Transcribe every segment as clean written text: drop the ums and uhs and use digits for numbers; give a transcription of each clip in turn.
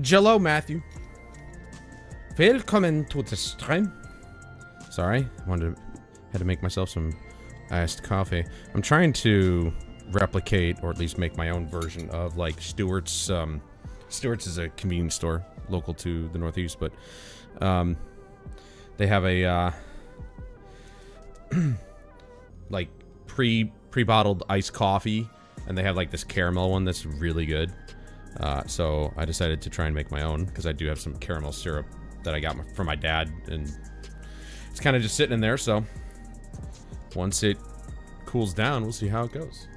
Jello, Matthew. Willkommen to the stream. Sorry, had to make myself some iced coffee. I'm trying to replicate, or at least make my own version of, like, Stewart's. Stewart's is a convenience store local to the Northeast, but they have a like pre-bottled iced coffee, and they have like this caramel one that's really good. So I decided to try and make my own, because I do have some caramel syrup that I got from my dad, and it's kind of just sitting in there. So once it cools down, we'll see how it goes.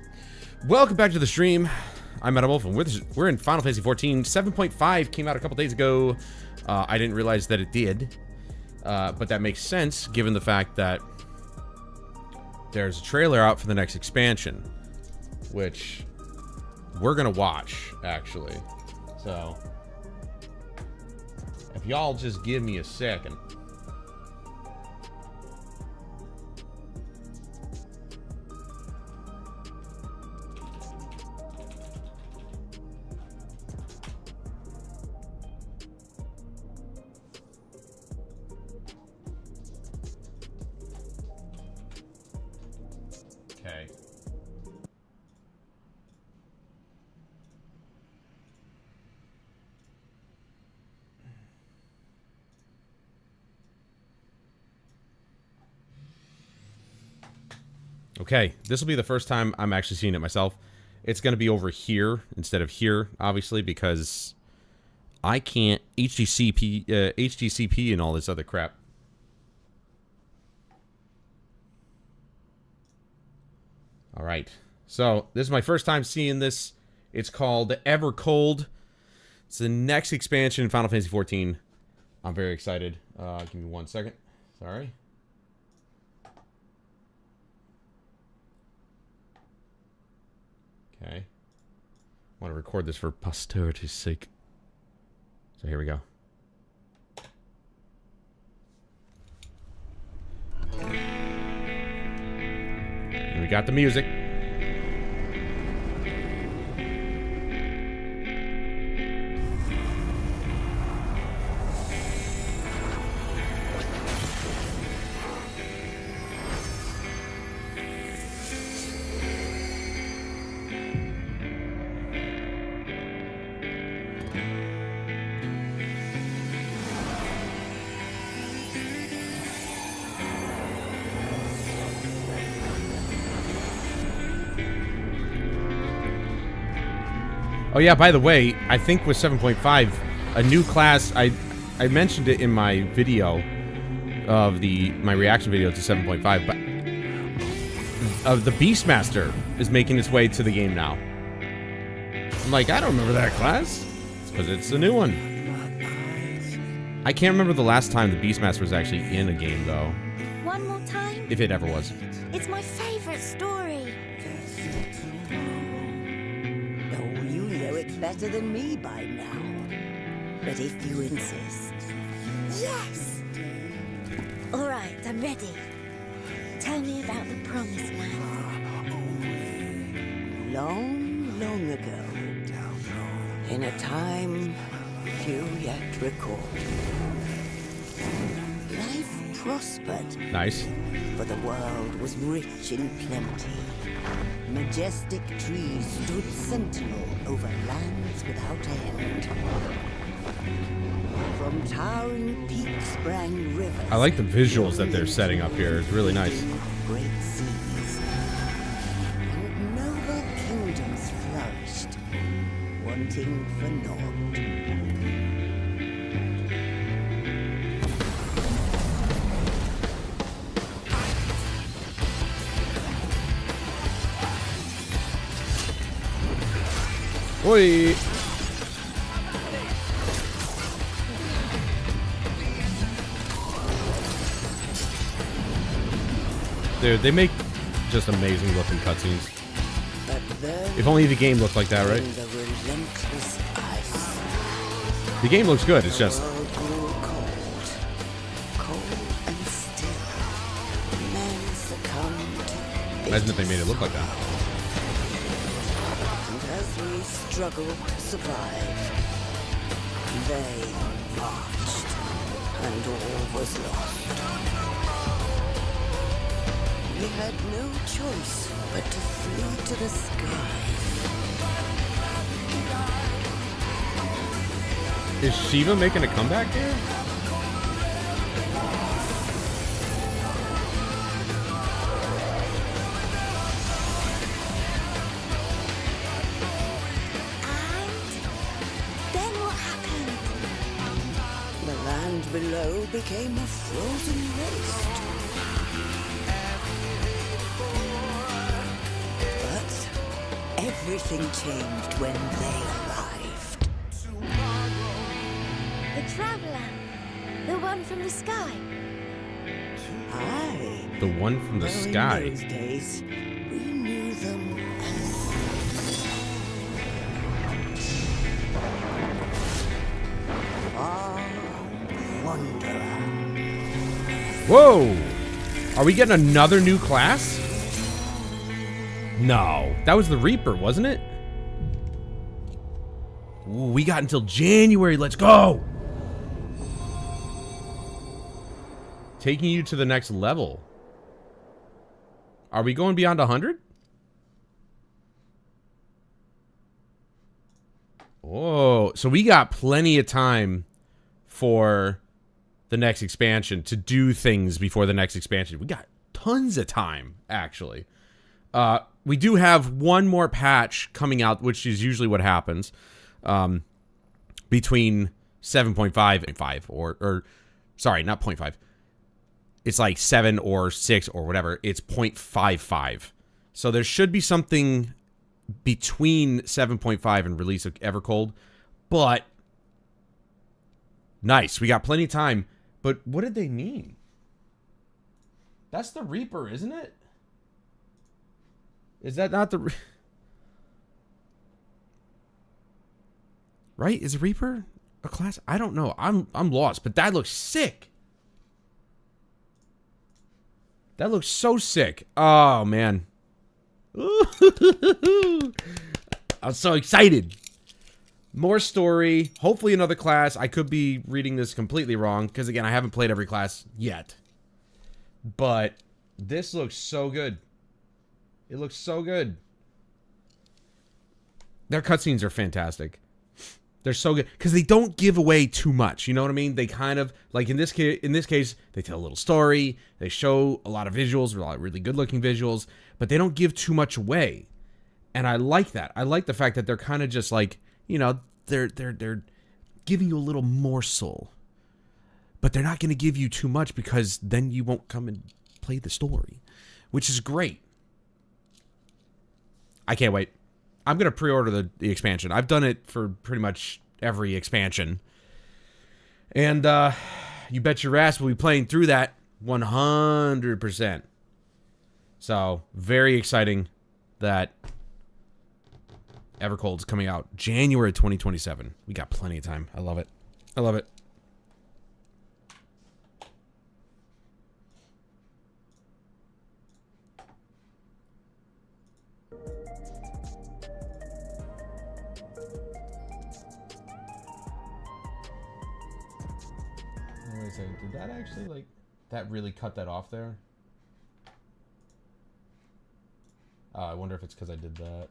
Welcome back to the stream. I'm Meta Wolf, and we're in Final Fantasy XIV. 7.5 came out a couple days ago. I didn't realize that it did, but that makes sense given the fact that there's a trailer out for the next expansion, which we're gonna watch, actually. So if y'all just give me a second. Okay. Okay, this will be the first time I'm actually seeing it myself. It's going to be over here instead of here, obviously, because I can't HTCP and all this other crap. All right, so this is my first time seeing this. It's called Ever Cold. It's the next expansion in Final Fantasy XIV. I'm very excited. Give me 1 second. Sorry. Okay. I want to record this for posterity's sake. So here we go. And we got the music. Oh yeah, by the way, I think with 7.5, a new class, I mentioned it in my video of my reaction video to 7.5, but the Beastmaster is making its way to the game now. I'm like, I don't remember that class. It's because it's a new one. I can't remember the last time the Beastmaster was actually in a game, though. One more time? If it ever was. It's my favorite story. Better than me by now. But if you insist. Yes! Alright, I'm ready. Tell me about the Promised Land. Long, long ago, in a time few yet recall, life prospered. Nice. For the world was rich in plenty. Majestic trees stood sentinel over lands without end. From towering peaks sprang rivers. I like the visuals that they're setting up here. It's really nice. Great seas. And noble kingdoms flourished, wanting for naught. Oi! Dude, they make just amazing looking cutscenes. If only the game looked like that, right? The game looks good, it's just... Imagine if they made it look like that. And as we struggle to survive, vain marched, and all was lost. We had no choice but to flee to the skies. Is Shiva making a comeback here? Below became a frozen waste. But everything changed when they arrived. The traveler. The one from the sky. Aye. The one from the Though sky. In those days, we knew them as Wanderer. Whoa! Are we getting another new class? No. That was the Reaper, wasn't it? Ooh, we got until January. Let's go! Taking you to the next level. Are we going beyond 100? Whoa. So we got plenty of time for the next expansion to do things before the next expansion. We got tons of time, actually. We do have one more patch coming out, which is usually what happens between 7.5 and 5, or sorry, not 0.5. It's like 7 or 6 or whatever. It's 0.55. So there should be something between 7.5 and release of Evercold, but nice. We got plenty of time. But what did they mean? That's the Reaper, isn't it? Is that not the... Right? Is Reaper a class? I don't know. I'm lost, but that looks sick. That looks so sick. Oh, man. I'm so excited. More story. Hopefully another class. I could be reading this completely wrong, because, again, I haven't played every class yet. But this looks so good. It looks so good. Their cutscenes are fantastic. They're so good because they don't give away too much. You know what I mean? They kind of, like in this case, they tell a little story. They show a lot of visuals, a lot of really good-looking visuals, but they don't give too much away. And I like that. I like the fact that they're kind of just like, you know, they're giving you a little morsel, but they're not going to give you too much because then you won't come and play the story, which is great. I can't wait. I'm going to pre-order the expansion. I've done it for pretty much every expansion. And you bet your ass we'll be playing through that 100%. So, very exciting that Evercold's coming out January 2027. We got plenty of time. I love it. I love it. Wait a second, did that actually, like, that really cut that off there? I wonder if it's because I did that.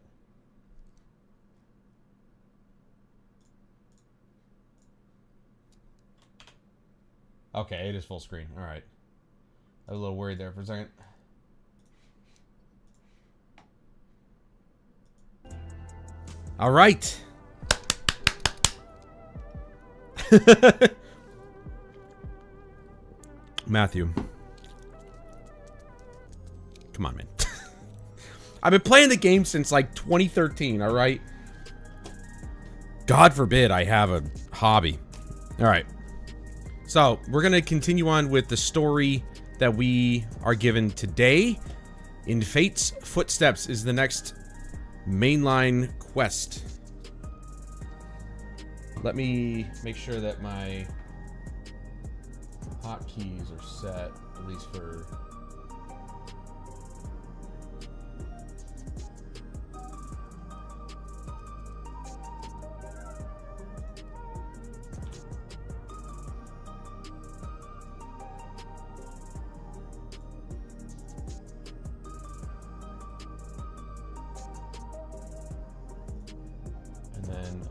Okay, it is full screen. Alright. I was a little worried there for a second. Alright. Matthew. Come on, man. I've been playing the game since like 2013, alright? God forbid I have a hobby. Alright. So, we're going to continue on with the story that we are given today. In Fate's Footsteps is the next mainline quest. Let me make sure that my hotkeys are set, at least for...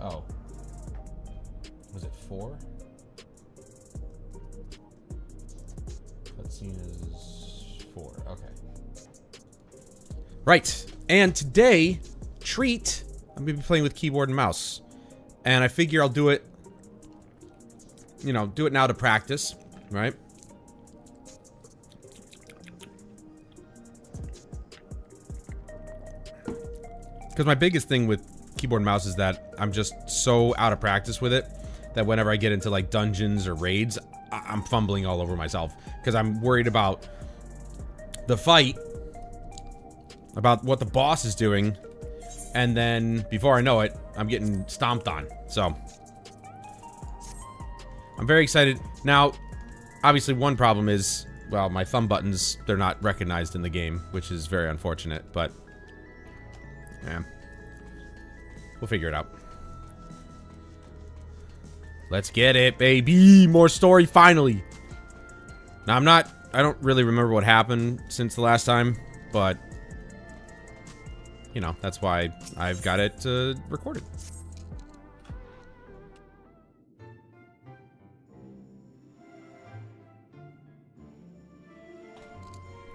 Oh. Was it 4? Cutscene is 4. Okay. Right. And today, treat, I'm going to be playing with keyboard and mouse. And I figure I'll do it, you know, do it now to practice, right? Because my biggest thing with keyboard and mouse is that I'm just so out of practice with it that whenever I get into like dungeons or raids, I'm fumbling all over myself. Because I'm worried about the fight, about what the boss is doing, and then before I know it, I'm getting stomped on. So I'm very excited. Now, obviously one problem is, well, my thumb buttons, they're not recognized in the game, which is very unfortunate, but yeah, we'll figure it out. Let's get it, baby. More story, finally. Now, I don't really remember what happened since the last time, but, you know, that's why I've got it recorded.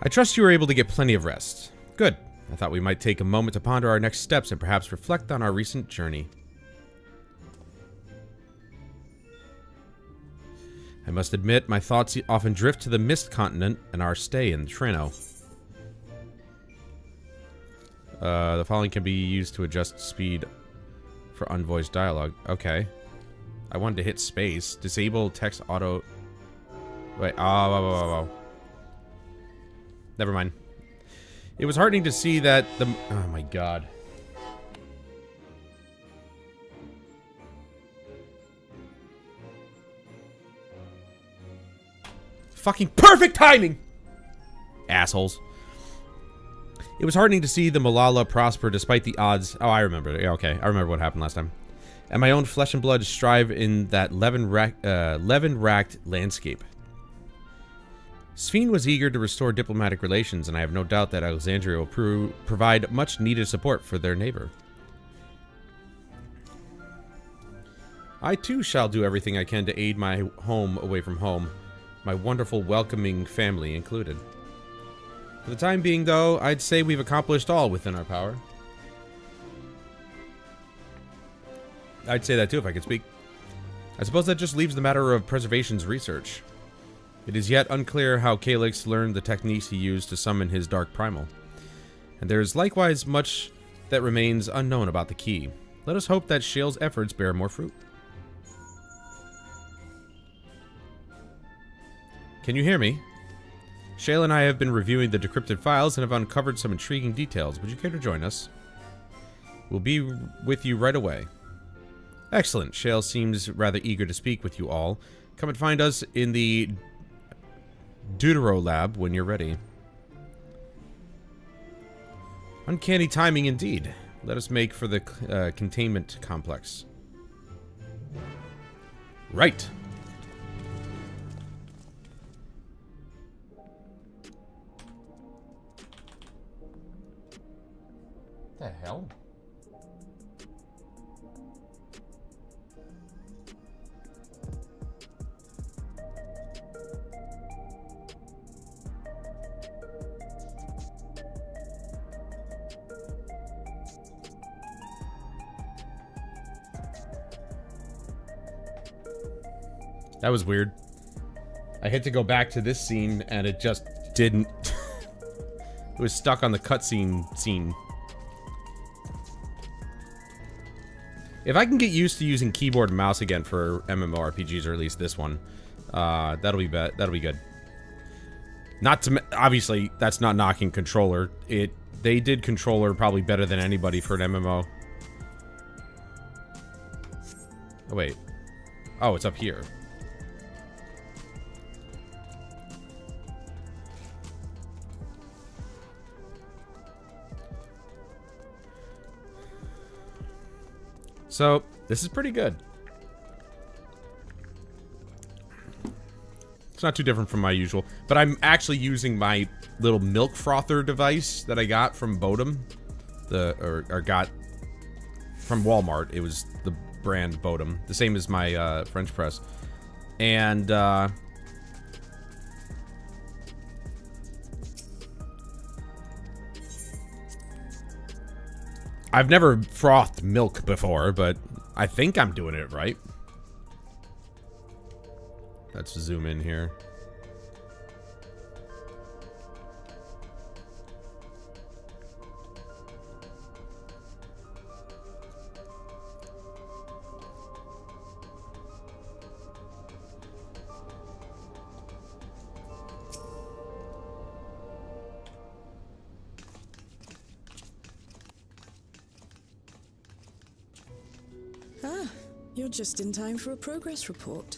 I trust you were able to get plenty of rest. Good. I thought we might take a moment to ponder our next steps and perhaps reflect on our recent journey. I must admit, my thoughts often drift to the Mist Continent and our stay in Treno. The following can be used to adjust speed for unvoiced dialogue. Okay. I wanted to hit space. Disable text auto... Wait, oh. Never mind. It was heartening to see that the... Oh my god. Fucking perfect timing! Assholes. It was heartening to see the Malala prosper despite the odds. Oh, I remember. Yeah, okay. I remember what happened last time. And my own flesh and blood strive in that leaven-racked landscape. Sphene was eager to restore diplomatic relations, and I have no doubt that Alexandria will provide much-needed support for their neighbor. I, too, shall do everything I can to aid my home away from home, my wonderful, welcoming family included. For the time being, though, I'd say we've accomplished all within our power. I'd say that, too, if I could speak. I suppose that just leaves the matter of preservation's research. It is yet unclear how Calyx learned the techniques he used to summon his Dark Primal. And there is likewise much that remains unknown about the key. Let us hope that Shale's efforts bear more fruit. Can you hear me? Shale and I have been reviewing the decrypted files and have uncovered some intriguing details. Would you care to join us? We'll be with you right away. Excellent. Shale seems rather eager to speak with you all. Come and find us in the Deutero Lab when you're ready. Uncanny timing indeed. Let us make for the containment complex. Right. What the hell? That was weird. I had to go back to this scene and it just didn't. It was stuck on the cutscene scene. If I can get used to using keyboard and mouse again for MMORPGs, or at least this one, that'll be good. Not to obviously that's not knocking controller. They did controller probably better than anybody for an MMO. Oh wait. Oh, it's up here. So, this is pretty good. It's not too different from my usual, but I'm actually using my little milk frother device that I got from Bodum, or got from Walmart. It was brand Bodum, the same as my French press. And I've never frothed milk before, but I think I'm doing it right. Let's zoom in here. You're just in time for a progress report.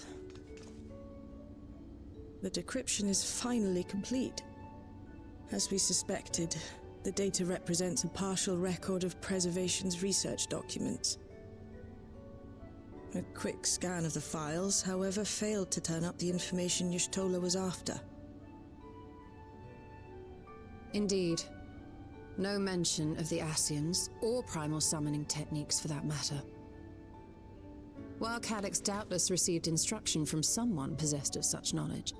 The decryption is finally complete. As we suspected, the data represents a partial record of Preservation's research documents. A quick scan of the files, however, failed to turn up the information Y'shtola was after. Indeed. No mention of the Ascians, or primal summoning techniques for that matter. While Calyx doubtless received instruction from someone possessed of such knowledge,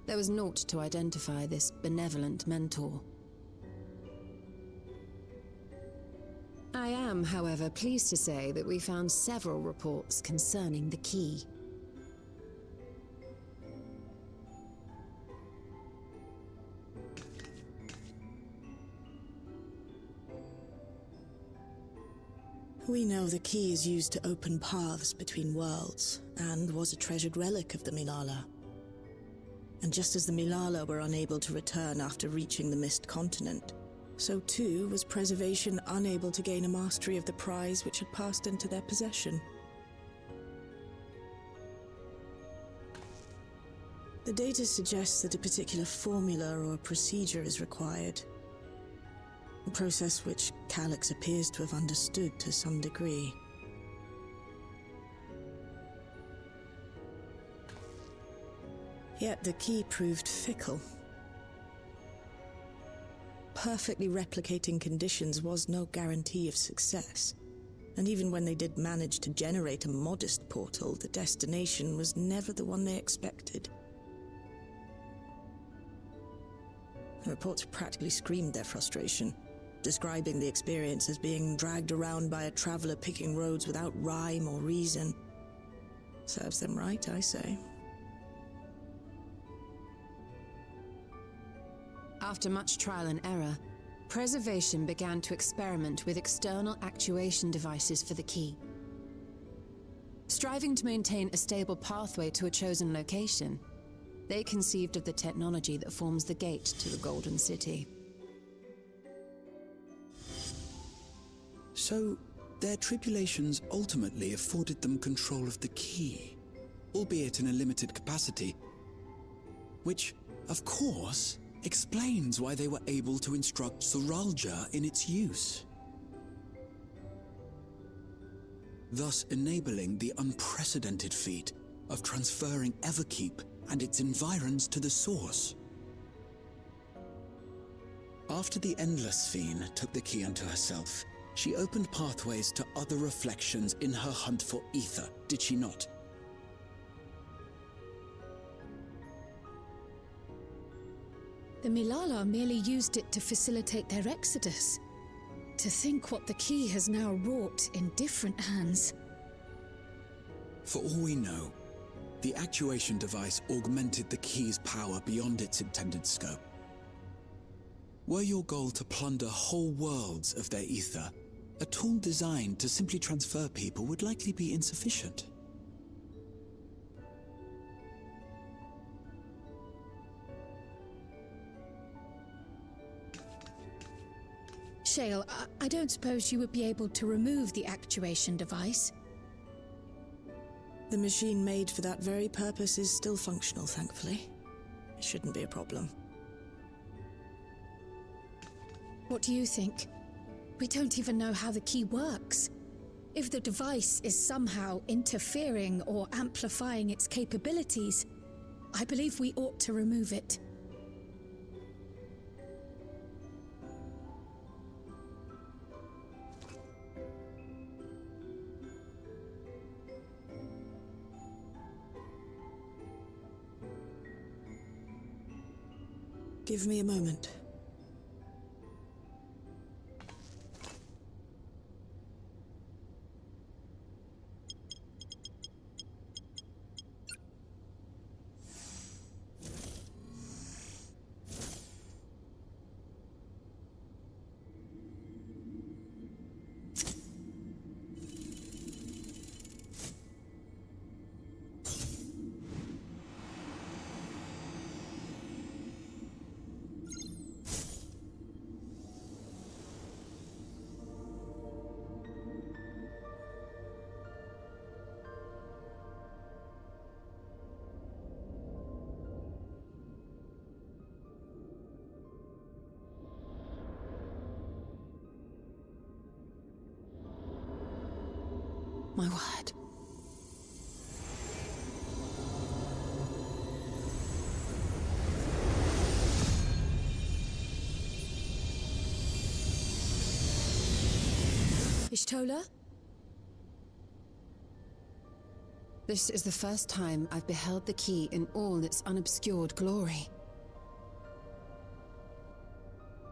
there was naught to identify this benevolent mentor. I am, however, pleased to say that we found several reports concerning the key. We know the key is used to open paths between worlds, and was a treasured relic of the Milala. And just as the Milala were unable to return after reaching the Mist Continent, so too was Preservation unable to gain a mastery of the prize which had passed into their possession. The data suggests that a particular formula or procedure is required. A process which Calyx appears to have understood to some degree. Yet the key proved fickle. Perfectly replicating conditions was no guarantee of success, and even when they did manage to generate a modest portal, the destination was never the one they expected. The reports practically screamed their frustration, describing the experience as being dragged around by a traveler picking roads without rhyme or reason. Serves them right, I say. After much trial and error, Preservation began to experiment with external actuation devices for the key. Striving to maintain a stable pathway to a chosen location, they conceived of the technology that forms the gate to the Golden City. So, their tribulations ultimately afforded them control of the key, albeit in a limited capacity, which, of course, explains why they were able to instruct Zoralja in its use, thus enabling the unprecedented feat of transferring Everkeep and its environs to the Source. After the Endless Fiend took the key unto herself, she opened pathways to other reflections in her hunt for ether, did she not? The Milala merely used it to facilitate their exodus. To think what the key has now wrought in different hands. For all we know, the actuation device augmented the key's power beyond its intended scope. Were your goal to plunder whole worlds of their ether, a tool designed to simply transfer people would likely be insufficient. Shale, I don't suppose you would be able to remove the actuation device? The machine made for that very purpose is still functional, thankfully. It shouldn't be a problem. What do you think? We don't even know how the key works. If the device is somehow interfering or amplifying its capabilities, I believe we ought to remove it. Give me a moment. My word. Ishtola? This is the first time I've beheld the key in all its unobscured glory.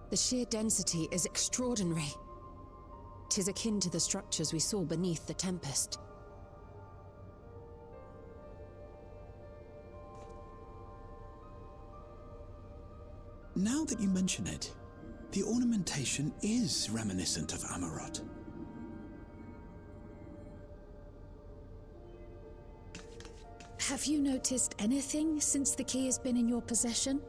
The sheer density is extraordinary. 'Tis akin to the structures we saw beneath the Tempest. Now that you mention it, the ornamentation is reminiscent of Amarot. Have you noticed anything since the key has been in your possession?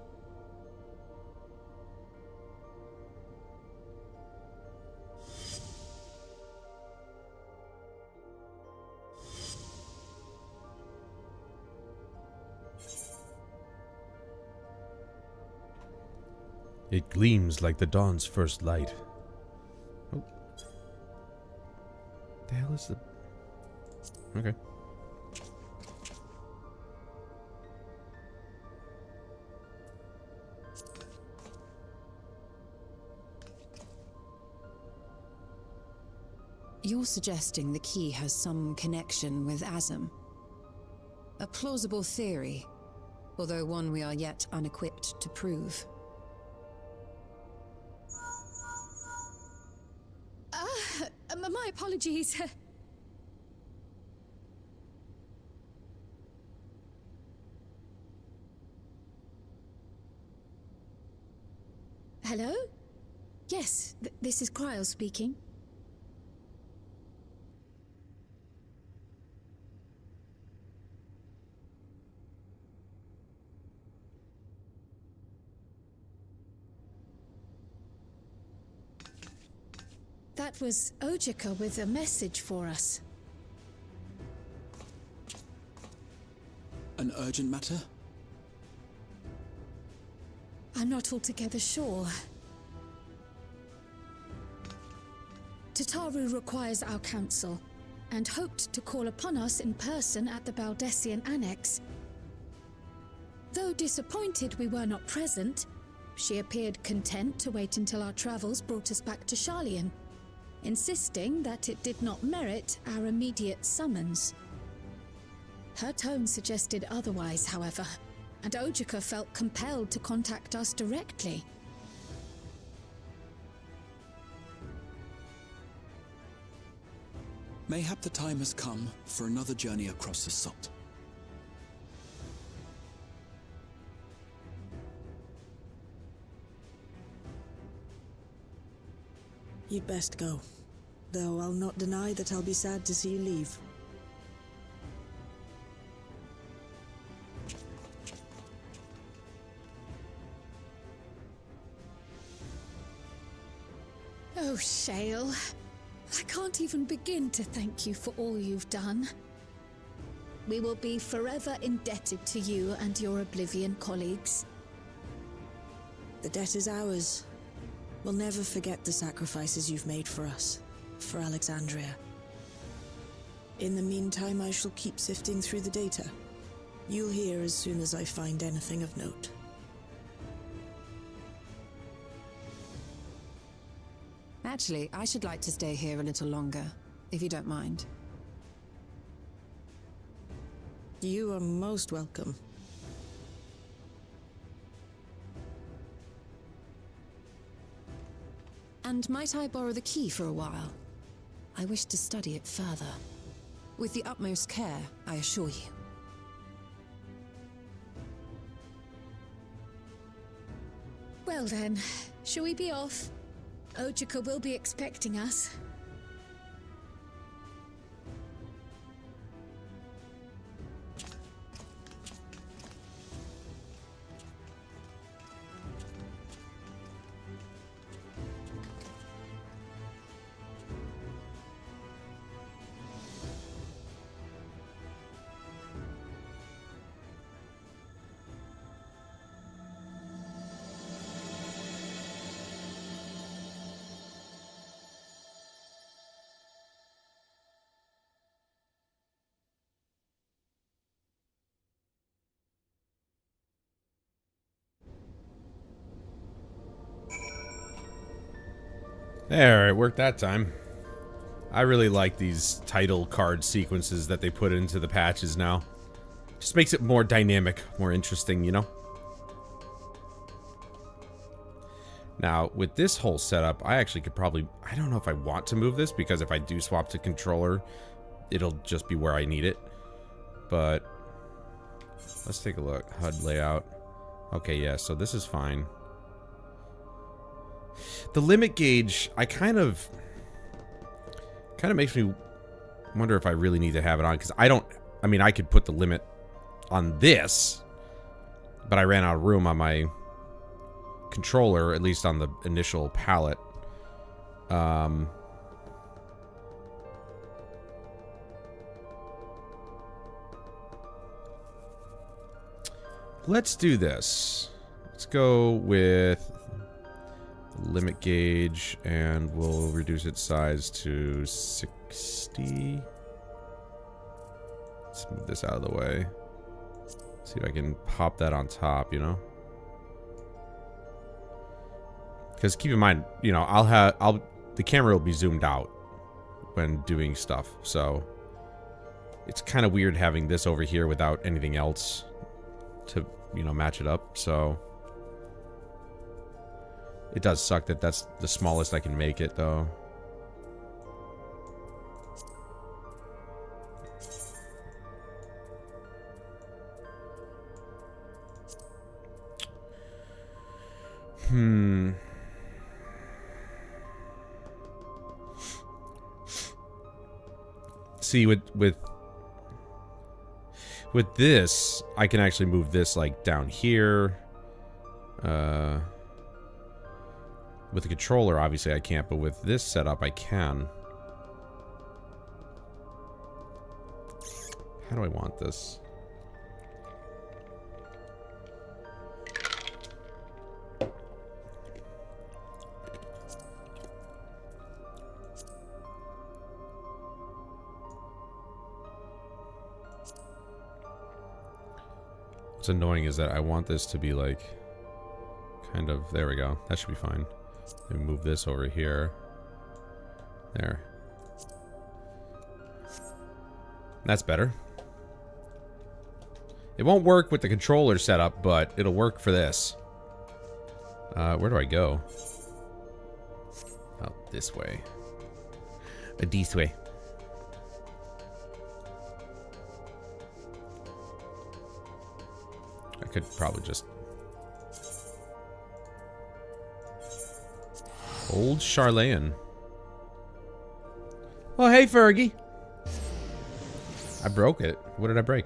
It gleams like the dawn's first light. Oh. The hell is the... Okay. You're suggesting the key has some connection with Azam. A plausible theory, although one we are yet unequipped to prove. My apologies. Hello? Yes, this is Cryle speaking. That was Ojika with a message for us. An urgent matter? I'm not altogether sure. Tataru requires our counsel, and hoped to call upon us in person at the Baldessian Annex. Though disappointed we were not present, she appeared content to wait until our travels brought us back to Sharlayan, insisting that it did not merit our immediate summons. Her tone suggested otherwise, however, and Ojika felt compelled to contact us directly. Mayhap the time has come for another journey across the Sot. You'd best go. Though I'll not deny that I'll be sad to see you leave. Oh, Shale. I can't even begin to thank you for all you've done. We will be forever indebted to you and your Oblivion colleagues. The debt is ours. We'll never forget the sacrifices you've made for us, for Alexandria. In the meantime, I shall keep sifting through the data. You'll hear as soon as I find anything of note. Actually, I should like to stay here a little longer, if you don't mind. You are most welcome. And might I borrow the key for a while? I wish to study it further. With the utmost care, I assure you. Well then, shall we be off? Ojika will be expecting us. There, it worked that time. I really like these title card sequences that they put into the patches now. Just makes it more dynamic, more interesting, you know? Now, with this whole setup, I actually could probably... I don't know if I want to move this, because if I do swap to controller, it'll just be where I need it. But... let's take a look. HUD layout. Okay, yeah, so this is fine. The limit gauge, I kind of makes me wonder if I really need to have it on, because I mean, I could put the limit on this, but I ran out of room on my controller, at least on the initial palette. Let's do this. Let's go with limit gauge, and we'll reduce its size to 60. Let's move this out of the way. See if I can pop that on top, you know? Because keep in mind, you know, the camera will be zoomed out when doing stuff, so it's kind of weird having this over here without anything else to, you know, match it up, so it does suck that that's the smallest I can make it, though. See, with this, I can actually move this, like, down here. With the controller, obviously I can't, but with this setup, I can. How do I want this? What's annoying is that I want this to be like, kind of, there we go. That should be fine. Maybe move this over here. There. That's better. It won't work with the controller setup, but it'll work for this. Where do I go? Oh, this way. This way. I could probably just... Old Charlayan. Oh, hey, Fergie. I broke it. What did I break?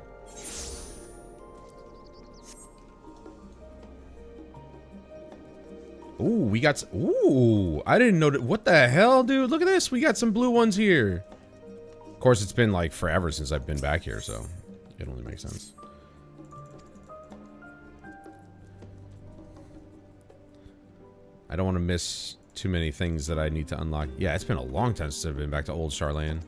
Ooh, we got... Ooh, I didn't know that... What the hell, dude? Look at this. We got some blue ones here. Of course, it's been, like, forever since I've been back here, so it only makes sense. I don't want to miss too many things that I need to unlock. Yeah, it's been a long time since I've been back to Old Charlayan.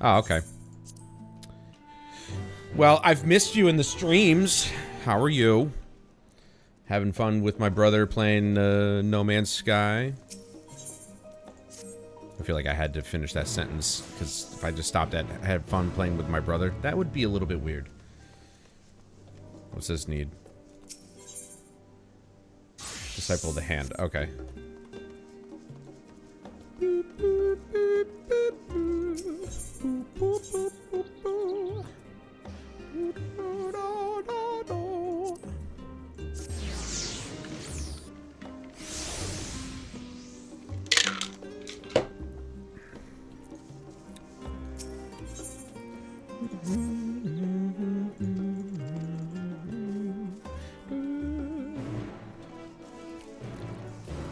Oh, okay. Well, I've missed you in the streams. How are you? Having fun with my brother playing No Man's Sky? I feel like I had to finish that sentence, because if I just stopped at had fun playing with my brother, that would be a little bit weird. What's this need? Disciple of the Hand. Okay.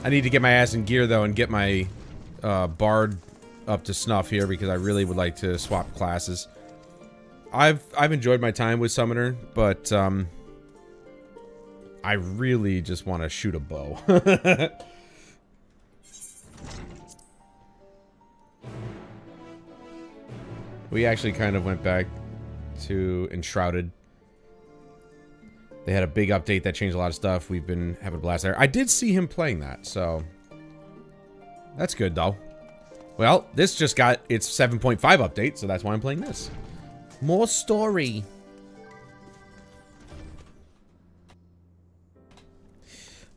I need to get my ass in gear, though, and get my Bard up to snuff here, because I really would like to swap classes. I've enjoyed my time with Summoner, but I really just want to shoot a bow. We actually kind of went back to Enshrouded. They had a big update that changed a lot of stuff. We've been having a blast there. I did see him playing that, so that's good, though. Well, this just got its 7.5 update, so that's why I'm playing this. More story.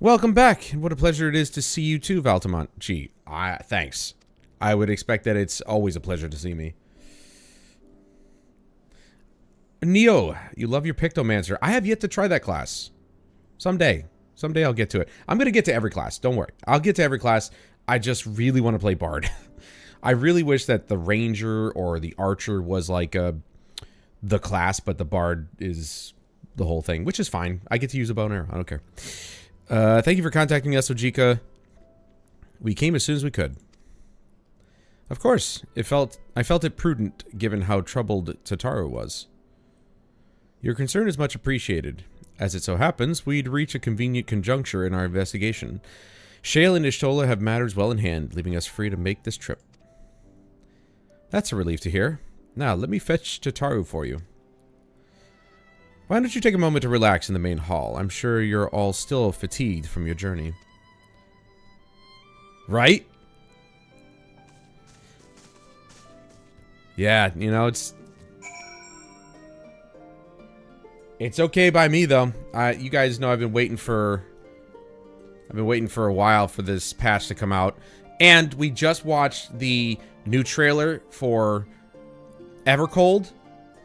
Welcome back, and what a pleasure it is to see you too, Valtamont. Gee, thanks. I would expect that it's always a pleasure to see me. Neo, you love your Pictomancer. I have yet to try that class. Someday. Someday I'll get to it. I'm going to get to every class. Don't worry. I'll get to every class. I just really want to play Bard. I really wish that the Ranger or the Archer was like the class, but the Bard is the whole thing, which is fine. I get to use a bow and arrow. I don't care. Thank you for contacting us, Ojika. We came as soon as we could. Of course. I felt it prudent, given how troubled Tataru was. Your concern is much appreciated. As it so happens, we'd reach a convenient conjuncture in our investigation. Shale and Ishtola have matters well in hand, leaving us free to make this trip. That's a relief to hear. Now, let me fetch Tataru for you. Why don't you take a moment to relax in the main hall? I'm sure you're all still fatigued from your journey. Right? Yeah, you know, It's okay by me, though. You guys know I've been waiting for a while for this patch to come out. And we just watched the new trailer for Evercold.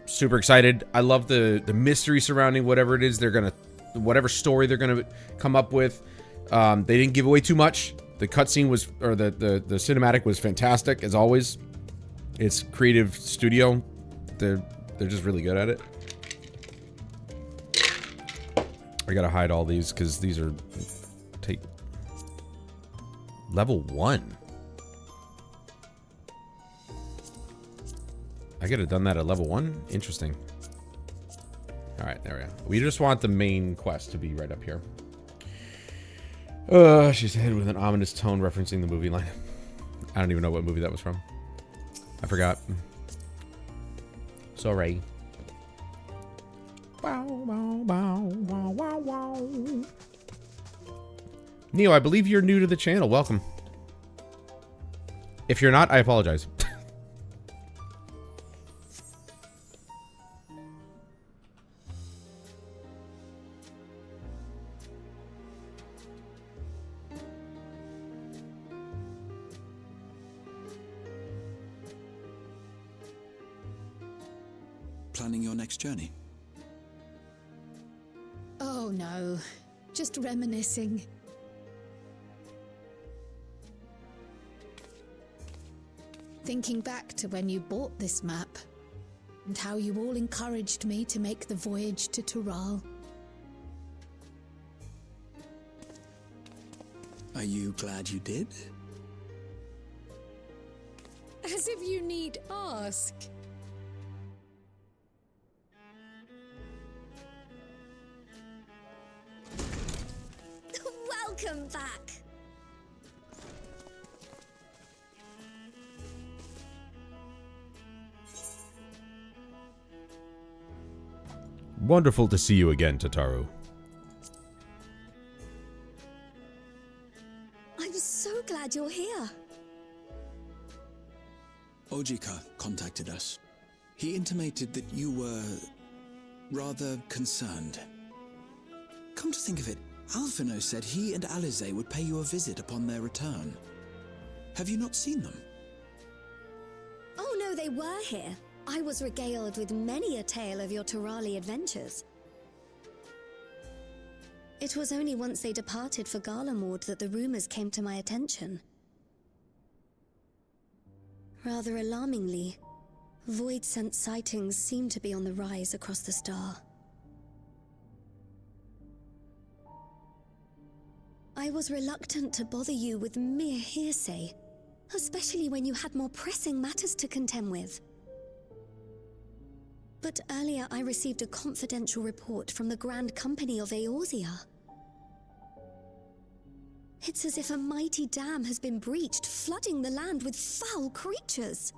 Super excited. I love the mystery surrounding whatever it is whatever story they're gonna come up with. They didn't give away too much. The cutscene was, or the cinematic was fantastic, as always. It's creative studio. They're just really good at it. I gotta hide all these because these are level 1. I could have done that at level 1. Interesting. All right, there we go. We just want the main quest to be right up here. She said with an ominous tone referencing the movie line. I don't even know what movie that was from. I forgot. Sorry. Wow, wow, wow, wow, wow, wow. Neo, I believe you're new to the channel. Welcome. If you're not, I apologize. Planning your next journey? Oh no, just reminiscing. Thinking back to when you bought this map, and how you all encouraged me to make the voyage to Tural. Are you glad you did? As if you need ask. Welcome back. Wonderful to see you again, Tataru. I'm so glad you're here. Ojika contacted us. He intimated that you were rather concerned. Come to think of it, Alphino said he and Alize would pay you a visit upon their return. Have you not seen them? Oh no, they were here. I was regaled with many a tale of your Turali adventures. It was only once they departed for Garlemord that the rumors came to my attention. Rather alarmingly, void-sent sightings seem to be on the rise across the star. I was reluctant to bother you with mere hearsay, especially when you had more pressing matters to contend with. But earlier I received a confidential report from the Grand Company of Eorzea. It's as if a mighty dam has been breached, flooding the land with foul creatures.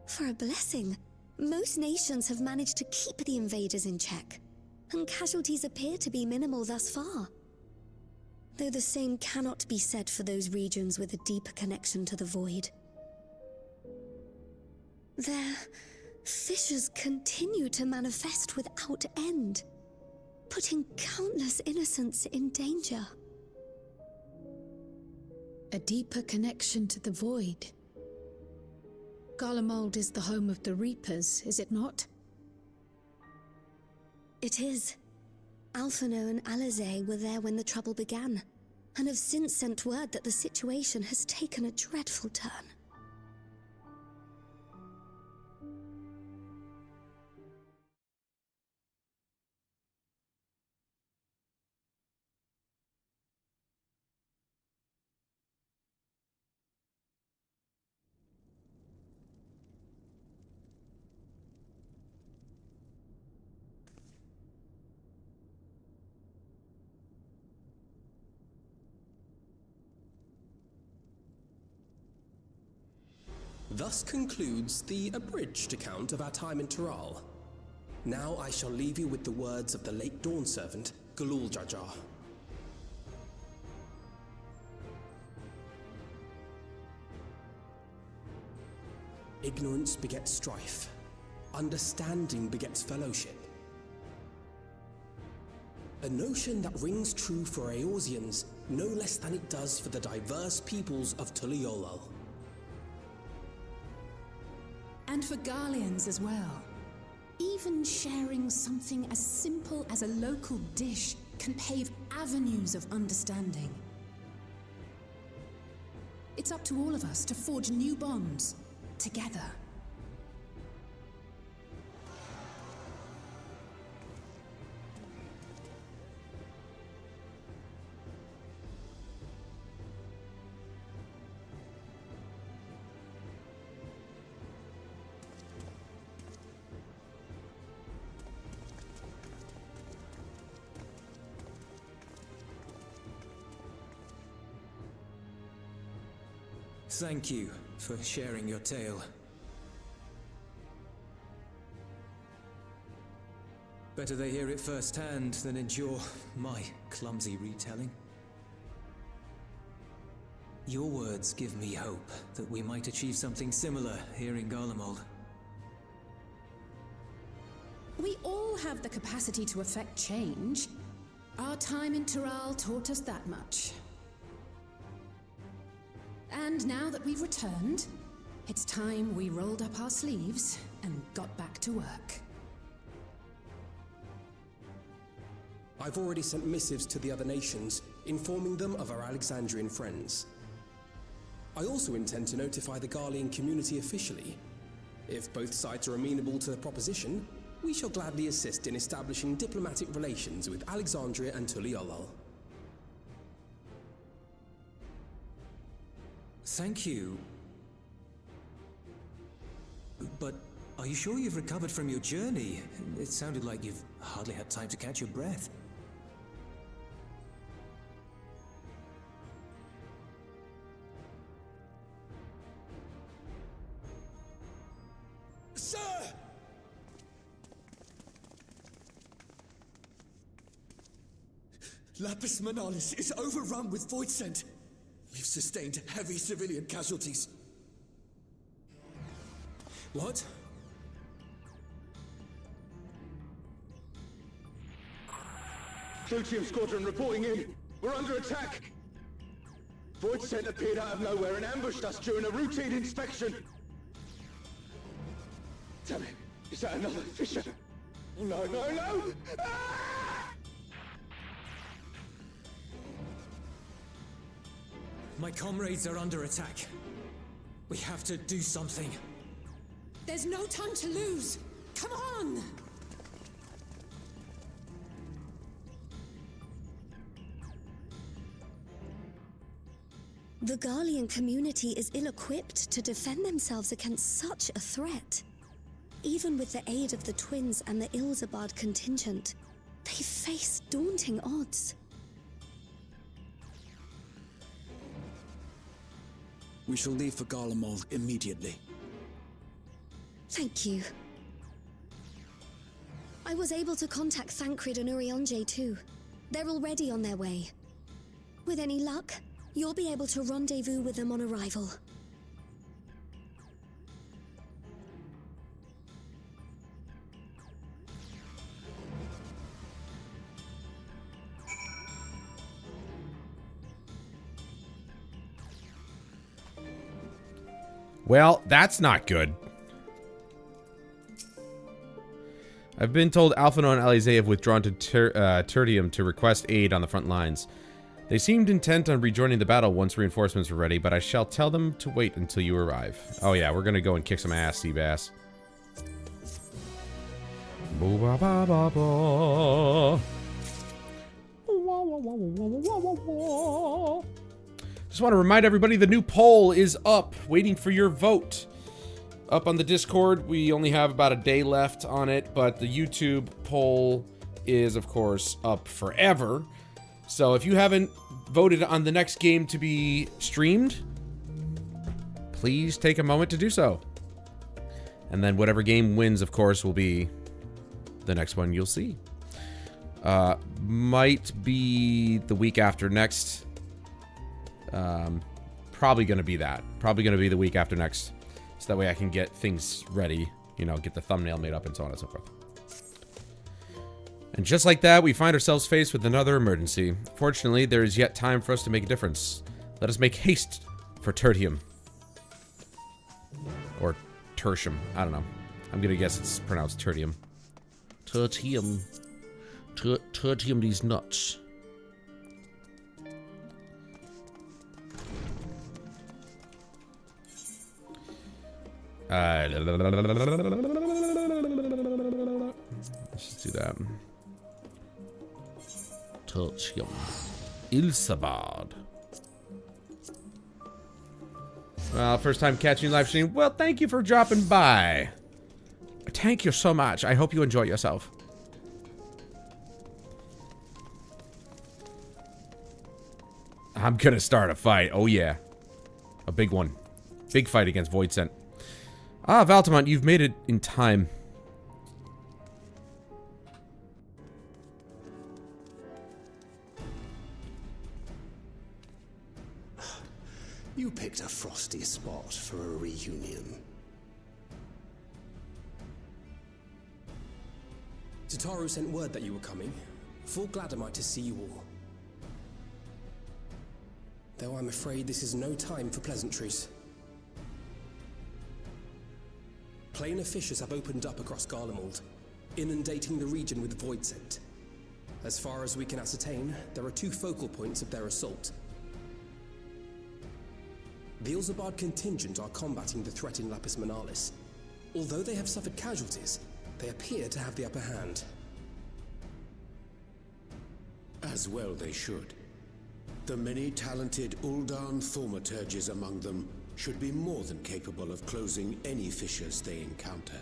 For a blessing, most nations have managed to keep the invaders in check, and casualties appear to be minimal thus far. Though the same cannot be said for those regions with a deeper connection to the void. Their fissures continue to manifest without end, putting countless innocents in danger. A deeper connection to the void. Garlemald is the home of the Reapers, is it not? It is. Alphino and Alize were there when the trouble began, and have since sent word that the situation has taken a dreadful turn. Thus concludes the abridged account of our time in Tural. Now I shall leave you with the words of the late Dawn servant, Galul Jajar. Ignorance begets strife. Understanding begets fellowship. A notion that rings true for Eorzeans no less than it does for the diverse peoples of Tuliolal. And for Garleans as well. Even sharing something as simple as a local dish can pave avenues of understanding. It's up to all of us to forge new bonds, together. Thank you for sharing your tale. Better they hear it firsthand than endure my clumsy retelling. Your words give me hope that we might achieve something similar here in Garlemald. We all have the capacity to affect change. Our time in Tural taught us that much. And now that we've returned, it's time we rolled up our sleeves and got back to work. I've already sent missives to the other nations, informing them of our Alexandrian friends. I also intend to notify the Garlean community officially. If both sides are amenable to the proposition, we shall gladly assist in establishing diplomatic relations with Alexandria and Tuliolal. Thank you. But are you sure you've recovered from your journey? It sounded like you've hardly had time to catch your breath. Sir! Lapis Manalis is overrun with void scent. We've sustained heavy civilian casualties. What? Clutium Squadron reporting in. We're under attack. Void Scent appeared out of nowhere and ambushed us during a routine inspection. Damn it. Is that another Fisher? No, no, no! Ah! My comrades are under attack. We have to do something. There's no time to lose! Come on! The Garlean community is ill-equipped to defend themselves against such a threat. Even with the aid of the twins and the Ilzabard contingent, they face daunting odds. We shall leave for Garlemald immediately. Thank you. I was able to contact Thancred and Urianger too. They're already on their way. With any luck, you'll be able to rendezvous with them on arrival. Well, that's not good. I've been told Alphinaud and Alize have withdrawn to Tertium to request aid on the front lines. They seemed intent on rejoining the battle once reinforcements were ready, but I shall tell them to wait until you arrive. Oh yeah, we're gonna go and kick some ass, Seabass. Just want to remind everybody the new poll is up, waiting for your vote. Up on the Discord, we only have about a day left on it, but the YouTube poll is, of course, up forever. So if you haven't voted on the next game to be streamed, please take a moment to do so. And then whatever game wins, of course, will be the next one you'll see. Might be the week after next. Probably going to be that. Probably going to be the week after next. So that way I can get things ready, you know, get the thumbnail made up and so on and so forth. And just like that, we find ourselves faced with another emergency. Fortunately, there is yet time for us to make a difference. Let us make haste for Tertium. Or Tertium. I don't know. I'm going to guess it's pronounced Tertium. Tertium. Tertium these nuts. Let's just do that. Tertium. Ilzabard. Well, first time catching live stream. Well, thank you for dropping by. Thank you so much. I hope you enjoy yourself. I'm gonna start a fight. Oh yeah. A big one. Big fight against Void Scent. Ah, Valtamont, you've made it in time. You picked a frosty spot for a reunion. Tataru sent word that you were coming. Full glad am I to see you all. Though I'm afraid this is no time for pleasantries. Planar fissures have opened up across Garlemald, inundating the region with void scent. As far as we can ascertain, there are two focal points of their assault. The Ilzabard contingent are combating the threat in Lapis Manalis. Although they have suffered casualties, they appear to have the upper hand. As well they should. The many talented Uldan thaumaturges among them should be more than capable of closing any fissures they encounter.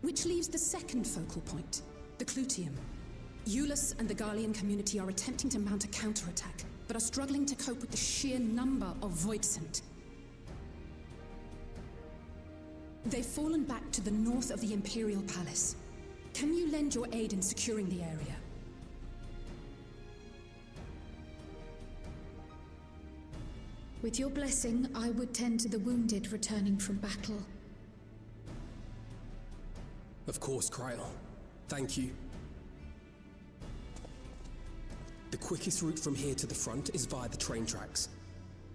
Which leaves the second focal point, the Clutium. Eulus and the Garlean community are attempting to mount a counterattack, but are struggling to cope with the sheer number of void scent. They've fallen back to the north of the Imperial Palace. Can you lend your aid in securing the area? With your blessing, I would tend to the wounded returning from battle. Of course, Kryl. Thank you. The quickest route from here to the front is via the train tracks.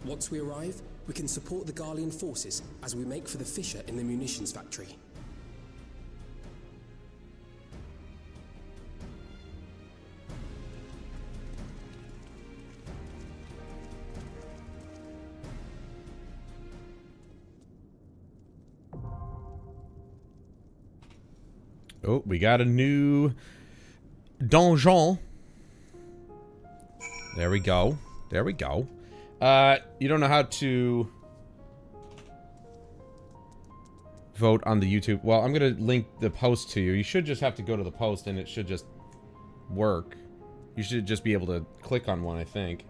Once we arrive, we can support the Garlean forces as we make for the fissure in the munitions factory. Oh, we got a new donjon. There we go. There we go. You don't know how to vote on the YouTube. Well, I'm going to link the post to you. You should just have to go to the post and it should just work. You should just be able to click on one, I think.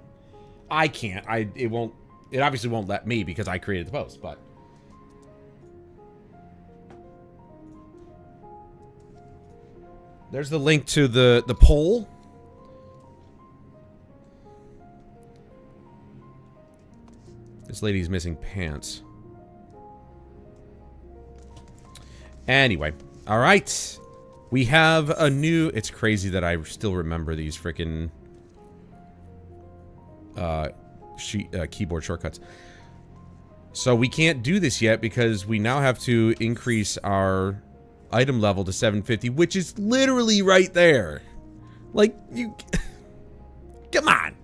I can't. It obviously won't let me because I created the post, but there's the link to the poll. This lady's missing pants. Anyway, all right. We have a new... It's crazy that I still remember these freaking keyboard shortcuts. So we can't do this yet because we now have to increase our item level to 750, which is literally right there. Like, you... Come on!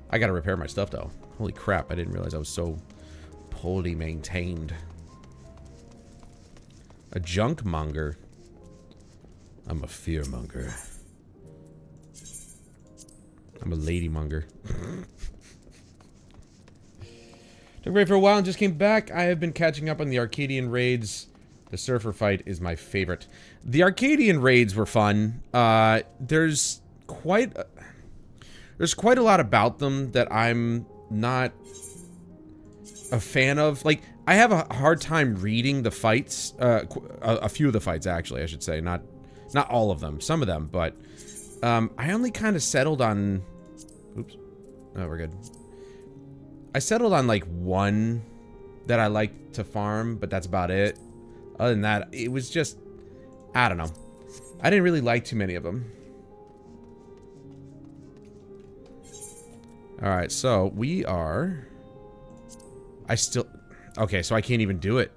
I gotta repair my stuff, though. Holy crap, I didn't realize I was so poorly maintained. A junk monger. I'm a fear monger. I'm a lady monger. Took away for a while and just came back. I have been catching up on the Arcadian raids. The surfer fight is my favorite. The Arcadian raids were fun. There's quite a lot about them that I'm not a fan of. Like, I have a hard time reading the fights. A few of the fights, actually, I should say. Not all of them. Some of them, but I only kind of settled on... Oops. Oh, we're good. I settled on, like, one that I like to farm, but that's about it. Other than that, it was just... I don't know. I didn't really like too many of them. Alright, so we are... Okay, so I can't even do it.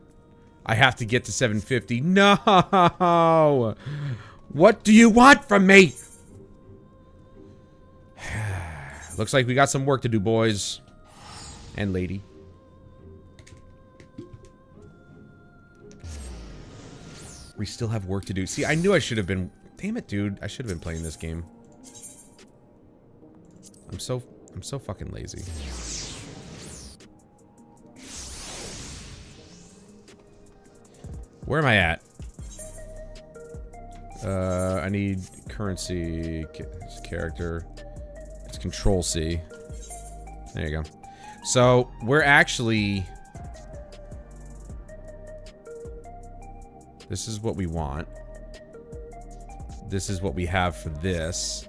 I have to get to 750. No! What do you want from me? Looks like we got some work to do, boys. And lady. We still have work to do. See, I knew I should have been... Damn it, dude. I should have been playing this game. I'm so fucking lazy. Where am I at? I need currency, character. It's Control C. There you go. So, we're actually... This is what we want. This is what we have for this.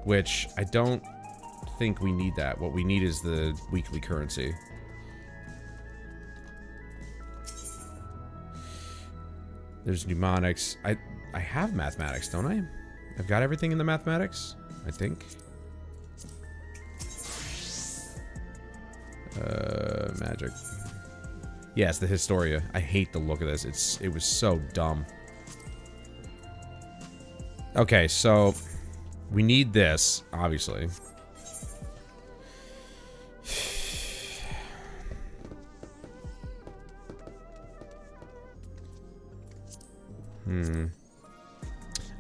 Which, I don't think we need that. What we need is the weekly currency. There's mnemonics. I have mathematics, don't I? I've got everything in the mathematics, I think. Magic. Yeah, it's the Historia. I hate the look of this. It was so dumb. Okay, so we need this, obviously.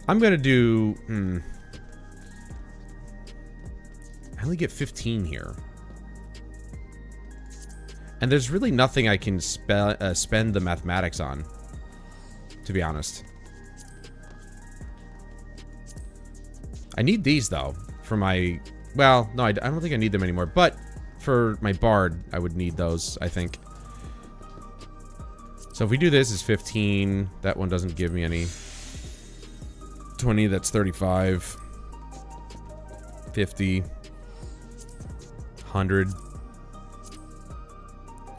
I'm gonna do... I only get 15 here. And there's really nothing I can spend the mathematics on, to be honest. I need these, though, for my... Well, no, I don't think I need them anymore, but for my bard, I would need those, I think. So if we do this, it's 15. That one doesn't give me any. 20, that's 35. 50. 100.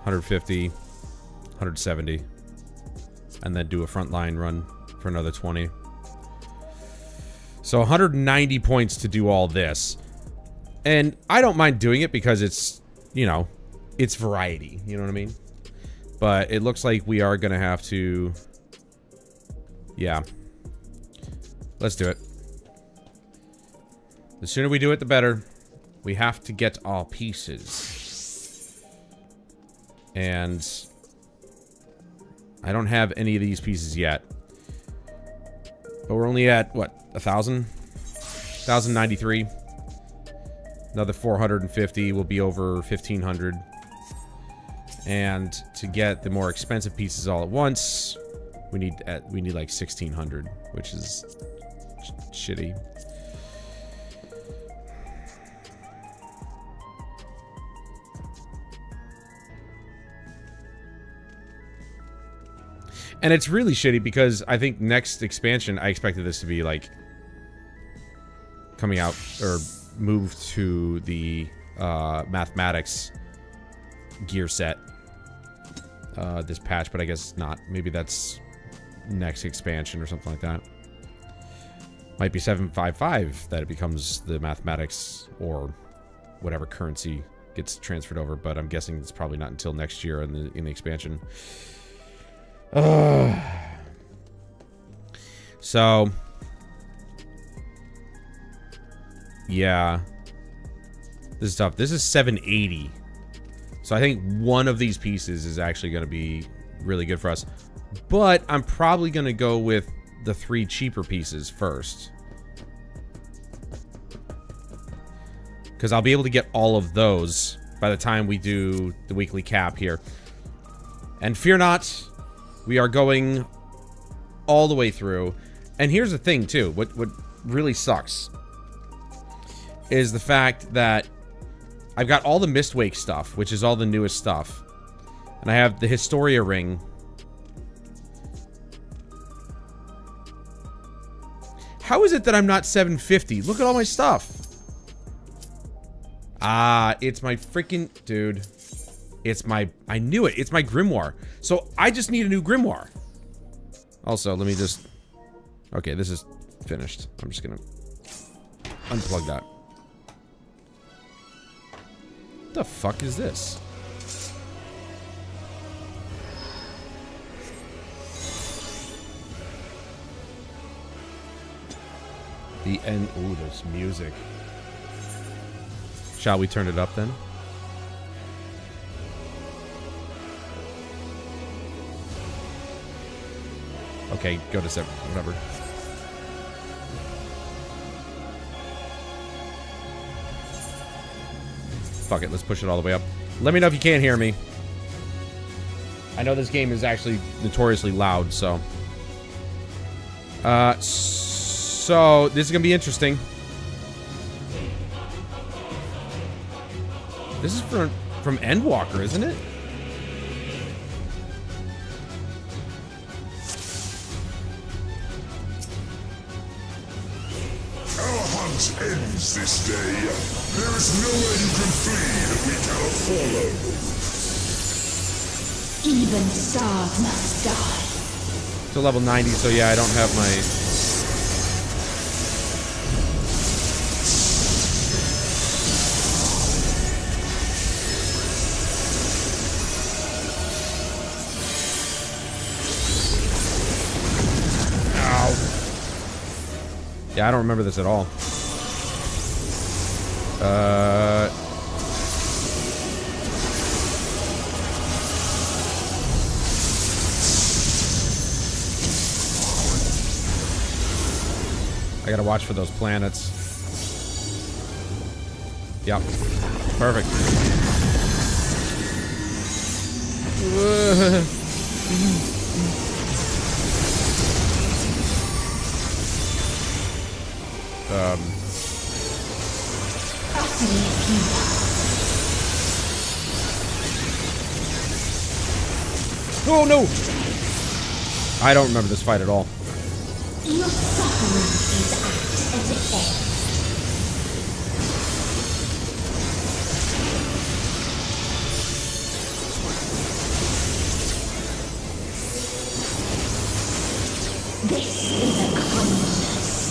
150. 170. And then do a frontline run. for another 20. So 190 points to do all this. And I don't mind doing it because it's, you know, it's variety. You know what I mean? But it looks like we are going to have to... Yeah. Let's do it. The sooner we do it, the better. We have to get our pieces. And... I don't have any of these pieces yet. But we're only at, what, 1,000? 1,093. Another 450 will be over 1,500. And to get the more expensive pieces all at once, we need like 1,600, which is shitty. And it's really shitty because I think next expansion, I expected this to be like coming out or moved to the mathematics gear set this patch, but I guess not. Maybe that's next expansion or something like that. Might be 755 that it becomes the mathematics or whatever currency gets transferred over, but I'm guessing it's probably not until next year in the expansion. So yeah, this is tough. This is 780, so I think one of these pieces is actually going to be really good for us, but I'm probably going to go with the 3 cheaper pieces first, because I'll be able to get all of those by the time we do the weekly cap here. And fear not, we are going all the way through. And here's the thing, too. What really sucks is the fact that I've got all the Mistwake stuff, which is all the newest stuff. And I have the Historia ring. How is it that I'm not 750? Look at all my stuff. Ah, it's my freaking... Dude. It's my... I knew it. It's my grimoire. So, I just need a new grimoire. Also, let me just... Okay, this is finished. I'm just gonna... unplug that. What the fuck is this? The end... Ooh, there's music. Shall we turn it up then? Okay, go to 7, whatever. Fuck it, let's push it all the way up. Let me know if you can't hear me. I know this game is actually notoriously loud, so... So, this is gonna be interesting. This is from Endwalker, isn't it? Our hunt ends this day. There is nowhere you can flee that we cannot follow. Even stars must die. To level 90, so yeah, I don't have my... Yeah, I don't remember this at all. I gotta watch for those planets. Yep. Perfect. Oh no! I don't remember this fight at all. Your suffering is at its end. This is a kindness.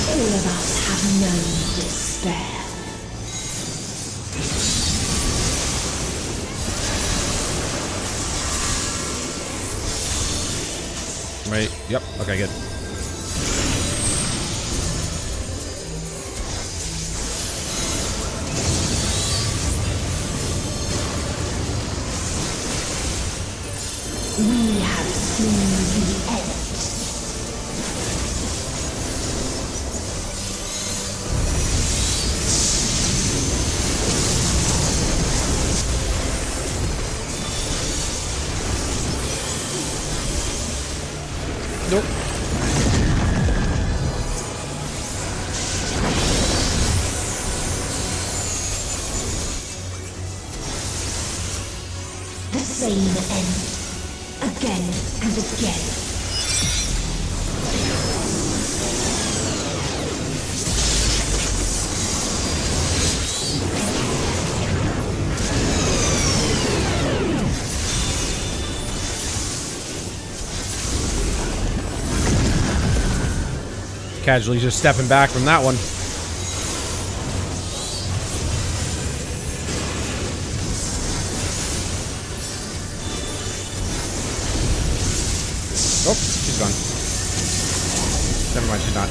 All of us have known despair. Wait, yep, okay, good. We have seen the end. Nope. The same end. Again and again. Casually just stepping back from that one. Oh, she's gone. Never mind, she's not.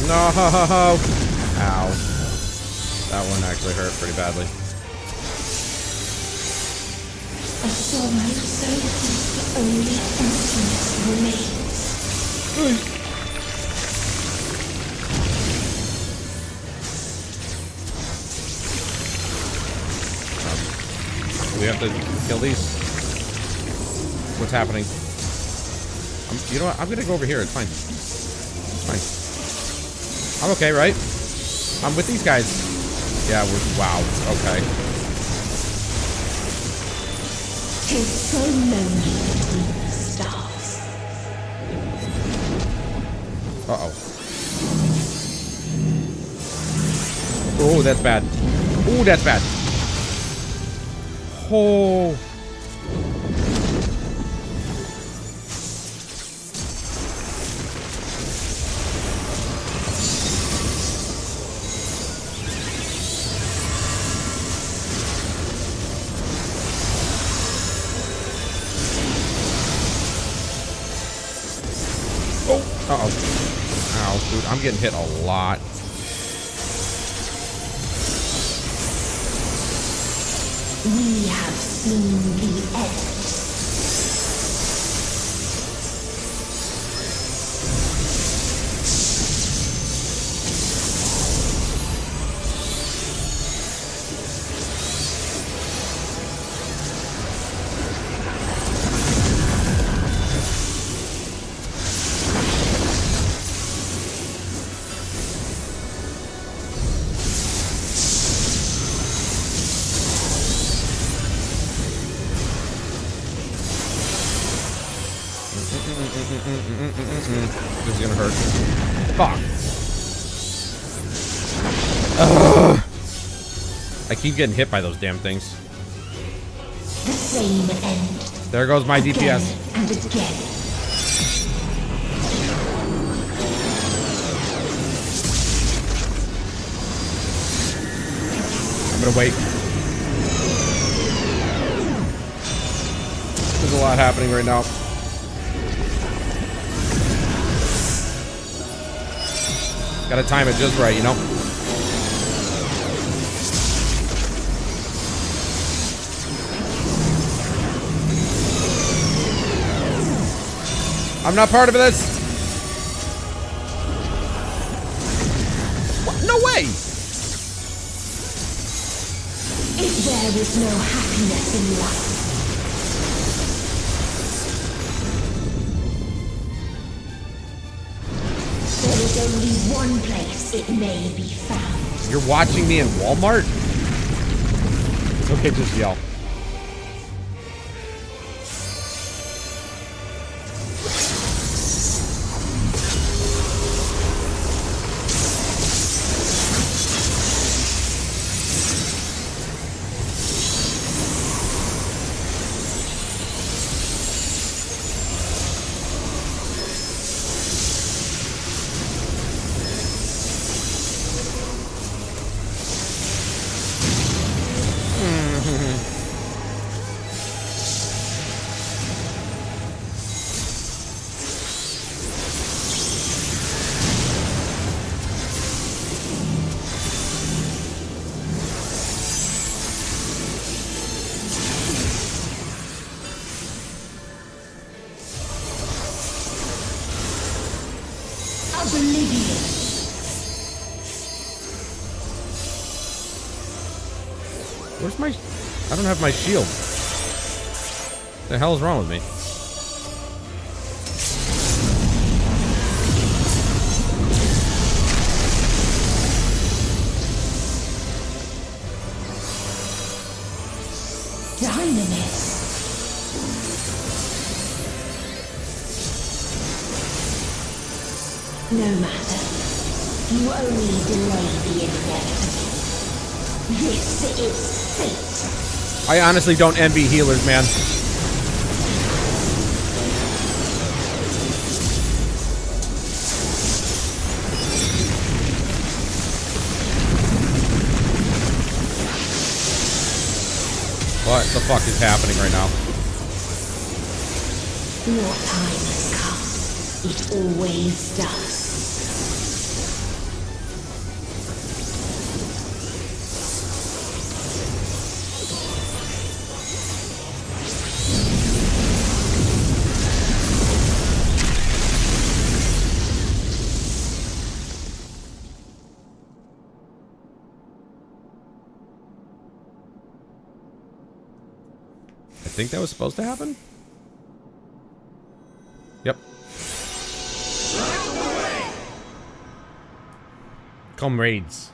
No! Ow. That one actually hurt pretty badly. A sorrow so deep only emptiness remains. We have to kill these. What's happening? You know what? I'm gonna go over here. It's fine. It's fine. I'm okay, right? I'm with these guys. Yeah, wow, okay. Tis so lonely between the stars. Uh-oh. Oh, that's bad. Oh, that's bad. Oh. Uh-oh. Ow, dude, I'm getting hit a lot. We have seen the end. This is gonna hurt. Fuck. Ugh. I keep getting hit by those damn things. The same end. There goes my DPS. And again. I'm gonna wait. There's a lot happening right now. Gotta time it just right, you know? I'm not part of this. What? No way. If there is no happiness in life, there is only one place it may be found. You're watching me in Walmart? Okay, just yell. Where's my... I don't have my shield. What the hell is wrong with me? Dynamis. No matter. You only delay the inevitable. This is fate. I honestly don't envy healers, man. What the fuck is happening right now? Your time has come. It always does. I think that was supposed to happen? Yep. Comrades.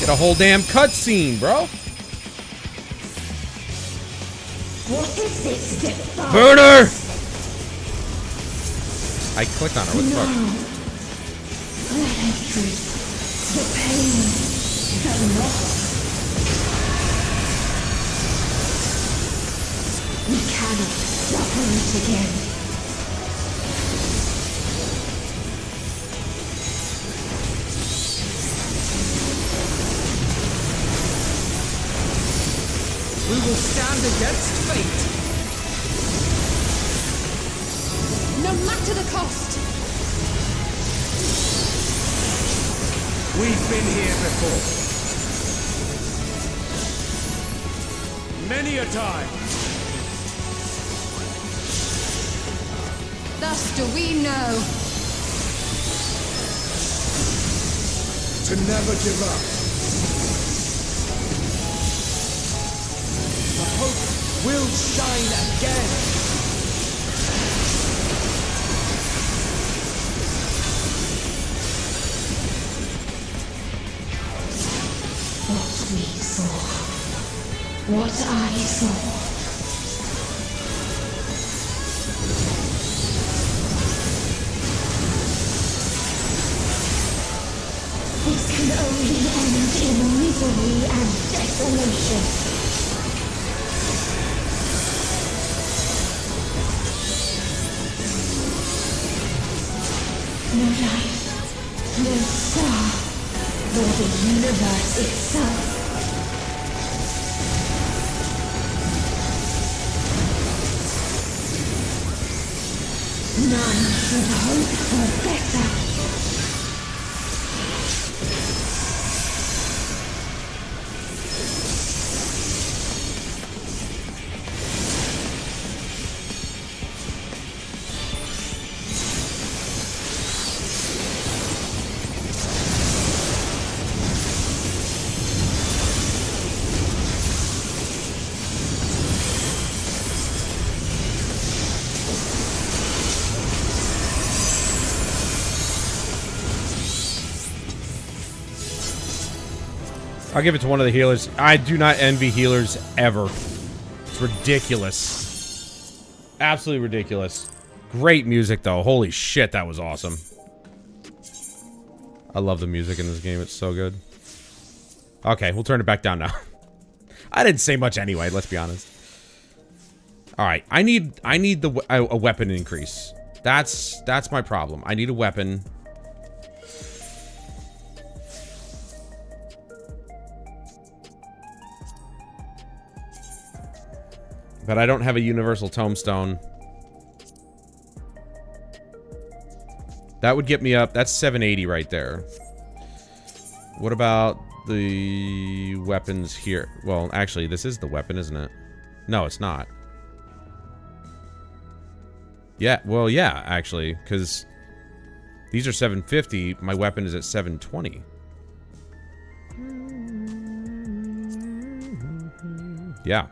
Get a whole damn cutscene, bro. What is this device? Burner! I clicked on her. What the fuck? Let her drip. The pain. The loss. We cannot suffer it again. We will stand against fate. No matter the cost. We've been here before. Many a time. Thus do we know. To never give up. Hope will shine again. What we saw. What I saw. This can only end in misery and desolation. No light, no star, nor the universe itself. None should hope for better. I'll give it to one of the healers. I do not envy healers ever. It's ridiculous. Absolutely ridiculous. Great music, though. Holy shit, that was awesome. I love the music in this game. It's so good. Okay, we'll turn it back down now. I didn't say much anyway, let's be honest. Alright, I need a weapon increase. That's my problem. I need a weapon. But I don't have a universal tombstone. That would get me up. That's 780 right there. What about the weapons here? Well, actually, this is the weapon, isn't it? No, it's not. Yeah, well, yeah, actually, because these are 750. My weapon is at 720. Yeah.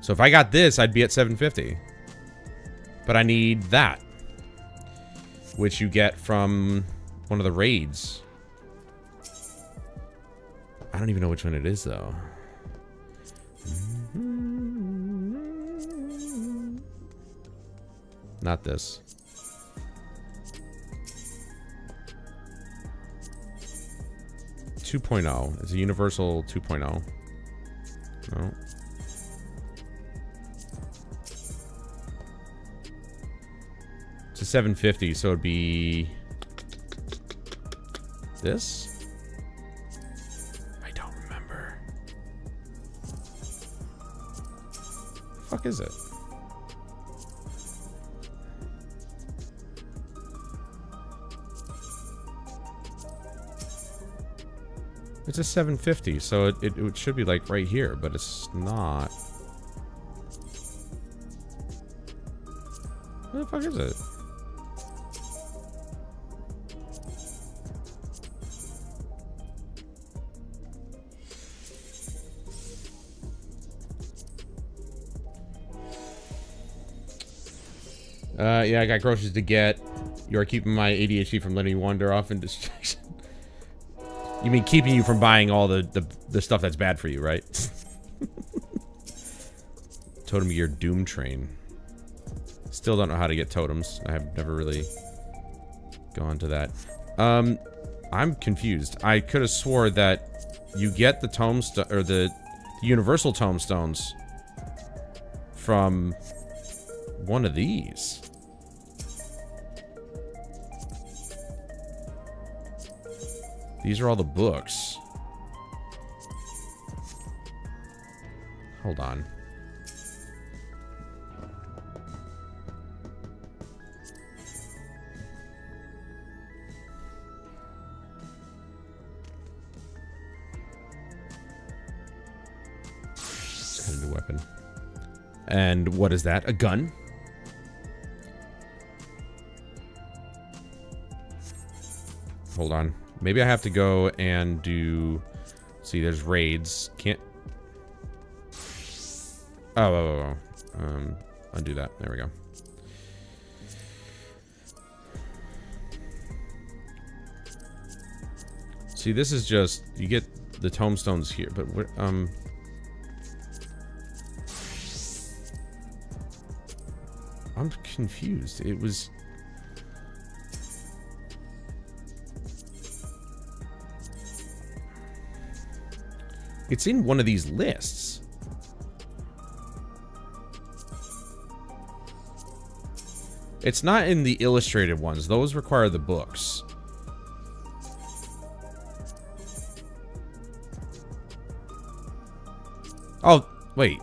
So if I got this, I'd be at 750. But I need that. Which you get from one of the raids. I don't even know which one it is, though. Not this. .2. It's a universal 2.0. No. It's a 750, so it'd be this? I don't remember. The fuck is it? It's a 750, so it should be like right here, but it's not. What the fuck is it? Yeah, I got groceries to get. You are keeping my ADHD from letting me wander off in distraction. You mean keeping you from buying all the stuff that's bad for you, right? Totem gear Doom Train. Still don't know how to get totems. I have never really gone to that. I'm confused. I could have swore that you get the tombstone or the universal tombstones from one of these. These are all the books. Hold on. Just got a new weapon. And what is that? A gun? Hold on. Maybe I have to go and do... See, there's raids. Can't... Oh. Undo that. There we go. See, this is just... You get the tombstones here, but what... I'm confused. It was... It's in one of these lists. It's not in the illustrated ones. Those require the books. Oh, wait.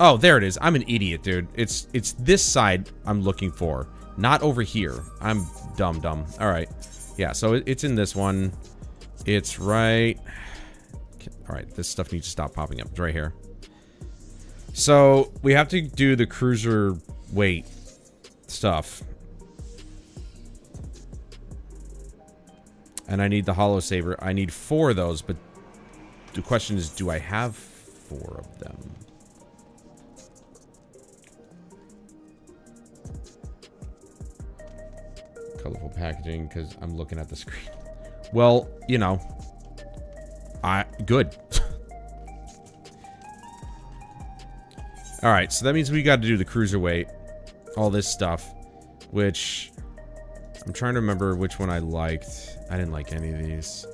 Oh, there it is. I'm an idiot, dude. It's this side I'm looking for. Not over here. I'm dumb. All right. Yeah, so it's in this one. It's right... All right, this stuff needs to stop popping up. It's right here. So, we have to do the cruiser weight stuff. And I need the hollow saber. I need 4 of those, but the question is, do I have 4 of them? Colorful packaging, because I'm looking at the screen. Well, you know, good. All right, so that means we got to do the cruiserweight, all this stuff, which I'm trying to remember which one I liked. I didn't like any of these.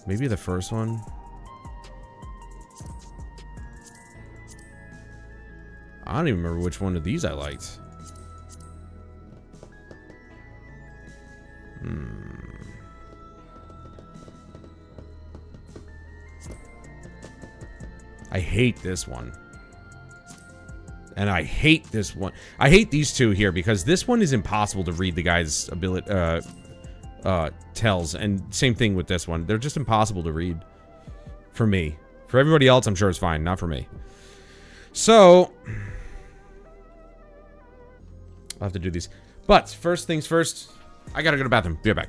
Maybe the first one. I don't even remember which one of these I liked. I hate this one. And I hate this one. I hate these two here because this one is impossible to read the guy's ability, tells. And same thing with this one. They're just impossible to read. For me. For everybody else, I'm sure it's fine. Not for me. So, I'll have to do these. But, first things first, I gotta go to the bathroom. Be right back.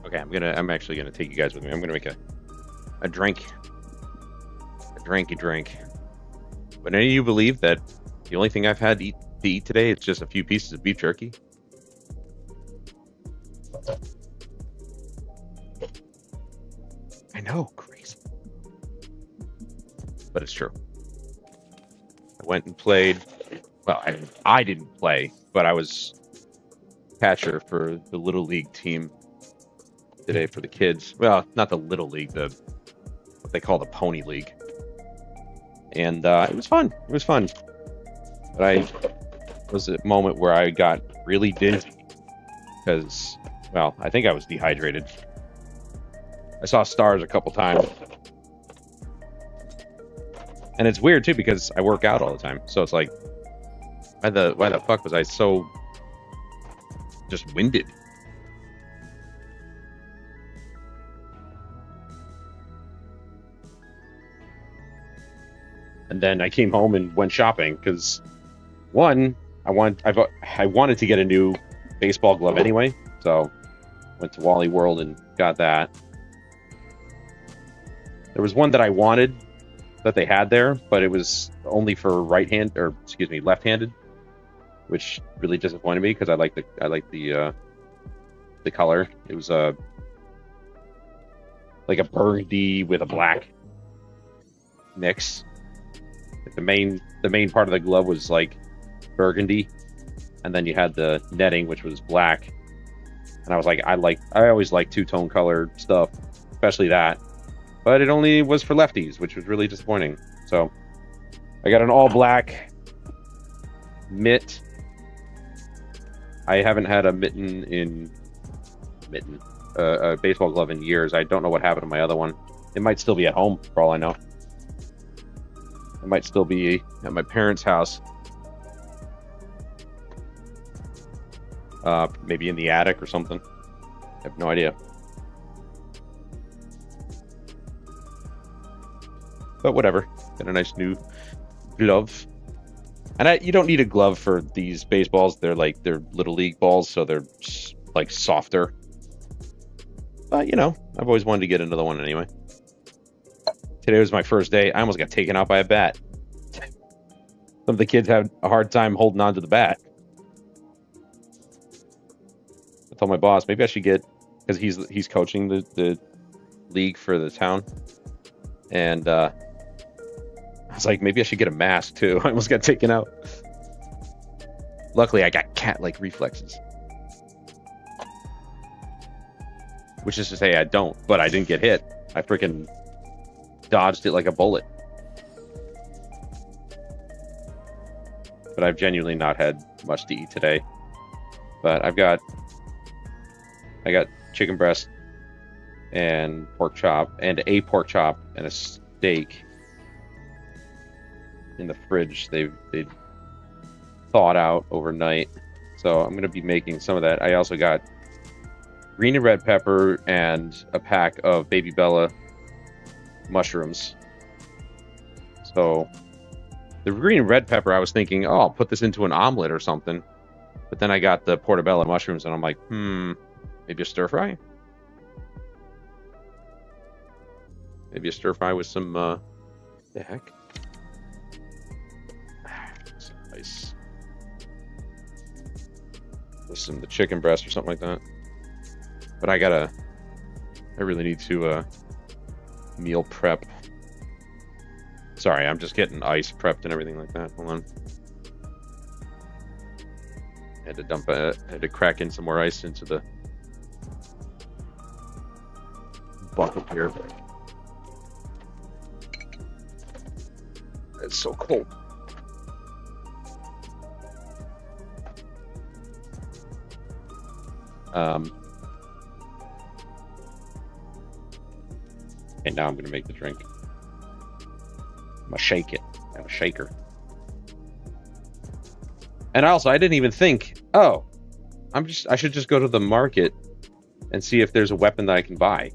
Okay, I'm actually gonna take you guys with me. I'm gonna make a drink. A drinky drink. Would any of you believe that the only thing I've had to eat today is just a few pieces of beef jerky? I know, crazy. But it's true. I went and played. Well, I didn't play, but I was catcher for the Little League team today for the kids. Well, not the Little League, what they call the Pony League. And it was fun. It was fun. But it was a moment where I got really dingy because, well, I think I was dehydrated. I saw stars a couple times. And it's weird too because I work out all the time. So it's like, why the fuck was I so just winded? And then I came home and went shopping because, one, I wanted to get a new baseball glove anyway, so went to Wally World and got that. There was one that I wanted that they had there, but it was only for left-handed, which really disappointed me because I like the color. It was like a burgundy with a black mix. The main part of the glove was like burgundy, and then you had the netting, which was black. And I was like, I always like two-tone color stuff, especially that. But it only was for lefties, which was really disappointing. So I got an all black mitt. I haven't had a a baseball glove in years. I don't know what happened to my other one. It might still be at home, for all I know. It might still be at my parents' house. Maybe in the attic or something. I have no idea. But whatever. Got a nice new glove. And you don't need a glove for these baseballs. They're Little League balls, so they're like softer. But, I've always wanted to get another one anyway. Today was my first day. I almost got taken out by a bat. Some of the kids had a hard time holding on to the bat. I told my boss, maybe I should get, because he's coaching the league for the town. And I was like, maybe I should get a mask too. I almost got taken out. Luckily, I got cat-like reflexes. Which is to say I don't, but I didn't get hit. I freaking dodged it like a bullet. But I've genuinely not had much to eat today. But I got chicken breast and pork chop and a pork chop and a steak in the fridge. They thawed out overnight. So I'm going to be making some of that. I also got green and red pepper and a pack of Baby Bella mushrooms. So the green and red pepper, I was thinking, oh, I'll put this into an omelet or something. But then I got the portobello mushrooms and I'm like, maybe a stir fry? Maybe a stir fry with some, the heck? Some ice. With the chicken breast or something like that. But I really need to meal prep. Sorry, I'm just getting ice prepped and everything like that. Hold on. I had to crack in some more ice into the bucket here. It's so cold. And now I'm going to make the drink. I'm going to shake it. I have a shaker. And also, I didn't even think, oh, I should just go to the market and see if there's a weapon that I can buy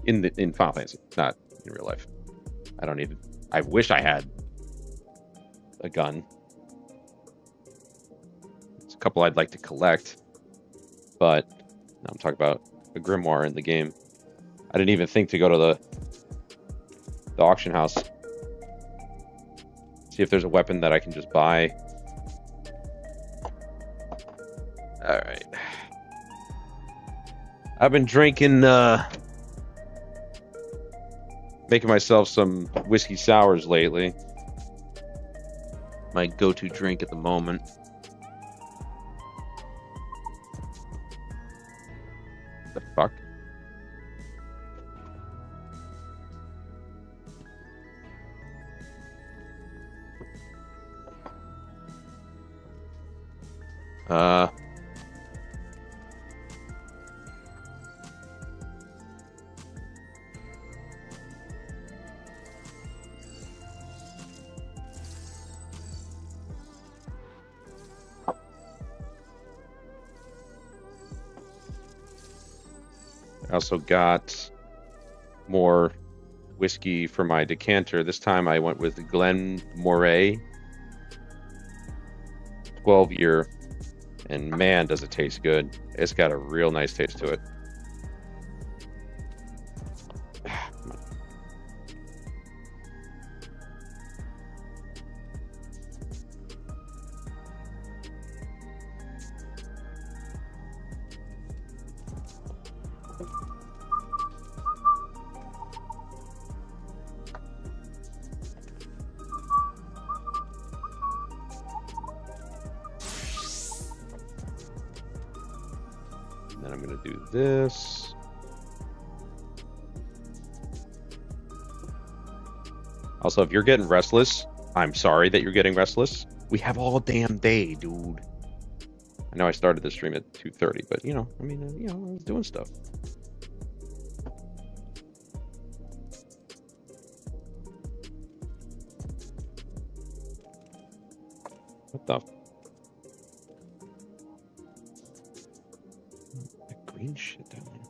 in Final Fantasy, not in real life. I don't need it. I wish I had a gun. There's a couple I'd like to collect, but now I'm talking about a grimoire in the game. I didn't even think to go to the auction house. See if there's a weapon that I can just buy. Alright. I've been drinking, making myself some whiskey sours lately. My go-to drink at the moment. The fuck? I also got more whiskey for my decanter. This time I went with Glen Moray 12-year, and man, does it taste good. It's got a real nice taste to it. Then I'm going to do this. Also, if you're getting restless, I'm sorry that you're getting restless. We have all damn day, dude. I know I started the stream at 2:30, but you know, I mean, you know, I was doing stuff. What the? Green shit down there.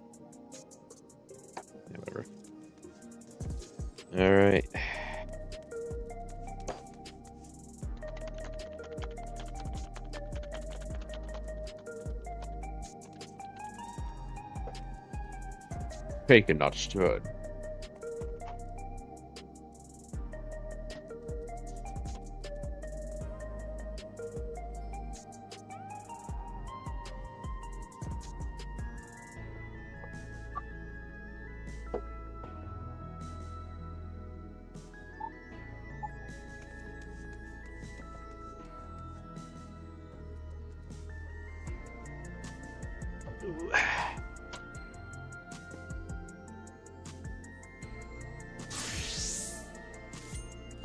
Yeah, whatever. All right. Bacon not stirred.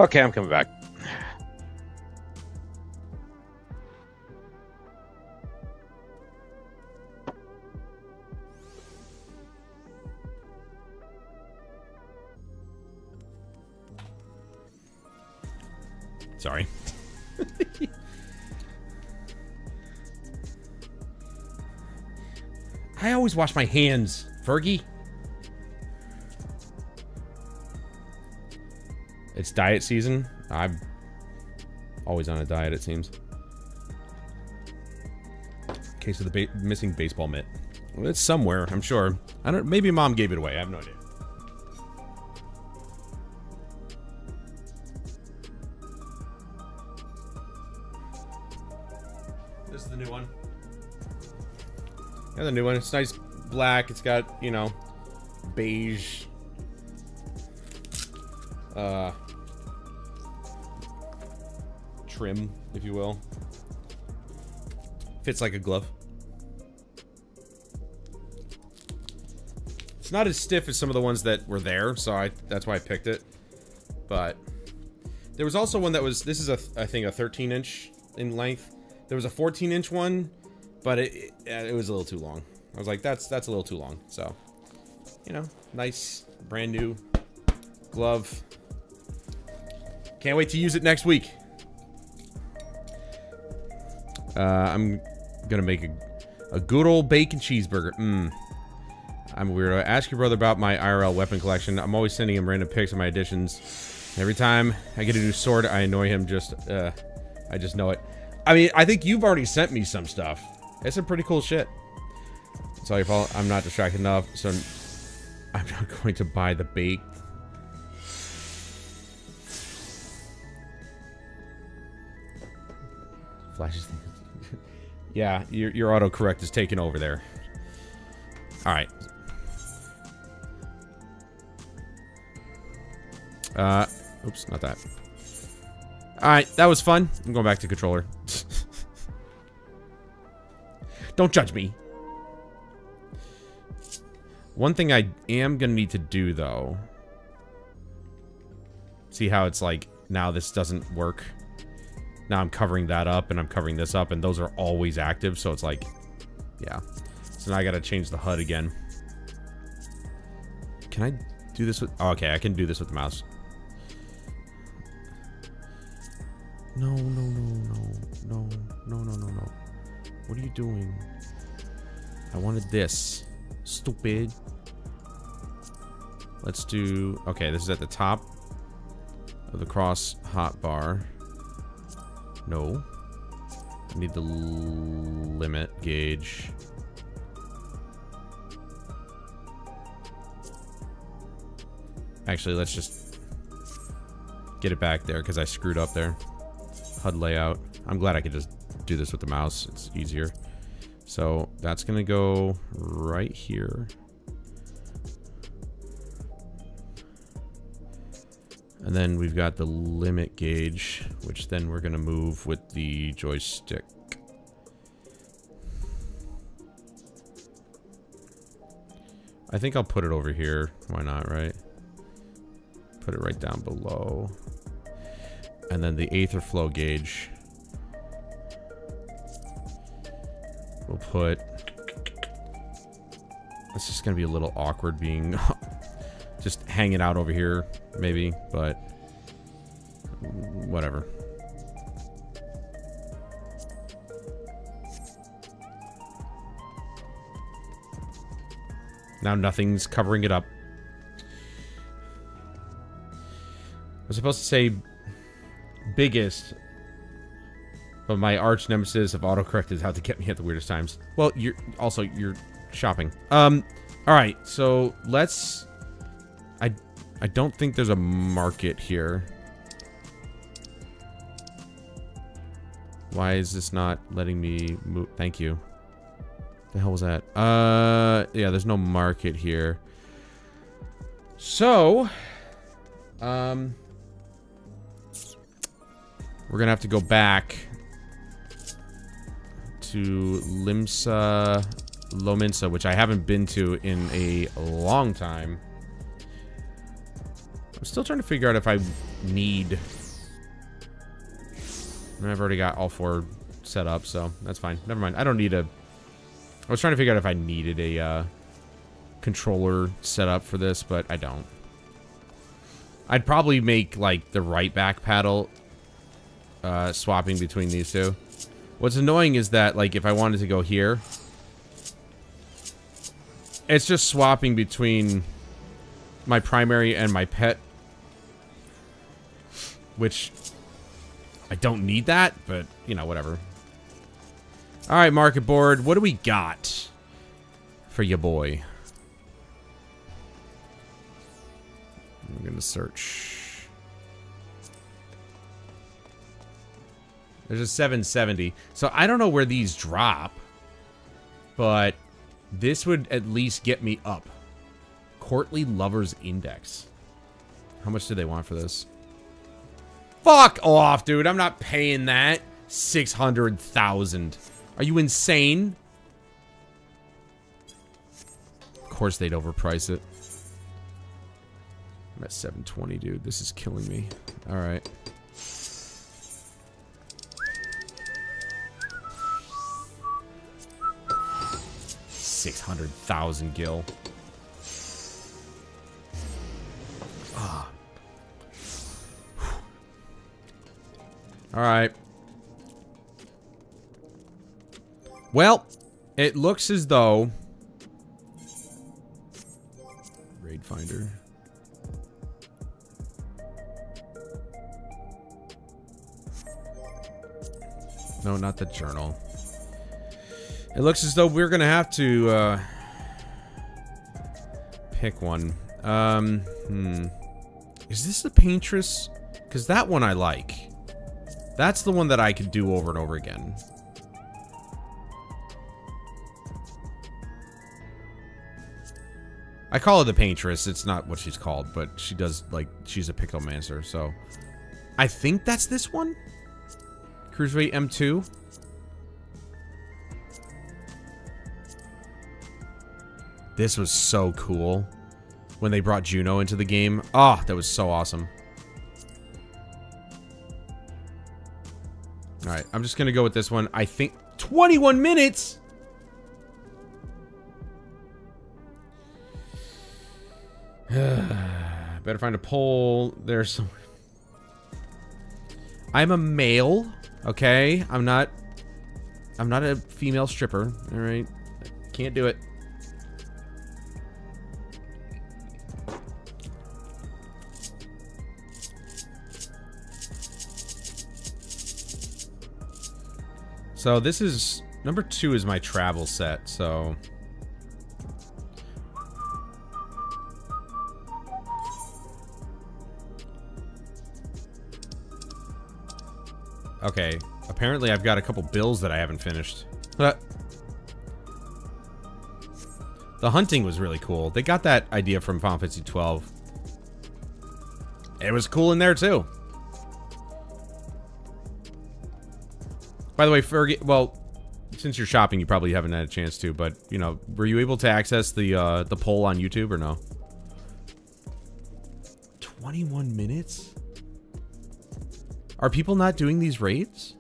Okay, I'm coming back. Sorry. I always wash my hands, Fergie. It's diet season. I'm always on a diet, it seems. Case of the missing baseball mitt. Well, it's somewhere, I'm sure. I don't. Maybe Mom gave it away. I have no idea. This is the new one. Yeah, the new one. It's nice black. It's got, you know, beige. Trim, if you will. Fits like a glove. It's not as stiff as some of the ones that were there, so that's why I picked it. But there was also one that was, this is I think a 13-inch in length. There was a 14-inch one, but it was a little too long. I was like, that's a little too long. So, you know, nice brand new glove. Can't wait to use it next week. I'm gonna make a good old bacon cheeseburger. I'm weirdo. Ask your brother about my IRL weapon collection. I'm always sending him random pics of my additions. Every time I get a new sword, I annoy him. I just know it. I mean, I think you've already sent me some stuff. It's some pretty cool shit. It's all your fault. I'm not distracted enough, so I'm not going to buy the bake. Flashes. Yeah, your autocorrect is taking over there. All right. Oops, not that. All right, that was fun. I'm going back to controller. Don't judge me. One thing I am gonna need to do though. See how it's like now this doesn't work. now I'm covering that up and I'm covering this up, and those are always active, so it's like, yeah. So now I gotta change the HUD again. Can I do this with... Oh, okay, I can do this with the mouse. No. What are you doing? I wanted this. Stupid. Let's do... Okay, this is at the top of the cross hotbar. No. I need the limit gauge. Actually, let's just get it back there because I screwed up there. HUD layout. I'm glad I could just do this with the mouse. It's easier. So that's going to go right here. And then we've got the limit gauge, which then we're going to move with the joystick. I think I'll put it over here. Why not, right? Put it right down below. And then the aether flow gauge. We'll put... It's just going to be a little awkward being... just hanging out over here, maybe, but... whatever. Now nothing's covering it up. I was supposed to say biggest, but my arch nemesis of autocorrect is how to get me at the weirdest times. Well, you're shopping. All right, so let's... I don't think there's a market here. Why is this not letting me move? Thank you. The hell was that? Yeah, there's no market here. So, we're gonna have to go back to Lominsa, which I haven't been to in a long time. I'm still trying to figure out if I need... I've already got all 4 set up, so that's fine. Never mind. I don't need a... I was trying to figure out if I needed a controller set up for this, but I don't. I'd probably make, like, the right back paddle swapping between these two. What's annoying is that, like, if I wanted to go here, it's just swapping between my primary and my pet, which I don't need that, but, you know, whatever. All right, market board, what do we got for ya boy? I'm gonna search. There's a 770. So I don't know where these drop, but this would at least get me up. Courtly Lover's Index. How much do they want for this? Fuck off, dude. I'm not paying that. 600,000. Are you insane? Of course they'd overprice it. I'm at 720, dude. This is killing me. All right. $600,000 gil. Ah. All right. Well, it looks as though Raid Finder. No, not the journal. It looks as though we're gonna have to pick one. Is this the Paintress? Because that one I like. That's the one that I could do over and over again. I call her the Paintress. It's not what she's called, but she does, like, she's a Picklemancer, so... I think that's this one? Cruiserweight M2? This was so cool. When they brought Juno into the game. Oh, that was so awesome. Alright, I'm just gonna go with this one. I think 21 minutes! Better find a pole. There's some... I'm a male, okay? I'm not a female stripper, alright? Can't do it. So this is... Number 2 is my travel set, so... Okay, apparently I've got a couple bills that I haven't finished. The hunting was really cool. They got that idea from Final Fantasy XII. It was cool in there too. By the way, Fergie, well, since you're shopping, you probably haven't had a chance to, but, you know, were you able to access the poll on YouTube or no? 21 minutes? Are people not doing these raids?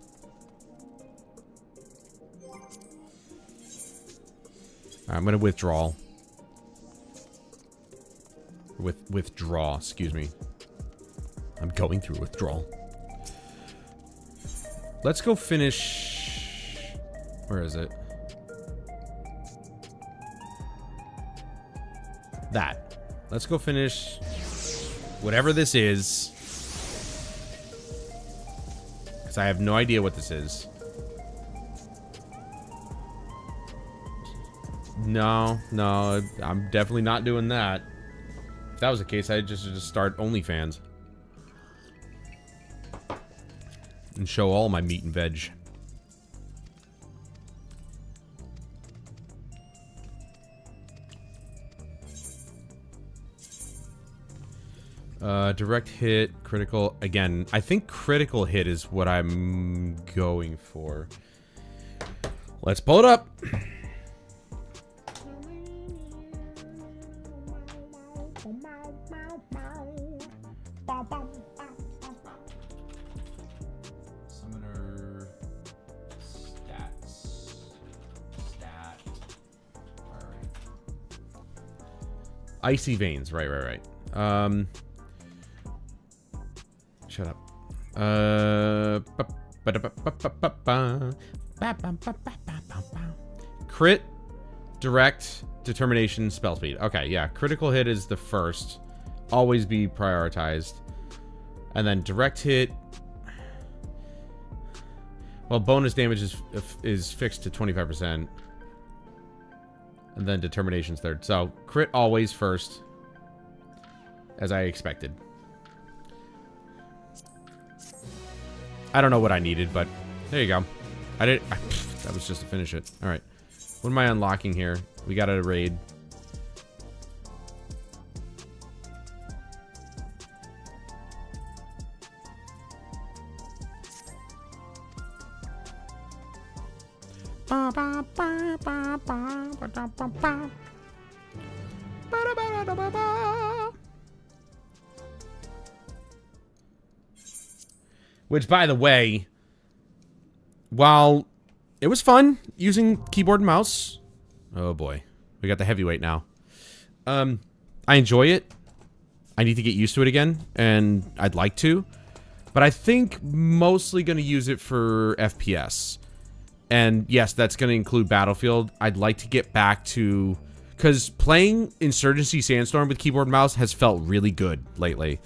I'm gonna withdraw. Withdraw, excuse me. I'm going through withdrawal. Let's go finish... Where is it? That. Let's go finish... whatever this is. Because I have no idea what this is. No, I'm definitely not doing that. If that was the case, I'd just start OnlyFans. And show all my meat and veg. Direct hit, critical. Again, I think critical hit is what I'm going for. Let's pull it up. Summoner stats. Stat. Alright. Icy veins, right. Shut up. Crit, direct, determination, spell speed. Okay, yeah. Critical hit is the first. Always be prioritized. And then direct hit. Well, bonus damage is fixed to 25%. And then determination's third. So, crit always first. As I expected. I don't know what I needed, but there you go. That was just to finish it. All right. What am I unlocking here? We got a raid. Which, by the way, while it was fun using keyboard and mouse, oh boy, we got the heavyweight now. I enjoy it. I need to get used to it again, and I'd like to. But I think mostly going to use it for FPS. And yes, that's going to include Battlefield. I'd like to get back to... because playing Insurgency Sandstorm with keyboard and mouse has felt really good lately.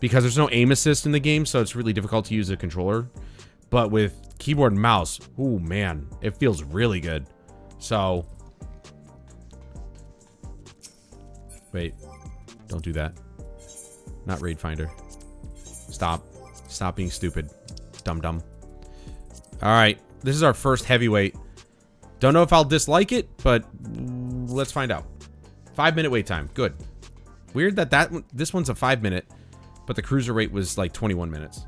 Because there's no aim assist in the game, so it's really difficult to use a controller. But with keyboard and mouse, ooh, man, it feels really good. So... wait. Don't do that. Not Raid Finder. Stop. Stop being stupid. Dum-dum. Alright. This is our first heavyweight. Don't know if I'll dislike it, but let's find out. 5-minute wait time. Good. Weird that this one's a 5-minute, but the cruiserweight was like 21 minutes.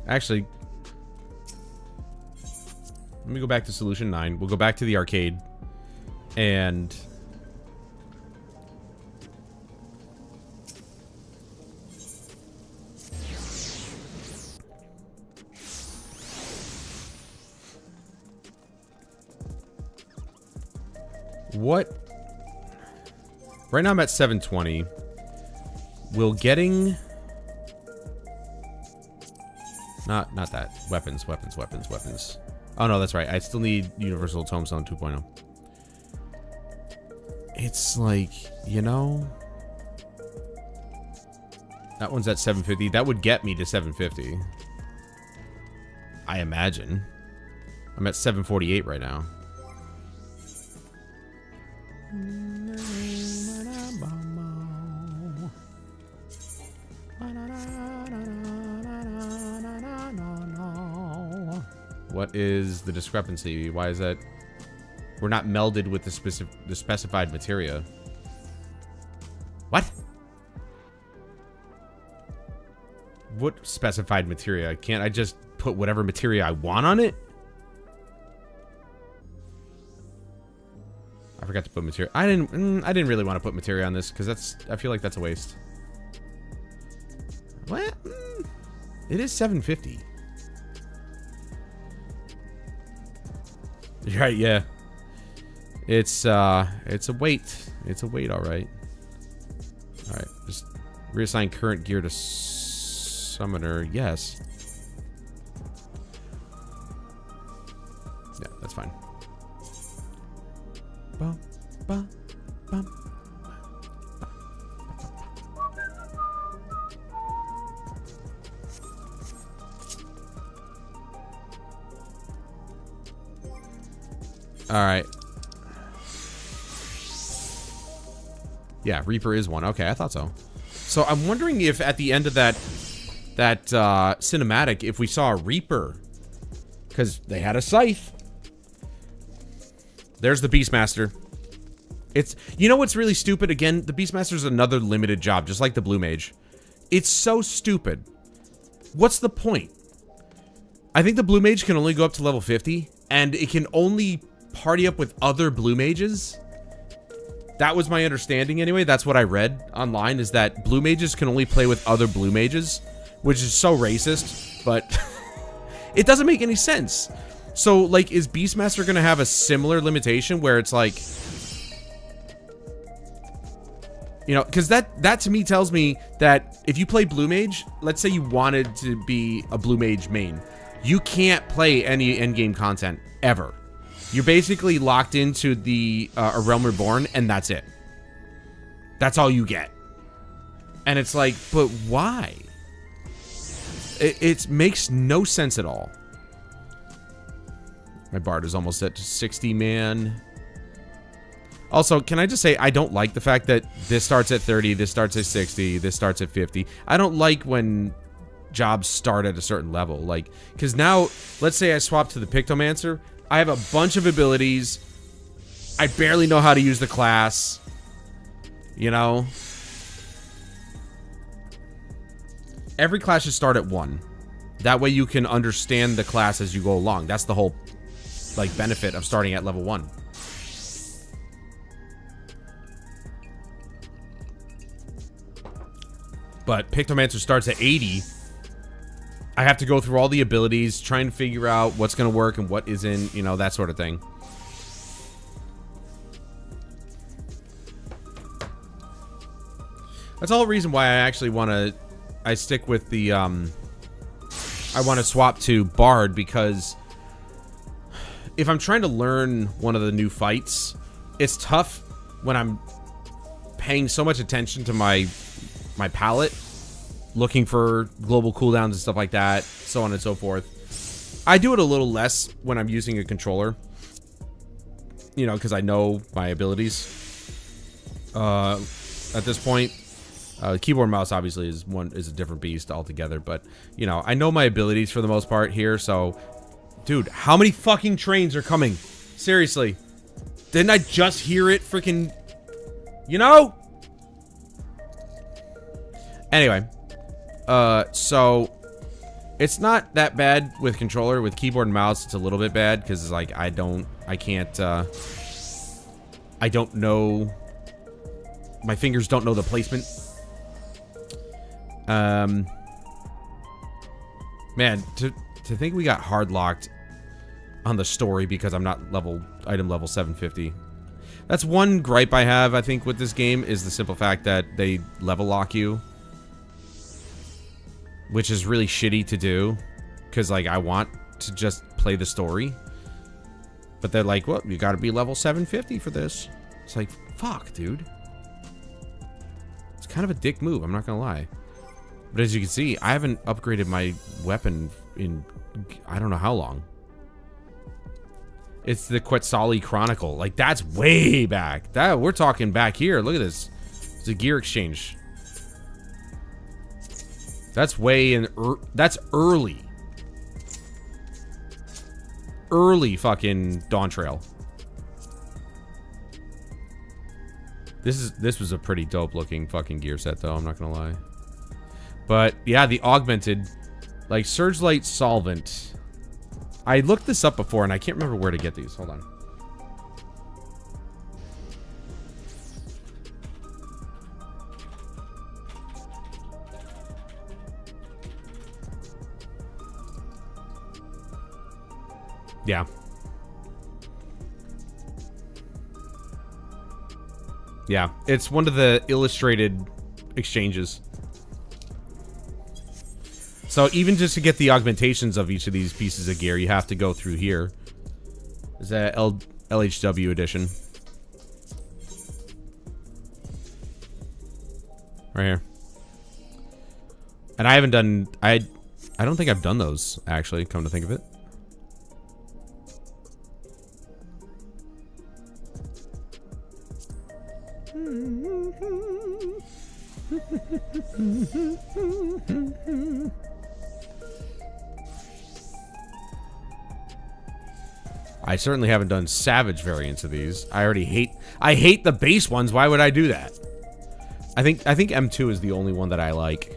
Actually, let me go back to Solution 9. We'll go back to the arcade. And what? Right now I'm at 720. Will getting... Not that. Weapons. Oh no, that's right. I still need Universal Tombstone 2.0. It's like, you know... That one's at 750. That would get me to 750. I imagine. I'm at 748 right now. What is the discrepancy? Why is that? We're not melded with the specified materia. What? What specified materia? Can't I just put whatever materia I want on it? I forgot to put materia. I didn't really want to put materia on this because I feel like that's a waste. What? It is 750. Right, yeah. It's a weight. It's a weight, all right. All right, just reassign current gear to summoner. Yes. Yeah, that's fine. Bum, bum, bum. All right. Yeah, Reaper is one. Okay, I thought so. So I'm wondering if at the end of that cinematic, if we saw a Reaper, because they had a scythe. There's the Beastmaster. It's, you know what's really stupid? Again, the Beastmaster's another limited job, just like the Blue Mage. It's so stupid. What's the point? I think the Blue Mage can only go up to level 50, and it can only party up with other Blue Mages. That was my understanding anyway. That's what I read online, is that Blue Mages can only play with other Blue Mages, which is so racist, but it doesn't make any sense. So, like, is Beastmaster gonna have a similar limitation where it's like, you know, because that to me tells me that if you play Blue Mage, let's say you wanted to be a Blue Mage main, you can't play any endgame content ever. You're basically locked into the A Realm Reborn, and that's it. That's all you get. And it's like, but why? It makes no sense at all. My Bard is almost at 60, man. Also, can I just say, I don't like the fact that this starts at 30, this starts at 60, this starts at 50. I don't like when jobs start at a certain level. Like, because now, let's say I swap to the Pictomancer. I have a bunch of abilities. I barely know how to use the class. You know? Every class should start at 1. That way you can understand the class as you go along. That's the whole, like, benefit of starting at level 1. But Pictomancer starts at 80. I have to go through all the abilities, trying to figure out what's going to work and what isn't, you know, that sort of thing. That's all the reason why I actually want to, I stick with the, I want to swap to Bard, because if I'm trying to learn one of the new fights, it's tough when I'm paying so much attention to my palette, looking for global cooldowns and stuff like that, so on and so forth. I do it a little less when I'm using a controller, you know, because I know my abilities. At this point, keyboard and mouse obviously is a different beast altogether, but you know, I know my abilities for the most part here. So, dude, how many fucking trains are coming? Seriously, didn't I just hear it? Freaking, you know. Anyway. So it's not that bad with controller. With keyboard and mouse, it's a little bit bad because it's like I can't I don't know. My fingers don't know the placement. Man, to think we got hard locked on the story because I'm not item level 750. That's one gripe I have, I think, with this game, is the simple fact that they level lock you. Which is really shitty to do. Because, like, I want to just play the story. But they're like, well, you gotta be level 750 for this. It's like, fuck, dude. It's kind of a dick move, I'm not gonna lie. But as you can see, I haven't upgraded my weapon in I don't know how long. It's the Quetzali Chronicle. Like, that's way back. We're talking back here. Look at this. It's a gear exchange. That's way in... that's early. Early fucking Dawntrail. This was a pretty dope looking fucking gear set, though. I'm not gonna lie. But, yeah, the augmented... like, Surge Light Solvent... I looked this up before, and I can't remember where to get these. Hold on. Yeah. Yeah, it's one of the illustrated exchanges. So even just to get the augmentations of each of these pieces of gear, you have to go through here. Is that LHW edition? Right here. And I haven't done... I don't think I've done those, actually, come to think of it. I certainly haven't done Savage variants of these. I hate the base ones. Why would I do that? I think M2 is the only one that I like.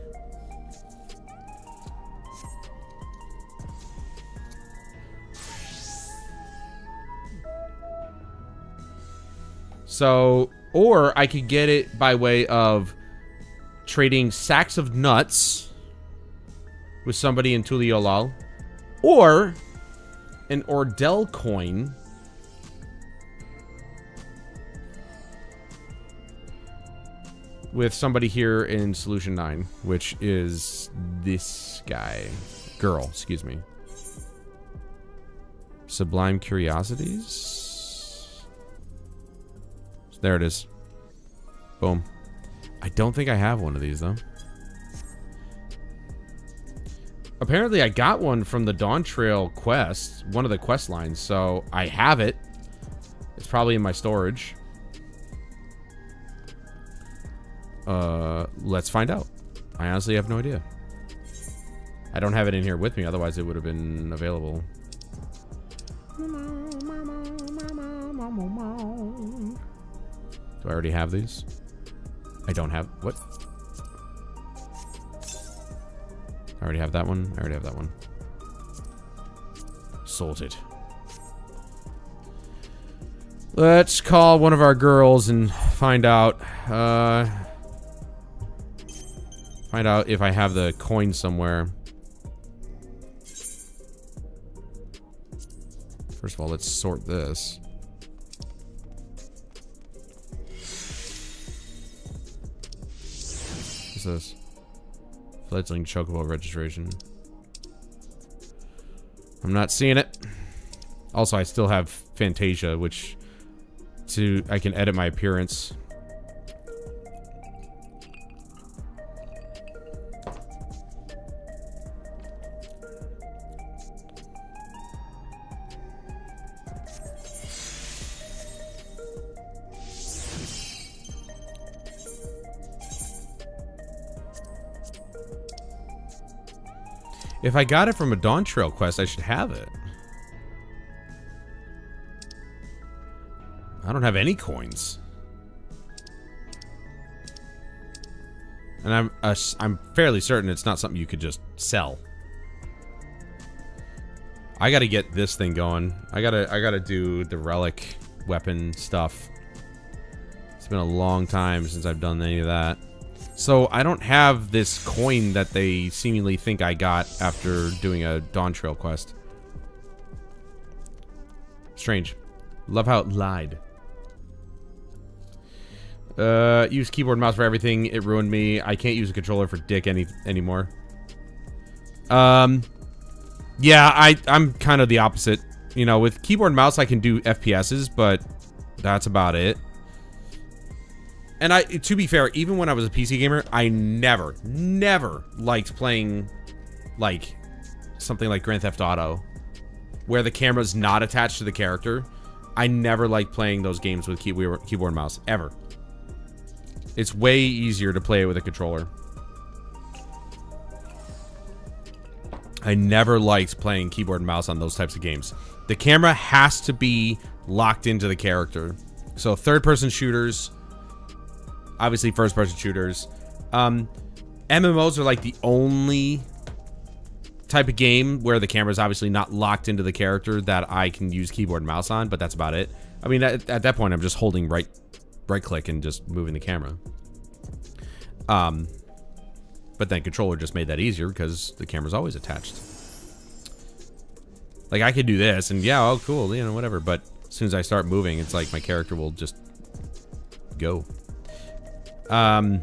So, or I could get it by way of trading sacks of nuts with somebody in Tuliolal, or an Ordell coin with somebody here in Solution 9, which is this guy. Girl, excuse me. Sublime Curiosities. There it is. Boom. I don't think I have one of these, though. Apparently, I got one from the Dawntrail quest, one of the quest lines, so I have it. It's probably in my storage. Let's find out. I honestly have no idea. I don't have it in here with me, otherwise it would have been available. Do I already have these? I don't have... What? I already have that one. I already have that one. Sorted. Let's call one of our girls and find out... find out if I have the coin somewhere. First of all, let's sort this. What's this? Fledgling Chocobo registration. I'm not seeing it. Also, I still have Fantasia, which I can edit my appearance. If I got it from a Dawntrail quest, I should have it. I don't have any coins. And I'm fairly certain it's not something you could just sell. I gotta get this thing going. I gotta do the relic weapon stuff. It's been a long time since I've done any of that. So I don't have this coin that they seemingly think I got after doing a Dawntrail quest. Strange. Love how it lied. Use keyboard and mouse for everything. It ruined me. I can't use a controller for dick anymore. Yeah, I'm kind of the opposite. You know, with keyboard and mouse I can do FPSs, but that's about it. And to be fair, even when I was a PC gamer, I never liked playing, like, something like Grand Theft Auto, where the camera's not attached to the character. I never liked playing those games with keyboard and mouse, ever. It's way easier to play it with a controller. I never liked playing keyboard and mouse on those types of games. The camera has to be locked into the character. So third-person shooters... Obviously, first-person shooters. MMOs are like the only type of game where the camera is obviously not locked into the character that I can use keyboard and mouse on, but that's about it. I mean, at that point, I'm just holding right-click and just moving the camera. But then controller just made that easier because the camera's always attached. Like, I could do this, and yeah, oh, cool, you know, whatever. But as soon as I start moving, it's like my character will just go. Yeah,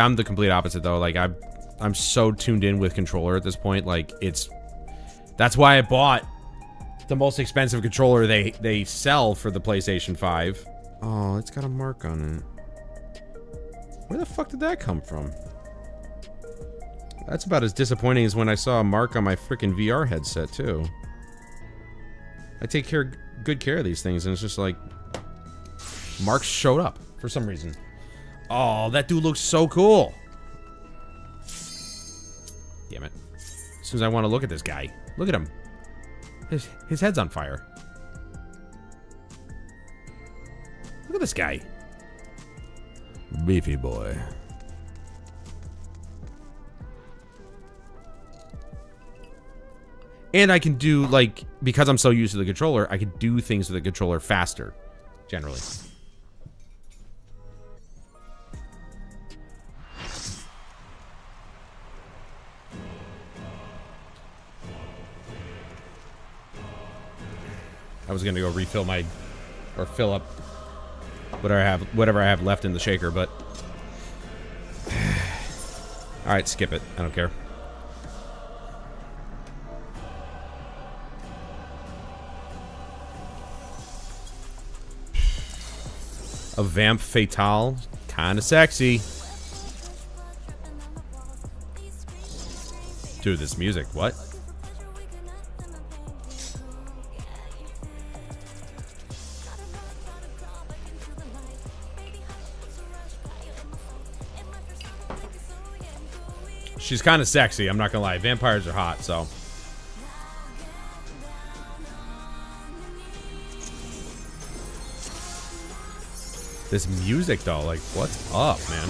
I'm the complete opposite though. Like I'm so tuned in with controller at this point. Like that's why I bought the most expensive controller they sell for the PlayStation 5. Oh, it's got a mark on it. Where the fuck did that come from? That's about as disappointing as when I saw a mark on my freaking VR headset too. I take good care of these things, and it's just like marks showed up for some reason. Oh, that dude looks so cool. Damn it. As soon as I want to look at this guy. Look at him. His head's on fire. Look at this guy. Beefy boy. And I can do, like, because I'm so used to the controller, I can do things with the controller faster, generally. I was gonna go refill my, or fill up whatever I have left in the shaker, but all right, skip it. I don't care. A vamp fatale, kind of sexy. Dude, this music, what? She's kind of sexy, I'm not gonna lie. Vampires are hot, so. This music, though, like, what's up, man?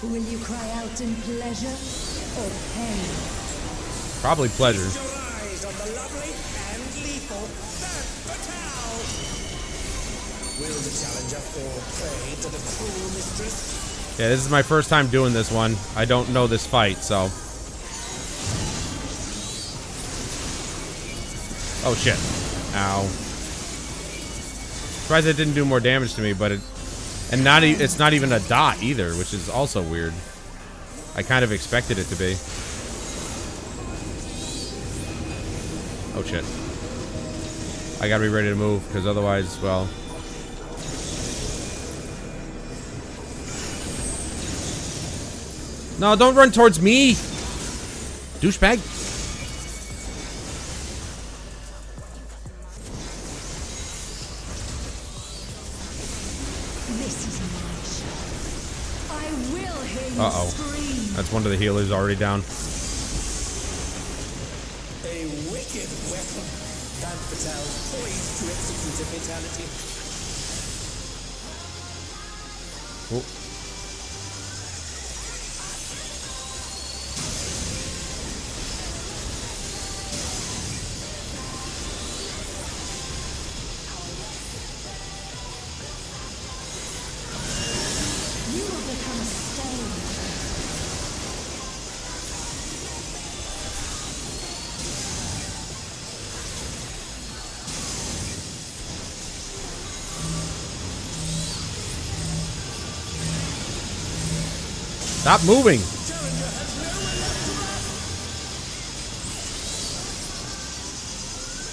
Will you cry out in pleasure or pain? Probably pleasure. Will the challenger fall prey to the cruel mistress? Yeah, this is my first time doing this one. I don't know this fight, so. Oh shit. Ow. Surprised it didn't do more damage to me, but it's not even a dot either, which is also weird. I kind of expected it to be. Oh shit. I gotta be ready to move, because otherwise, well. No, don't run towards me! Douchebag. This is my show. I will hear you scream. That's one of the healers already down. A wicked weapon. Van Fatale poised to execute a fatality. Oh. Stop moving.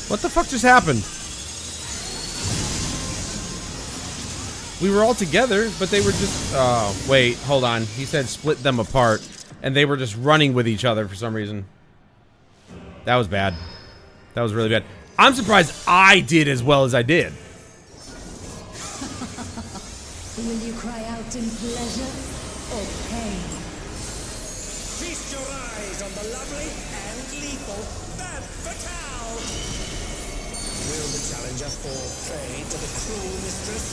What the fuck just happened? We were all together, but they were just... Oh, wait, hold on. He said split them apart, and they were just running with each other for some reason. That was bad. That was really bad. I'm surprised I did as well as I did. Will you cry out in pleasure or pain? Feast your eyes on the lovely and lethal Femme Fatale! Will the challenger fall prey to the cruel mistress?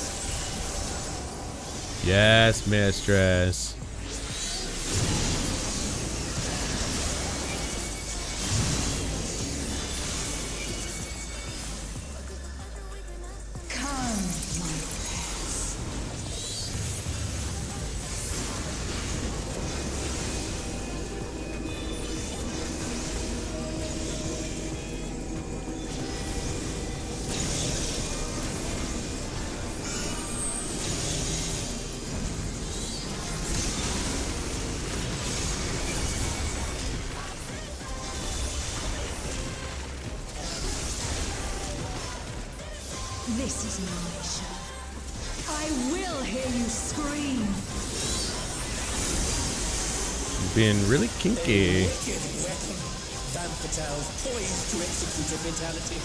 Yes, mistress. Come, my pets. This is my show. I will hear you scream. Being really kinky. Wicked weapon. Femme Fatale's poised to execute a fatality.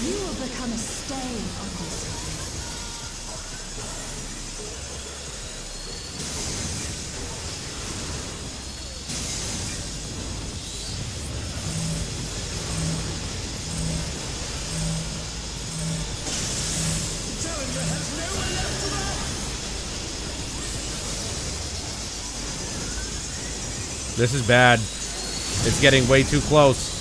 You will become a stain on this. Challenger has nowhere left to run! This is bad. It's getting way too close.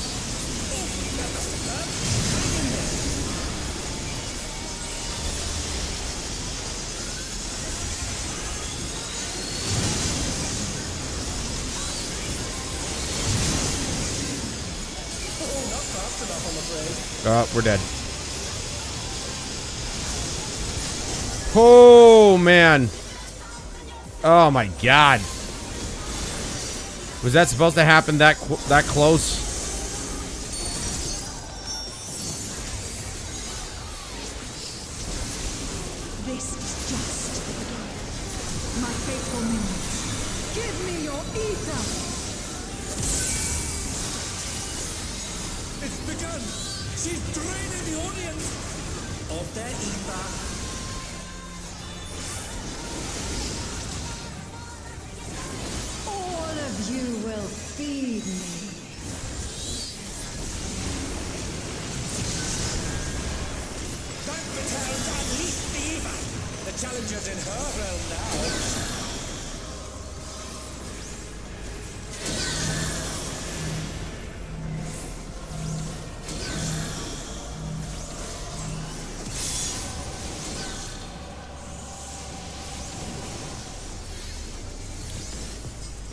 We're dead. Oh, man. Oh, my God. Was that supposed to happen that close? This is just my faithful minions. Give me your ether. It's begun! She's draining the audience of their ether. All of you will feed me. Femme Fatale's unleashed the ether. The challenger's in her realm now.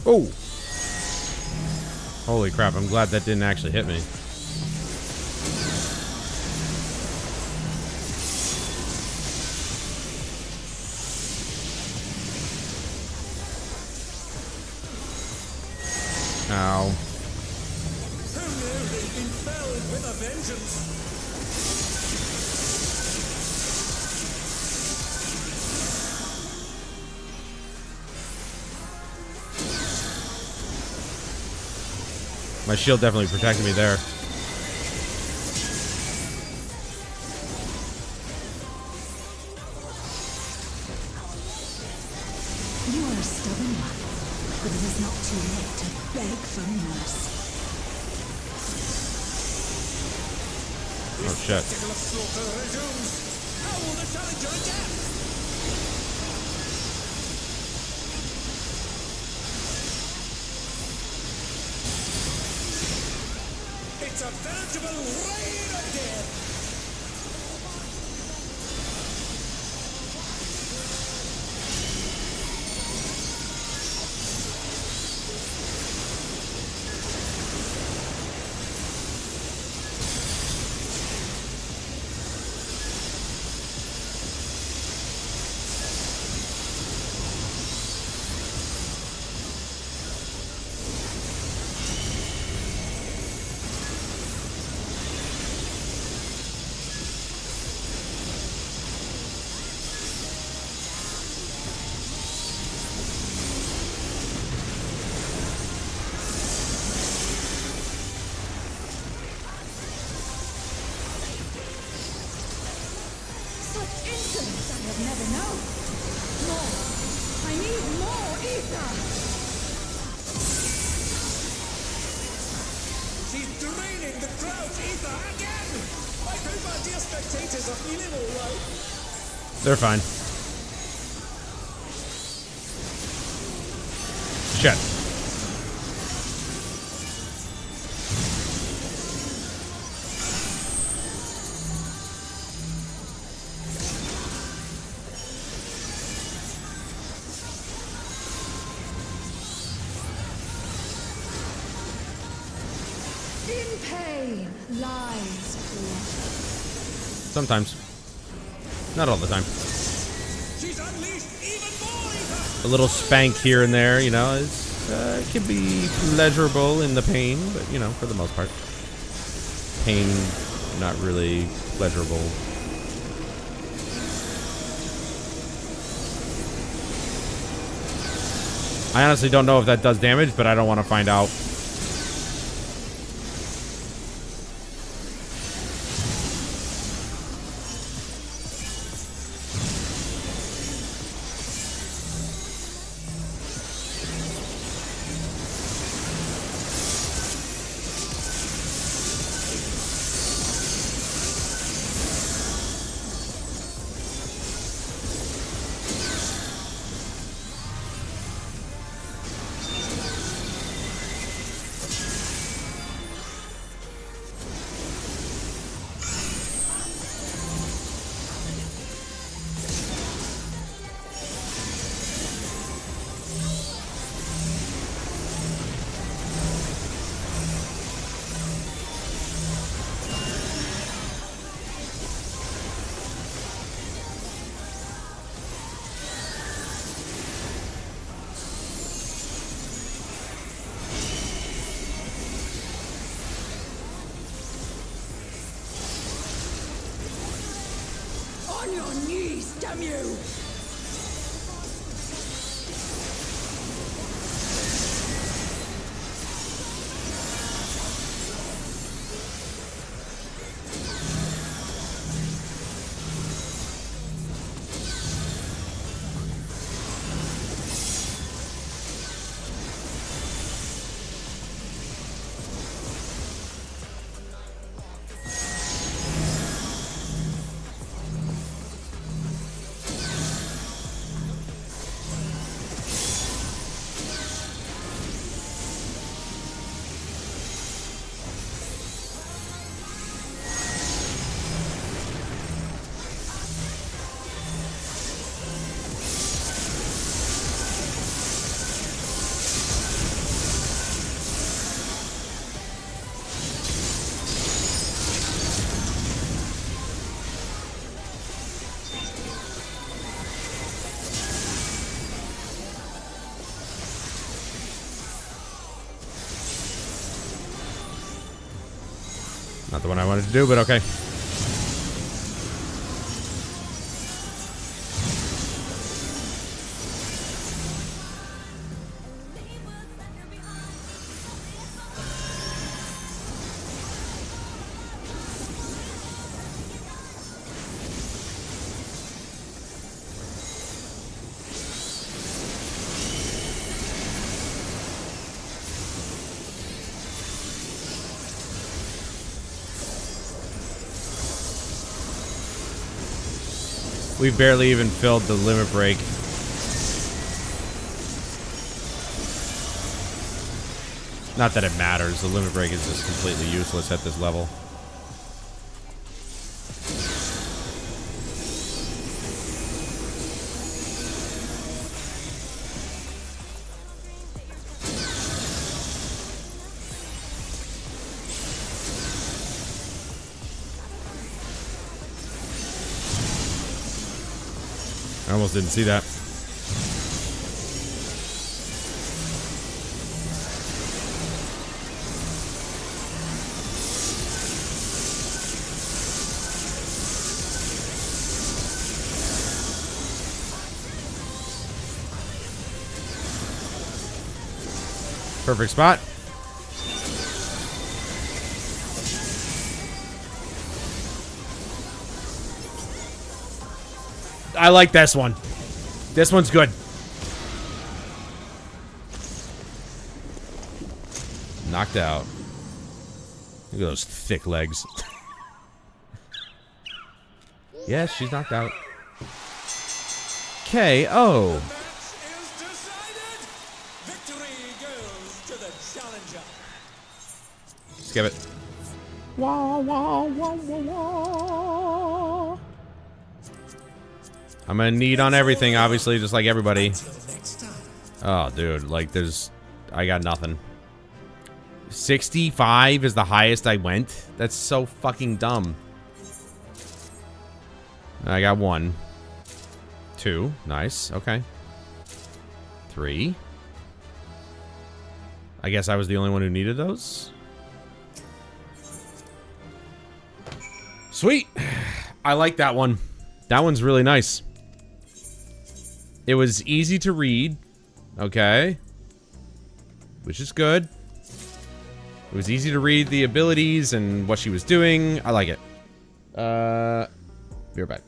Oh! Holy crap, I'm glad that didn't actually hit me. Ow. Who knew they'd been felled with a vengeance? My shield definitely protected me there. You are a stubborn one, but it is not too late to beg for mercy. Oh shit. Spectacle of slaughter resumes. How will the challenger adapt? It's a veritable rain of death! breathing the crowd's ether again! I hope our dear spectators are feeling alright. They're fine. Shit. In pain lies pleasure. Sometimes. Not all the time. She's unleashed even more ether! A little spank here and there, you know, it can be pleasurable in the pain, but, you know, for the most part. Pain, not really pleasurable. I honestly don't know if that does damage, but I don't want to find out. On your knees, damn you! Not the one I wanted to do, but okay. We've barely even filled the limit break. Not that it matters. The limit break is just completely useless at this level. I almost didn't see that. Perfect spot. I like this one. This one's good. Knocked out. Look at those thick legs. Yes, she's knocked out. KO. Skip it. Wah, wah, wah, wah, wah. I'm gonna need on everything, obviously, just like everybody. Oh, dude, like I got nothing. 65 is the highest I went? That's so fucking dumb. I got 1. 2. Nice. Okay. 3. I guess I was the only one who needed those. Sweet. I like that one. That one's really nice. It was easy to read. Okay. Which is good. It was easy to read the abilities and what she was doing. I like it. Be right back.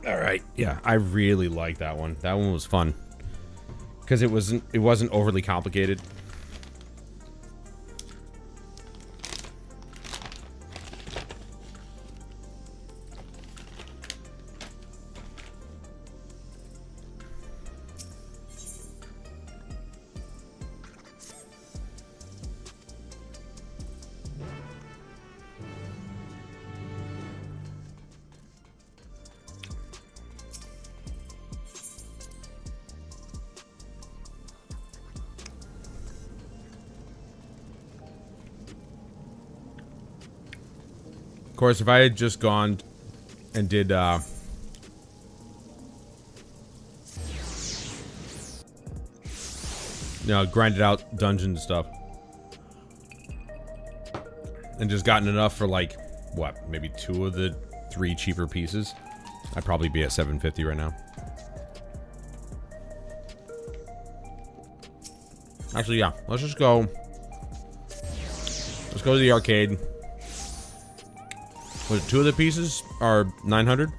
All right. Yeah, I really like that one. That one was fun. Because it wasn't overly complicated. Of course, if I had just gone and did, grinded out dungeon stuff, and just gotten enough for, like, what, maybe 2 of the 3 cheaper pieces, I'd probably be at 750 right now. Actually, yeah, let's just go. Let's go to the arcade. Was it 2 of the pieces are 900?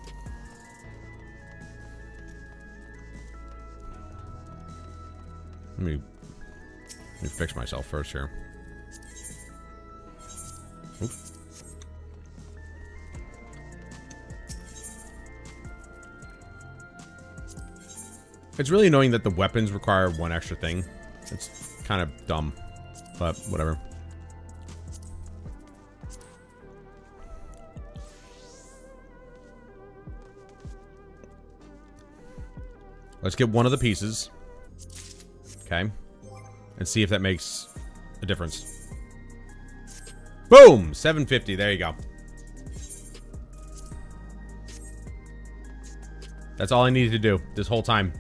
Let me fix myself first here. Oops. It's really annoying that the weapons require 1 extra thing. It's kind of dumb, but whatever. Let's get 1 of the pieces. Okay. And see if that makes a difference. Boom! 750. There you go. That's all I needed to do this whole time.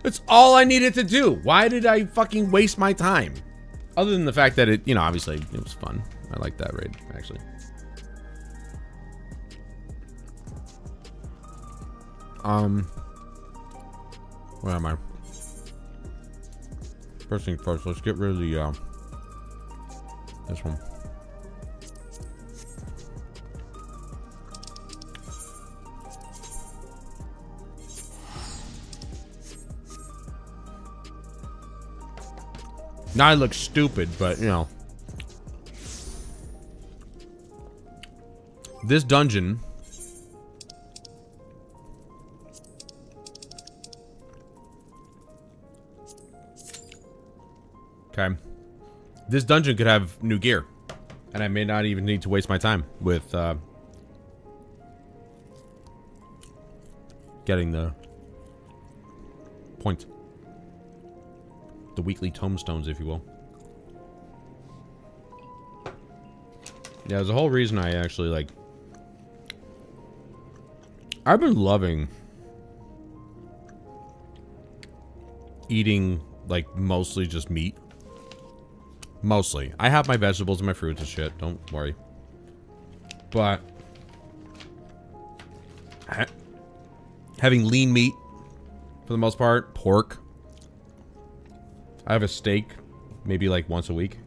That's all I needed to do. Why did I fucking waste my time? Other than the fact that it, obviously it was fun. I like that raid, actually. Where am I? First thing first, let's get rid of the, this one. Now I look stupid, but, you know. This dungeon... Okay. This dungeon could have new gear. And I may not even need to waste my time with, getting the points. The weekly tomestones, if you will. Yeah, there's a whole reason I actually, like... I've been loving eating, like, mostly just meat. Mostly. I have my vegetables and my fruits and shit, don't worry. But... having lean meat, for the most part, pork. I have a steak, maybe like once a week.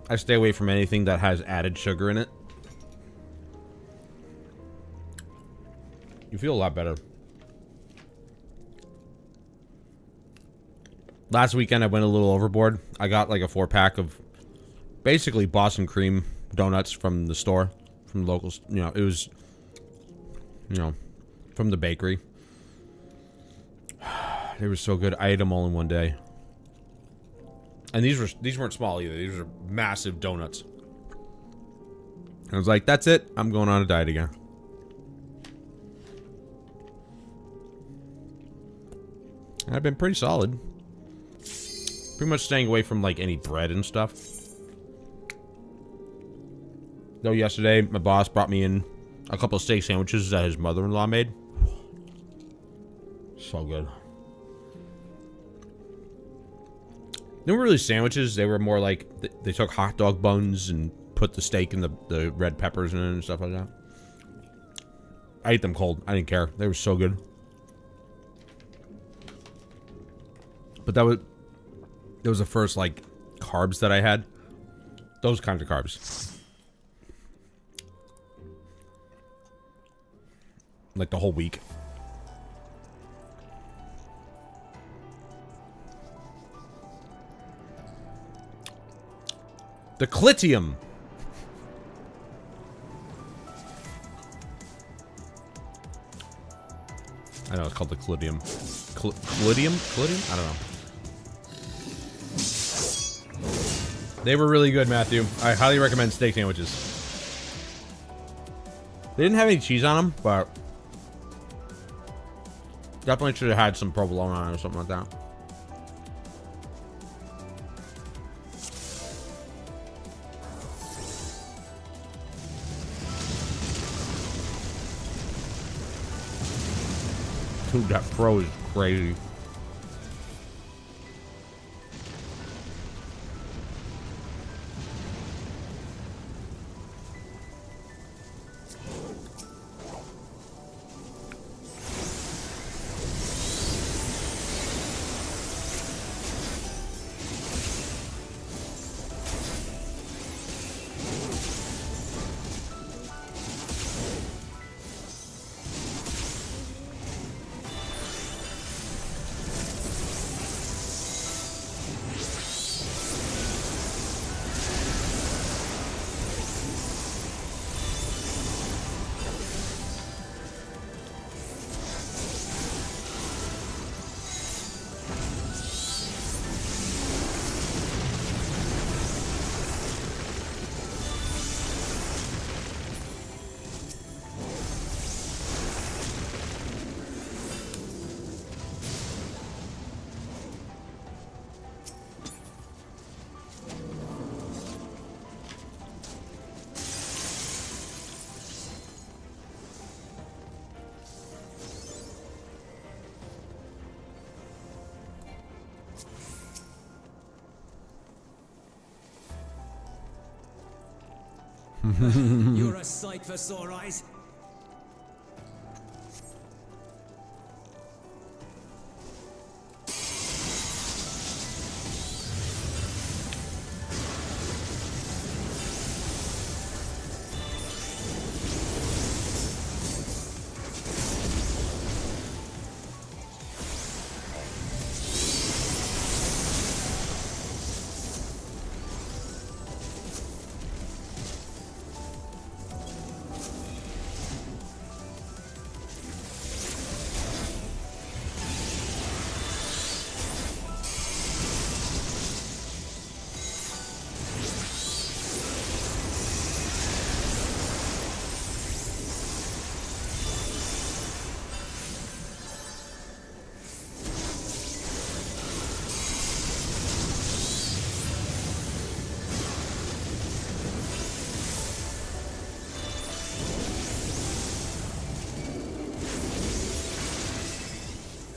I stay away from anything that has added sugar in it. You feel a lot better. Last weekend I went a little overboard. I got like a 4-pack of basically Boston cream donuts from the store, from the locals. You know, it was, you know, from the bakery. They were so good. I ate them all in one day. And these weren't small either. These were massive donuts. I was like, that's it. I'm going on a diet again. And I've been pretty solid. Pretty much staying away from like any bread and stuff. Though yesterday, my boss brought me in a couple of steak sandwiches that his mother-in-law made. So good. They weren't really sandwiches. They were more like they took hot dog buns and put the steak and the red peppers in it and stuff like that. I ate them cold. I didn't care. They were so good. But that was the first like carbs that I had. Those kinds of carbs. Like the whole week. The clitium. I know it's called the clitium. Clitium? I don't know. They were really good, Matthew. I highly recommend steak sandwiches. They didn't have any cheese on them, but definitely should have had some provolone on it or something like that. Dude, that pro is crazy. You're a sight for sore eyes.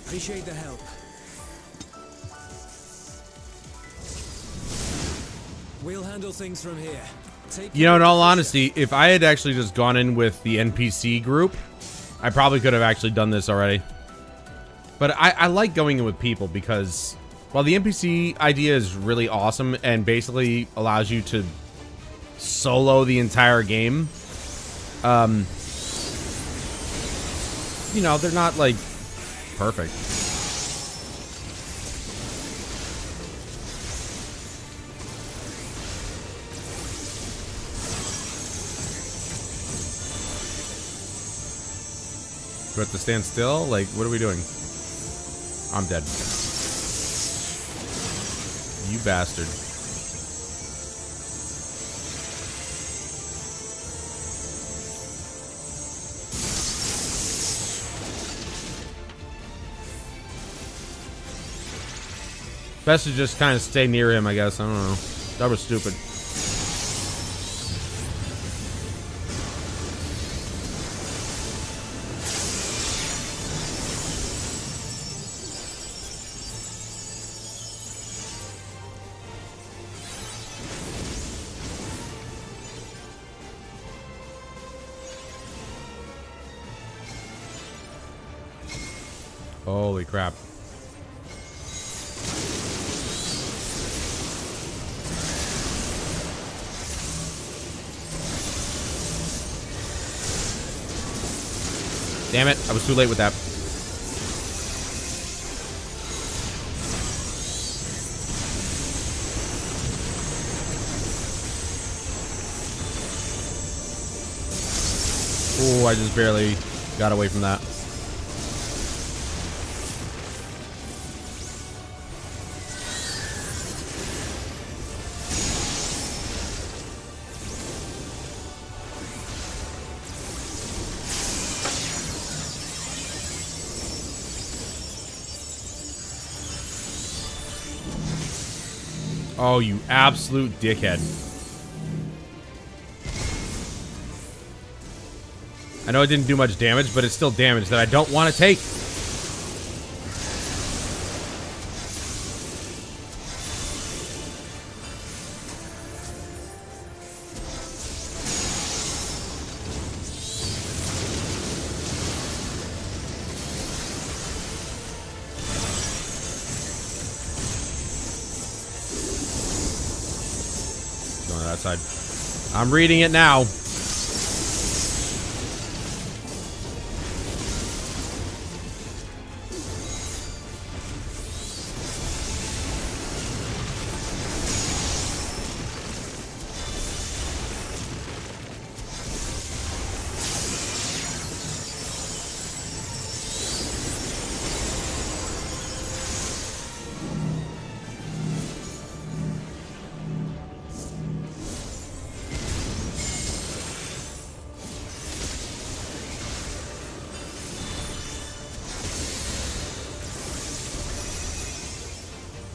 Appreciate the help. We'll handle things from here. You know, in all honesty, if I had actually just gone in with the NPC group, I probably could have actually done this already. But I like going in with people because, while the NPC idea is really awesome and basically allows you to solo the entire game, you know, they're not, like, perfect. Do we have to stand still? Like, what are we doing? I'm dead. You bastard. Best to just kind of stay near him, I guess. I don't know. That was stupid. Holy crap. Damn it, I was too late with that. Oh, I just barely got away from that. Oh, you absolute dickhead. I know it didn't do much damage, but it's still damage that I don't want to take. Side. I'm reading it now.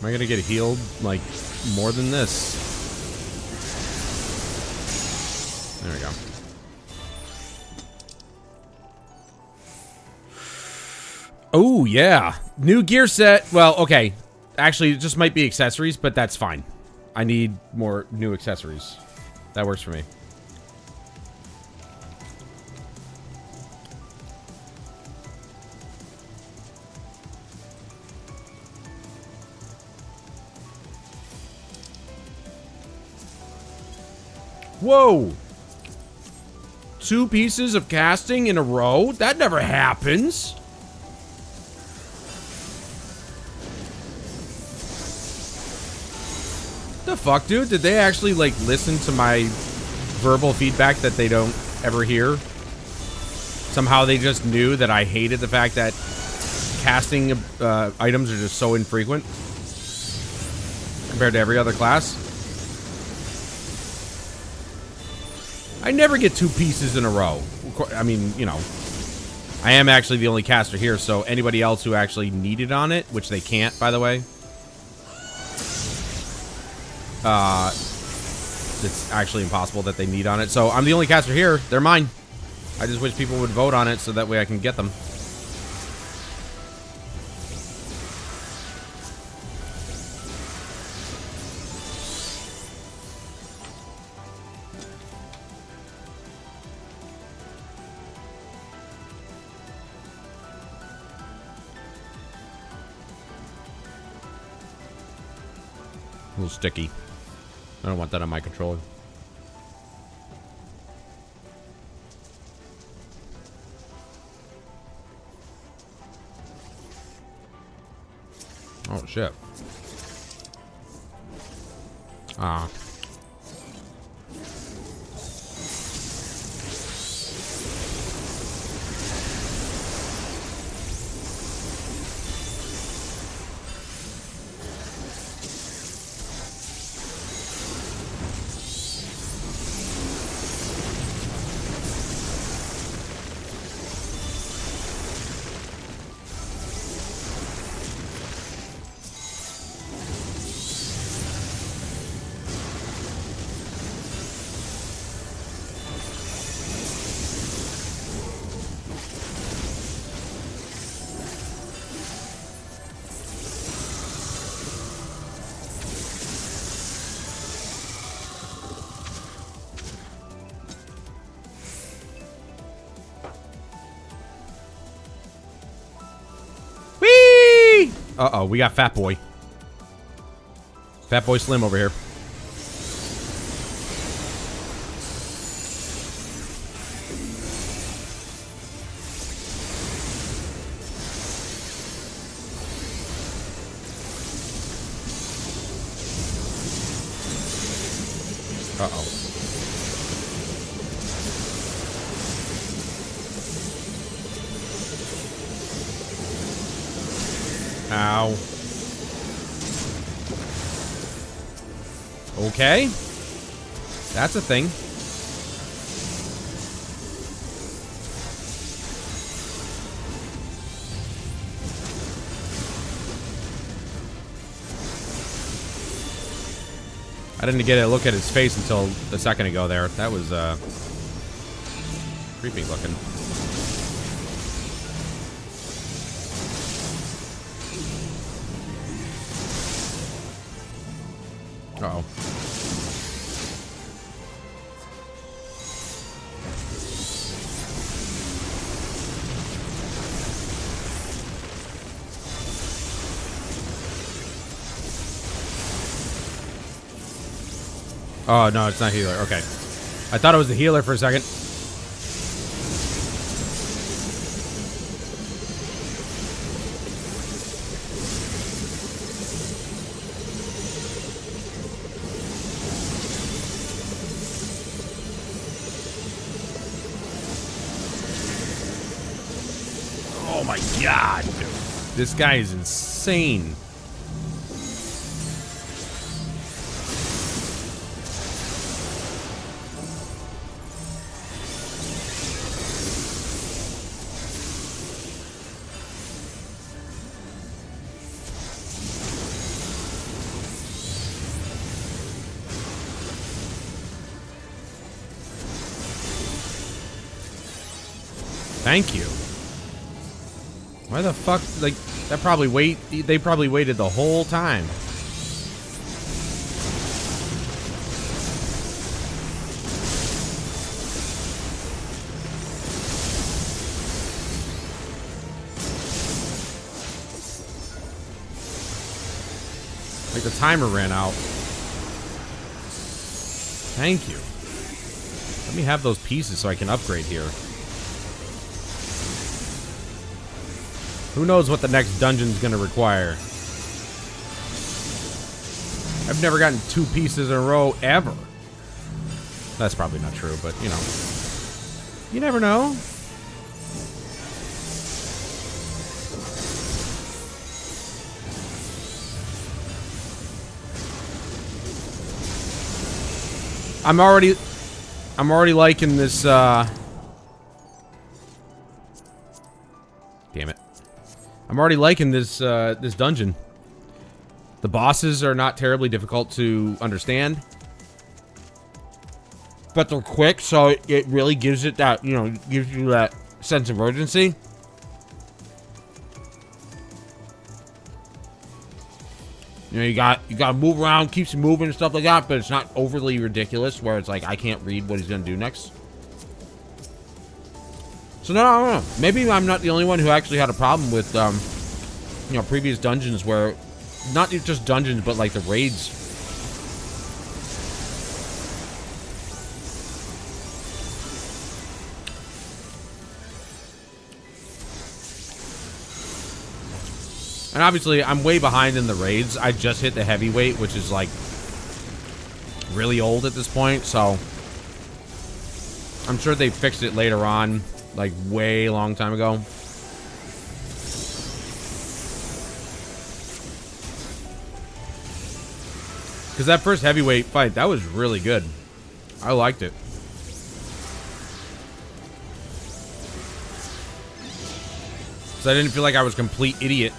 Am I gonna get healed, like, more than this? There we go. Oh, yeah. New gear set. Well, okay. Actually, it just might be accessories, but that's fine. I need more new accessories. That works for me. Whoa! 2 pieces of casting in a row? That never happens. The fuck, dude? Did they actually, like, listen to my verbal feedback that they don't ever hear? Somehow they just knew that I hated the fact that casting items are just so infrequent compared to every other class. I never get 2 pieces in a row. I mean, you know, I am actually the only caster here, so anybody else who actually needed on it, which they can't, by the way, it's actually impossible that they need on it. So I'm the only caster here. They're mine. I just wish people would vote on it so that way I can get them. A little sticky. I don't want that on my controller. Oh, shit. Ah. Uh-oh, we got Fat Boy. Fat Boy Slim over here. Uh-oh. Ow. Okay. That's a thing. I didn't get a look at his face until a second ago there. That was, creepy looking. Uh-oh. Oh, no, it's not healer. Okay. I thought it was the healer for a second. Oh my god, dude. This guy is insane. Thank you. Why the fuck, like, they probably waited the whole time. Like the timer ran out. Thank you. Let me have those pieces so I can upgrade here. Who knows what the next dungeon's gonna require? I've never gotten 2 pieces in a row, ever. That's probably not true, but, you know. You never know. I'm already liking this, damn it. I'm already liking this, this dungeon. The bosses are not terribly difficult to understand. But they're quick, so it really gives it that, you know, gives you that sense of urgency. You know, you gotta move around, keeps you moving and stuff like that, but it's not overly ridiculous where it's like I can't read what he's gonna do next. So no, I don't know. Maybe I'm not the only one who actually had a problem with you know, previous dungeons where not just dungeons but like the raids. And obviously, I'm way behind in the raids. I just hit the heavyweight, which is, like, really old at this point, so I'm sure they fixed it later on, like, way long time ago. Because that first heavyweight fight, that was really good. I liked it. So I didn't feel like I was a complete idiot.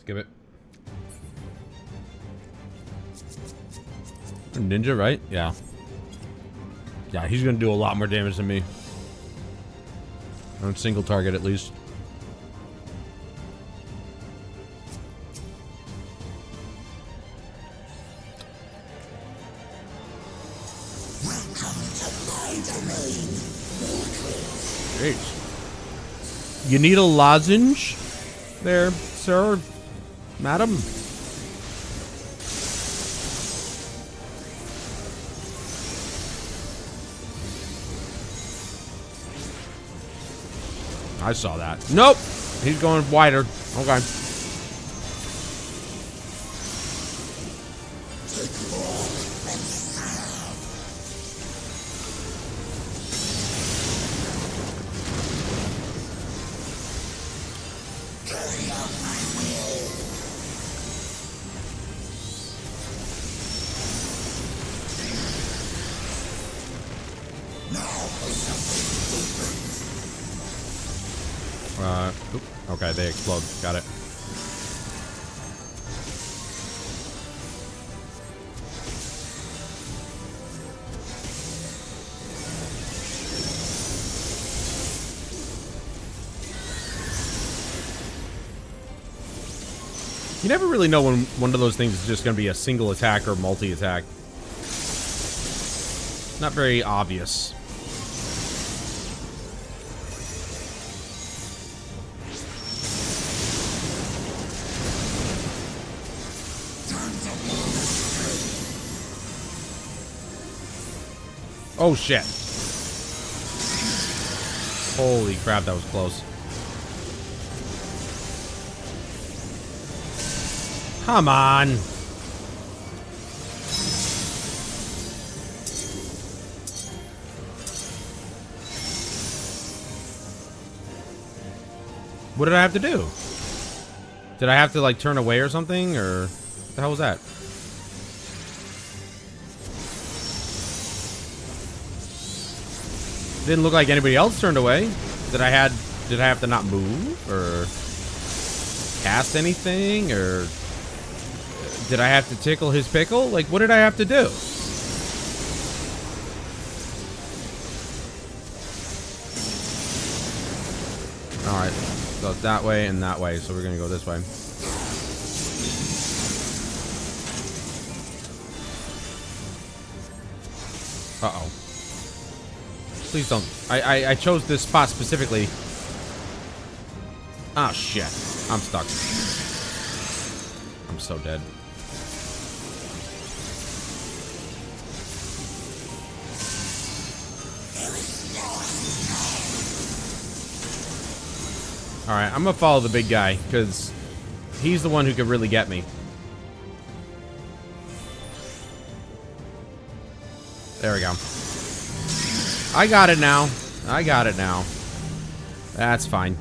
Give it. Ninja, right? Yeah. Yeah, he's gonna do a lot more damage than me. On single target, at least. Jeez. You need a lozenge there, sir? Madam? I saw that. Nope! He's going wider. Okay. Okay, they explode. Got it. You never really know when one of those things is just going to be a single attack or multi-attack. Not very obvious. Oh shit. Holy crap, that was close. Come on. What did I have to do? Did I have to like turn away or something, or what the hell was that? Didn't look like anybody else turned away. Did I have to not move or cast anything, or did I have to tickle his pickle? Like, what did I have to do? Alright, so it's that way and that way, so we're gonna go this way. Uh-oh. Please don't. I chose this spot specifically. Oh, shit. I'm stuck. I'm so dead. Alright, I'm gonna follow the big guy, because he's the one who could really get me. There we go. I got it now. I got it now. That's fine.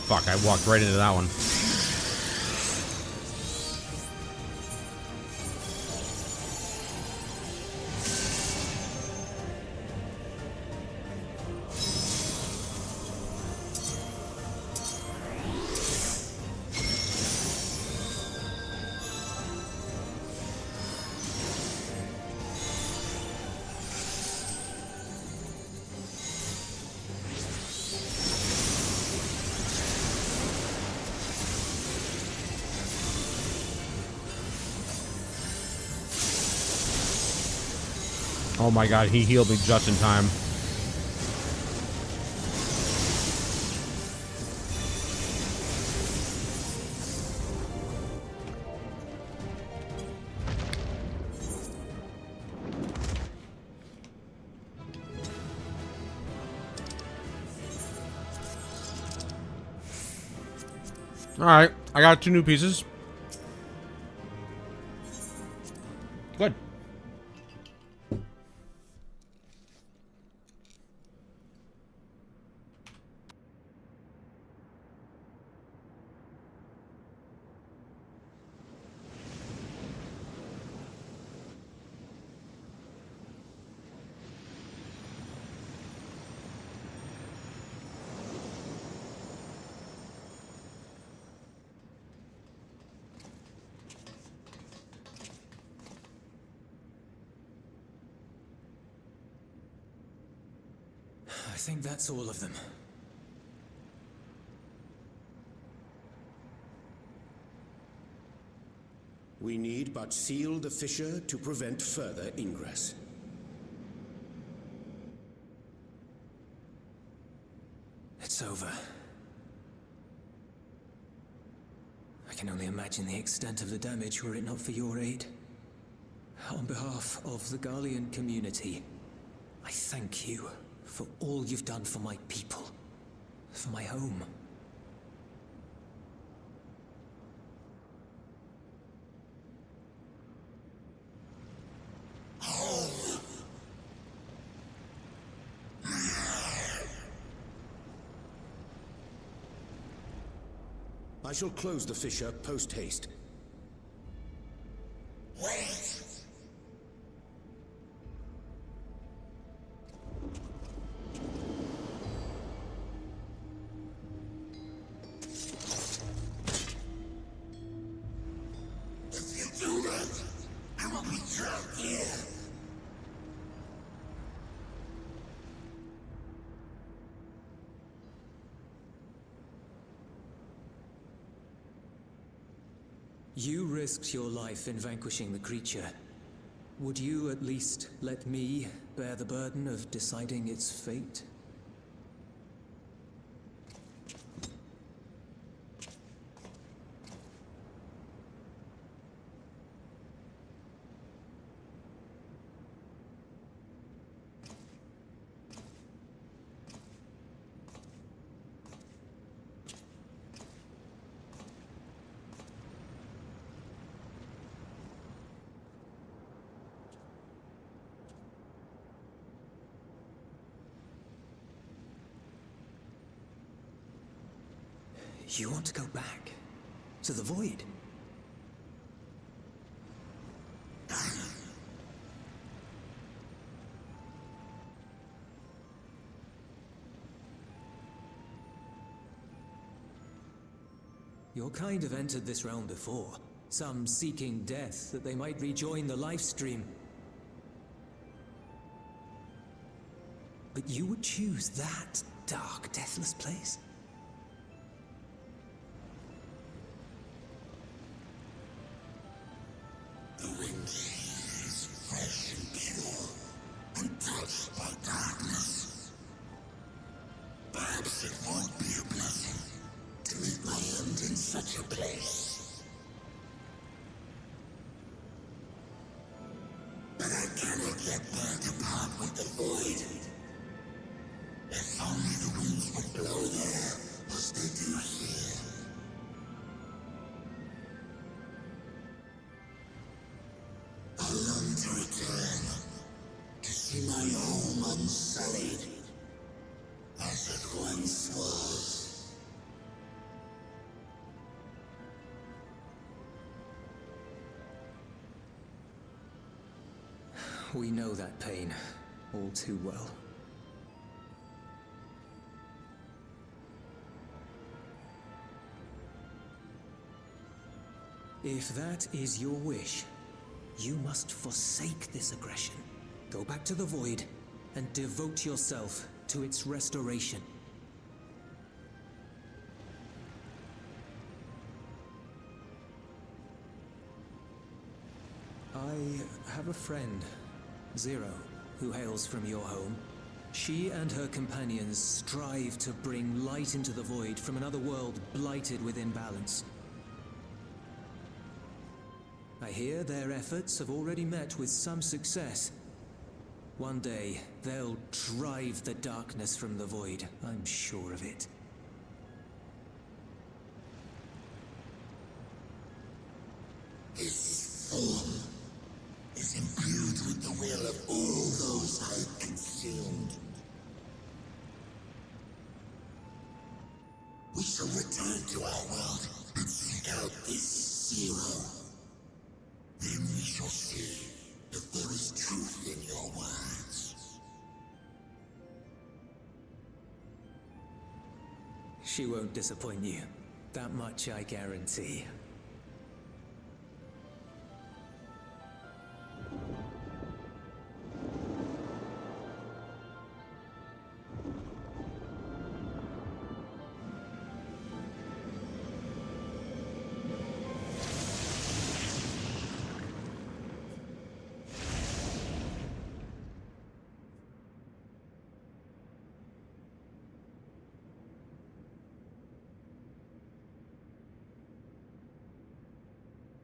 Fuck, I walked right into that one. Oh my god, he healed me just in time. Alright, I got 2 new pieces. Good. I think that's all of them. We need but seal the fissure to prevent further ingress. It's over. I can only imagine the extent of the damage were it not for your aid. On behalf of the Garlean community, I thank you for all you've done for my people, for my home. I shall close the fissure post-haste. Wait! If you do that, I will be trapped here. You risked your life in vanquishing the creature. Would you at least let me bear the burden of deciding its fate? You want to go back? To the void? Your kind have entered this realm before. Some seeking death that they might rejoin the life stream. But you would choose that dark, deathless place? The wind is fresh and pure, untouched by darkness. Perhaps it won't be a blessing to meet my end in such a place. But I cannot let there depart with the void. If only the winds would blow there as they do here. I long to return, to see my home unsullied, as it once was. We know that pain all too well. If that is your wish, you must forsake this aggression. Go back to the void and devote yourself to its restoration. I have a friend, Zero, who hails from your home. She and her companions strive to bring light into the void from another world blighted with imbalance. I hear their efforts have already met with some success. One day, they'll drive the darkness from the void, I'm sure of it. This form is imbued with the will of all those I consumed. We shall return to our world and seek out this Zero. Then we shall see if there is truth in your words. She won't disappoint you. That much I guarantee.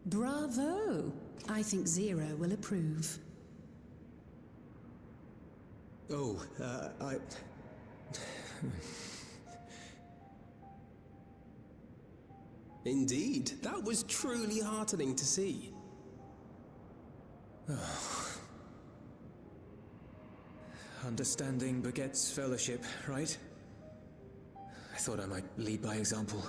Bravo! I think Zero will approve. Oh, Indeed, that was truly heartening to see. Understanding begets fellowship, right? I thought I might lead by example.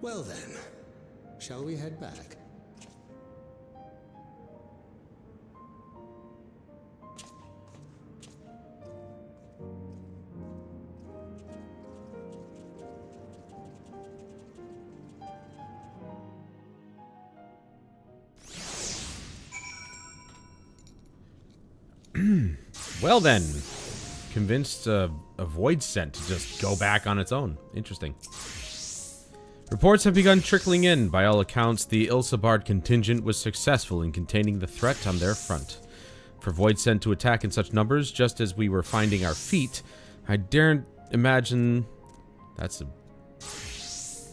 Well then, shall we head back? Well then, convinced a void scent to just go back on its own. Interesting. Reports have begun trickling in. By all accounts, the Ilsabard contingent was successful in containing the threat on their front. For void scent to attack in such numbers, just as we were finding our feet, I daren't imagine... That's a...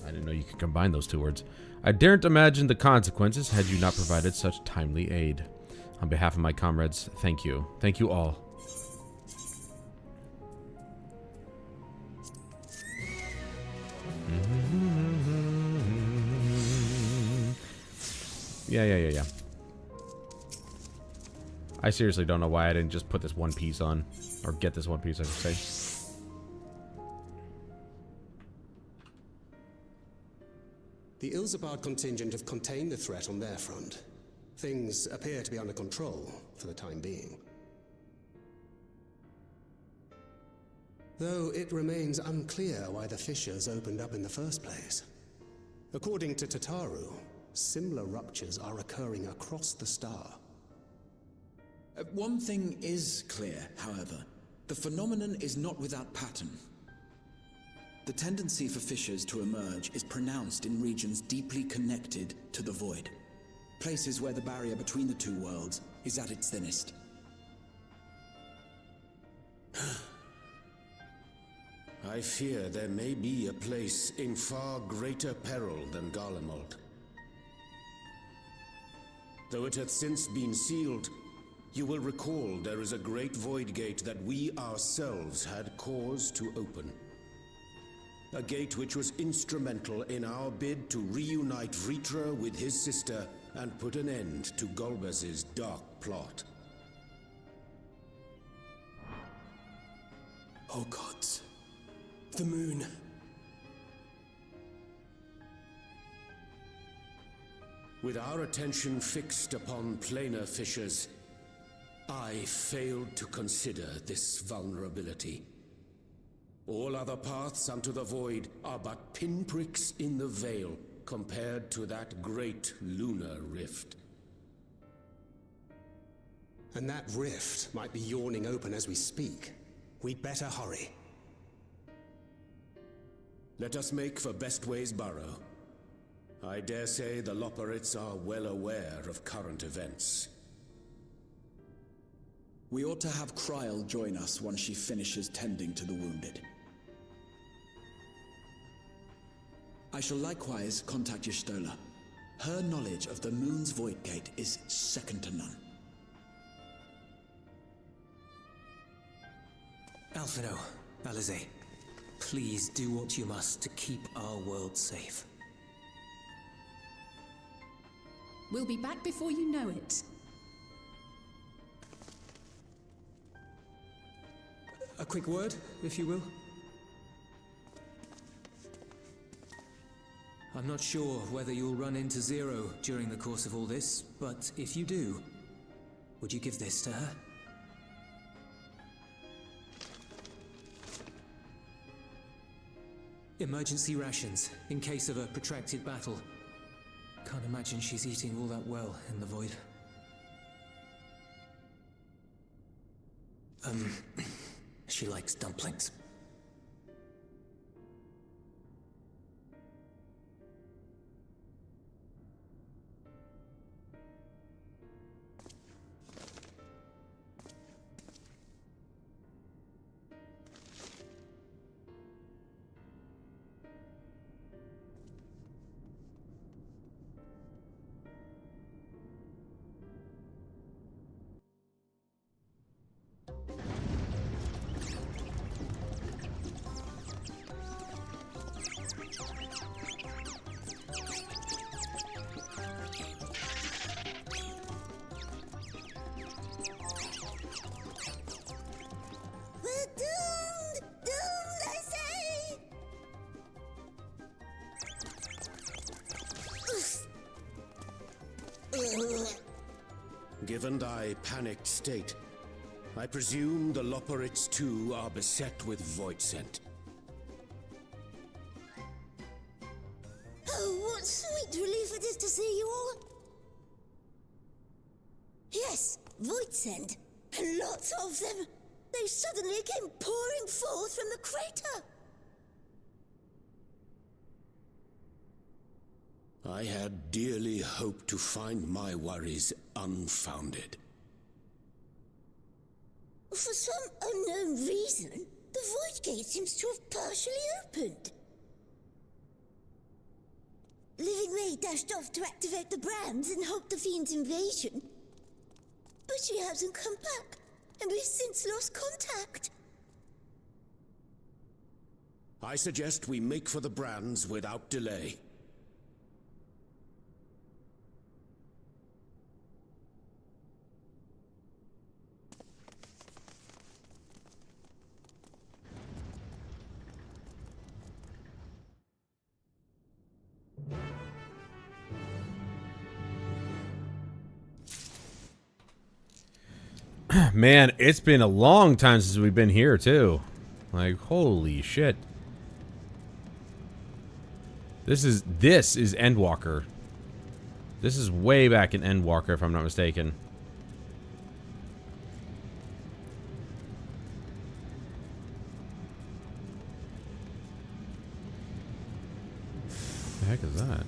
I didn't know you could combine those two words. I daren't imagine the consequences had you not provided such timely aid. On behalf of my comrades, thank you. Thank you all. Yeah. I seriously don't know why I didn't just put this one piece on. Or get this one piece, I should say. The Ilsabard contingent have contained the threat on their front. Things appear to be under control for the time being. Though it remains unclear why the fissures opened up in the first place. According to Tataru, similar ruptures are occurring across the star. One thing is clear, however. The phenomenon is not without pattern. The tendency for fissures to emerge is pronounced in regions deeply connected to the void. Places where the barrier between the two worlds is at its thinnest. I fear there may be a place in far greater peril than Garlemald. Though it hath since been sealed, you will recall there is a great void gate that we ourselves had cause to open. A gate which was instrumental in our bid to reunite Vritra with his sister and put an end to Golbez's dark plot. Oh gods. The moon. With our attention fixed upon planar fissures, I failed to consider this vulnerability. All other paths unto the void are but pinpricks in the veil compared to that great lunar rift. And that rift might be yawning open as we speak. We'd better hurry. Let us make for Bestway's burrow. I dare say the Loporrits are well aware of current events. We ought to have Kryl join us once she finishes tending to the wounded. I shall likewise contact Y'shtola. Her knowledge of the moon's void gate is second to none. Alphino, Alize, please do what you must to keep our world safe. We'll be back before you know it. A quick word, if you will. I'm not sure whether you'll run into Zero during the course of all this, but if you do, would you give this to her? Emergency rations, in case of a protracted battle. Can't imagine she's eating all that well in the void. She likes dumplings. Given thy panicked state, I presume the Loporrits too are beset with void scent. Oh, what sweet relief it is to see you all. Yes, void scent, and lots of them. They suddenly came pouring forth from the crater. I had dearly hoped to find my worries unfounded. For some unknown reason, the void gate seems to have partially opened. Living Ray dashed off to activate the brands and halt the Fiend's invasion. But she hasn't come back, and we've since lost contact. I suggest we make for the brands without delay. Man, it's been a long time since we've been here, too. Like, holy shit. This is Endwalker. This is way back in Endwalker, if I'm not mistaken. What the heck is that?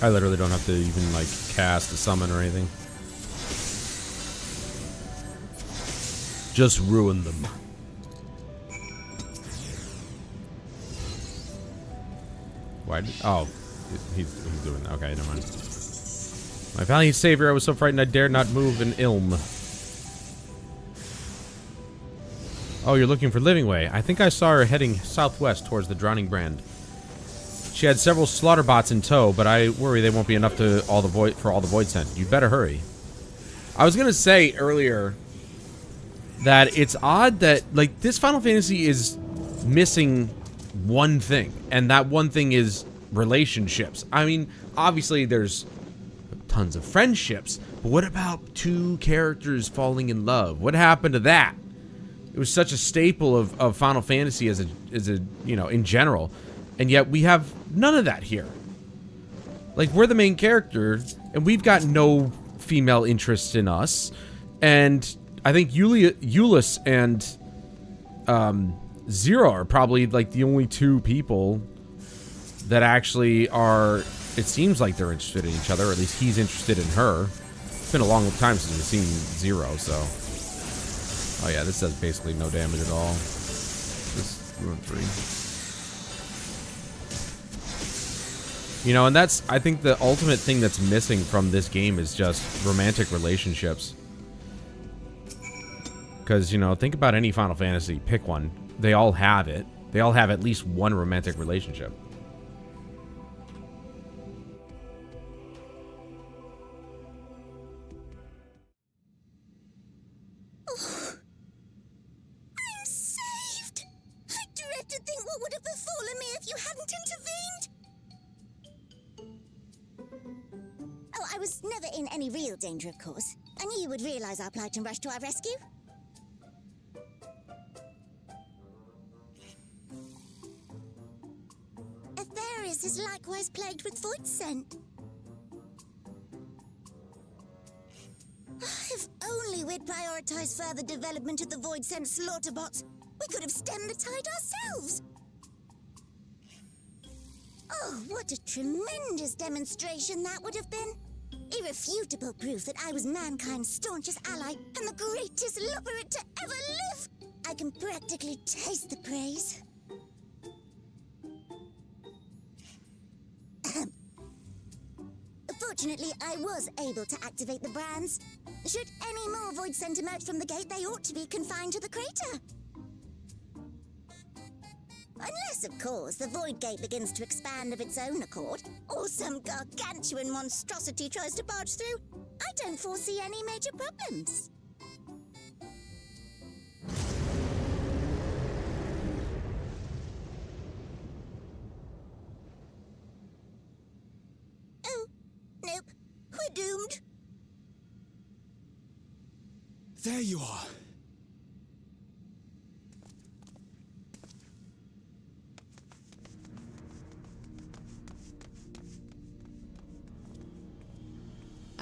I literally don't have to even, like, cast a summon or anything. Just ruin them. Why did... Oh. He's doing... Okay, never mind. My valiant savior, I was so frightened I dared not move an ilm. Oh, you're looking for Living Way. I think I saw her heading southwest towards the Drowning Brand. She had several slaughter bots in tow, but I worry they won't be enough to all the void scent. You'd better hurry. I was gonna say earlier that it's odd that, like, this Final Fantasy is missing one thing, and that one thing is relationships. I mean, obviously there's tons of friendships, but what about two characters falling in love? What happened to that? It was such a staple of Final Fantasy as a you know, in general. And yet we have none of that here. Like, we're the main character, and we've got no female interest in us. And I think Euless and Zero are probably, like, the only two people that actually are... It seems like they're interested in each other, or at least he's interested in her. It's been a long time since we've seen Zero, so... Oh yeah, this does basically no damage at all. Just ruin 3. You know, and that's, I think, the ultimate thing that's missing from this game is just romantic relationships. Because, you know, think about any Final Fantasy. Pick one. They all have it. They all have at least one romantic relationship. Oh, I'm saved! I dread to think what would have befallen me if you hadn't intervened! Oh, I was never in any real danger, of course. I knew you would realize our plight and rush to our rescue. Atheris is likewise plagued with void scent. If only we'd prioritized further development of the void scent slaughter bots, we could have stemmed the tide ourselves. Oh, what a tremendous demonstration that would have been. Irrefutable proof that I was mankind's staunchest ally and the greatest Loporrit to ever live. I can practically taste the praise. Fortunately, I was able to activate the brands. Should any more void scent emerge from the gate, they ought to be confined to the crater. Unless, of course, the Void Gate begins to expand of its own accord, or some gargantuan monstrosity tries to barge through, I don't foresee any major problems. Oh, nope. We're doomed. There you are.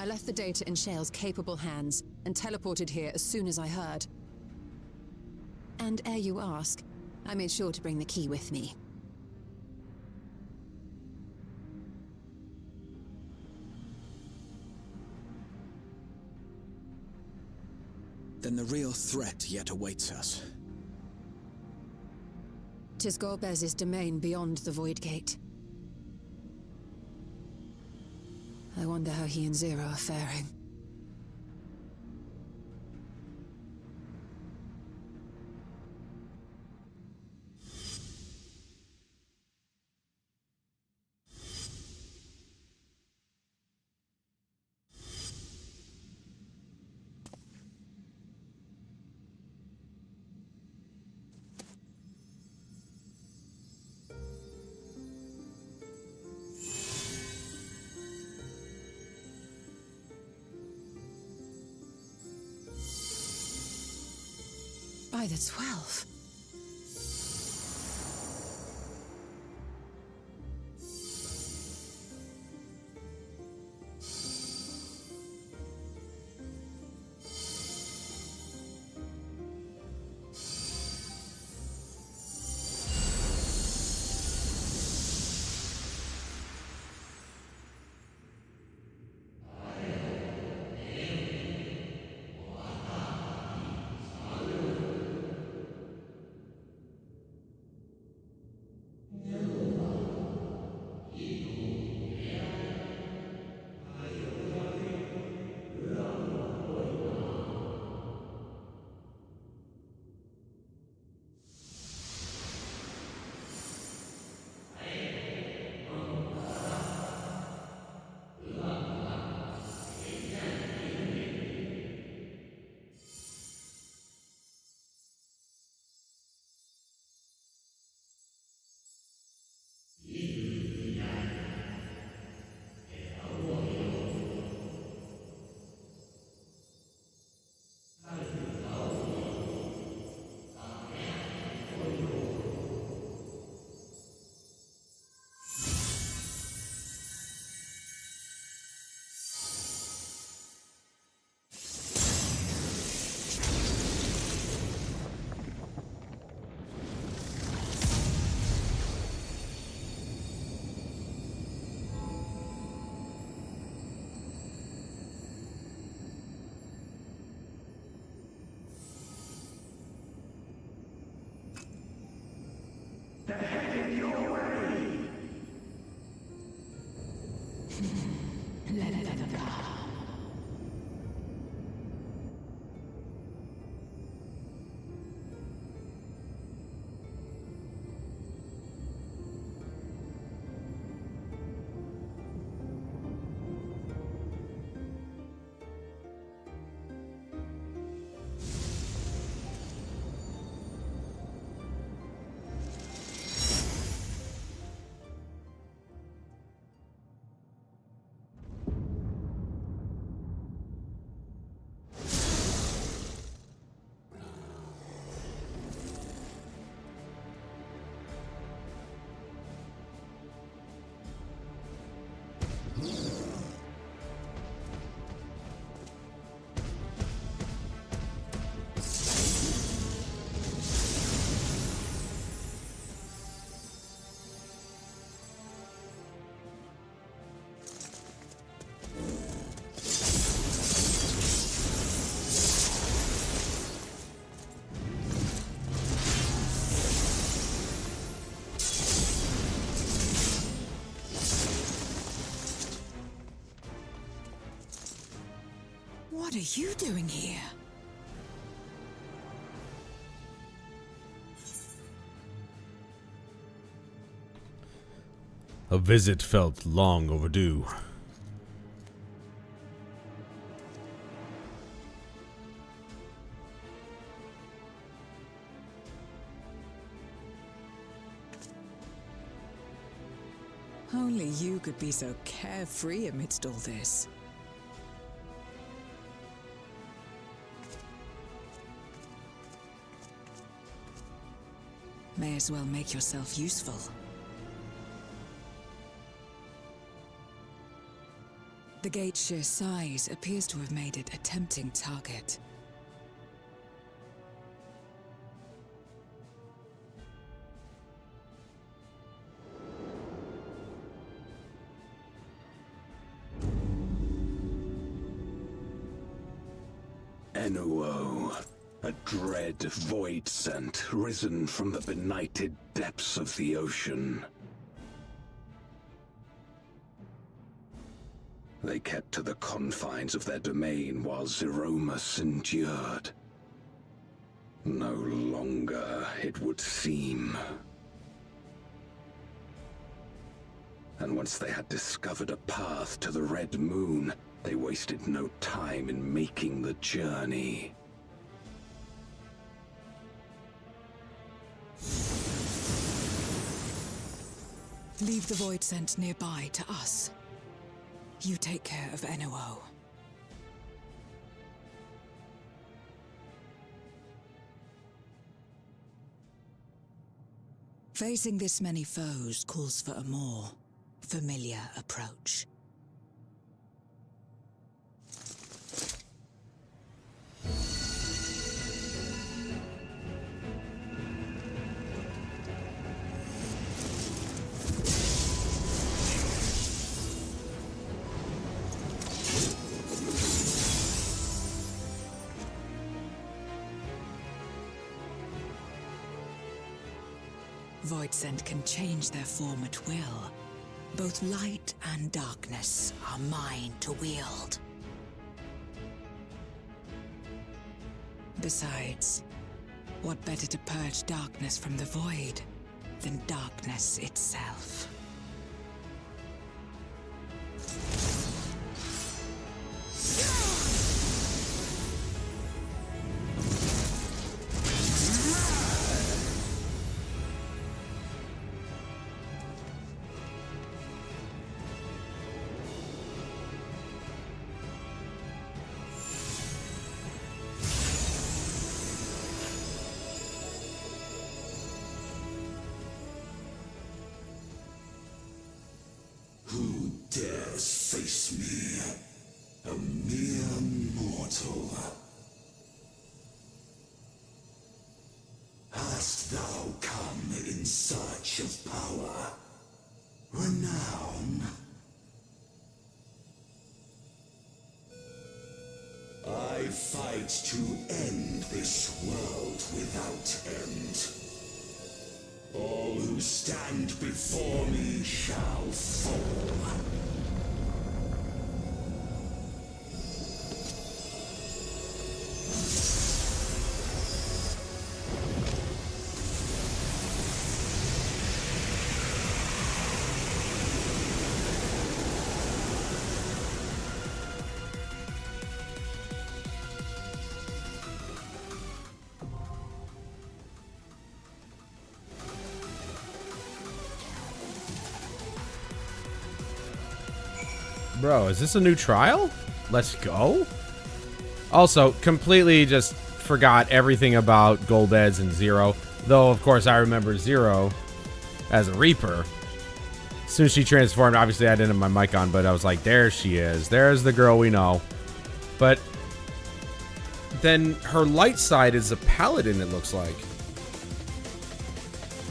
I left the data in Shale's capable hands and teleported here as soon as I heard. And ere you ask, I made sure to bring the key with me. Then the real threat yet awaits us. 'Tis Golbez's domain beyond the Void Gate. I wonder how he and Zero are faring. By the 12. They're headed your way! Let them come. What are you doing here? A visit felt long overdue. Only you could be so carefree amidst all this. May as well make yourself useful. The gate's sheer size appears to have made it a tempting target. Enuo, a dread void scent risen from the benighted depths of the ocean. They kept to the confines of their domain while Zeromus endured. No longer, it would seem. And once they had discovered a path to the Red Moon, they wasted no time in making the journey. Leave the void scent nearby to us. You take care of Enuo. Facing this many foes calls for a more familiar approach. Void scent can change their form at will. Both light and darkness are mine to wield. Besides, what better to purge darkness from the void than darkness itself? Who dares face me? A mere mortal. Hast thou come in search of power? Renown? I fight to end this world without end. All who stand before me shall fall. Bro, is this a new trial? Let's go. Also, completely just forgot everything about Golbez and Zero. Though, of course, I remember Zero as a Reaper. As soon as she transformed, obviously I didn't have my mic on, but I was like, there she is. There's the girl we know. But then her light side is a paladin, it looks like.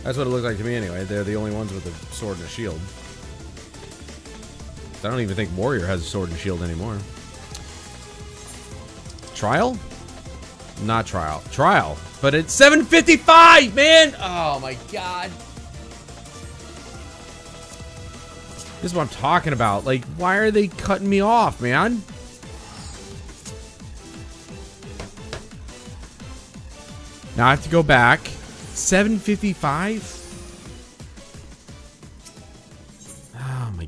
That's what it looked like to me anyway. They're the only ones with a sword and a shield. I don't even think Warrior has a sword and shield anymore. Trial? Not Trial. Trial. But it's 755, man! Oh my god. This is what I'm talking about. Like, why are they cutting me off, man? Now I have to go back. 755?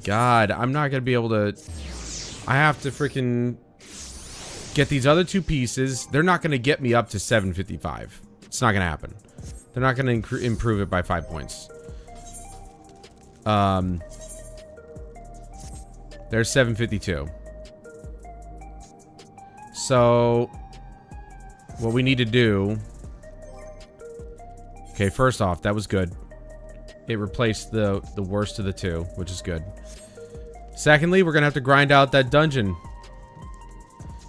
god. I'm not going to be able to... I have to freaking get these other 2 pieces. They're not going to get me up to 755. It's not going to happen. They're not going to improve it by 5 points. There's 752. So, what we need to do... Okay, first off, that was good. It replaced the worst of the 2, which is good. Secondly, we're going to have to grind out that dungeon.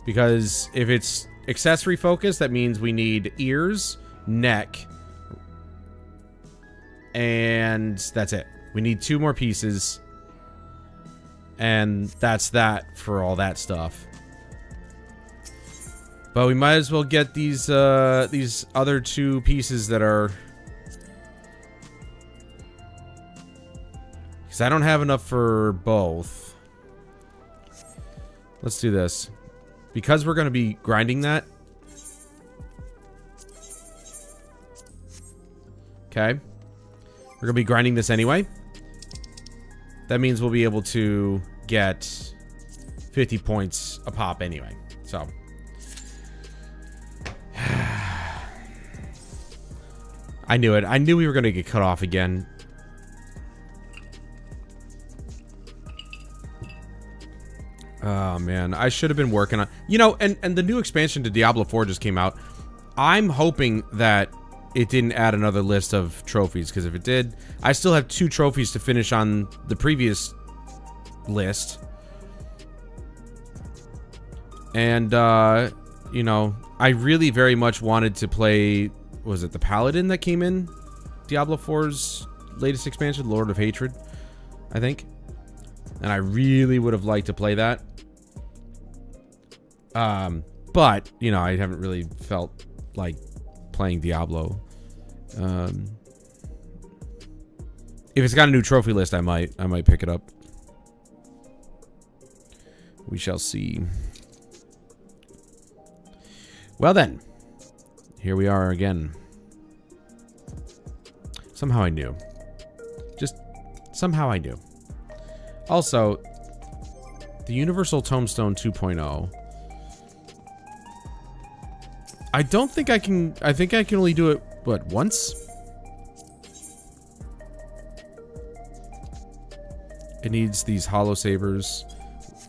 Because if it's accessory focused, that means we need ears, neck, and that's it. We need 2 more pieces. And that's that for all that stuff. But we might as well get these other 2 pieces that are... Because I don't have enough for both. Let's do this. Because we're going to be grinding that. Okay. We're going to be grinding this anyway. That means we'll be able to get 50 points a pop anyway. So. I knew it. I knew we were going to get cut off again. Oh, man. I should have been working on... You know, and the new expansion to Diablo 4 just came out. I'm hoping that it didn't add another list of trophies, because if it did, I still have 2 trophies to finish on the previous list. And, you know, I really very much wanted to play... Was it the Paladin that came in? Diablo 4's latest expansion, Lord of Hatred, I think. And I really would have liked to play that. But, you know, I haven't really felt like playing Diablo. If it's got a new trophy list, I might pick it up. We shall see. Well then, here we are again. Somehow I knew. Just somehow I knew. Also, the Universal Tombstone 2.0. I don't think I can... I think I can only do it, what, once? It needs these hollow sabers.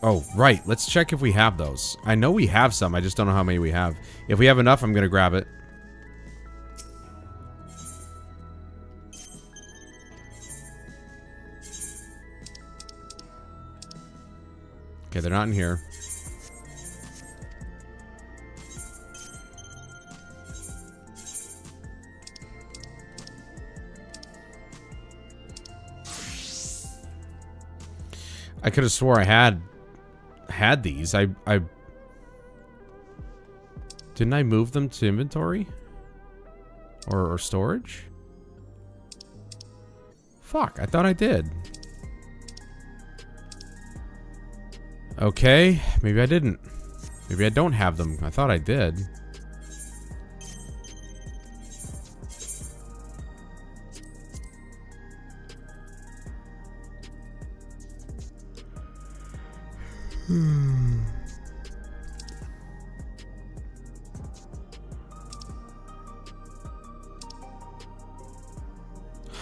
Oh, right. Let's check if we have those. I know we have some. I just don't know how many we have. If we have enough, I'm going to grab it. Okay, they're not in here. I could have swore I had these. I didn't I move them to inventory? Or storage? Fuck, I thought I did. Okay, maybe I didn't. Maybe I don't have them. I thought I did.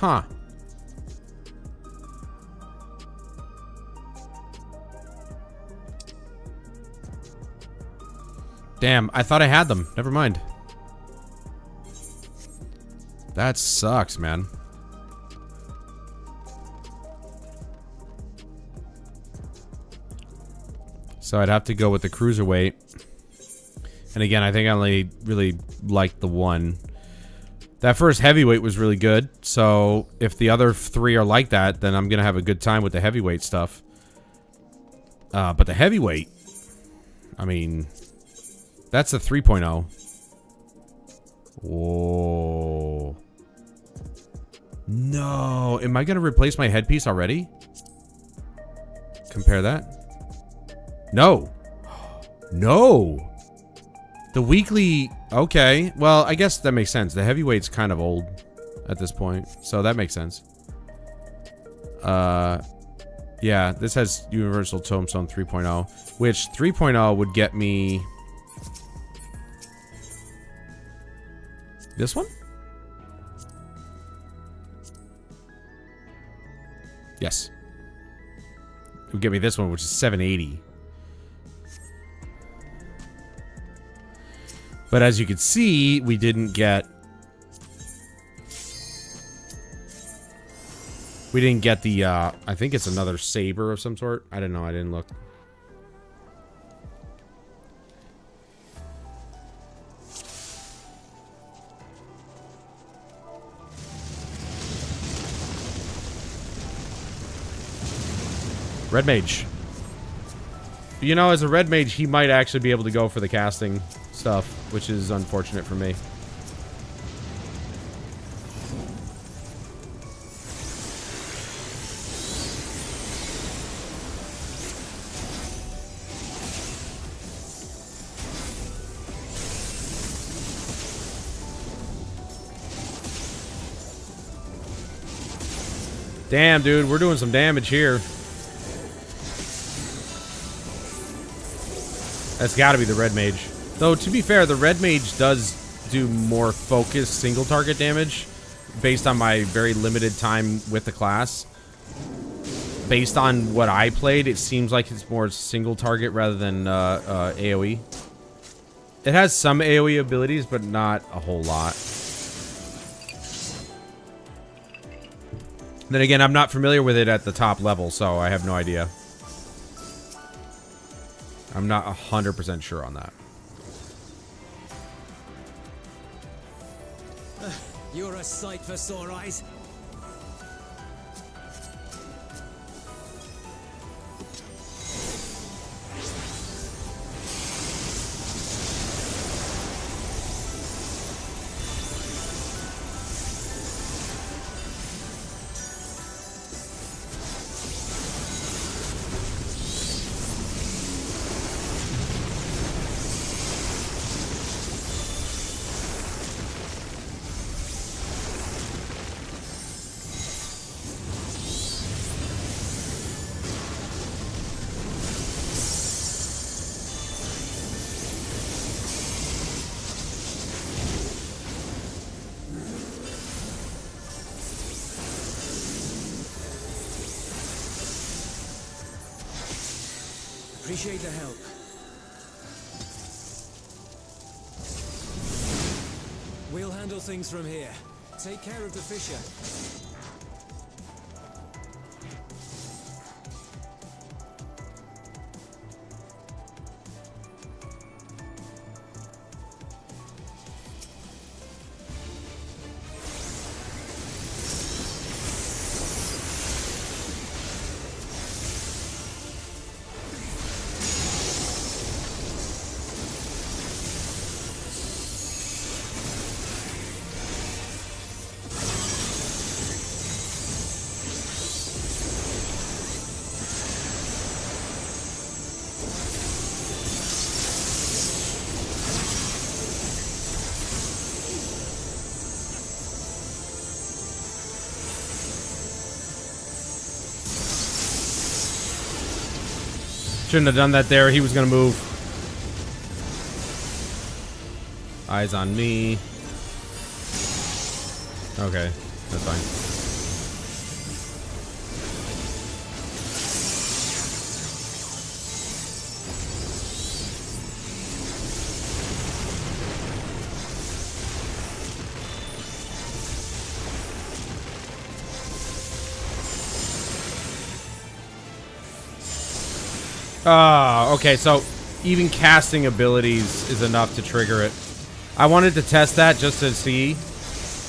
Huh. Damn, I thought I had them. Never mind. That sucks, man. So I'd have to go with the cruiserweight. And again, I think I only really liked the one. That first heavyweight was really good. So if the other 3 are like that, then I'm going to have a good time with the heavyweight stuff. But the heavyweight, I mean, that's the 3.0. Whoa. No. Am I going to replace my headpiece already? Compare that. No. No. The weekly... Okay. Well, I guess that makes sense. The heavyweight's kind of old at this point. So that makes sense. Yeah, this has Universal Tombstone 3.0, which 3.0 would get me this one? Yes. It would get me this one, which is 780. But as you can see, we didn't get... We didn't get the, I think it's another saber of some sort. I don't know, I didn't look. Red Mage. You know, as a Red Mage, he might actually be able to go for the casting stuff, which is unfortunate for me. Damn, dude, we're doing some damage here. That's got to be the Red Mage. Though, to be fair, the Red Mage does do more focused single target damage based on my very limited time with the class. Based on what I played, it seems like it's more single target rather than AoE. It has some AoE abilities, but not a whole lot. Then again, I'm not familiar with it at the top level, so I have no idea. I'm not 100% sure on that. You're a sight for sore eyes. Appreciate the help. We'll handle things from here. Take care of the Fisher. Shouldn't have done that there. He was going to move. Eyes on me. Okay, that's fine. Okay, so even casting abilities is enough to trigger it. I wanted to test that just to see,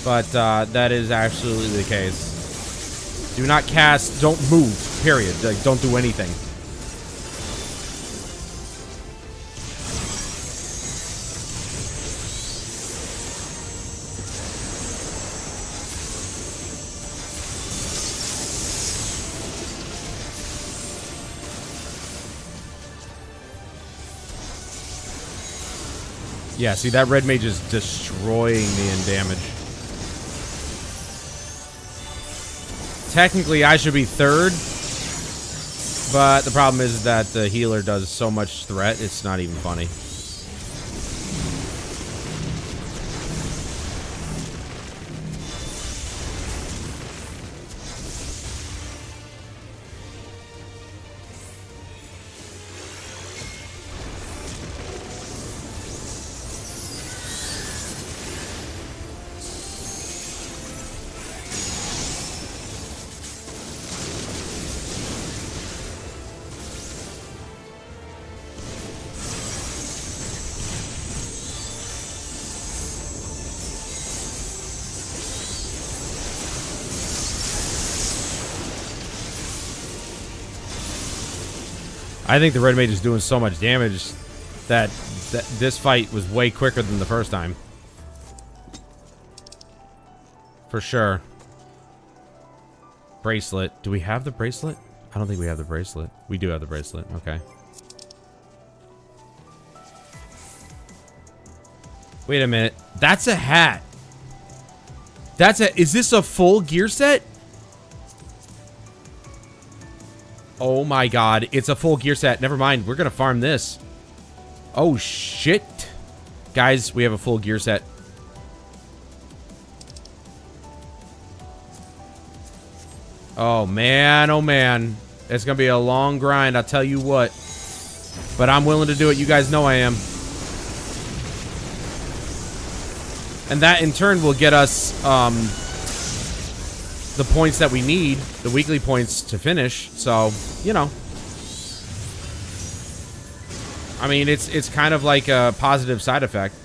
but that is absolutely the case. Do not cast, don't move, period. Like, don't do anything. Yeah, see, that Red Mage is destroying me in damage. Technically, I should be third, But the problem is that the healer does so much threat, it's not even funny. I think the red mage is doing so much damage that this fight was way quicker than the first time. For sure. Bracelet. Do we have the bracelet? I don't think we have the bracelet. We do have the bracelet. Okay. Wait a minute. That's a hat. Is this a full gear set? Oh my god, it's a full gear set. Never mind, we're gonna farm this. Oh shit. Guys, we have a full gear set. Oh man, it's gonna be a long grind, I'll tell you what. But I'm willing to do it, you guys know I am. And that in turn will get us the points that we need, the weekly points to finish. So, you know. I mean, it's kind of like a positive side effect.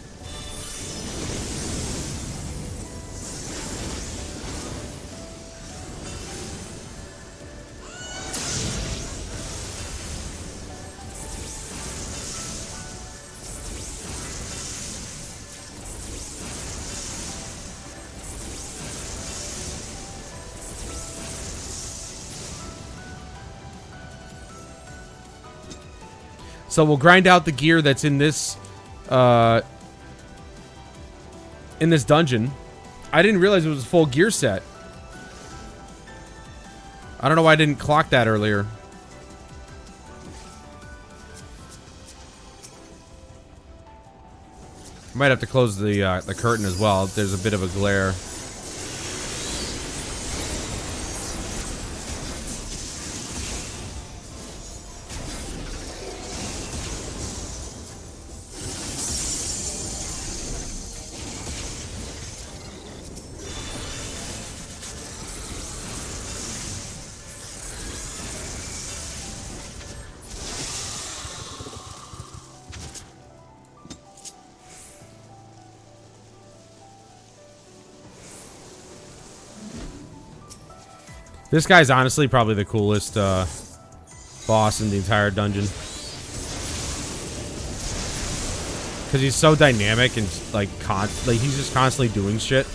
So we'll grind out the gear that's in this dungeon. I didn't realize it was a full gear set. I don't know why I didn't clock that earlier. Might have to close the curtain as well. There's a bit of a glare. This guy's honestly probably the coolest boss in the entire dungeon. Because he's so dynamic and like he's just constantly doing shit.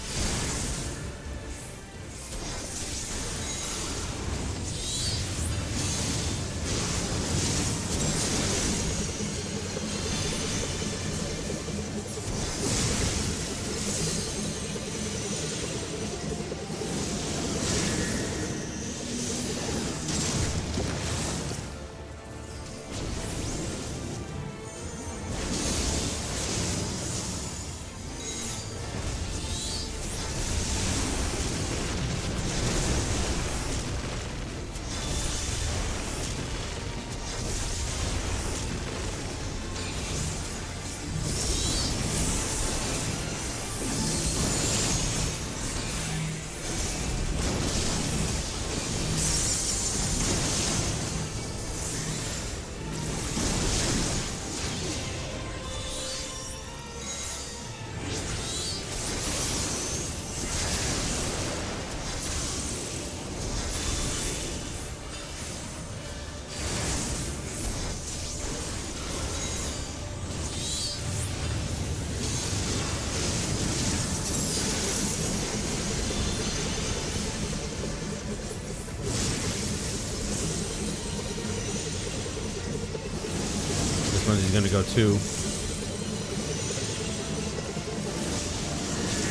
He's gonna go too.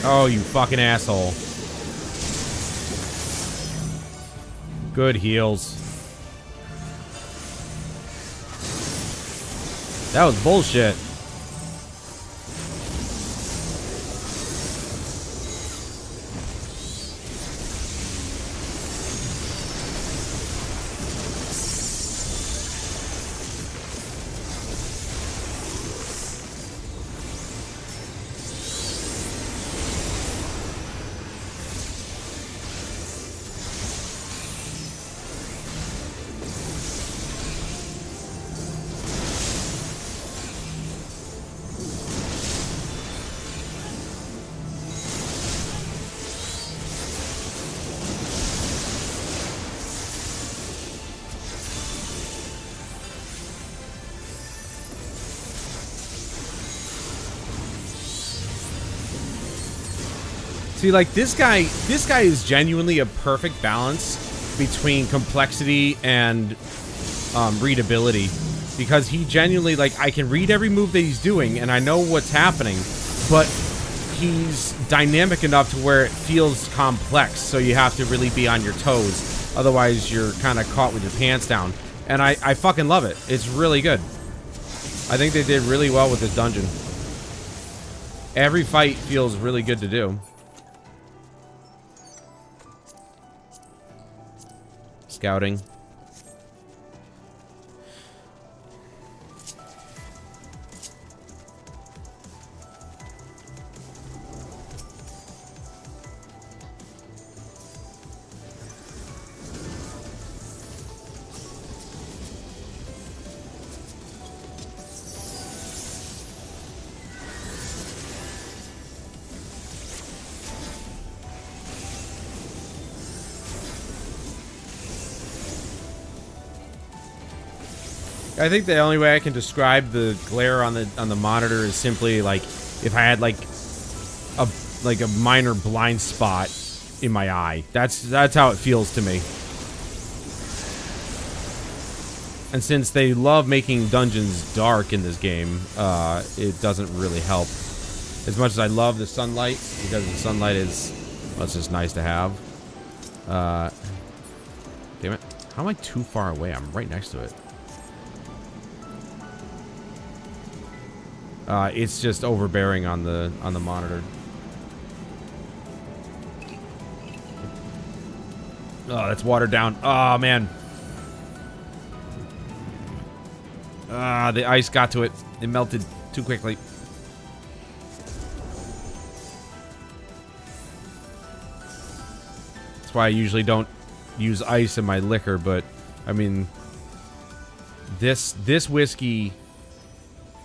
Oh, you fucking asshole. Good heals. That was bullshit. See, like, this guy is genuinely a perfect balance between complexity and readability, because he genuinely, like, I can read every move that he's doing and I know what's happening, but he's dynamic enough to where it feels complex, so you have to really be on your toes, otherwise you're kind of caught with your pants down. And I fucking love it. It's really good. I think they did really well with this dungeon. Every fight feels really good to do. Scouting. I think the only way I can describe the glare on the monitor is simply like if I had like a minor blind spot in my eye. That's how it feels to me. And since they love making dungeons dark in this game, it doesn't really help. As much as I love the sunlight, because the sunlight is, well, it's just nice to have. Damn it! How am I too far away? I'm right next to it. It's just overbearing on the monitor. Oh, that's watered down. Oh man. The ice got to it. It melted too quickly. That's why I usually don't use ice in my liquor, but I mean, this whiskey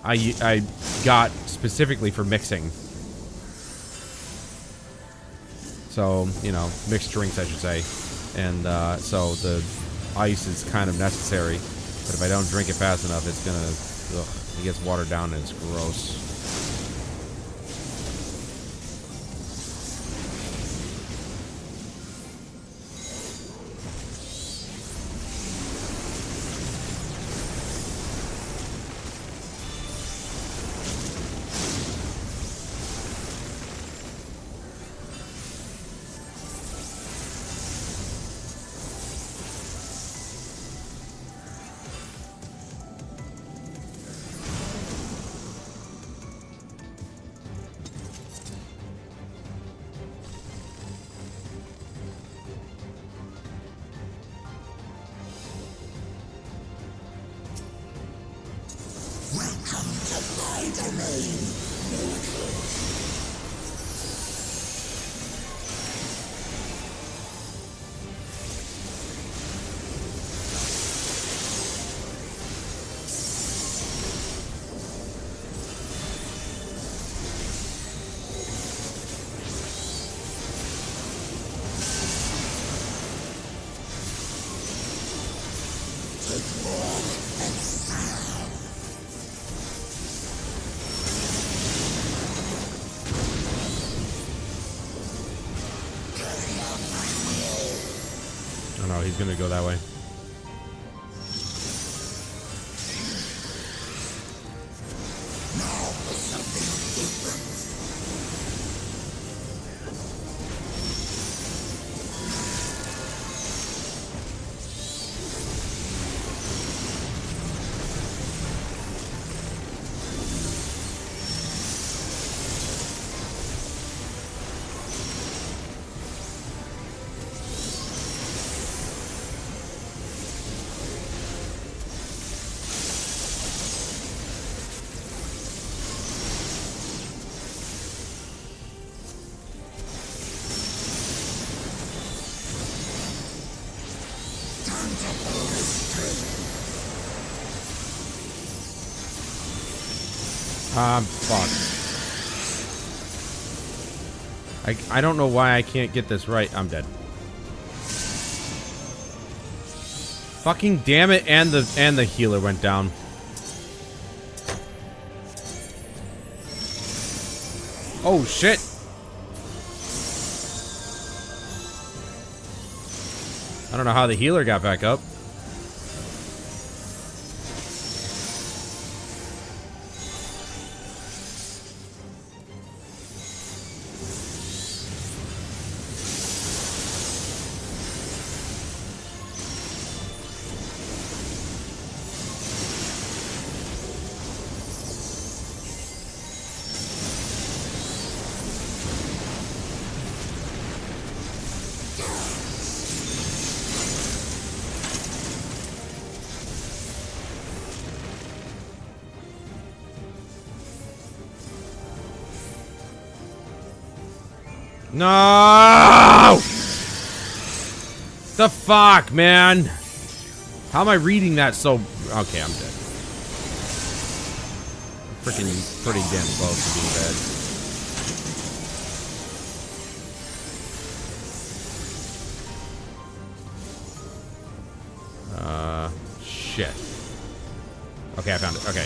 I got specifically for mixing. So, you know, mixed drinks, I should say. And so the ice is kind of necessary. But if I don't drink it fast enough, it's gonna, ugh, it gets watered down and it's gross. Oh no, he's gonna go that way. Fuck. I don't know why I can't get this right. I'm dead. Fucking damn it, and the healer went down. Oh shit. I don't know how the healer got back up. No! The fuck, man? How am I reading that so... Okay, I'm dead. Freaking pretty damn close to being dead. Shit. Okay, I found it. Okay.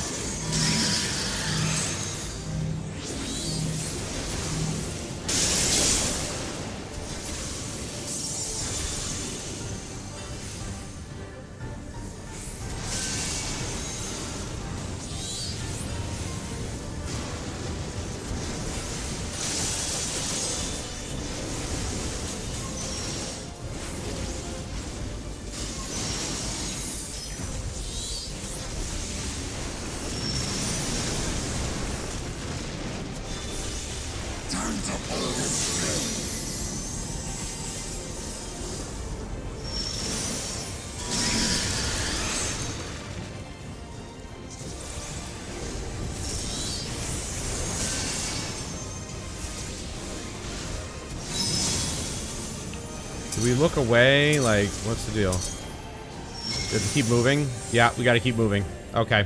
Do we look away? Like, what's the deal? Do we have to keep moving? Yeah, we gotta keep moving. Okay.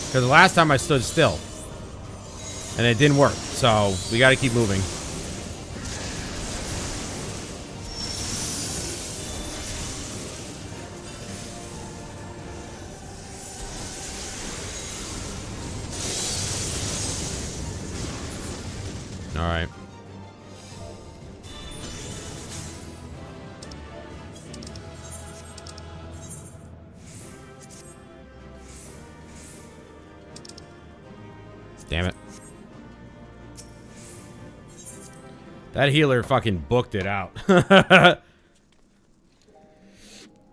Because the last time I stood still. And it didn't work. So, we gotta keep moving. Alright. Damn it. That healer fucking booked it out.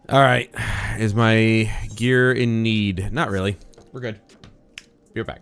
Alright. Is my gear in need? Not really. We're good. Be right back.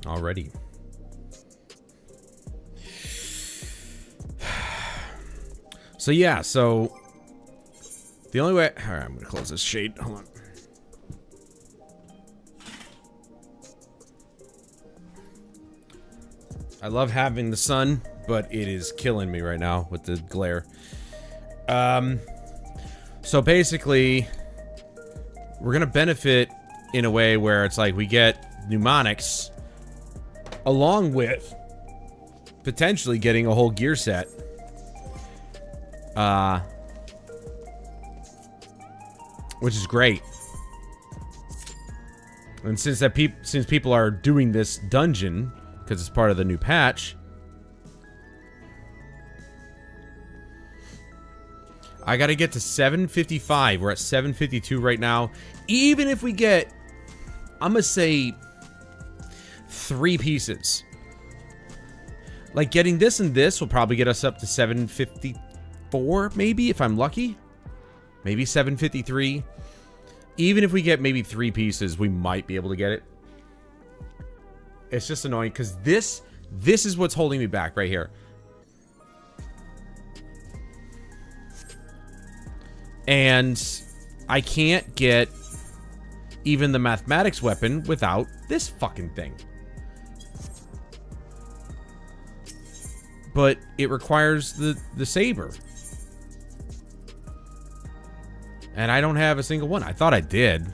Already. So yeah, so the only way... Alright, I'm gonna close this shade. Hold on. I love having the sun, but it is killing me right now with the glare. So basically, we're gonna benefit in a way where it's like we get mnemonics along with potentially getting a whole gear set. Which is great. And since people are doing this dungeon because it's part of the new patch, I gotta get to 755. We're at 752 right now. Even if we get, I'm gonna say 3 pieces. Like getting this and this will probably get us up to 754, maybe, if I'm lucky. Maybe 753. Even if we get maybe 3 pieces, we might be able to get it. It's just annoying because this is what's holding me back right here. And I can't get even the mathematics weapon without this fucking thing. But it requires the saber. And I don't have a single one. I thought I did.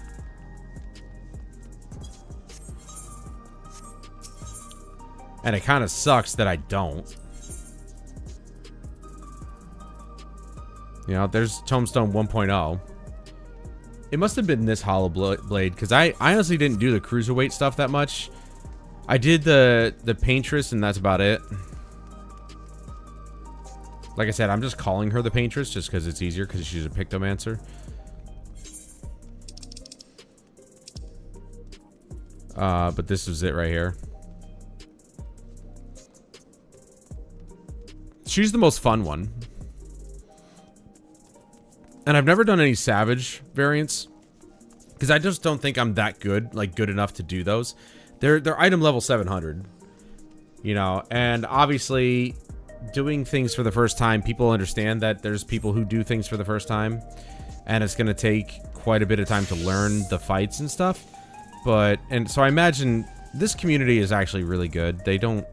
And it kind of sucks that I don't. You know, there's Tombstone 1.0. It must have been this hollow blade, because I honestly didn't do the cruiserweight stuff that much. I did the paintress, and that's about it. Like I said, I'm just calling her the paintress just because it's easier, because she's a pictomancer. But this is it right here. She's the most fun one. And I've never done any Savage variants, because I just don't think I'm that good, like good enough to do those. They're item level 700, you know, and obviously doing things for the first time, people understand that there's people who do things for the first time, and it's going to take quite a bit of time to learn the fights and stuff. And so I imagine this community is actually really good. They don't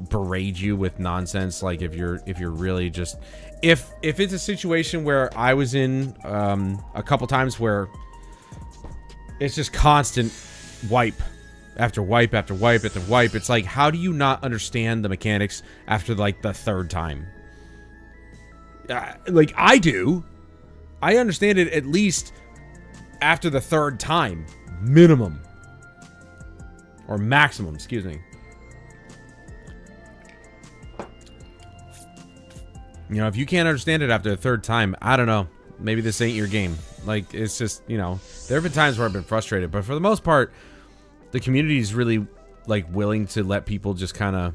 berate you with nonsense. Like if you're really just, if it's a situation where I was in a couple times where it's just constant wipe after wipe after wipe after wipe, it's like, how do you not understand the mechanics after like the 3rd time? Like I do. I understand it at least after the 3rd time, minimum, or maximum, excuse me. You know, if you can't understand it after the 3rd time, I don't know. Maybe this ain't your game. Like, it's just, you know, there have been times where I've been frustrated, but for the most part, the community is really, like, willing to let people just kind of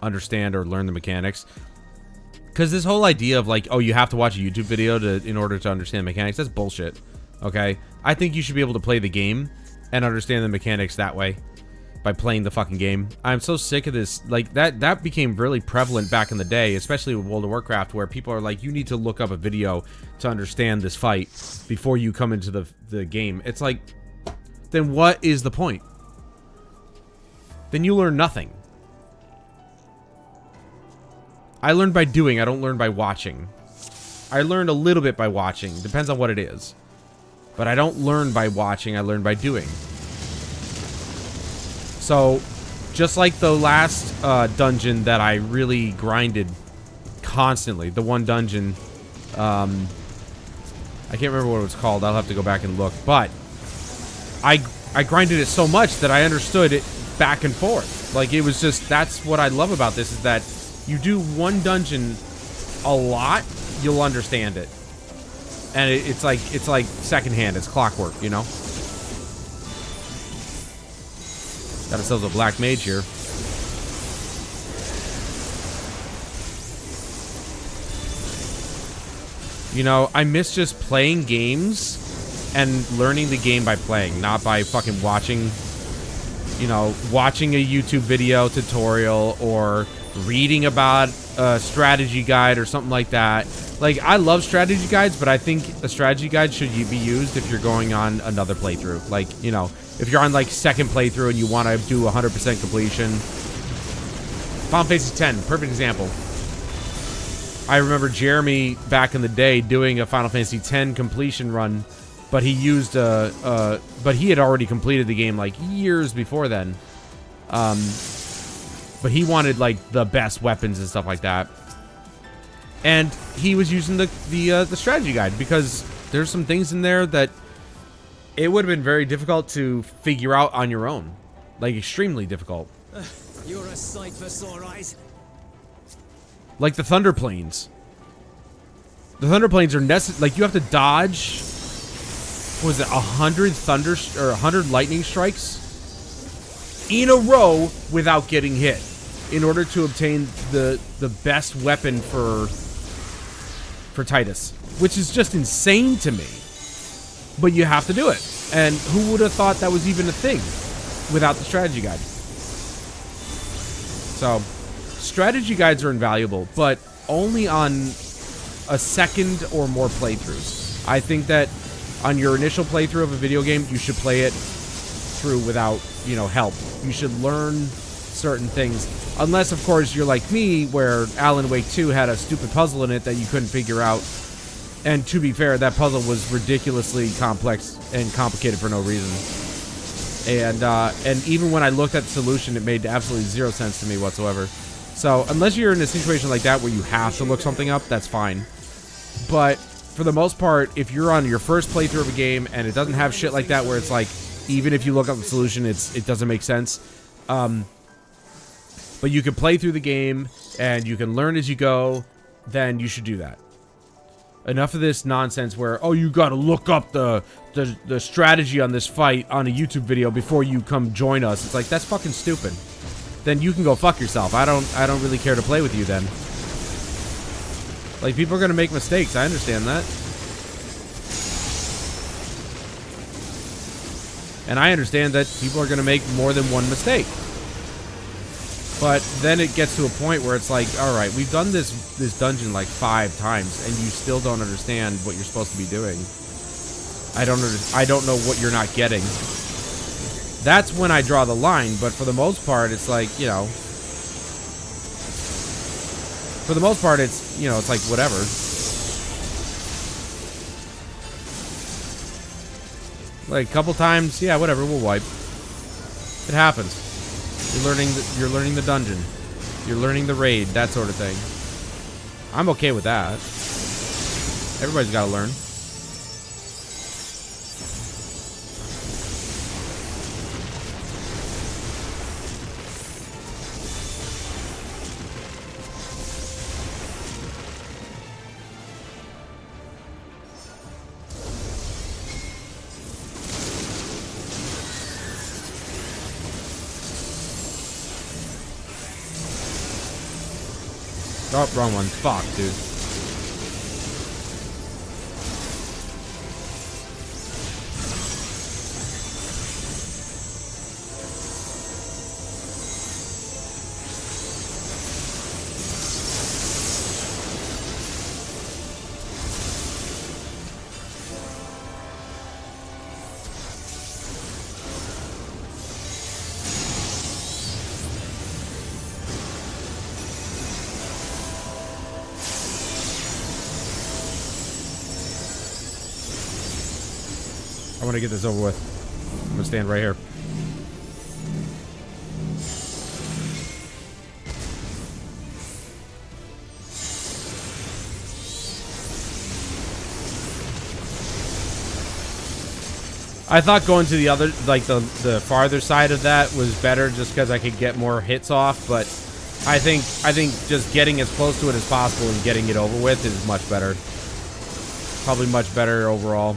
understand or learn the mechanics. Because this whole idea of, like, oh, you have to watch a YouTube video in order to understand mechanics, that's bullshit. Okay? I think you should be able to play the game and understand the mechanics that way. By playing the fucking game. I'm so sick of this. Like, that became really prevalent back in the day, especially with World of Warcraft, where people are like, you need to look up a video to understand this fight before you come into the game. It's like, then what is the point? Then you learn nothing. I learn by doing, I don't learn by watching. I learned a little bit by watching. Depends on what it is. But I don't learn by watching, I learn by doing. So, just like the last dungeon that I really grinded constantly, the one dungeon, I can't remember what it was called, I'll have to go back and look, but I grinded it so much that I understood it back and forth. Like, it was just, that's what I love about this, is that you do one dungeon a lot, you'll understand it. And it's like secondhand, it's clockwork, you know? Got ourselves a black mage here. You know, I miss just playing games and learning the game by playing, not by fucking watching you know, watching a YouTube video tutorial or reading about a strategy guide or something like that. Like, I love strategy guides, but I think a strategy guide should be used if you're going on another playthrough. Like, you know, if you're on, like, second playthrough and you want to do 100% completion. Final Fantasy X, perfect example. I remember Jeremy back in the day doing a Final Fantasy X completion run, but he used but he had already completed the game, like, years before then. But he wanted, like, the best weapons and stuff like that. And he was using the strategy guide because there's some things in there that it would have been very difficult to figure out on your own. Like, extremely difficult. You're a sight for sore eyes. Like the Thunder Plains. The Thunder Plains are necessary. Like, you have to dodge, what was it, 100 thunder or 100 lightning strikes in a row without getting hit in order to obtain the best weapon for Titus, which is just insane to me. But you have to do it. And who would have thought that was even a thing without the strategy guide? So, strategy guides are invaluable, but only on a second or more playthroughs. I think that on your initial playthrough of a video game, you should play it through without, you know, help. You should learn certain things. Unless, of course, you're like me, where Alan Wake 2 had a stupid puzzle in it that you couldn't figure out. And to be fair, that puzzle was ridiculously complex and complicated for no reason. And even when I looked at the solution, it made absolutely zero sense to me whatsoever. So, unless you're in a situation like that where you have to look something up, that's fine. But, for the most part, if you're on your first playthrough of a game and it doesn't have shit like that where it's like, even if you look up the solution, it doesn't make sense. But you can play through the game and you can learn as you go, then you should do that. Enough of this nonsense where, oh, you gotta look up the strategy on this fight on a YouTube video before you come join us. It's like, that's fucking stupid. Then you can go fuck yourself. I don't really care to play with you then. Like, people are gonna make mistakes. I understand that. And I understand that people are gonna make more than one mistake. But then it gets to a point where it's like, all right, we've done this dungeon like 5 times, and you still don't understand what you're supposed to be doing. I don't know what you're not getting. That's when I draw the line. But for the most part, it's like, you know, for the most part, it's, you know, it's like whatever. Like a couple times, yeah, whatever, we'll wipe. It happens. You're learning the dungeon. You're learning the raid, that sort of thing. I'm okay with that. Everybody's got to learn. Oh, wrong one. Fuck, dude. I want to get this over with. I'm going to stand right here. I thought going to the other, like the farther side of that was better just because I could get more hits off, but I think just getting as close to it as possible and getting it over with is much better. Probably much better overall.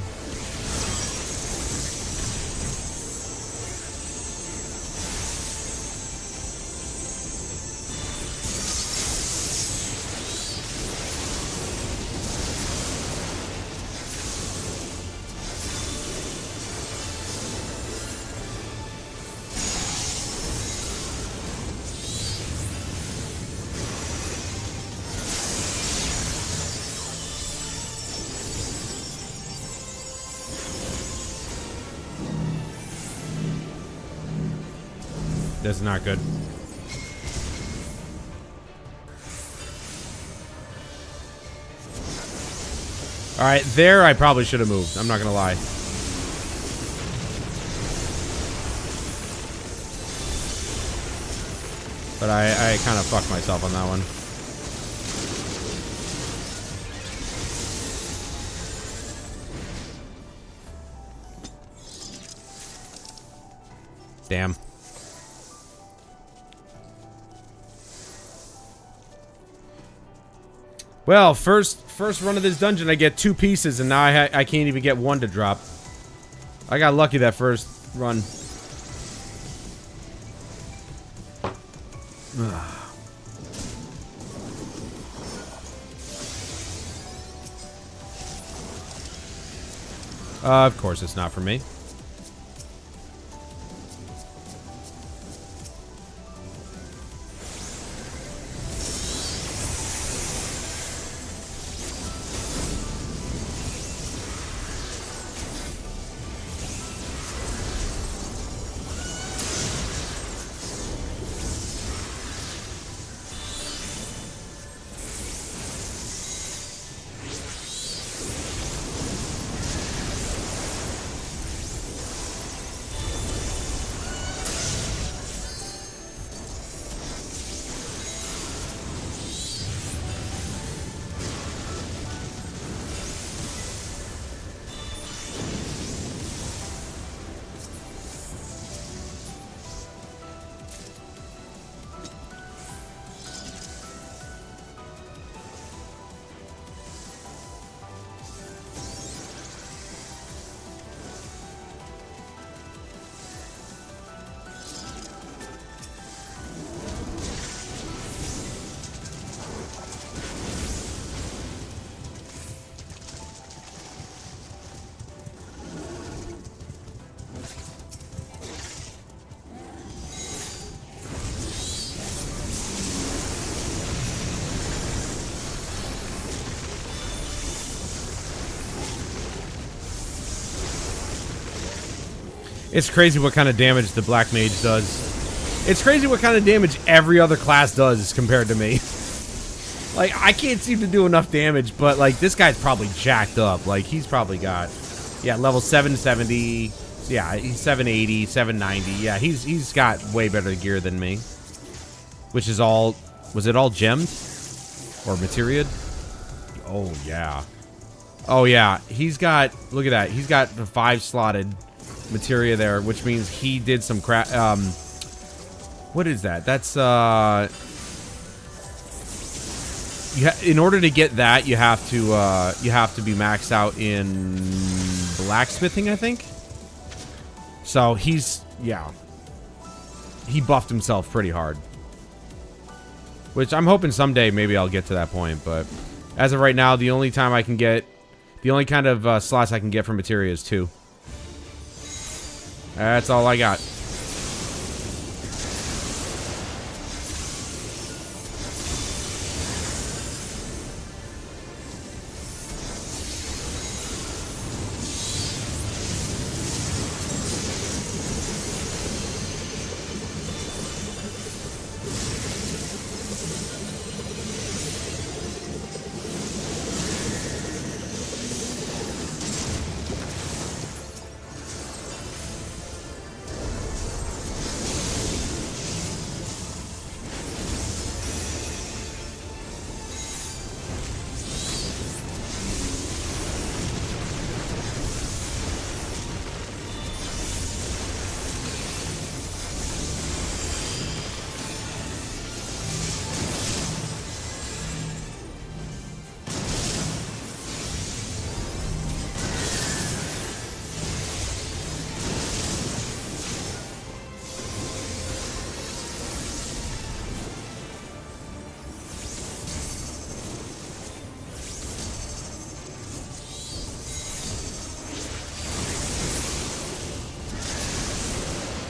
That's not good. Alright, there I probably should have moved. I'm not gonna lie. But I kind of fucked myself on that one. Damn. Well, first run of this dungeon, I get 2 pieces, and now I can't even get 1 to drop. I got lucky that first run. Of course it's not for me. It's crazy what kind of damage the Black Mage does. It's crazy what kind of damage every other class does compared to me. Like, I can't seem to do enough damage, but, like, this guy's probably jacked up. Like, he's probably got, yeah, level 770. Yeah, he's 780, 790. Yeah, he's got way better gear than me. Which is all, was it all gemmed? Or materia? Oh, yeah. Oh, yeah. He's got, look at that. He's got the 5 slotted materia there, which means he did some crap. What is that? That's in order to get that, you have to be maxed out in blacksmithing, I think. So he's, yeah, he buffed himself pretty hard, which I'm hoping someday maybe I'll get to that point. But as of right now, the only time I can get, the only kind of slots I can get from materia is 2. That's all I got.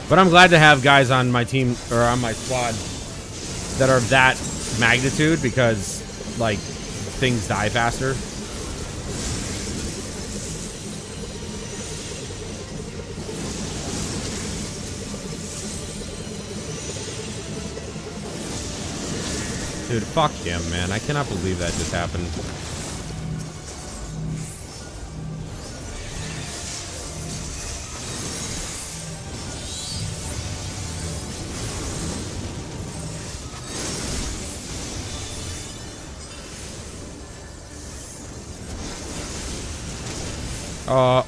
But I'm glad to have guys on my team, or on my squad, that are that magnitude, because, like, things die faster. Dude, fuck him, man. I cannot believe that just happened.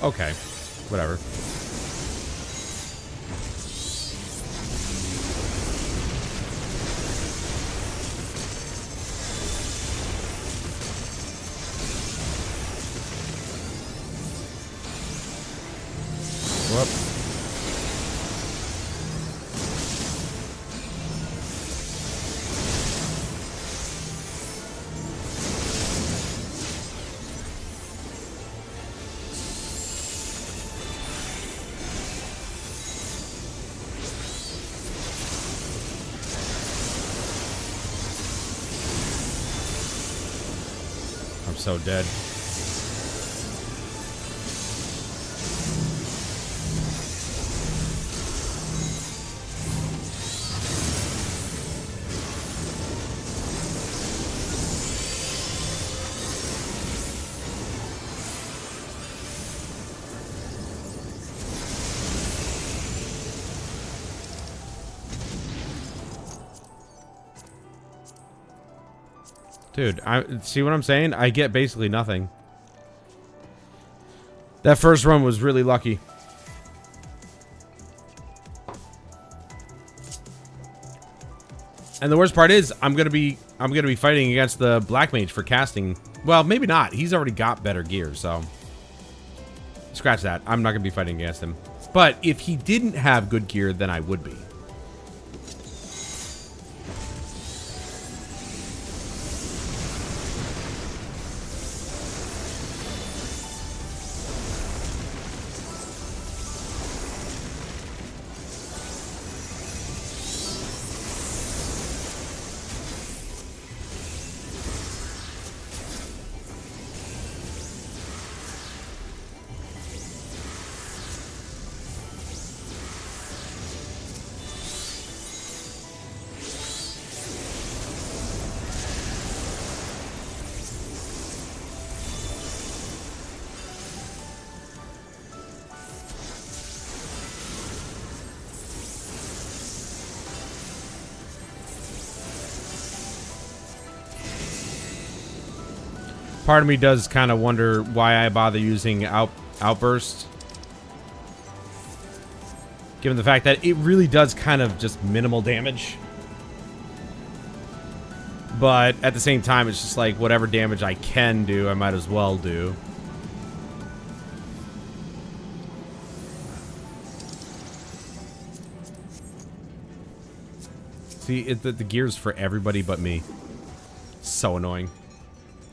Okay. Whatever. Whoop. I'm so dead. Dude, see what I'm saying? I get basically nothing. That first run was really lucky. And the worst part is, I'm gonna be fighting against the Black Mage for casting. Well, maybe not. He's already got better gear, so scratch that. I'm not gonna be fighting against him. But if he didn't have good gear, then I would be. Part of me does kind of wonder why I bother using Outburst. Given the fact that it really does kind of just minimal damage. But at the same time, it's just like whatever damage I can do, I might as well do. See, the gear's for everybody but me. So annoying.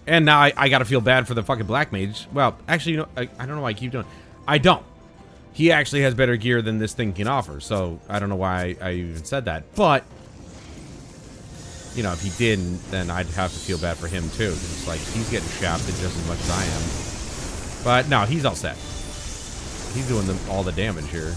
And now I gotta feel bad for the fucking Black Mage. Well, actually, you know, I don't know why I keep doing it. I don't. He actually has better gear than this thing can offer, so I don't know why I even said that. But, you know, if he didn't, then I'd have to feel bad for him too. It's like, he's getting shafted just as much as I am. But, no, he's all set. He's doing all the damage here.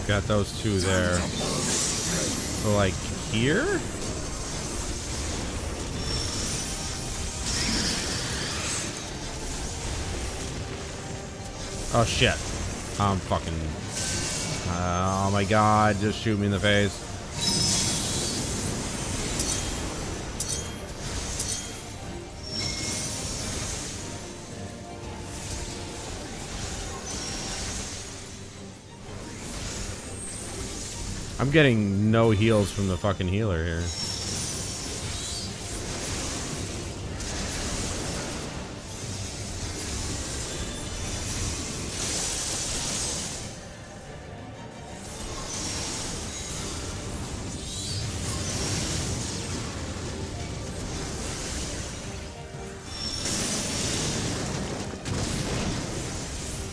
Got those two there. So, like, here? Oh, shit. I'm fucking... oh, my God. Just shoot me in the face. I'm getting no heals from the fucking healer here.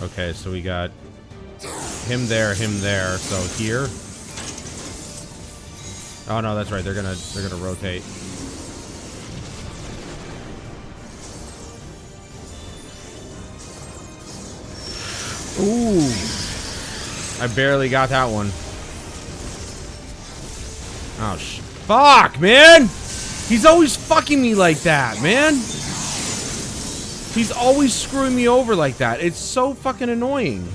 Okay, so we got him there, so here. Oh no, that's right. They're gonna rotate. Ooh, I barely got that one. Oh fuck, man! He's always fucking me like that, man. He's always screwing me over like that. It's so fucking annoying.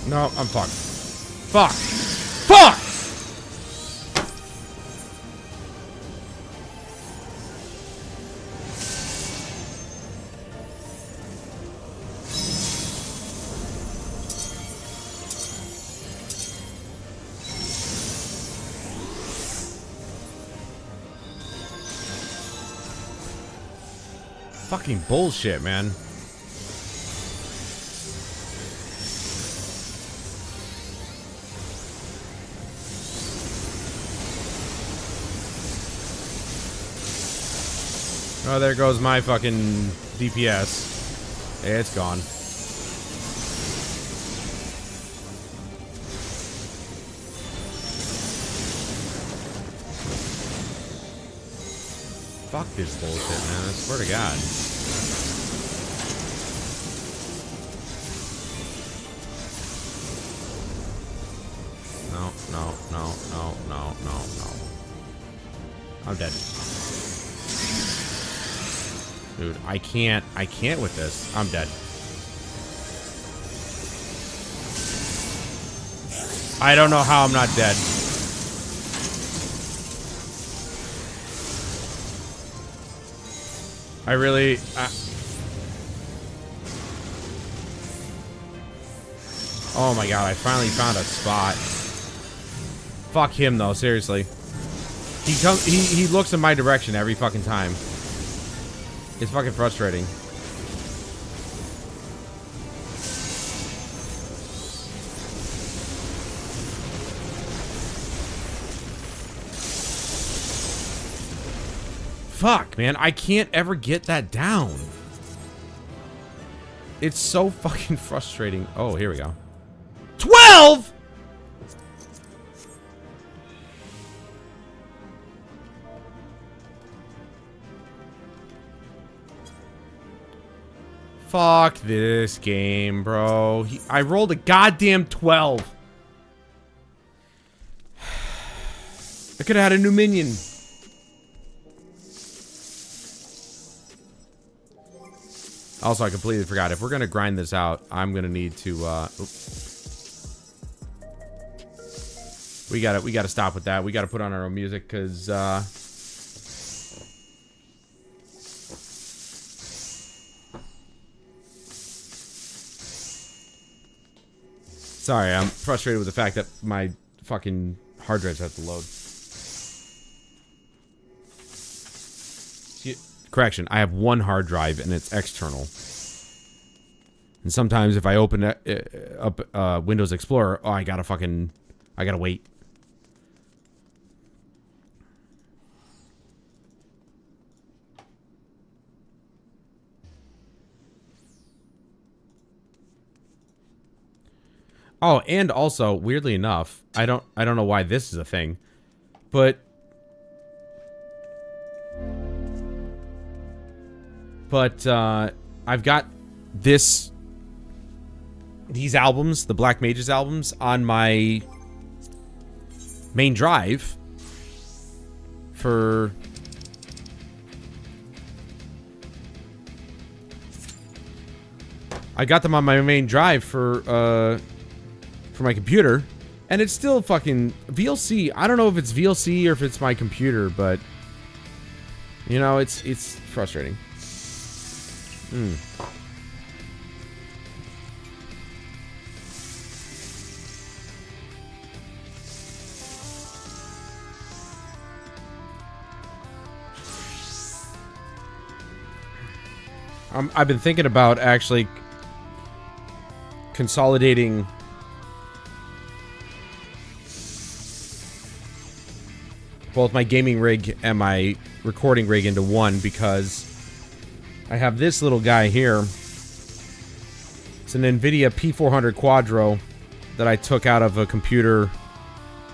No, I'm fucked. Fuck! Fuck! Fucking bullshit, man. Oh, there goes my fucking DPS. It's gone. Fuck this bullshit, man. I swear to God. No, no, no, no, no, no, no. I'm dead. Dude, I can't with this. I'm dead. I don't know how I'm not dead. I really... oh my God, I finally found a spot. Fuck him though, seriously. He looks in my direction every fucking time. It's fucking frustrating. Fuck, man. I can't ever get that down. It's so fucking frustrating. Oh, here we go. 12! Fuck this game, bro. I rolled a goddamn 12. I could have had a new minion. Also, I completely forgot. If we're gonna grind this out, I'm gonna need to. We gotta stop with that. We gotta put on our own music because. Sorry, I'm frustrated with the fact that my fucking hard drives have to load. Correction, I have one hard drive and it's external. And sometimes if I open up Windows Explorer, oh, I gotta wait. Oh, and also, weirdly enough, I don't know why this is a thing, but I've got these albums, the Black Mages albums, on my main drive for I got them on my main drive for my computer, and it's still fucking VLC. I don't know if it's VLC or if it's my computer, but you know, it's frustrating. I've been thinking about actually consolidating both my gaming rig and my recording rig into one, because I have this little guy here. It's an NVIDIA P400 Quadro that I took out of a computer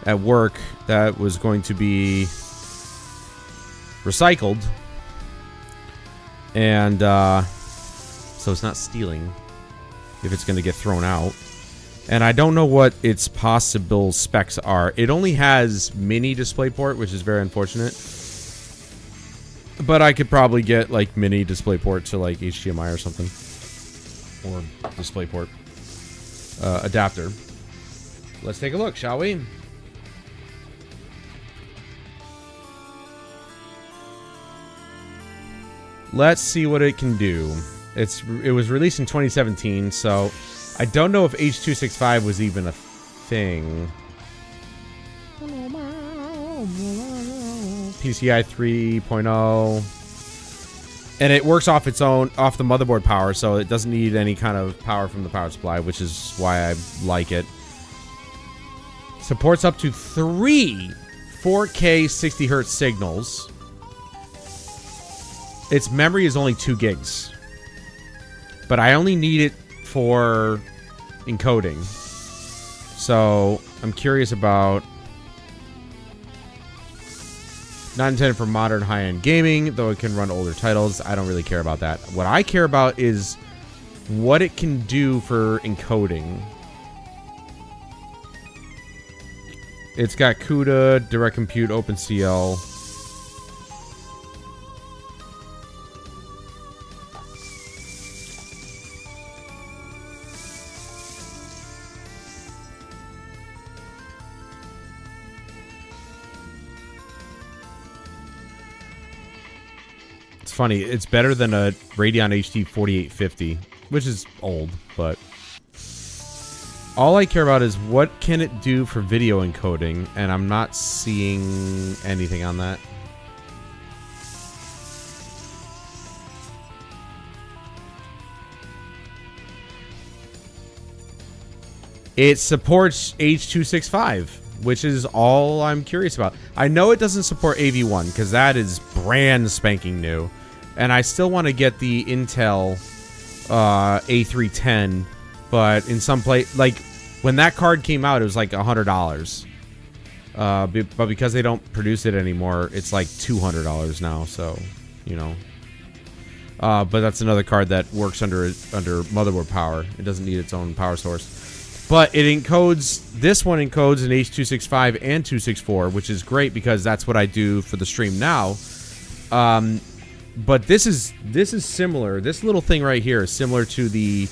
at work that was going to be recycled. And so it's not stealing if it's going to get thrown out. And I don't know what its possible specs are. It only has mini DisplayPort, which is very unfortunate. But I could probably get like mini DisplayPort to like HDMI or something. Or DisplayPort adapter. Let's take a look, shall we? Let's see what it can do. It was released in 2017, so I don't know if H.265 was even a thing. PCI 3.0. And it works off its own, off the motherboard power, so it doesn't need any kind of power from the power supply, which is why I like it. Supports up to 3 4K 60Hz signals. Its memory is only 2 gigs. But I only need it for encoding. So, I'm curious about... Not intended for modern high-end gaming, though it can run older titles. I don't really care about that. What I care about is what it can do for encoding. It's got CUDA, Direct Compute, OpenCL... Funny, it's better than a Radeon HD 4850, which is old, but all I care about is what can it do for video encoding, and I'm not seeing anything on that. It supports H.265, which is all I'm curious about. I know it doesn't support AV1 because that is brand spanking new. And I still want to get the Intel A310, but in some place, like when that card came out, it was like $100. But because they don't produce it anymore, it's like $200 now. So, you know. But that's another card that works under motherboard power. It doesn't need its own power source. But it encodes, this one encodes an H.265 and 264, which is great because that's what I do for the stream now. But this is similar. This little thing right here is similar to the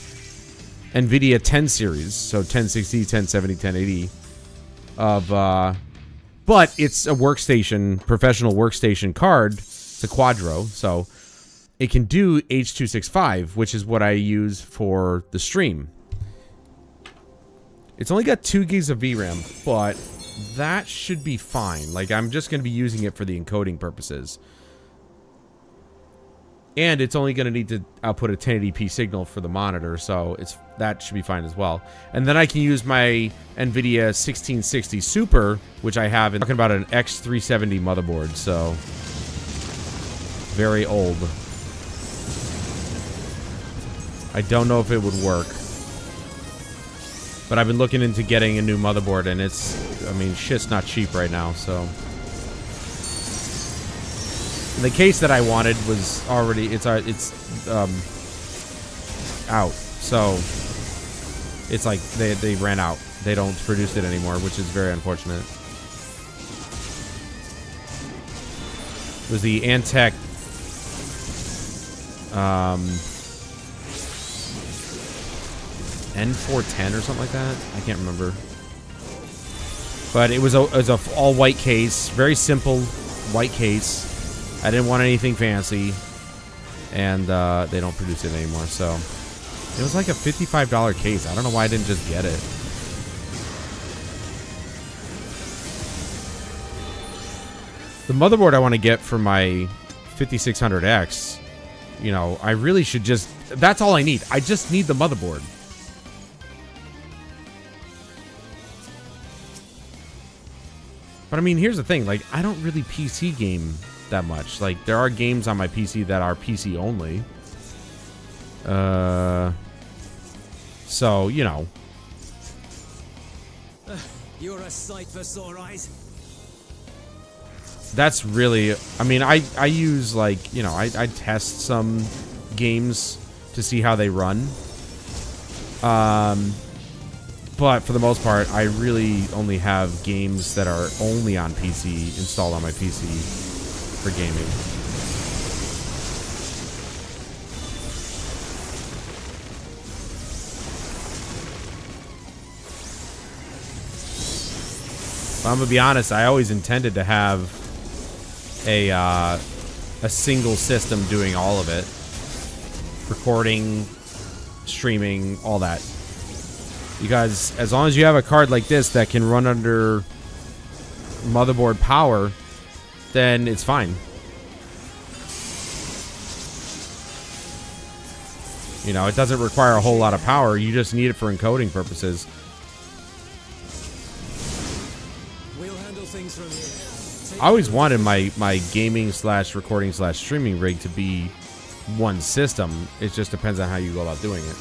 NVIDIA 10 series. So 1060, 1070, 1080 but it's a workstation, professional workstation card. It's a Quadro, so it can do H.265, which is what I use for the stream. It's only got 2 gigs of VRAM, but that should be fine. Like, I'm just going to be using it for the encoding purposes. And it's only going to need to output a 1080p signal for the monitor, so that should be fine as well. And then I can use my NVIDIA 1660 Super, which I have. I'm talking about an X370 motherboard, so very old. I don't know if it would work. But I've been looking into getting a new motherboard, and I mean, shit's not cheap right now, so. And the case that I wanted was already, it's out. So, it's like, they ran out. They don't produce it anymore, which is very unfortunate. It was the Antec, N410 or something like that. I can't remember. But it was a all white case, very simple white case. I didn't want anything fancy, and they don't produce it anymore. So it was like a $55 case. I don't know why I didn't just get it. The motherboard I want to get for my 5600X, you know, I really should just. That's all I need. I just need the motherboard. But I mean, here's the thing, like, I don't really PC game that much. Like, there are games on my PC that are PC only. So, you know. You're a sight for sore eyes. That's really, I mean, I use, like, you know, I test some games to see how they run. But for the most part, I really only have games that are only on PC, installed on my PC for gaming. But I'm gonna be honest, I always intended to have a single system doing all of it. Recording, streaming, all that. Because as long as you have a card like this that can run under motherboard power, then it's fine. You know, it doesn't require a whole lot of power. You just need it for encoding purposes. We'll handle things from here. I always wanted my gaming / recording / streaming rig to be one system. It just depends on how you go about doing it.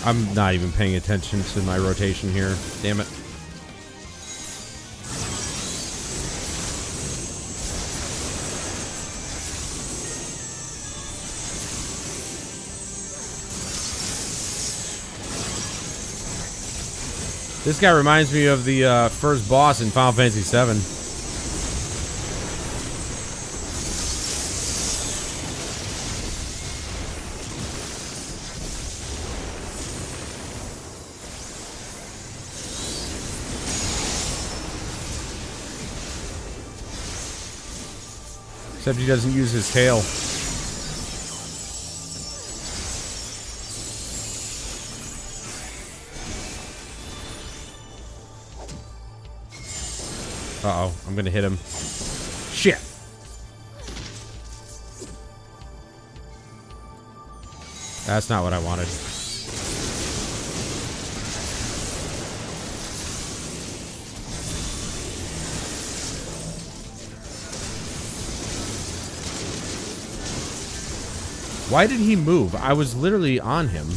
I'm not even paying attention to my rotation here. Damn it. This guy reminds me of the first boss in Final Fantasy VII. Except he doesn't use his tail. Uh-oh, I'm gonna hit him. That's not what I wanted. Why did he move? I was literally on him.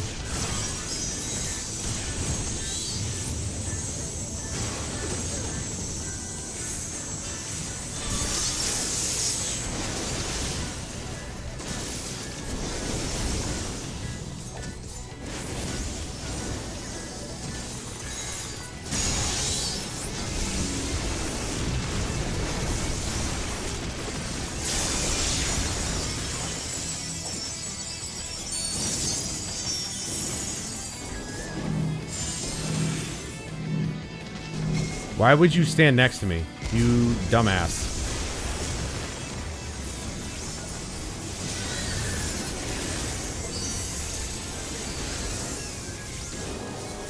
Why would you stand next to me, you dumbass?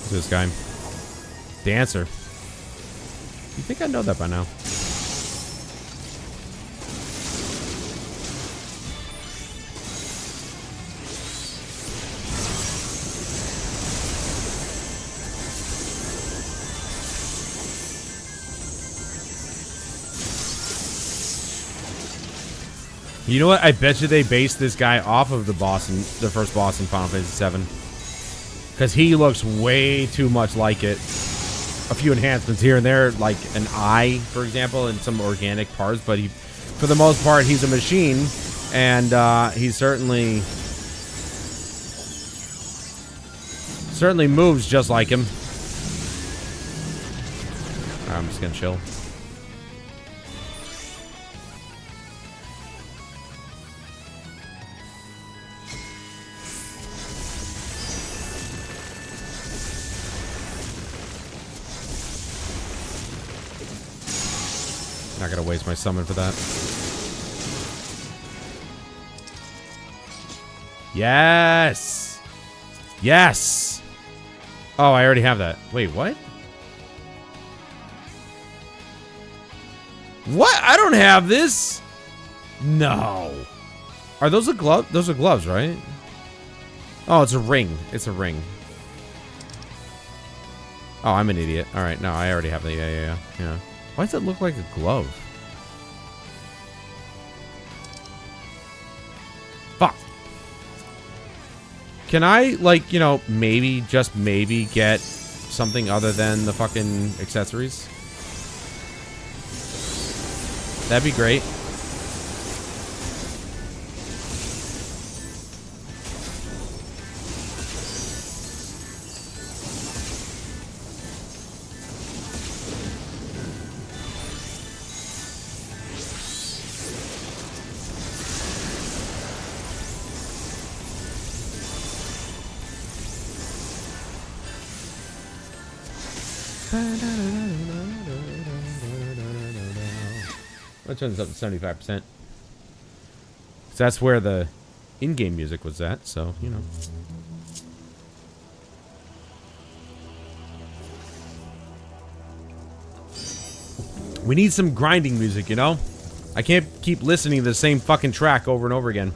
Who's this guy? Dancer. You think I know that by now? You know what? I bet you they based this guy off of the first boss in Final Fantasy VII. Because he looks way too much like it. A few enhancements here and there, like an eye, for example, and some organic parts. But he, for the most part, he's a machine. And he certainly moves just like him. Alright, I'm just gonna chill. Not gonna waste my summon for that. Yes! Yes! Oh, I already have that. Wait, what? What? I don't have this! No. Are those a glove? Those are gloves, right? Oh, it's a ring. It's a ring. Oh, I'm an idiot. Alright, no, I already have that. Yeah. Why does it look like a glove? Fuck. Can I, like, you know, maybe, just maybe get something other than the fucking accessories? That'd be great. That turns up to 75%. That's where the in-game music was at, so, you know. We need some grinding music, you know? I can't keep listening to the same fucking track over and over again.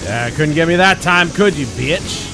Yeah, couldn't get me that time, could you, bitch?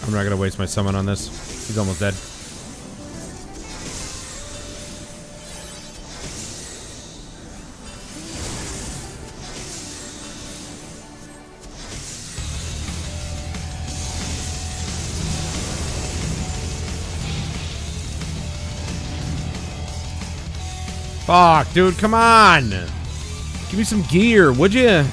I'm not gonna waste my summon on this. He's almost dead. Fuck, dude, come on! Give me some gear, would you?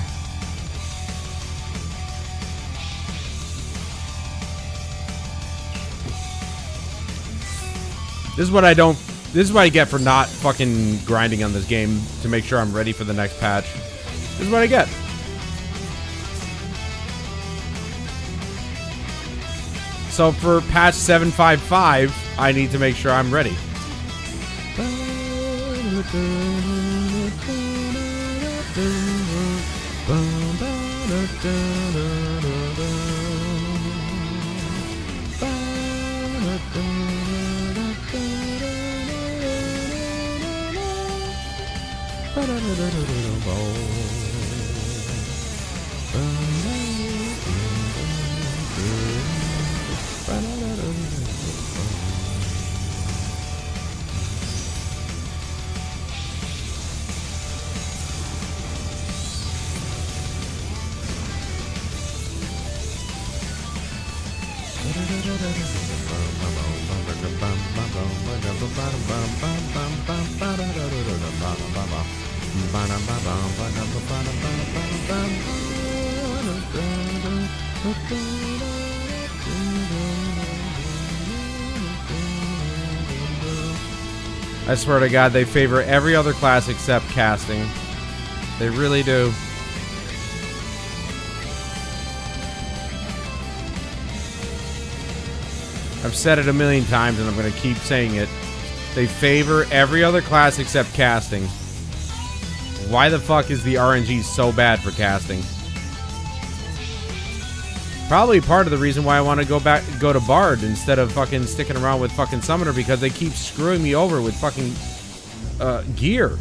This is what I don't... This is what I get for not fucking grinding on this game to make sure I'm ready for the next patch. This is what I get. So for patch 755, I need to make sure I'm ready. I swear to God, they favor every other class except casting. They really do. I've said it a million times and I'm going to keep saying it. They favor every other class except casting. Why the fuck is the RNG so bad for casting? Probably part of the reason why I want to go to Bard instead of fucking sticking around with fucking Summoner, because they keep screwing me over with fucking gear.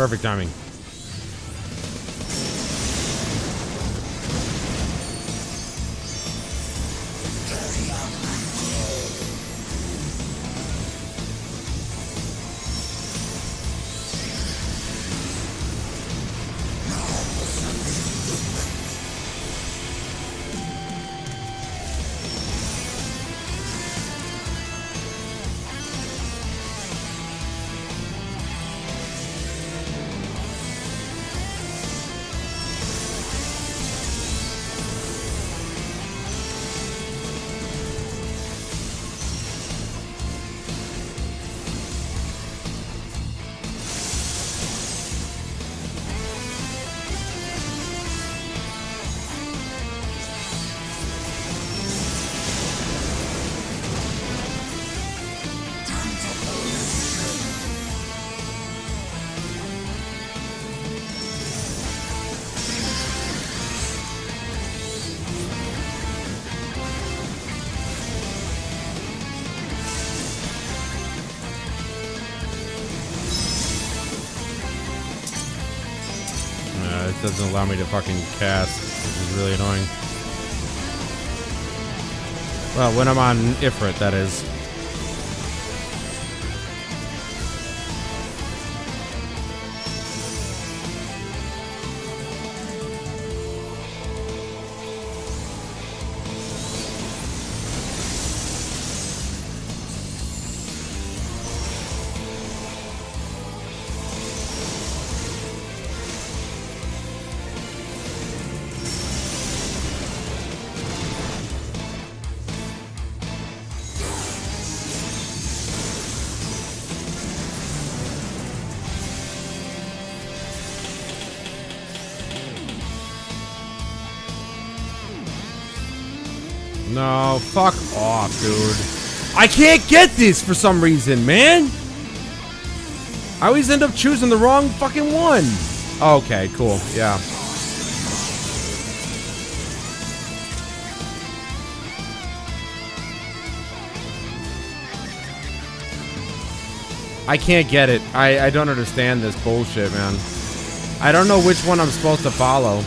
Perfect timing. It doesn't allow me to fucking cast, which is really annoying. Well, when I'm on Ifrit, that is. No, fuck off, dude. I can't get this for some reason, man. I always end up choosing the wrong fucking one. Okay, cool. Yeah. I can't get it. I don't understand this bullshit, man. I don't know which one I'm supposed to follow.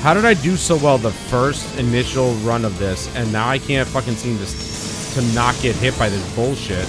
How did I do so well the first initial run of this, and now I can't fucking seem to not get hit by this bullshit?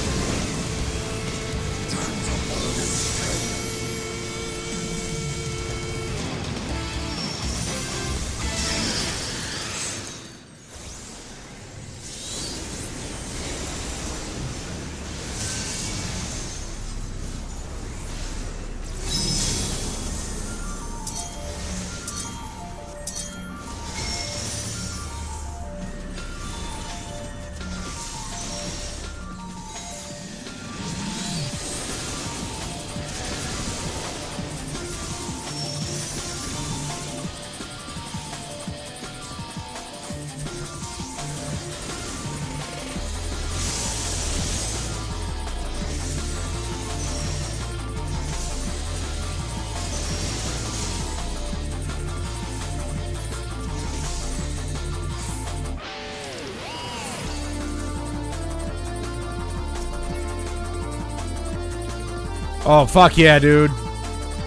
Oh, fuck yeah, dude.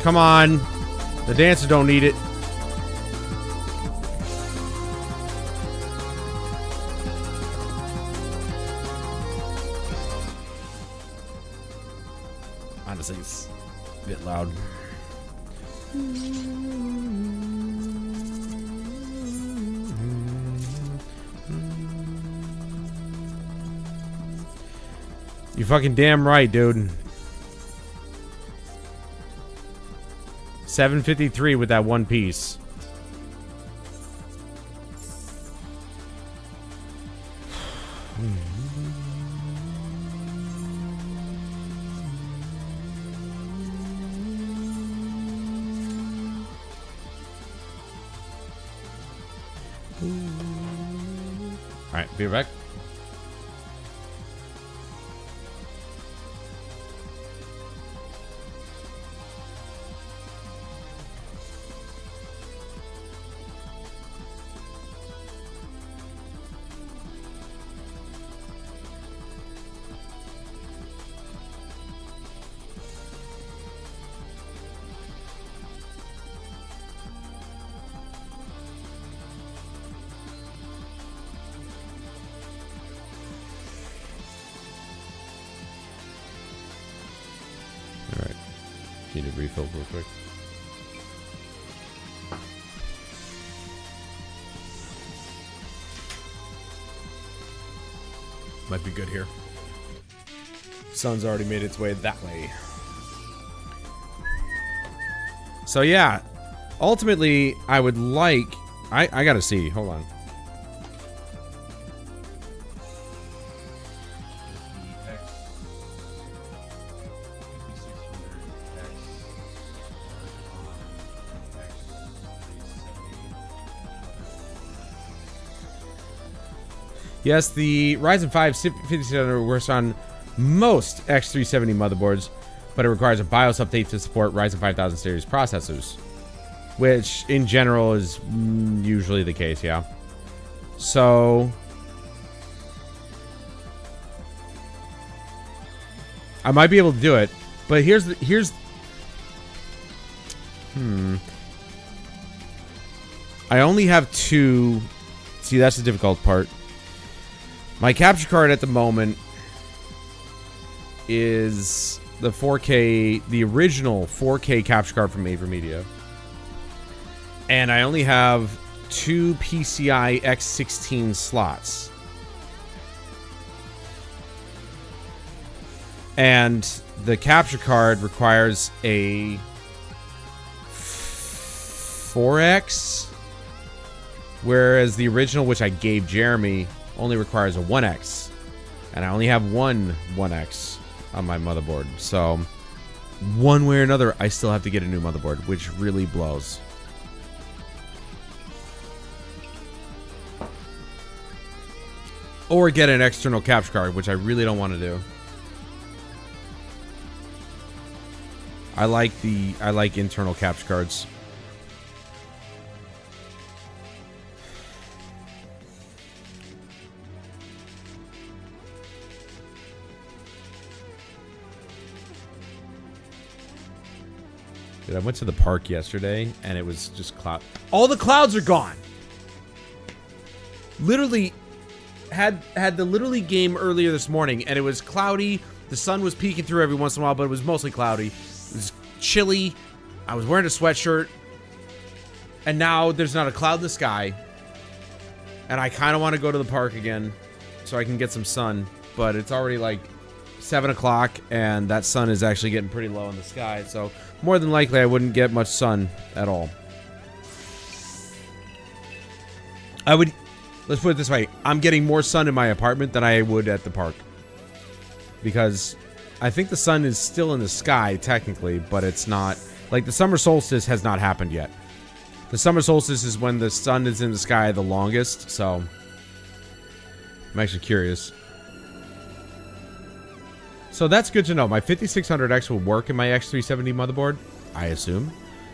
Come on. The dancer don't need it. Honestly, it's a bit loud. You fucking damn right, dude. 753 with that one piece. Alright, be right back. Need to refill real quick. Might be good here. Sun's already made its way that way. So yeah, ultimately, I would like... I gotta see. Hold on. Yes, the Ryzen 5 5600 works on most X370 motherboards, but it requires a BIOS update to support Ryzen 5000 series processors, which in general is usually the case, yeah. So I might be able to do it, but here's I only have 2. See, that's the difficult part. My capture card at the moment is the 4K, the original 4K capture card from AverMedia. And I only have 2 PCI X16 slots. And the capture card requires a 4X, whereas the original, which I gave Jeremy, only requires a 1X. And I only have one 1X on my motherboard. So, one way or another, I still have to get a new motherboard, which really blows. Or get an external capture card, which I really don't want to do. I like internal capture cards. Dude, I went to the park yesterday and it was just cloud. All the clouds are gone. Literally had the Little League game earlier this morning and it was cloudy. The sun was peeking through every once in a while, but it was mostly cloudy. It was chilly. I was wearing a sweatshirt. And now there's not a cloud in the sky. And I kind of want to go to the park again so I can get some sun. But it's already like 7 o'clock and that sun is actually getting pretty low in the sky. So more than likely I wouldn't get much sun at all. Let's put it this way. I'm getting more sun in my apartment than I would at the park. Because I think the sun is still in the sky, technically, but it's not. Like, the summer solstice has not happened yet. The summer solstice is when the sun is in the sky the longest, so I'm actually curious. So that's good to know. My 5600X will work in my X370 motherboard, I assume,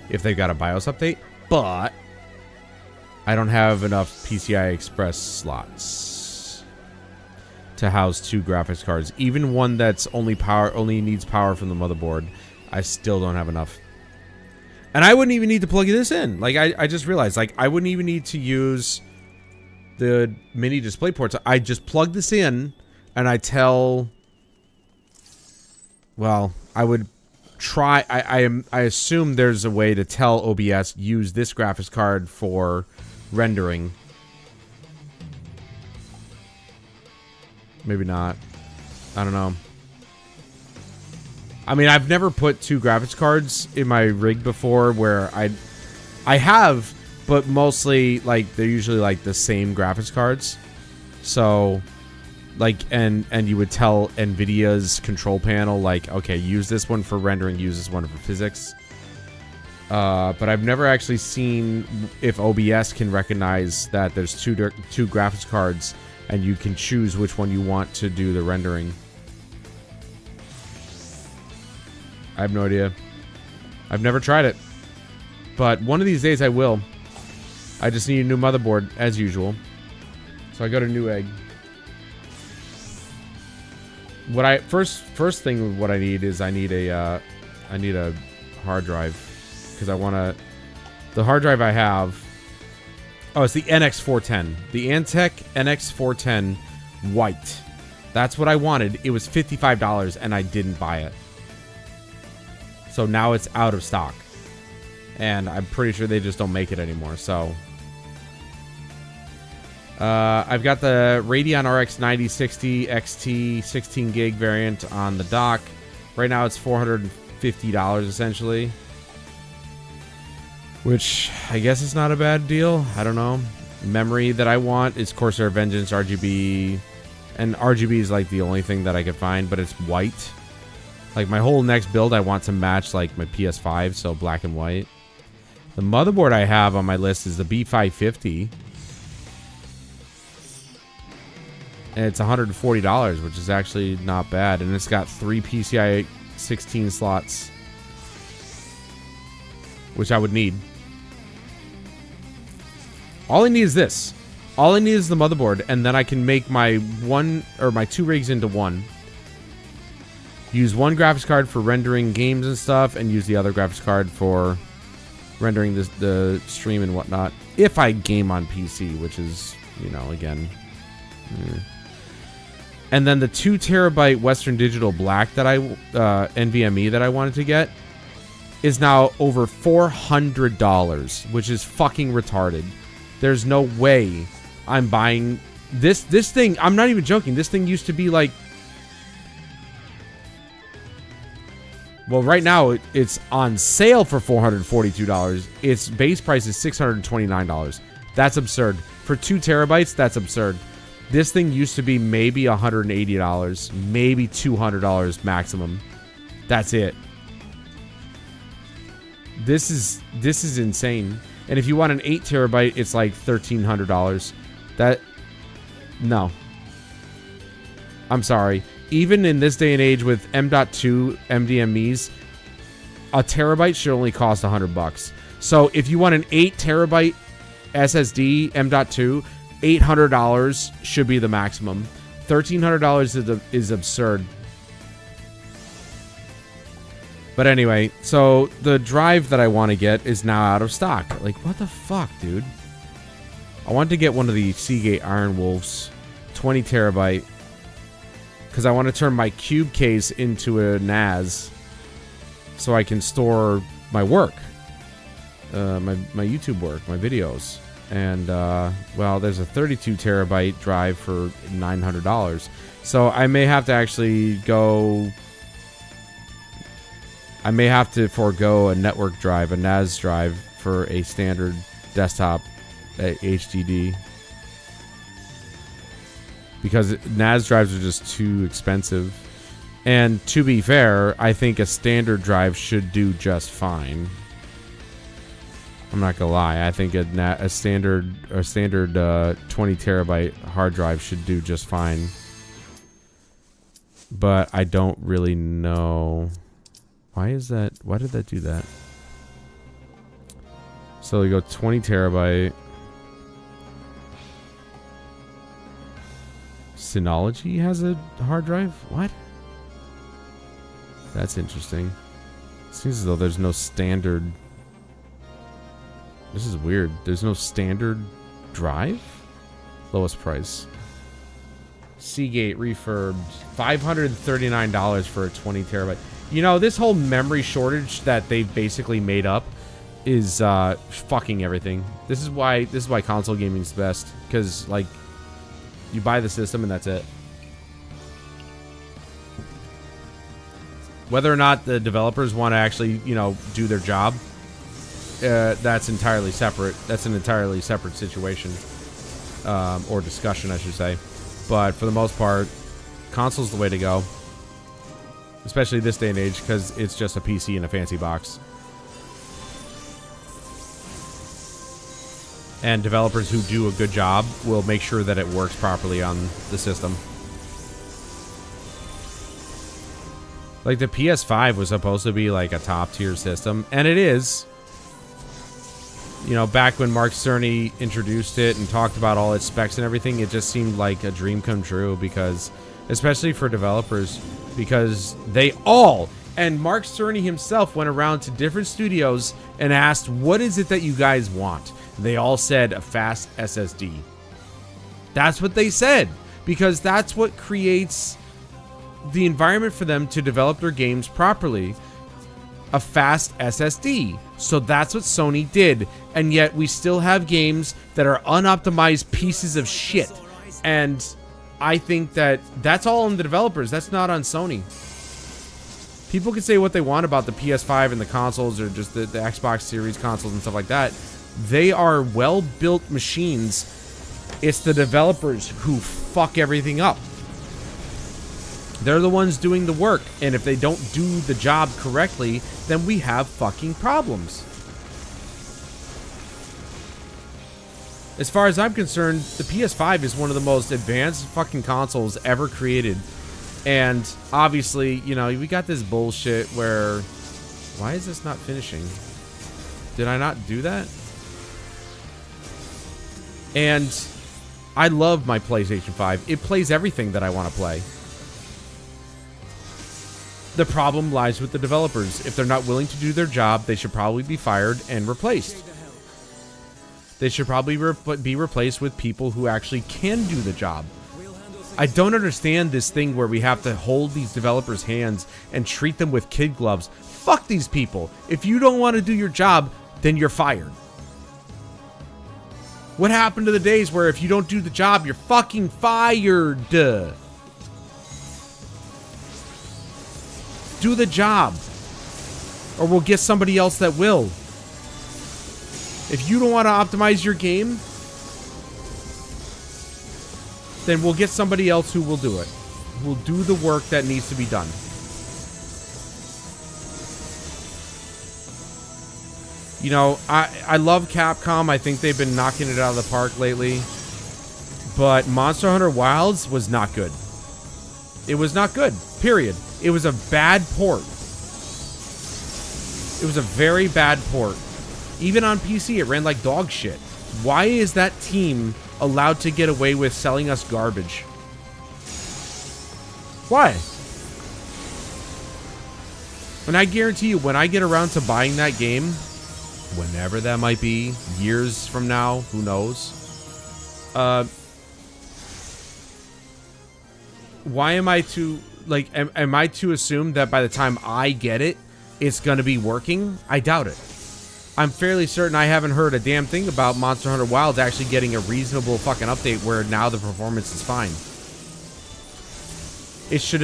if they've got a BIOS update, but I don't have enough PCI Express slots to house 2 graphics cards. Even one that's only needs power from the motherboard, I still don't have enough. And I wouldn't even need to plug this in. Like, I just realized, like, I wouldn't even need to use the mini display ports. I just plug this in, and I tell... Well, I would try... I assume there's a way to tell OBS, use this graphics card for rendering. Maybe not. I don't know. I mean, I've never put 2 graphics cards in my rig before where I have, but mostly, like, they're usually, like, the same graphics cards. So, like, and you would tell NVIDIA's control panel, like, okay, use this one for rendering, use this one for physics. But I've never actually seen if OBS can recognize that there's two graphics cards and you can choose which one you want to do the rendering. I have no idea. I've never tried it, but one of these days I will. I just need a new motherboard as usual, so I got a Newegg. What I first thing what I need is I need a hard drive, because I want to. The hard drive I have. Oh, it's the NX410. The Antec NX410 white. That's what I wanted. It was $55 and I didn't buy it. So now it's out of stock. And I'm pretty sure they just don't make it anymore. So I've got the Radeon RX 9060 XT 16 gig variant on the dock. Right now it's $450 essentially. Which I guess is not a bad deal. I don't know. Memory that I want is Corsair Vengeance RGB. And RGB is like the only thing that I could find, but it's white. Like my whole next build I want to match like my PS5, so black and white. The motherboard I have on my list is the B550. And it's $140, which is actually not bad. And it's got 3 PCI 16 slots, which I would need. All I need is this. All I need is the motherboard, and then I can make my my 2 rigs into one. Use one graphics card for rendering games and stuff, and use the other graphics card for rendering the stream and whatnot. If I game on PC, which is, you know, again. And then the 2 terabyte Western Digital Black that I NVMe that I wanted to get is now over $400, which is fucking retarded. There's no way I'm buying this thing. I'm not even joking. This thing used to be like, well, right now it's on sale for $442. Its base price is $629. That's absurd. For 2 terabytes, that's absurd. This thing used to be maybe $180, maybe $200 maximum. That's it. This is insane. And if you want an 8 terabyte, it's like $1,300. No. I'm sorry. Even in this day and age with M.2 MDMEs, a terabyte should only cost $100. So if you want an 8 terabyte SSD M.2, $800 should be the maximum. $1,300 is absurd. But anyway, so the drive that I want to get is now out of stock. Like, what the fuck, dude? I wanted to get one of the Seagate Iron Wolves, 20 terabyte, because I want to turn my cube case into a NAS so I can store my work, my YouTube work, my videos. And, well, there's a 32 terabyte drive for $900. So I may have to actually go... I may have to forego a network drive, a NAS drive, for a standard desktop HDD. Because NAS drives are just too expensive. And to be fair, I think a standard drive should do just fine. I'm not gonna lie. I think a standard 20 terabyte hard drive should do just fine. But I don't really know. Why is that? Why did that do that? So we go 20 terabyte. Synology has a hard drive? What? That's interesting. Seems as though there's no standard. This is weird. There's no standard drive? Lowest price. Seagate refurbed. $539 for a 20 terabyte. You know, this whole memory shortage that they've basically made up is fucking everything. This is why console gaming's best, because like you buy the system and that's it. Whether or not the developers want to actually, you know, do their job, that's entirely separate. That's an entirely separate situation, or discussion, I should say. But for the most part, console's the way to go. Especially this day and age, because it's just a PC in a fancy box. And developers who do a good job will make sure that it works properly on the system. Like, the PS5 was supposed to be, like, a top-tier system, and it is. You know, back when Mark Cerny introduced it and talked about all its specs and everything, it just seemed like a dream come true because, especially for developers, because they all, and Mark Cerny himself went around to different studios and asked, what is it that you guys want? They all said a fast SSD. That's what they said, because that's what creates the environment for them to develop their games properly. A fast SSD. So that's what Sony did. And yet we still have games that are unoptimized pieces of shit. And I think that that's all on the developers. That's not on Sony. People can say what they want about the PS5 and the consoles, or just the Xbox Series consoles and stuff like that. They are well-built machines. It's the developers who fuck everything up. They're the ones doing the work, and if they don't do the job correctly, then we have fucking problems. As far as I'm concerned, the PS5 is one of the most advanced fucking consoles ever created. And obviously, you know, we got this bullshit where... Why is this not finishing? Did I not do that? And I love my PlayStation 5. It plays everything that I want to play. The problem lies with the developers. If they're not willing to do their job, they should probably be fired and replaced. They should probably be replaced with people who actually can do the job. I don't understand this thing where we have to hold these developers' hands and treat them with kid gloves. Fuck these people. If you don't want to do your job, then you're fired. What happened to the days where if you don't do the job, you're fucking fired? Do the job, or we'll get somebody else that will. If you don't want to optimize your game, then we'll get somebody else who will do it. We'll do the work that needs to be done. You know, I love Capcom. I think they've been knocking it out of the park lately. But Monster Hunter Wilds was not good. It was not good, period. It was a bad port. It was a very bad port. Even on PC, it ran like dog shit. Why is that team allowed to get away with selling us garbage? Why? And I guarantee you, when I get around to buying that game, whenever that might be, years from now, who knows? Why am I to... Like, am I to assume that by the time I get it, it's going to be working? I doubt it. I'm fairly certain I haven't heard a damn thing about Monster Hunter Wilds actually getting a reasonable fucking update where now the performance is fine. It should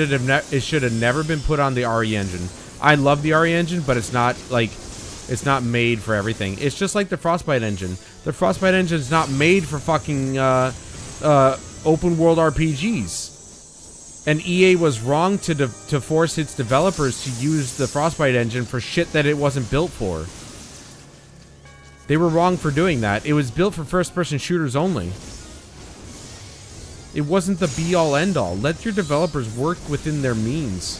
have never been put on the RE engine. I love the RE engine, but it's not, like, it's not made for everything. It's just like the Frostbite engine. The Frostbite engine is not made for fucking open world RPGs. And EA was wrong to force its developers to use the Frostbite engine for shit that it wasn't built for. They were wrong for doing that. It was built for first-person shooters only. It wasn't the be-all, end-all. Let your developers work within their means.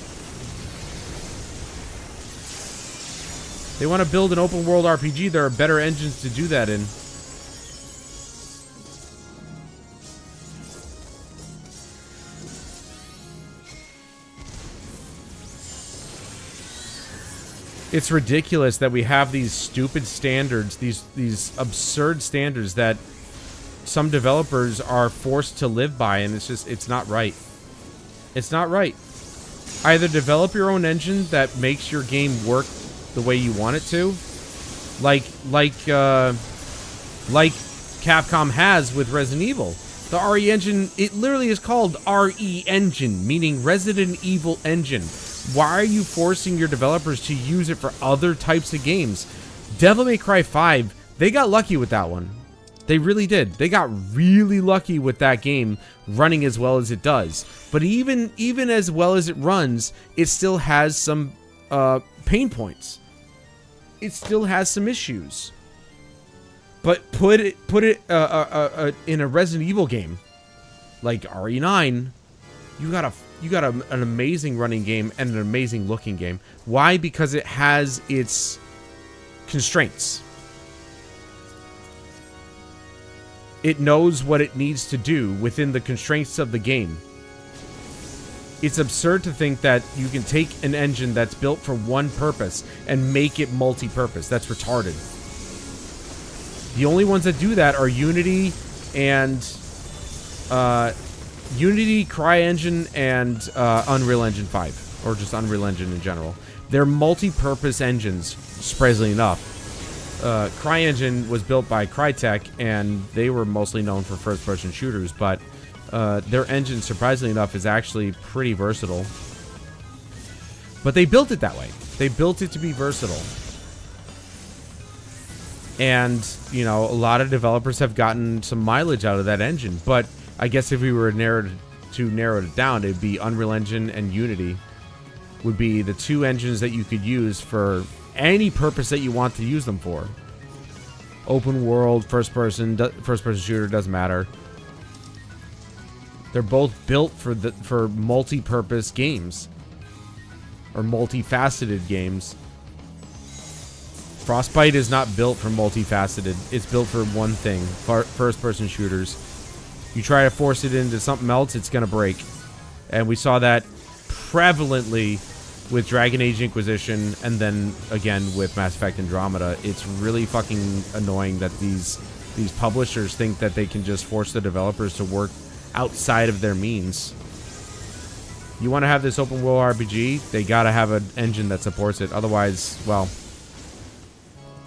They want to build an open-world RPG, there are better engines to do that in. It's ridiculous that we have these stupid standards, these absurd standards that some developers are forced to live by, and it's not right. It's not right. Either develop your own engine that makes your game work the way you want it to, like Capcom has with Resident Evil. The RE engine, it literally is called RE engine, meaning Resident Evil engine. Why are you forcing your developers to use it for other types of games? Devil May Cry 5, they got lucky with that one. They really did. They got really lucky with that game running as well as it does. But even as well as it runs, it still has some pain points. It still has some issues. But put it in a Resident Evil game, like RE9. You got an amazing running game and an amazing looking game. Why? Because it has its constraints. It knows what it needs to do within the constraints of the game. It's absurd to think that you can take an engine that's built for one purpose and make it multi-purpose. That's retarded. The only ones that do that are Unity and Unity, CryEngine, and Unreal Engine 5, or just Unreal Engine in general. They're multi-purpose engines, surprisingly enough. CryEngine was built by Crytek, and they were mostly known for first-person shooters, but their engine, surprisingly enough, is actually pretty versatile. But they built it that way. They built it to be versatile. And, you know, a lot of developers have gotten some mileage out of that engine. But I guess if we were narrow it down, it'd be Unreal Engine and Unity would be the two engines that you could use for any purpose that you want to use them for. Open world, first person shooter, doesn't matter. They're both built for multi-purpose games or multifaceted games. Frostbite is not built for multifaceted. It's built for one thing, first-person shooters. You try to force it into something else, it's going to break. And we saw that prevalently with Dragon Age Inquisition, and then again with Mass Effect Andromeda. It's really fucking annoying that these publishers think that they can just force the developers to work outside of their means. You want to have this open world RPG, they gotta have an engine that supports it. Otherwise, well,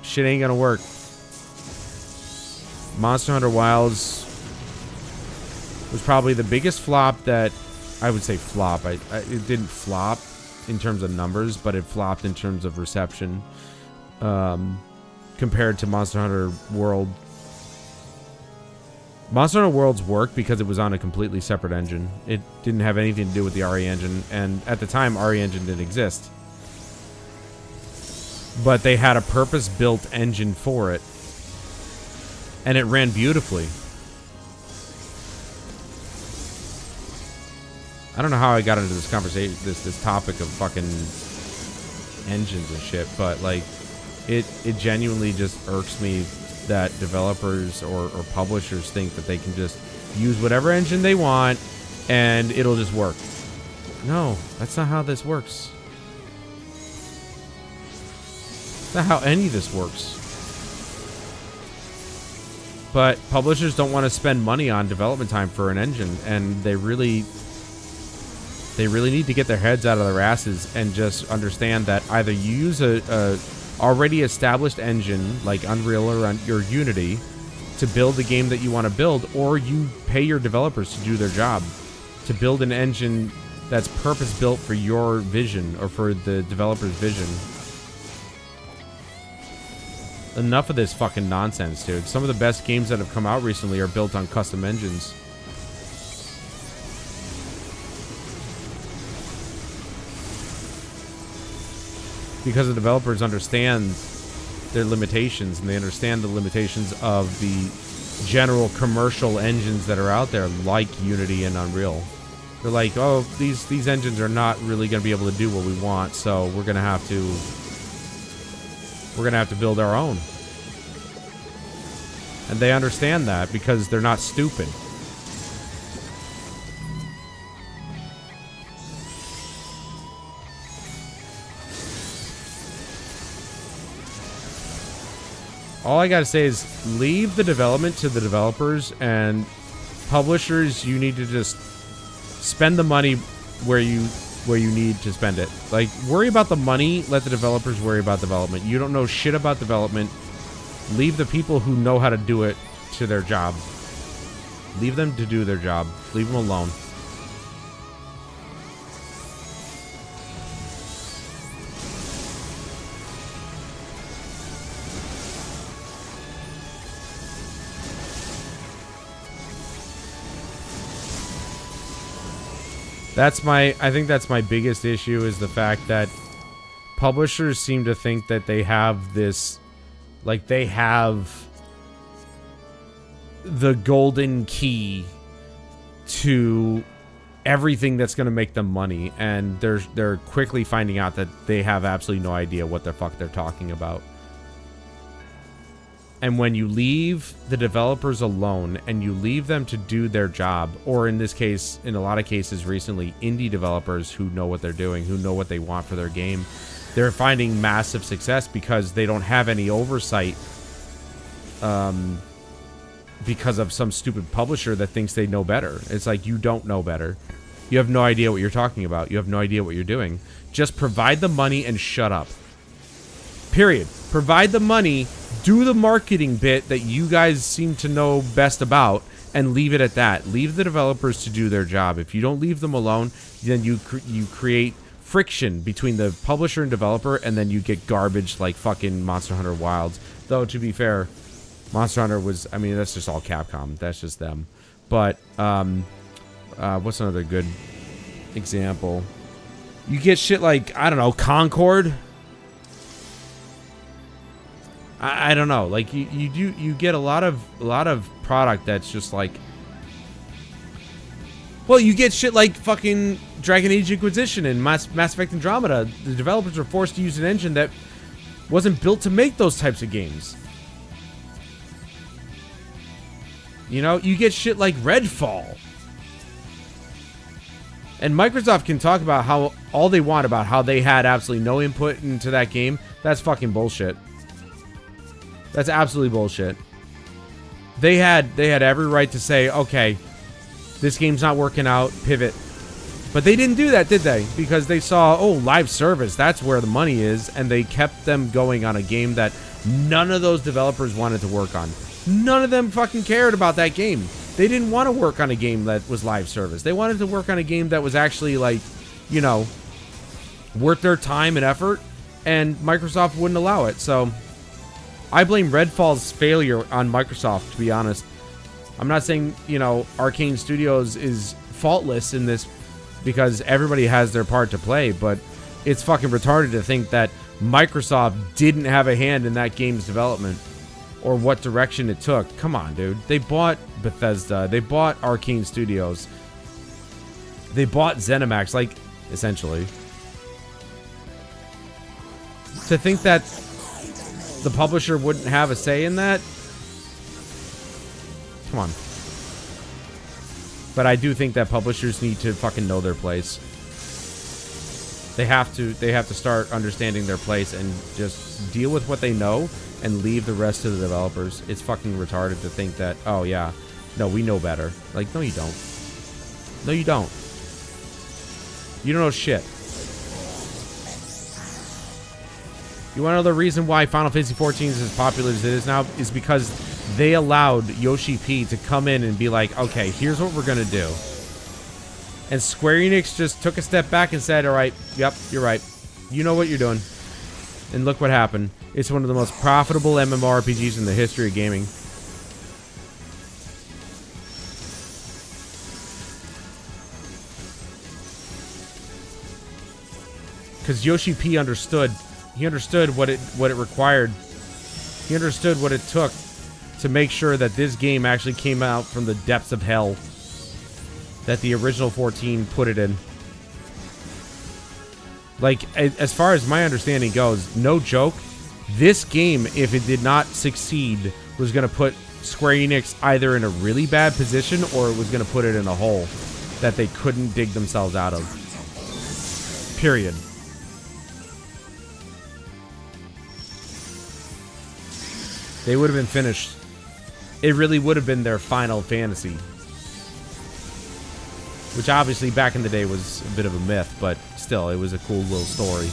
shit ain't gonna work. Monster Hunter Wilds was probably the biggest flop that I would say flop. It didn't flop in terms of numbers, but it flopped in terms of reception compared to Monster Hunter World. Monster Hunter Worlds worked because it was on a completely separate engine. It didn't have anything to do with the RE engine, and at the time, RE engine didn't exist. But they had a purpose-built engine for it, and it ran beautifully. I don't know how I got into this conversation, this topic of fucking engines and shit, but like, it genuinely just irks me that developers or publishers think that they can just use whatever engine they want and it'll just work. No, that's not how this works. That's not how any of this works. But publishers don't want to spend money on development time for an engine, and they really need to get their heads out of their asses and just understand that either you use a already established engine like Unreal or Unity to build the game that you want to build, or you pay your developers to do their job, to build an engine that's purpose-built for your vision or for the developer's vision. Enough of this fucking nonsense, dude. Some of the best games that have come out recently are built on custom engines. Because the developers understand their limitations, and they understand the limitations of the general commercial engines that are out there, like Unity and Unreal. They're like, oh, these engines are not really going to be able to do what we want, so we're going to have to build our own. And they understand that because they're not stupid. All I gotta say is leave the development to the developers, and publishers, you need to just spend the money where you need to spend it. Like, worry about the money, let the developers worry about development. You don't know shit about development. Leave the people who know how to do it to their job. Leave them to do their job. Leave them alone. I think that's my biggest issue, is the fact that publishers seem to think that they have this, like, they have the golden key to everything that's going to make them money, and they're quickly finding out that they have absolutely no idea what the fuck they're talking about. And when you leave the developers alone and you leave them to do their job, or in this case, in a lot of cases recently, indie developers who know what they're doing, who know what they want for their game, they're finding massive success because they don't have any oversight because of some stupid publisher that thinks they know better. It's like, you don't know better. You have no idea what you're talking about. You have no idea what you're doing. Just provide the money and shut up. Period. Provide the money, do the marketing bit that you guys seem to know best about, and leave it at that. Leave the developers to do their job. If you don't leave them alone, then you create friction between the publisher and developer, and then you get garbage like fucking Monster Hunter Wilds. Though, to be fair, Monster Hunter was, I mean, that's just all Capcom. That's just them. But, what's another good example? You get shit like, I don't know, Concord. I don't know. Like, you get a lot of product that's just like, well, you get shit like fucking Dragon Age Inquisition and Mass Effect Andromeda. The developers are forced to use an engine that wasn't built to make those types of games. You know, you get shit like Redfall. And Microsoft can talk about how all they want about how they had absolutely no input into that game. That's fucking bullshit. That's absolutely bullshit. They had every right to say, okay, this game's not working out, pivot. But they didn't do that, did they? Because they saw, oh, live service, that's where the money is, and they kept them going on a game that none of those developers wanted to work on. None of them fucking cared about that game. They didn't want to work on a game that was live service. They wanted to work on a game that was actually, like, you know, worth their time and effort, and Microsoft wouldn't allow it. So I blame Redfall's failure on Microsoft, to be honest. I'm not saying, you know, Arcane Studios is faultless in this because everybody has their part to play, but it's fucking retarded to think that Microsoft didn't have a hand in that game's development or what direction it took. Come on, dude. They bought Bethesda. They bought Arcane Studios. They bought ZeniMax, like, essentially. To think that the publisher wouldn't have a say in that? Come on. But I do think that publishers need to fucking know their place. They have to start understanding their place and just deal with what they know and leave the rest to the developers. It's fucking retarded to think that, oh yeah, no, we know better. Like, no you don't. No you don't. You don't know shit. You want to know the reason why Final Fantasy XIV is as popular as it is now? Is because they allowed Yoshi P to come in and be like, okay, here's what we're going to do. And Square Enix just took a step back and said, all right, yep, you're right. You know what you're doing. And look what happened. It's one of the most profitable MMORPGs in the history of gaming. Because Yoshi P understood. He understood what it required. He understood what it took to make sure that this game actually came out from the depths of hell that the original 14 put it in. Like, as far as my understanding goes, no joke, this game, if it did not succeed, was going to put Square Enix either in a really bad position or it was going to put it in a hole that they couldn't dig themselves out of. Period. They would have been finished. It really would have been their Final Fantasy. Which obviously back in the day was a bit of a myth, but still, it was a cool little story.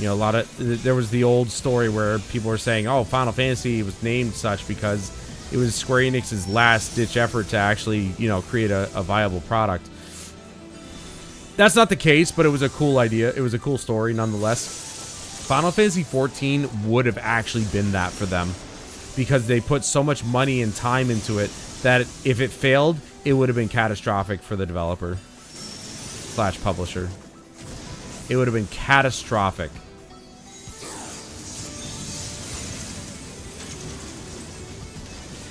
You know, there was the old story where people were saying, oh, Final Fantasy was named such because it was Square Enix's last-ditch effort to actually, you know, create a viable product. That's not the case, but it was a cool idea. It was a cool story nonetheless. Final Fantasy XIV would have actually been that for them because they put so much money and time into it that if it failed, it would have been catastrophic for the developer / publisher. it would have been catastrophic.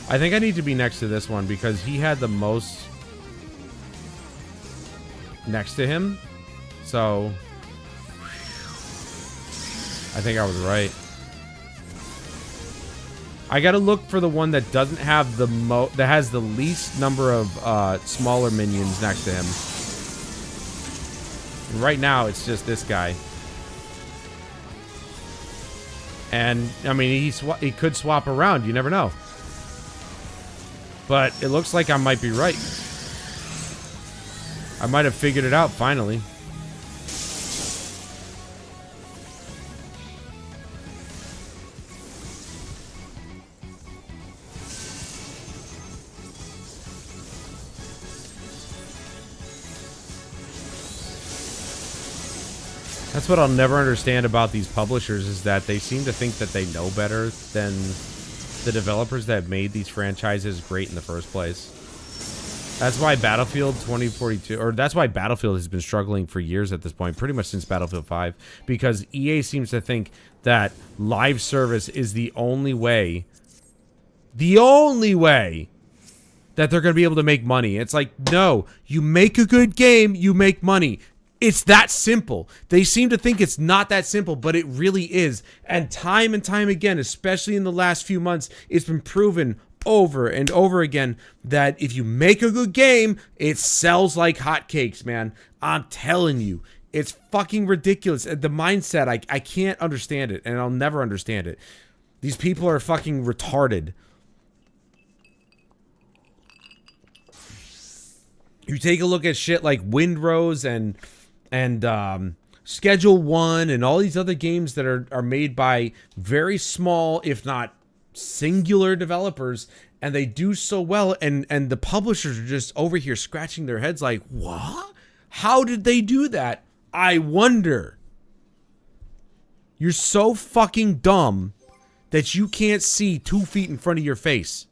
I think I need to be next to this one because he had the most next to him. So I think I was right. I gotta look for the one that doesn't have the that has the least number of smaller minions next to him. And right now, it's just this guy. And I mean, he could swap around. You never know. But it looks like I might be right. I might have figured it out finally. That's what I'll never understand about these publishers is that they seem to think that they know better than the developers that made these franchises great in the first place. That's why Battlefield 2042, or that's why Battlefield has been struggling for years at this point, pretty much since Battlefield 5, because EA seems to think that live service is the only way that they're going to be able to make money. It's like, no, you make a good game, you make money. It's that simple. They seem to think it's not that simple, but it really is. And time again, especially in the last few months, it's been proven over and over again that if you make a good game, it sells like hotcakes, man. I'm telling you. It's fucking ridiculous. The mindset, I can't understand it, and I'll never understand it. These people are fucking retarded. You take a look at shit like Windrose and Schedule 1 and all these other games that are made by very small, if not singular developers, and they do so well, and the publishers are just over here scratching their heads like, what? How did they do that? I wonder. You're so fucking dumb that you can't see 2 feet in front of your face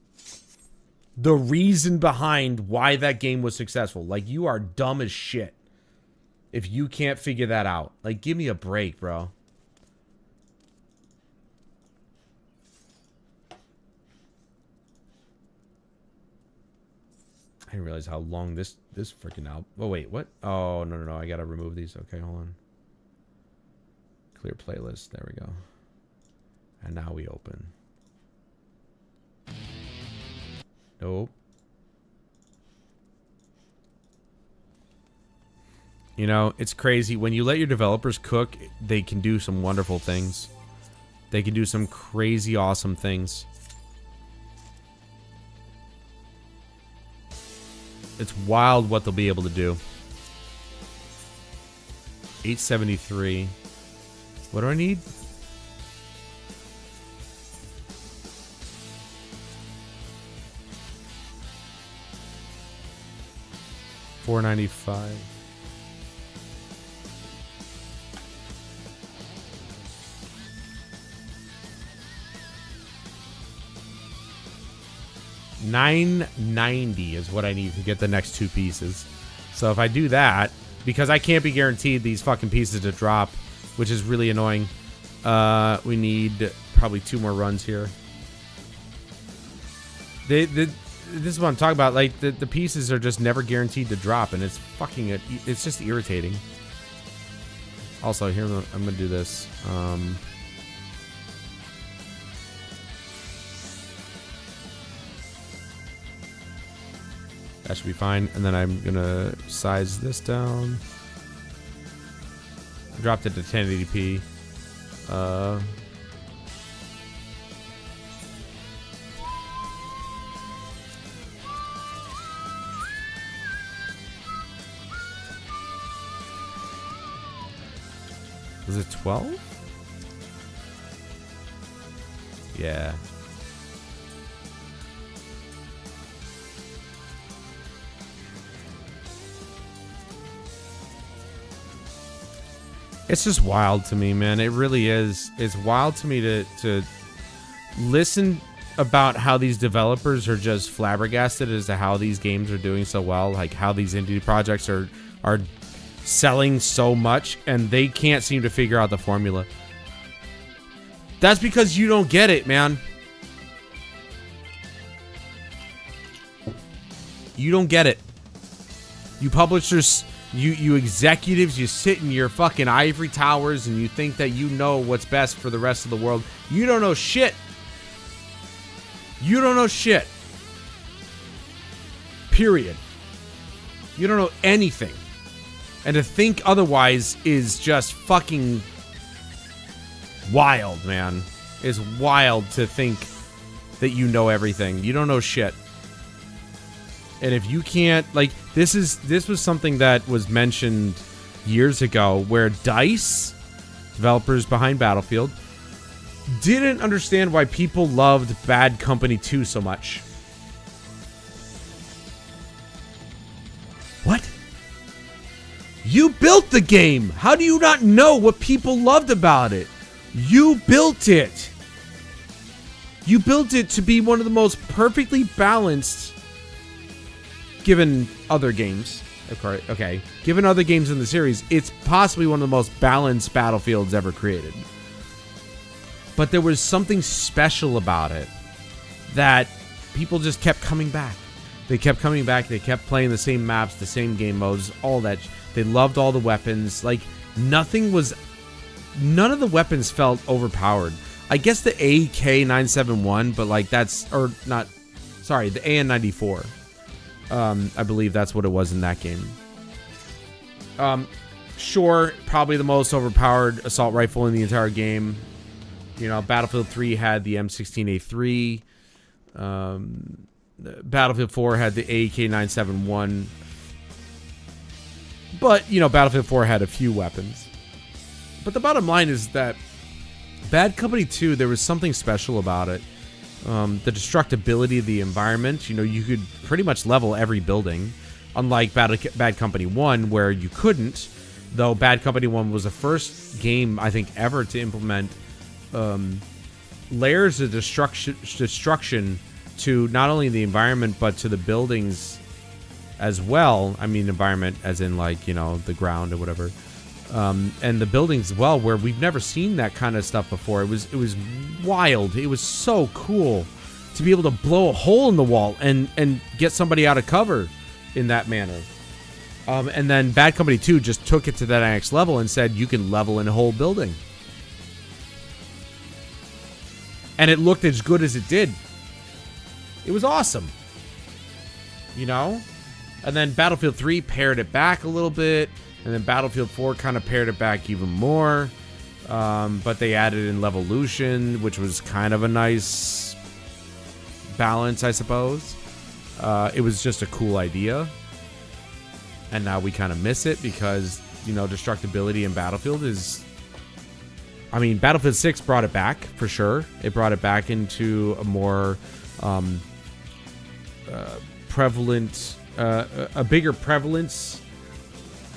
the reason behind why that game was successful. Like, you are dumb as shit if you can't figure that out. Like, give me a break, bro. I didn't realize how long this freaking out. Oh, wait, what? Oh, no. I gotta remove these. Okay, hold on. Clear playlist. There we go. And now we open. Nope. You know, it's crazy. When you let your developers cook, they can do some wonderful things. They can do some crazy awesome things. It's wild what they'll be able to do. 873. What do I need? $495. $990 is what I need to get the next 2 pieces. So if I do that, because I can't be guaranteed these fucking pieces to drop, which is really annoying, we need probably 2 more runs here. This is what I'm talking about. Like, the pieces are just never guaranteed to drop, and it's fucking, it's just irritating. Also, here, I'm gonna do this. That should be fine. And then I'm gonna size this down. I dropped it to 1080p. Was it 12? Yeah. It's just wild to me, man. It really is. It's wild to me to listen about how these developers are just flabbergasted as to how these games are doing so well, like how these indie projects are selling so much, and they can't seem to figure out the formula. That's because you don't get it, man. You don't get it. You publishers, you executives, you sit in your fucking ivory towers and you think that you know what's best for the rest of the world. You don't know shit. You don't know shit. Period. You don't know anything. And to think otherwise is just fucking wild, man. It's wild to think that you know everything. You don't know shit. And if you can't, like, this was something that was mentioned years ago, where DICE, developers behind Battlefield, didn't understand why people loved Bad Company 2 so much. What? You built the game! How do you not know what people loved about it? You built it! You built it to be one of the most perfectly balanced, given other games, okay, given other games in the series, it's possibly one of the most balanced Battlefields ever created. But there was something special about it that people just kept coming back. They kept coming back. They kept playing the same maps, the same game modes, all that. They loved all the weapons. Like, none of the weapons felt overpowered. I guess the AK-971, but like that's, or not, sorry, the AN-94. I believe that's what it was in that game. Sure, probably the most overpowered assault rifle in the entire game. You know, Battlefield 3 had the M16A3. Battlefield 4 had the AK-971. But, you know, Battlefield 4 had a few weapons. But the bottom line is that Bad Company 2, there was something special about it. The destructibility of the environment. You know, you could pretty much level every building. Unlike Bad Company 1, where you couldn't. Though Bad Company 1 was the first game, I think, ever to implement layers of destruction to not only the environment, but to the buildings as well. I mean, environment as in, like, you know, the ground or whatever. And the buildings as well, where we've never seen that kind of stuff before. It was wild. It was so cool to be able to blow a hole in the wall and get somebody out of cover in that manner. And then Bad Company 2 just took it to that next level and said you can level in a whole building. And it looked as good as it did. It was awesome. You know? And then Battlefield 3 pared it back a little bit. And then Battlefield 4 kind of pared it back even more. But they added in Levolution, which was kind of a nice balance, I suppose. It was just a cool idea. And now we kind of miss it because, you know, destructibility in Battlefield is... I mean, Battlefield 6 brought it back, for sure. It brought it back into a more prevalent... a bigger prevalence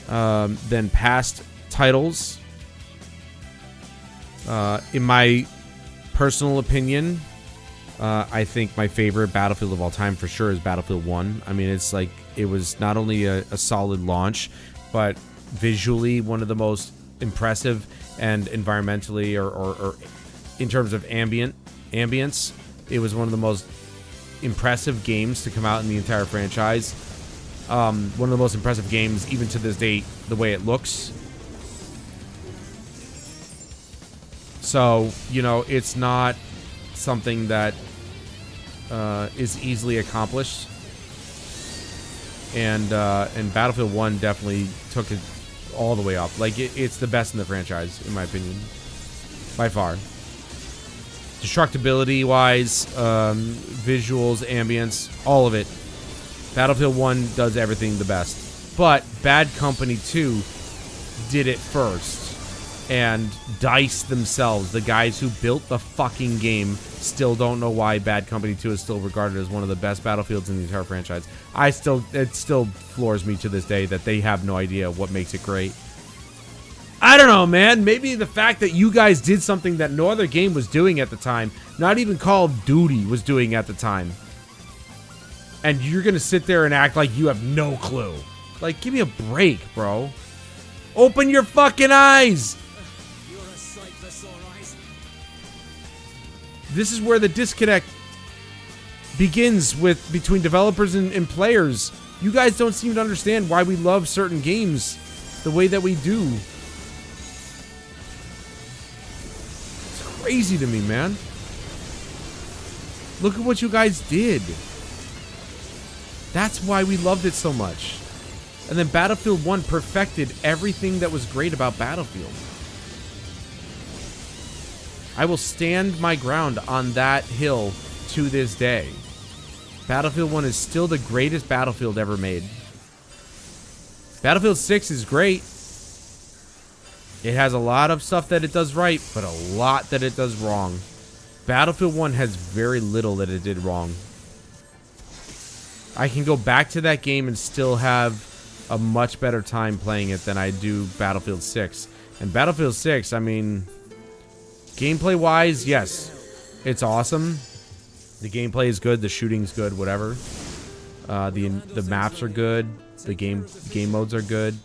than past titles. In my personal opinion, I think my favorite Battlefield of all time for sure is Battlefield 1. I mean, it's like, it was not only a solid launch, but visually one of the most impressive, and environmentally or in terms of ambience, it was one of the most impressive games to come out in the entire franchise. One of the most impressive games, even to this date, the way it looks. So, you know, it's not something that is easily accomplished. And Battlefield 1 definitely took it all the way up. Like, it's the best in the franchise, in my opinion. By far. Destructibility-wise, visuals, ambience, all of it. Battlefield 1 does everything the best. But Bad Company 2 did it first. And DICE themselves, the guys who built the fucking game, still don't know why Bad Company 2 is still regarded as one of the best Battlefields in the entire franchise. It still floors me to this day that they have no idea what makes it great. I don't know, man. Maybe the fact that you guys did something that no other game was doing at the time, not even Call of Duty was doing at the time. And you're going to sit there and act like you have no clue. Like, give me a break, bro. Open your fucking eyes. This is where the disconnect begins with between developers and players. You guys don't seem to understand why we love certain games the way that we do. It's crazy to me, man. Look at what you guys did. That's why we loved it so much. And then Battlefield 1 perfected everything that was great about Battlefield. I will stand my ground on that hill to this day. Battlefield 1 is still the greatest Battlefield ever made. Battlefield 6 is great. It has a lot of stuff that it does right, but a lot that it does wrong. Battlefield 1 has very little that it did wrong. I can go back to that game and still have a much better time playing it than I do Battlefield 6. And Battlefield 6, I mean, gameplay-wise, yes, it's awesome. The gameplay is good, the shooting's good, whatever. The maps are good, the game modes are good.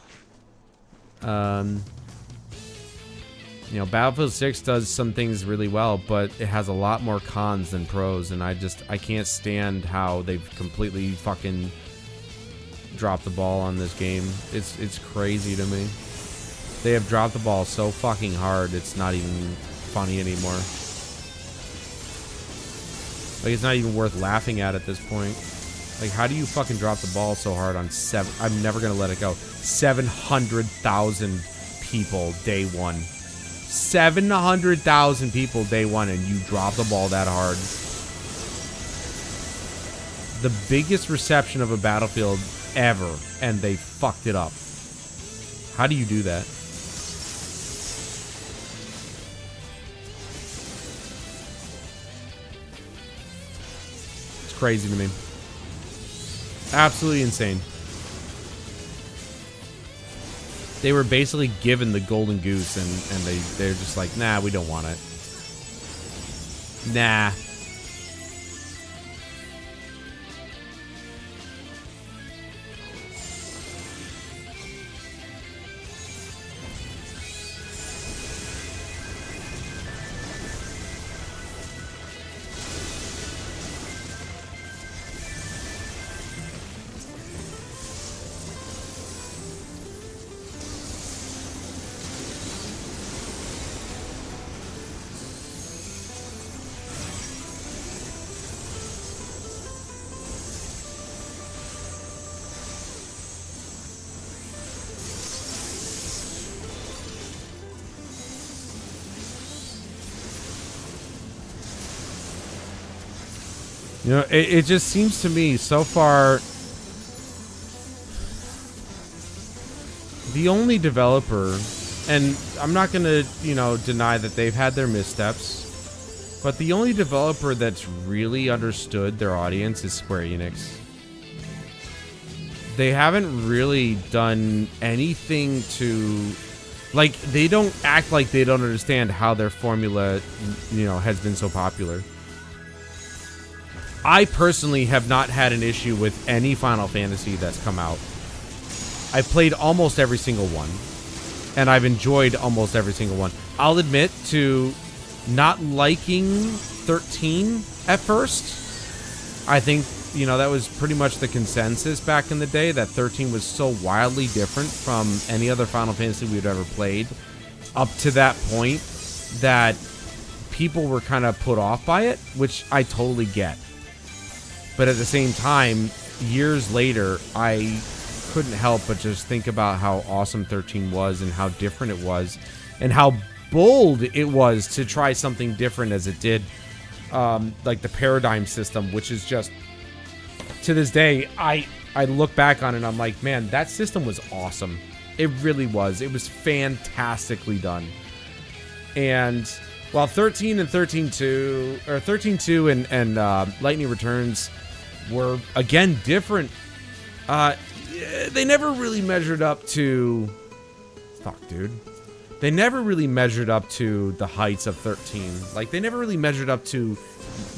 You know, Battlefield 6 does some things really well, but it has a lot more cons than pros, and I can't stand how they've completely fucking dropped the ball on this game. It's crazy to me. They have dropped the ball so fucking hard, it's not even funny anymore. Like, it's not even worth laughing at this point. Like, how do you fucking drop the ball so hard on I'm never gonna let it go. 700,000 people day one. 700,000 people day one, and you drop the ball that hard. The biggest reception of a Battlefield ever, and they fucked it up. How do you do that? It's crazy to me. Absolutely insane. They were basically given the golden goose, and they're just like, nah, we don't want it. Nah. You know, it just seems to me so far the only developer, and I'm not going to, you know, deny that they've had their missteps, but the only developer that's really understood their audience is Square Enix. They haven't really done anything to, like, they don't act like they don't understand how their formula, you know, has been so popular. I personally have not had an issue with any Final Fantasy that's come out. I've played almost every single one, and I've enjoyed almost every single one. I'll admit to not liking 13 at first. I think, you know, that was pretty much the consensus back in the day, that 13 was so wildly different from any other Final Fantasy we'd ever played up to that point that people were kind of put off by it, which I totally get. But at the same time, years later, I couldn't help but just think about how awesome 13 was and how different it was and how bold it was to try something different as it did. Like the paradigm system, which is just, to this day, I look back on it and I'm like, man, that system was awesome. It really was. It was fantastically done. And while 13 and 13.2, or 13.2 and Lightning Returns were, again, different, they never really measured up to... Fuck, dude. They never really measured up to the heights of 13. Like, they never really measured up to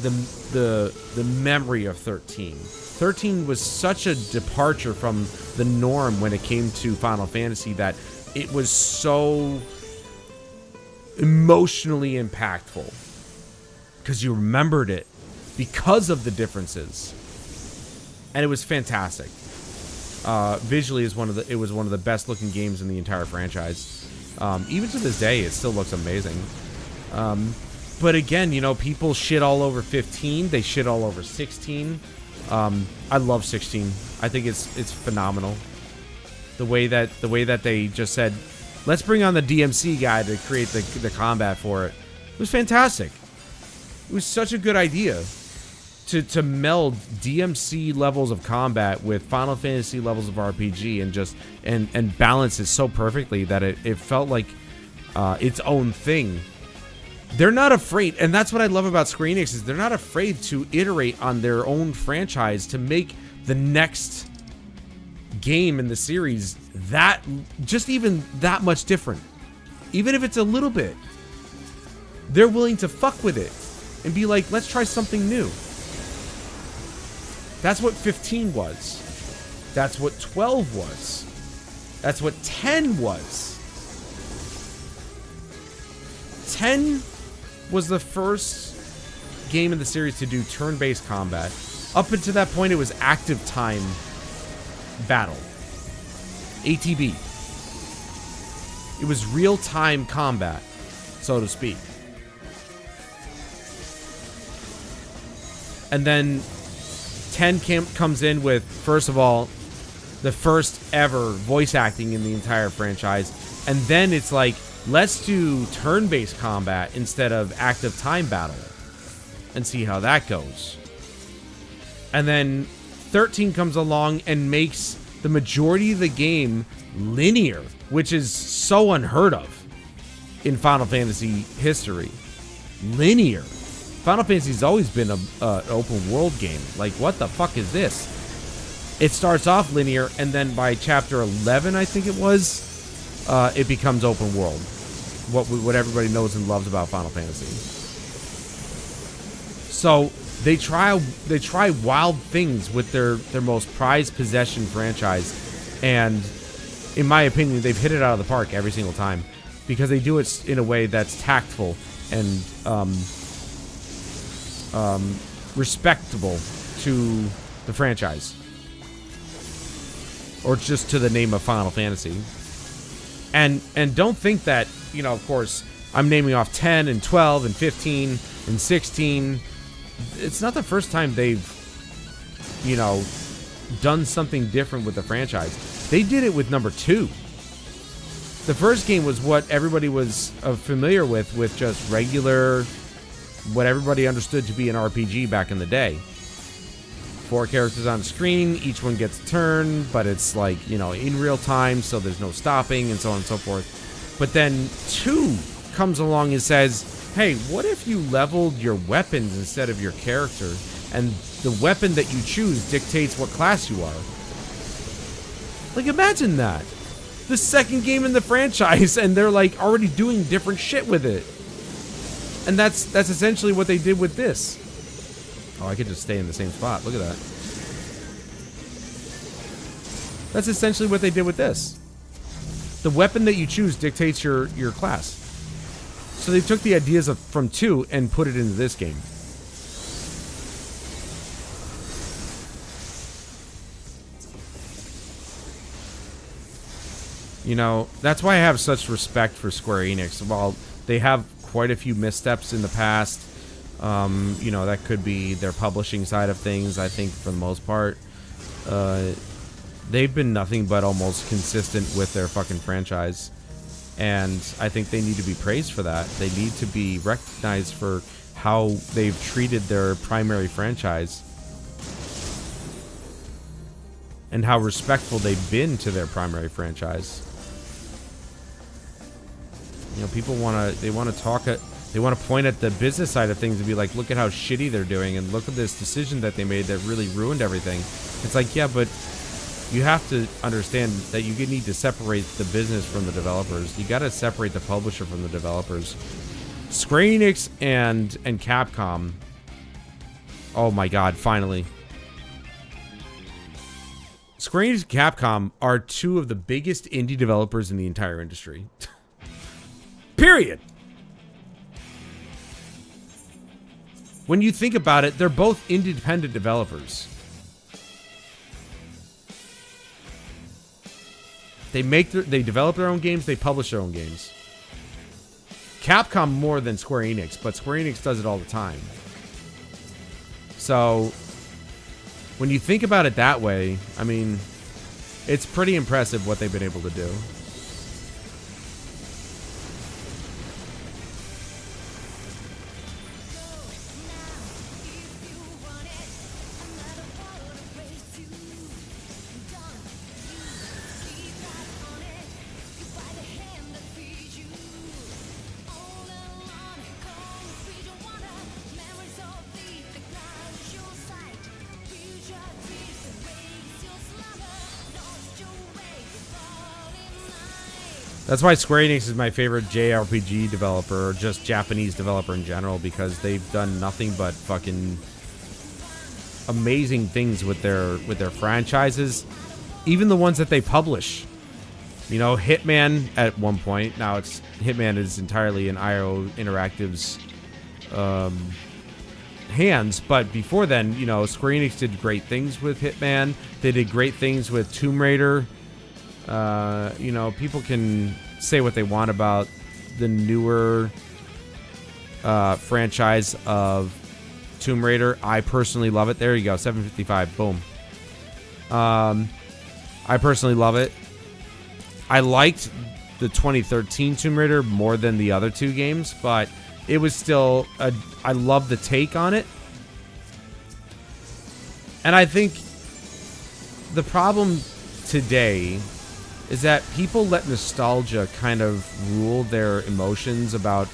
the memory of 13. 13 was such a departure from the norm when it came to Final Fantasy that it was so emotionally impactful because you remembered it because of the differences, and it was fantastic. Visually, it was one of the best looking games in the entire franchise. Even to this day, it still looks amazing. But again, you know, people shit all over 15. They shit all over 16. I love 16. I think it's phenomenal. The way that they just said, let's bring on the DMC guy to create the combat for it. It was fantastic. It was such a good idea to meld DMC levels of combat with Final Fantasy levels of RPG and just and balance it so perfectly that it felt like its own thing. They're not afraid, and that's what I love about Square Enix, is they're not afraid to iterate on their own franchise to make the next game in the series that just even that much different. Even if it's a little bit, they're willing to fuck with it and be like, let's try something new. That's what 15 was. That's what 12 was. That's what 10 was. 10 was the first game in the series to do turn-based combat. Up until that point, it was active time battle. ATB. It was real-time combat, so to speak. And then 10 comes in with, first of all, the first ever voice acting in the entire franchise. And then it's like, let's do turn-based combat instead of active time battle and see how that goes. And then 13 comes along and makes the majority of the game linear, which is so unheard of in Final Fantasy history. Linear. Final Fantasy's always been an open world game. Like, what the fuck is this? It starts off linear, and then by chapter 11, I think it was, it becomes open world. What everybody knows and loves about Final Fantasy. So they try wild things with their most prized possession franchise, and in my opinion, they've hit it out of the park every single time because they do it in a way that's tactful and respectable to the franchise, or just to the name of Final Fantasy. And don't think that, you know, of course, I'm naming off 10 and 12 and 15 and 16. It's not the first time they've, you know, done something different with the franchise. They did it with number 2. The first game was what everybody was familiar with just regular, what everybody understood to be an RPG back in the day. 4 characters on the screen, each one gets a turn, but it's like, you know, in real time, so there's no stopping and so on and so forth. But then 2 comes along and says, hey, what if you leveled your weapons instead of your character, and the weapon that you choose dictates what class you are? Like, imagine that. The second game in the franchise, and they're like already doing different shit with it. And that's essentially what they did with this. Oh, I could just stay in the same spot. Look at that. That's essentially what they did with this. The weapon that you choose dictates your class. So they took the ideas from 2 and put it into this game. You know, that's why I have such respect for Square Enix. While they have quite a few missteps in the past, you know, that could be their publishing side of things. I think for the most part, they've been nothing but almost consistent with their fucking franchise. And I think they need to be praised for that. They need to be recognized for how they've treated their primary franchise and how respectful they've been to their primary franchise. You know, people want to point at the business side of things and be like, look at how shitty they're doing, and look at this decision that they made that really ruined everything. It's like, yeah, but you have to understand that you need to separate the business from the developers. You got to separate the publisher from the developers. Square Enix and Capcom. Oh my God! Finally, Square Enix and Capcom are two of the biggest indie developers in the entire industry. Period. When you think about it, they're both independent developers. They develop their own games, they publish their own games. Capcom more than Square Enix, but Square Enix does it all the time. So, when you think about it that way, I mean, it's pretty impressive what they've been able to do. That's why Square Enix is my favorite JRPG developer, or just Japanese developer in general, because they've done nothing but fucking amazing things with their franchises, even the ones that they publish. You know, Hitman at one point. Now Hitman is entirely in IO Interactive's hands, but before then, you know, Square Enix did great things with Hitman. They did great things with Tomb Raider. You know, people can say what they want about the newer franchise of Tomb Raider. I personally love it. There you go, 755. Boom. I personally love it. I liked the 2013 Tomb Raider more than the other two games, but it was still I love the take on it. And I think the problem today is that people let nostalgia kind of rule their emotions about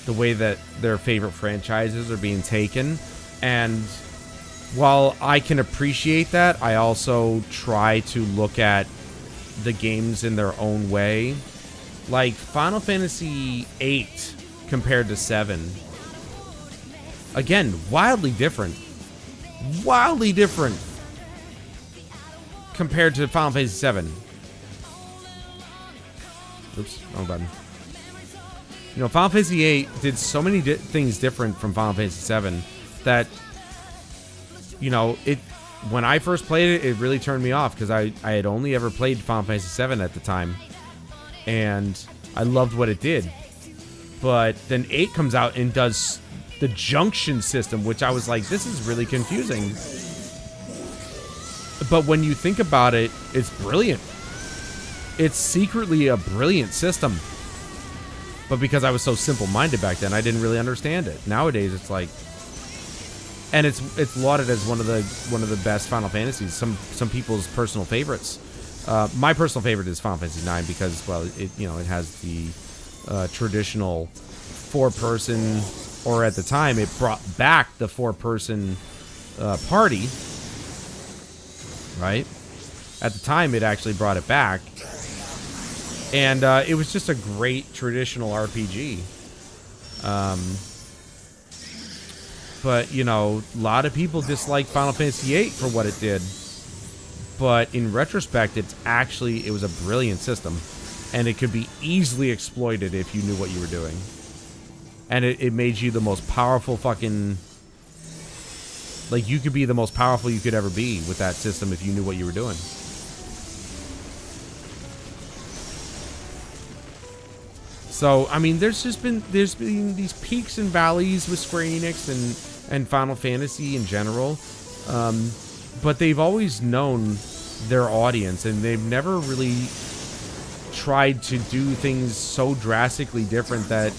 the way that their favorite franchises are being taken. And while I can appreciate that, I also try to look at the games in their own way. Like Final Fantasy VIII compared to 7. Again, wildly different. Wildly different compared to Final Fantasy VII. Oops, wrong button. You know, Final Fantasy VIII did so many things different from Final Fantasy VII that, you know, when I first played it, it really turned me off because I had only ever played Final Fantasy VII at the time, and I loved what it did. But then 8 comes out and does the junction system, which I was like, this is really confusing. But when you think about it, it's brilliant. It's secretly a brilliant system. But because I was so simple-minded back then, I didn't really understand it. Nowadays, it's like, and it's lauded as one of the best Final Fantasies. Some people's personal favorites. My personal favorite is Final Fantasy IX because, well, it has the traditional 4-person, or at the time, it brought back the 4-person party. Right? At the time, it actually brought it back. And it was just a great traditional RPG. But, you know, a lot of people dislike Final Fantasy VIII for what it did. But in retrospect, it was a brilliant system. And it could be easily exploited if you knew what you were doing. And it made you the most powerful fucking... Like, you could be the most powerful you could ever be with that system if you knew what you were doing. So, I mean, there's been these peaks and valleys with Square Enix and Final Fantasy in general. But they've always known their audience, and they've never really tried to do things so drastically different that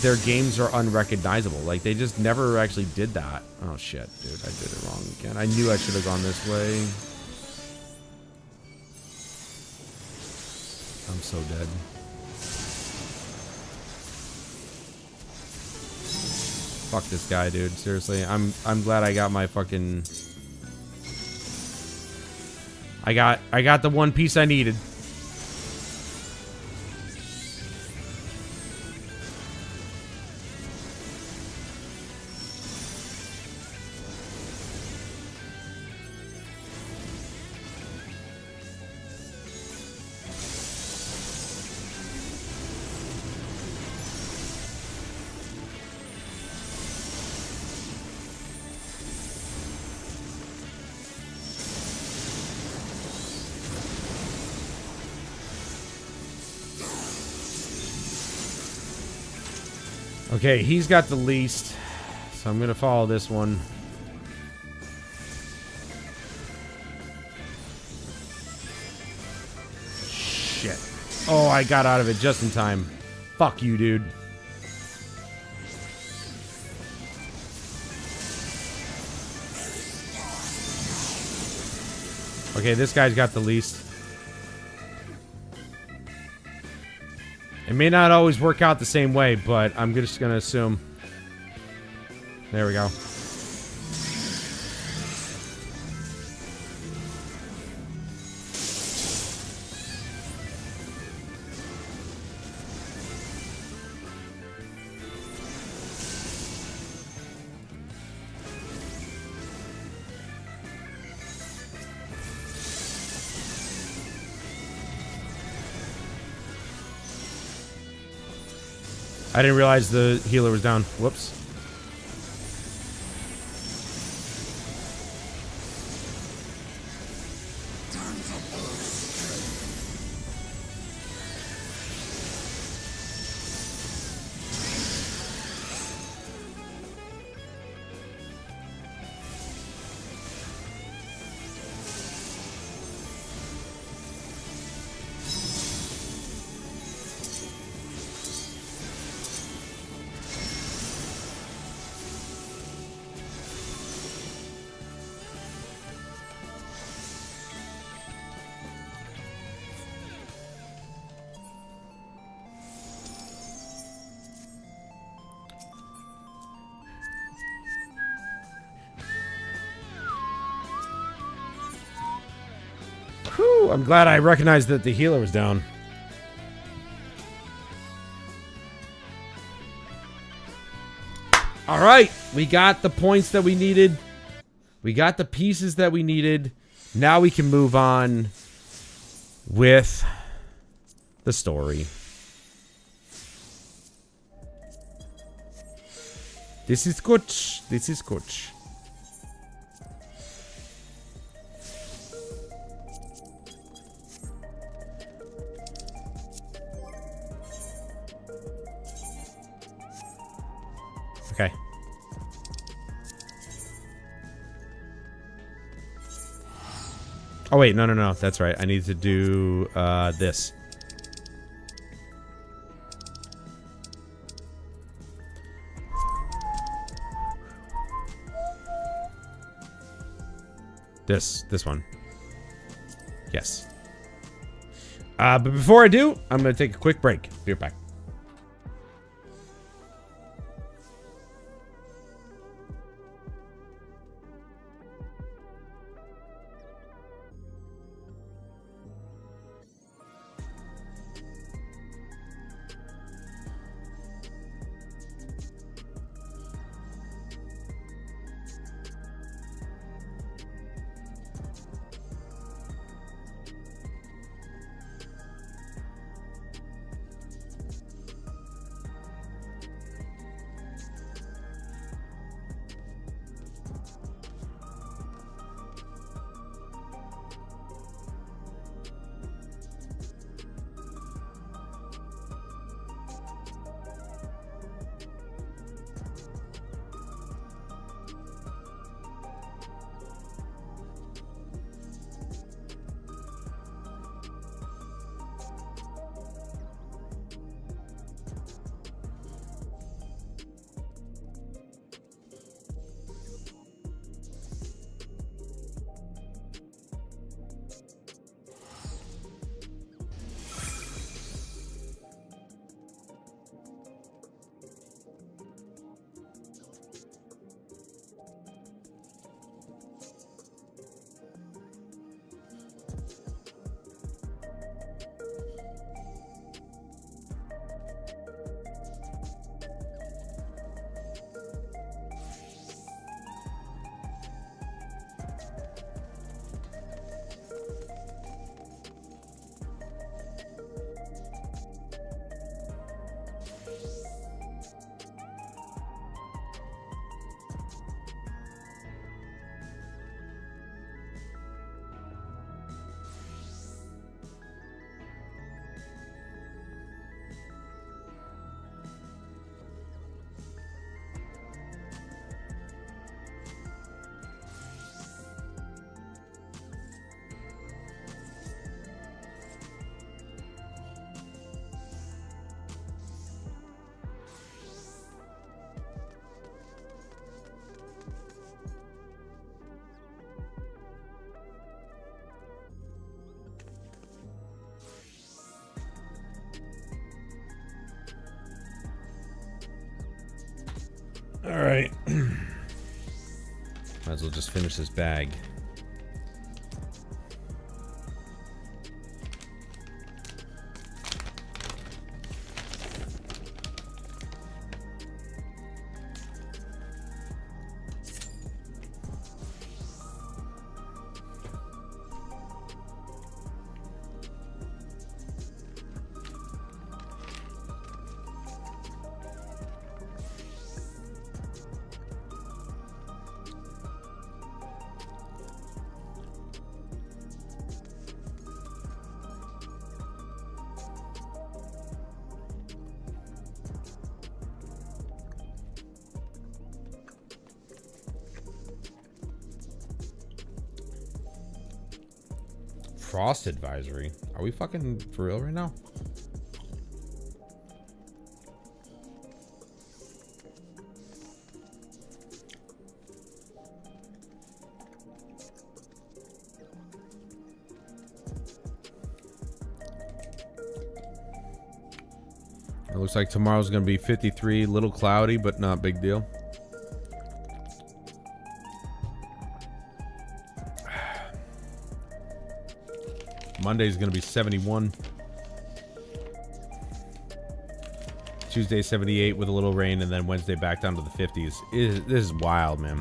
their games are unrecognizable. Like, they just never actually did that. Oh, shit, dude, I did it wrong again. I knew I should have gone this way. I'm so dead. Fuck this guy, dude. Seriously, I'm glad I got my fucking... I got the one piece I needed. Okay, he's got the least, so I'm gonna follow this one. Shit. Oh, I got out of it just in time. Fuck you, dude. Okay, this guy's got the least. It may not always work out the same way, but I'm just gonna assume. There we go. I didn't realize the healer was down. Whoops. Whew, I'm glad I recognized that the healer was down. Alright, we got the points that we needed. We got the pieces that we needed. Now we can move on with the story. This is good. This is good. Okay. Oh wait, no. That's right. I need to do this. This one. Yes. But before I do, I'm gonna take a quick break. Be right back. Alright. Might as well just finish this bag. Frost advisory. Are we fucking for real right now? It looks like tomorrow's gonna be 53, little cloudy, but not big deal. Monday's gonna be 71. Tuesday 78 with a little rain, and then Wednesday back down to the 50s. This is wild, man.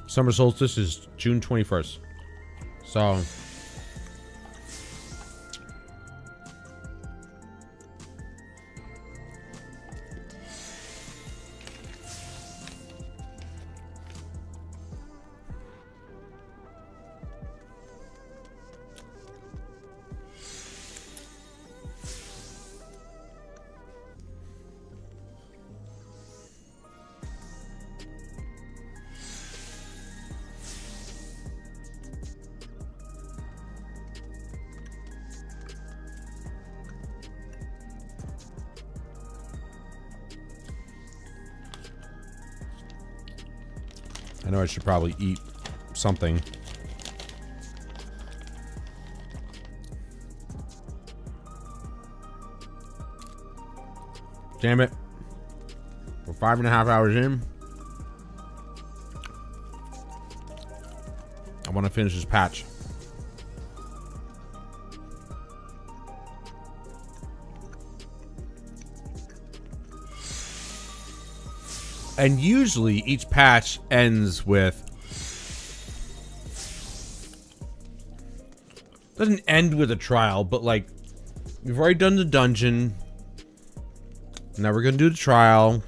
Summer solstice is June 21st. So I know I should probably eat something. Damn it. We're 5.5 hours in. I want to finish this patch. And usually each patch ends with... doesn't end with a trial, but like... we've already done the dungeon. Now we're gonna do the trial. And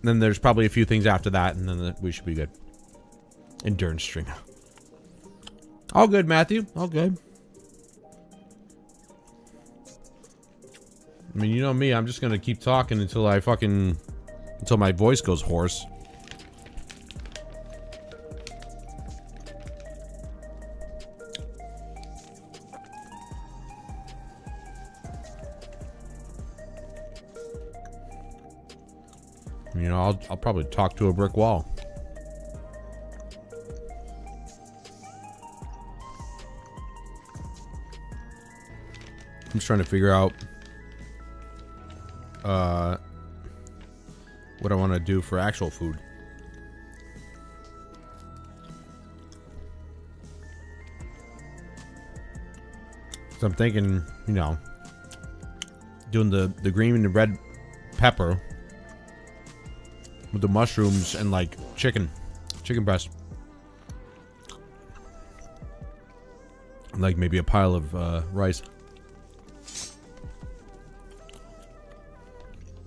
then there's probably a few things after that, and then we should be good. Endurance string. All good, Matthew. All good. I mean, you know me. I'm just gonna keep talking until I fucking... until my voice goes hoarse. You know, I'll probably talk to a brick wall. I'm just trying to figure out what I want to do for actual food. So I'm thinking, you know, doing the green and the red pepper with the mushrooms and like chicken breast. And like maybe a pile of rice.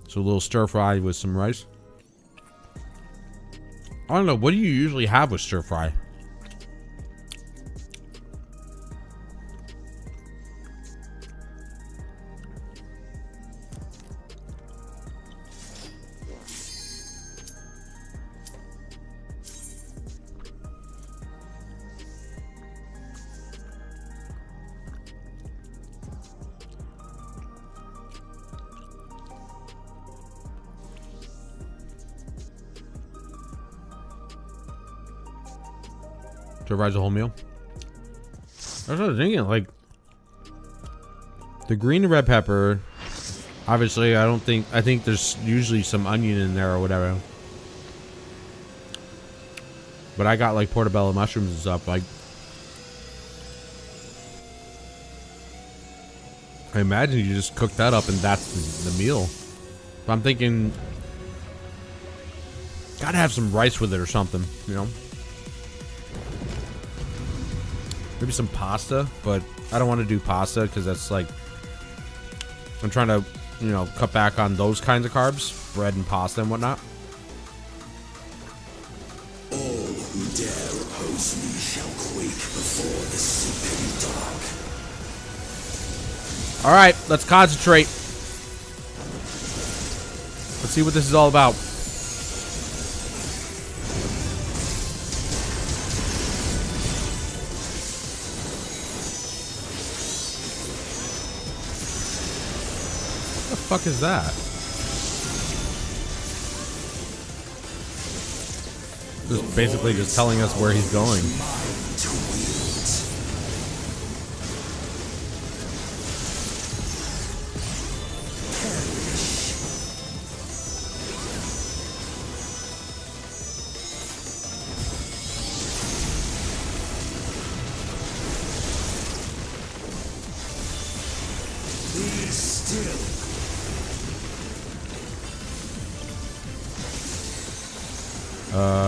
So a little stir fry with some rice. I don't know, what do you usually have with stir fry? Stir fry's a whole meal. That's what I was thinking. Like, the green and red pepper. Obviously, I think there's usually some onion in there or whatever. But I got like portobello mushrooms and stuff. Like, I imagine you just cook that up and that's the meal. But I'm thinking, gotta have some rice with it or something, you know? Maybe some pasta, but I don't want to do pasta because that's like, I'm trying to, you know, cut back on those kinds of carbs, bread and pasta and whatnot. All who dare oppose me shall quake before the sleeping dark. All right, let's concentrate. Let's see what this is all about. What the fuck is that? This is basically just telling us where he's going.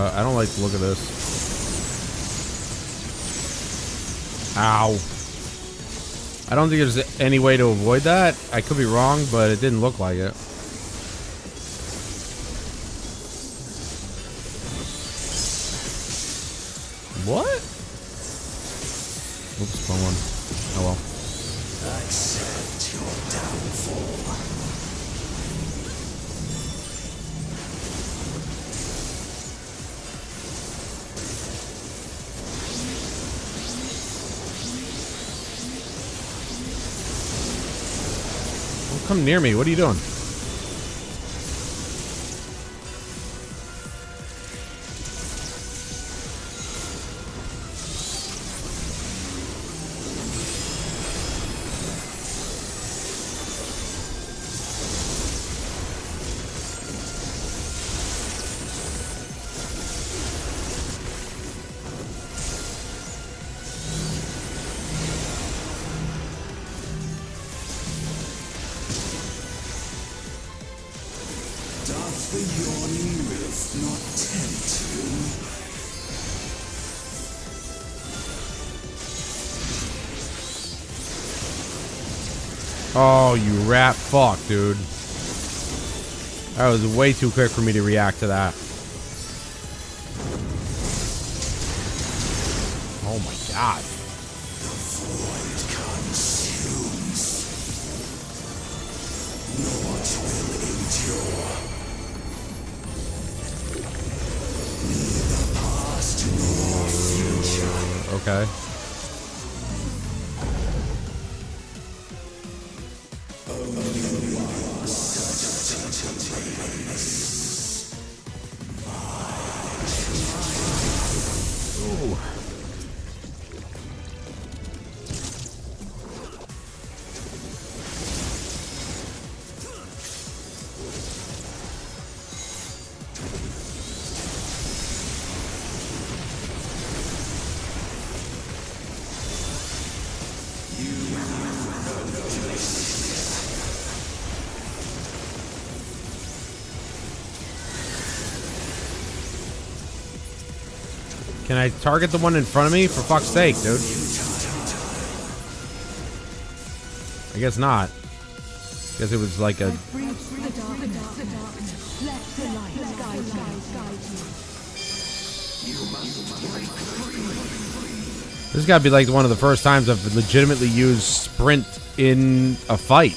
I don't like the look of this. Ow. I don't think there's any way to avoid that. I could be wrong, but it didn't look like it. What? Oops, wrong one. Oh well. Accept your downfall. Come near me. What are you doing? Doth the yawning rift not tempt you? Oh, you rat fuck, dude. That was way too quick for me to react to that. Oh my god. The void consumes. Naught will endure. Neither past nor future. Okay. Ooh. Can I target the one in front of me? For fuck's sake, dude. I guess not. Guess it was like a... This has got to be like one of the first times I've legitimately used sprint in a fight.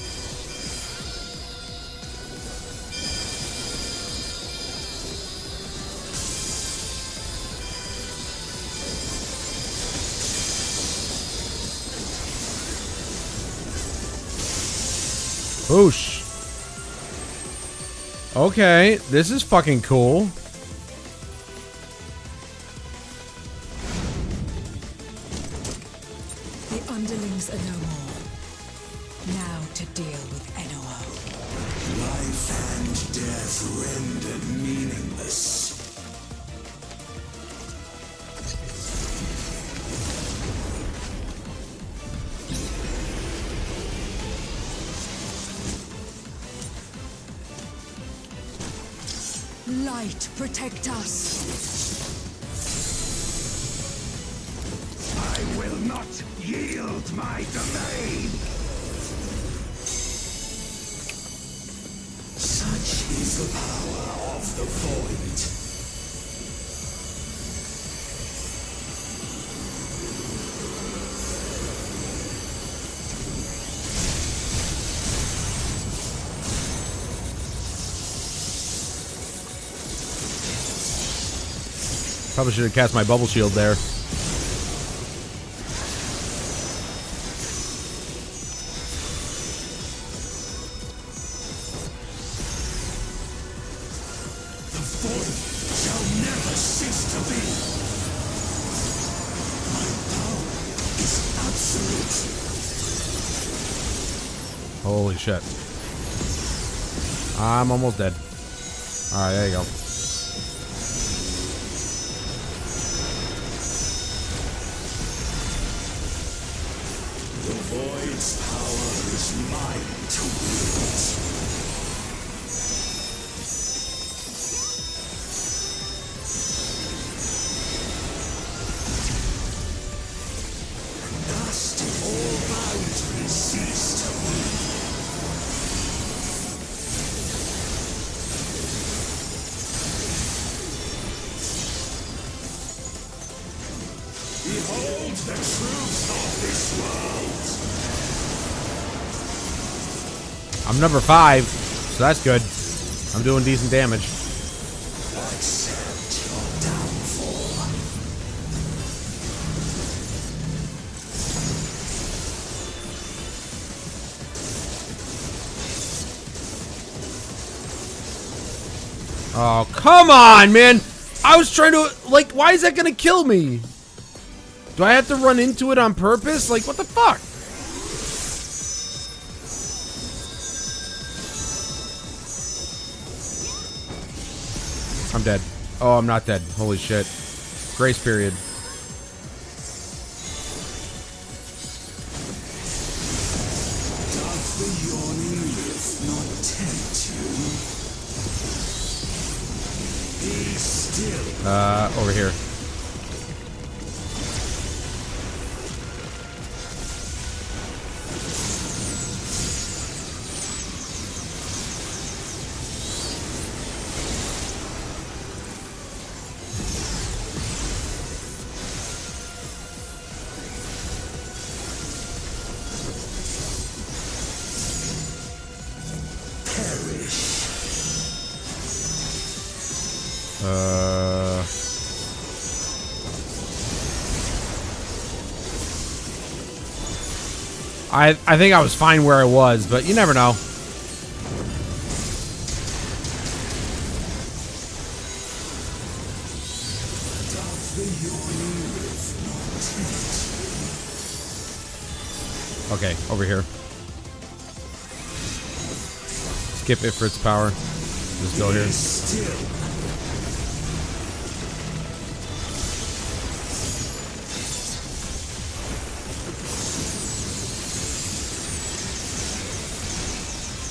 Whoosh. Okay, this is fucking cool. The underlings are no more. Now to deal with NOO. Life and death rendered meaningless. Light, protect us. I will not yield my domain. Such is the power of the Void. Probably should have cast my bubble shield there. The Void shall never cease to be. My power is absolute. Holy shit. I'm almost dead. Alright, there you go. The Void's power is mine to wield. Dust all boundaries cease to be. Behold the truth of this world. I'm number 5, so that's good. I'm doing decent damage. Accept your downfall. Oh, come on, man! I was trying to, like, why is that gonna kill me? Do I have to run into it on purpose? Like, what the fuck? I'm dead. Oh, I'm not dead. Holy shit. Grace period. Doth the yawning lift not tempt you? Be still. Over here. I think I was fine where I was, but you never know. Okay, over here. Skip it for its power. Just go here.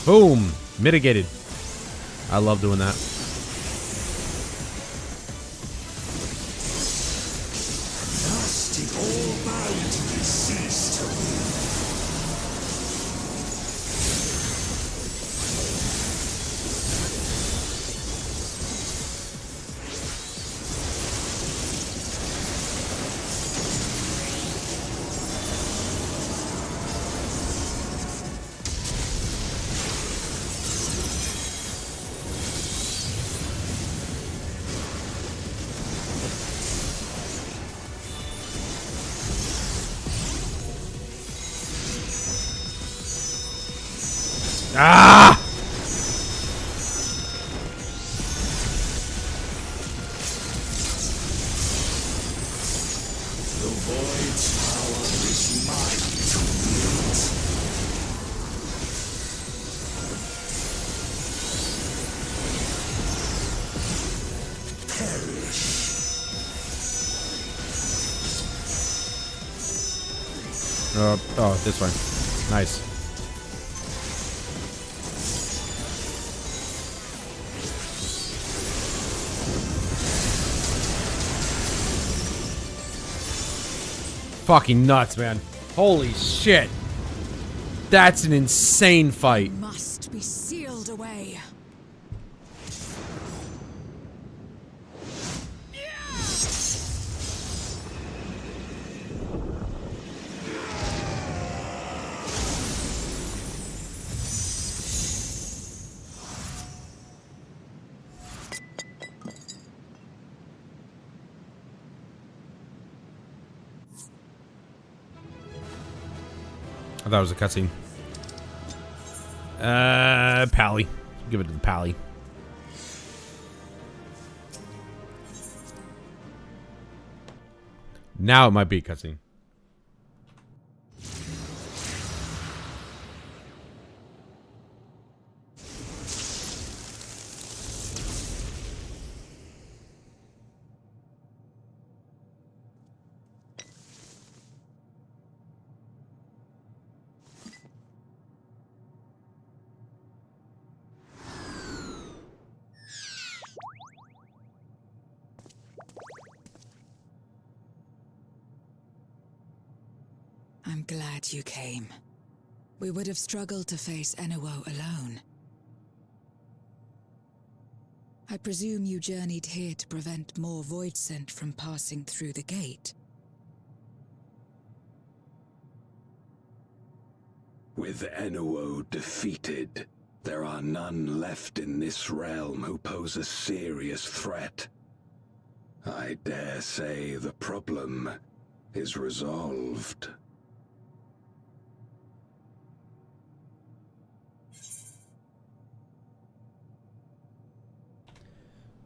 Boom! Mitigated. I love doing that. Dust in all boundaries cease to be. Ah! The Void's power is mine Oh, this way. Nice. Fucking nuts, man. Holy shit. That's an insane fight. Must be sealed away. I thought it was a cutscene. Pally. Give it to the Pally. Now it might be a cutscene. I'm glad you came. We would have struggled to face Enuo alone. I presume you journeyed here to prevent more Voidsent from passing through the gate. With Enuo defeated, there are none left in this realm who pose a serious threat. I dare say the problem is resolved.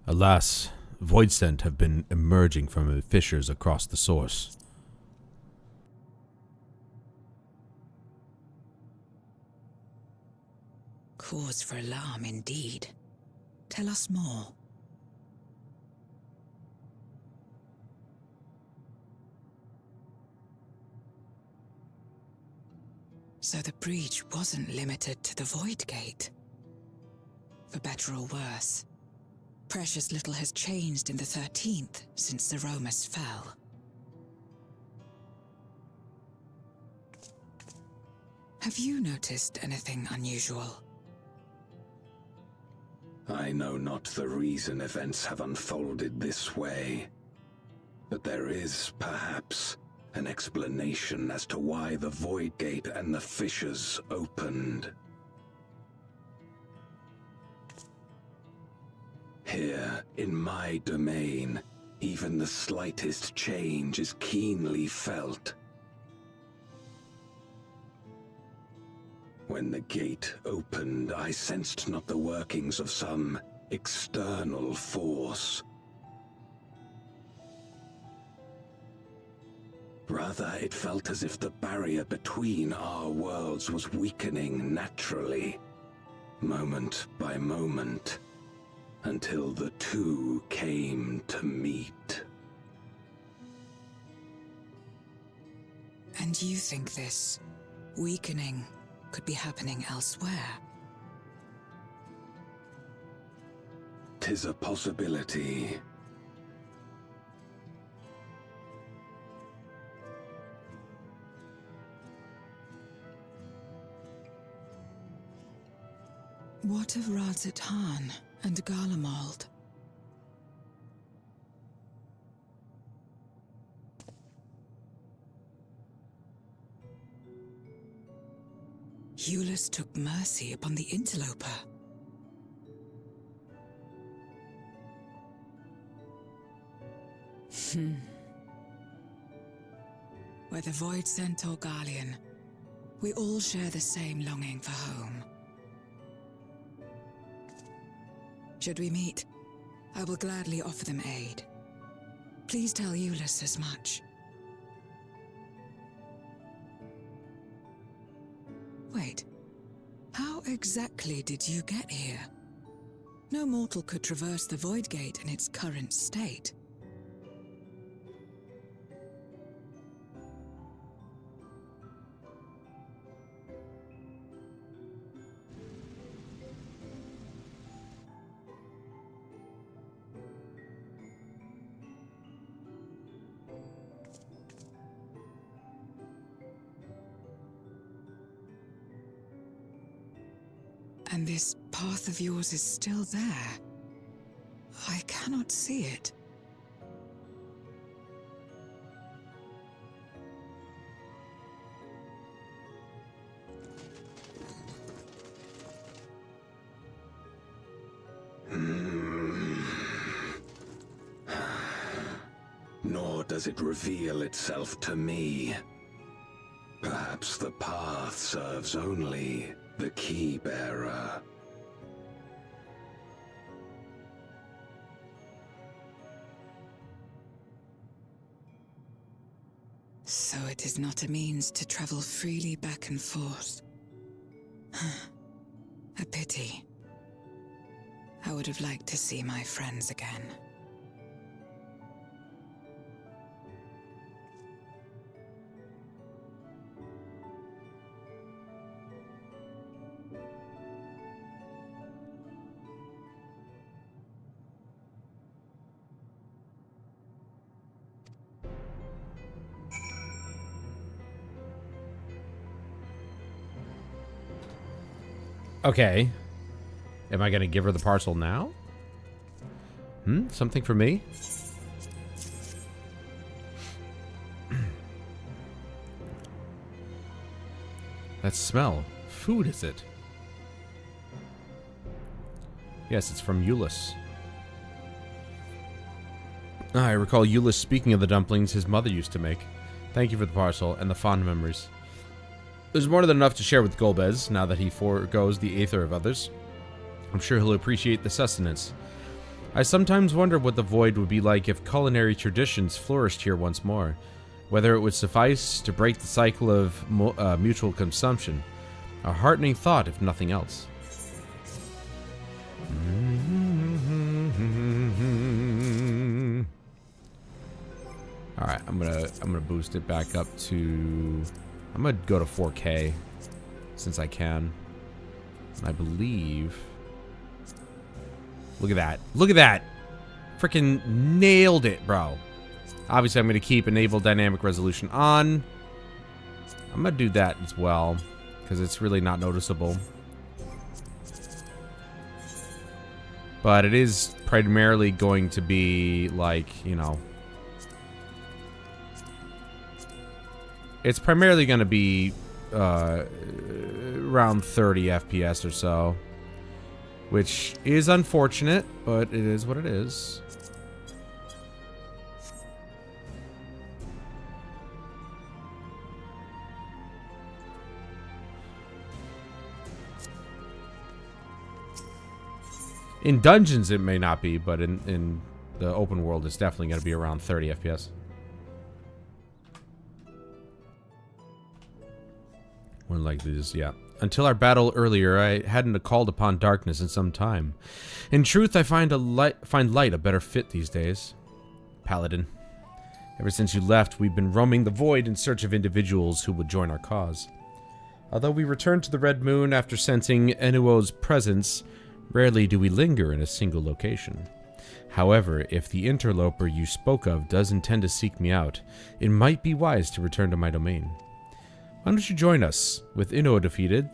Alas, Voidsent have been emerging from fissures across the source. Cause for alarm indeed. Tell us more. So the breach wasn't limited to the Void Gate. For better or worse, precious little has changed in the 13th since the Romus fell. Have you noticed anything unusual? I know not the reason events have unfolded this way, but there is, perhaps, an explanation as to why the Void Gate and the fissures opened. Here, in my domain, even the slightest change is keenly felt. When the gate opened, I sensed not the workings of some external force. Rather, it felt as if the barrier between our worlds was weakening naturally, moment by moment, until the two came to meet. And you think this weakening could be happening elsewhere? 'Tis a possibility. What of Radzatan and Garlemald? Eulus took mercy upon the interloper. Whether Voidsent or Garlean, we all share the same longing for home. Should we meet, I will gladly offer them aid. Please tell Eulus as much. Wait, how exactly did you get here? No mortal could traverse the Void Gate in its current state. And this path of yours is still there. I cannot see it. Nor does it reveal itself to me. Perhaps the path serves only the key bearer. So it is not a means to travel freely back and forth. A pity. I would have liked to see my friends again. Okay. Am I going to give her the parcel now? Something for me? That smell. Food, is it? Yes, it's from Euless. I recall Euless speaking of the dumplings his mother used to make. Thank you for the parcel and the fond memories. There's more than enough to share with Golbez, now that he forgoes the aether of others. I'm sure he'll appreciate the sustenance. I sometimes wonder what the Void would be like if culinary traditions flourished here once more. Whether it would suffice to break the cycle of mutual consumption. A heartening thought, if nothing else. Alright, I'm gonna boost it back up to... I'm gonna go to 4K since I can. And I believe... Look at that. Look at that! Freaking nailed it, bro. Obviously, I'm gonna keep Enable Dynamic Resolution on. I'm gonna do that as well, because it's really not noticeable. But it is primarily going to be, like, you know... It's primarily going to be around 30 FPS or so. Which is unfortunate, but it is what it is. In dungeons it may not be, but in the open world it's definitely going to be around 30 FPS. One like this, yeah. Until our battle earlier, I hadn't called upon darkness in some time. In truth, I find light a better fit these days. Paladin. Ever since you left, we've been roaming the void in search of individuals who would join our cause. Although we returned to the Red Moon after sensing Enuo's presence, rarely do we linger in a single location. However, if the interloper you spoke of does intend to seek me out, it might be wise to return to my domain. Why don't you join us? With Enuo defeated,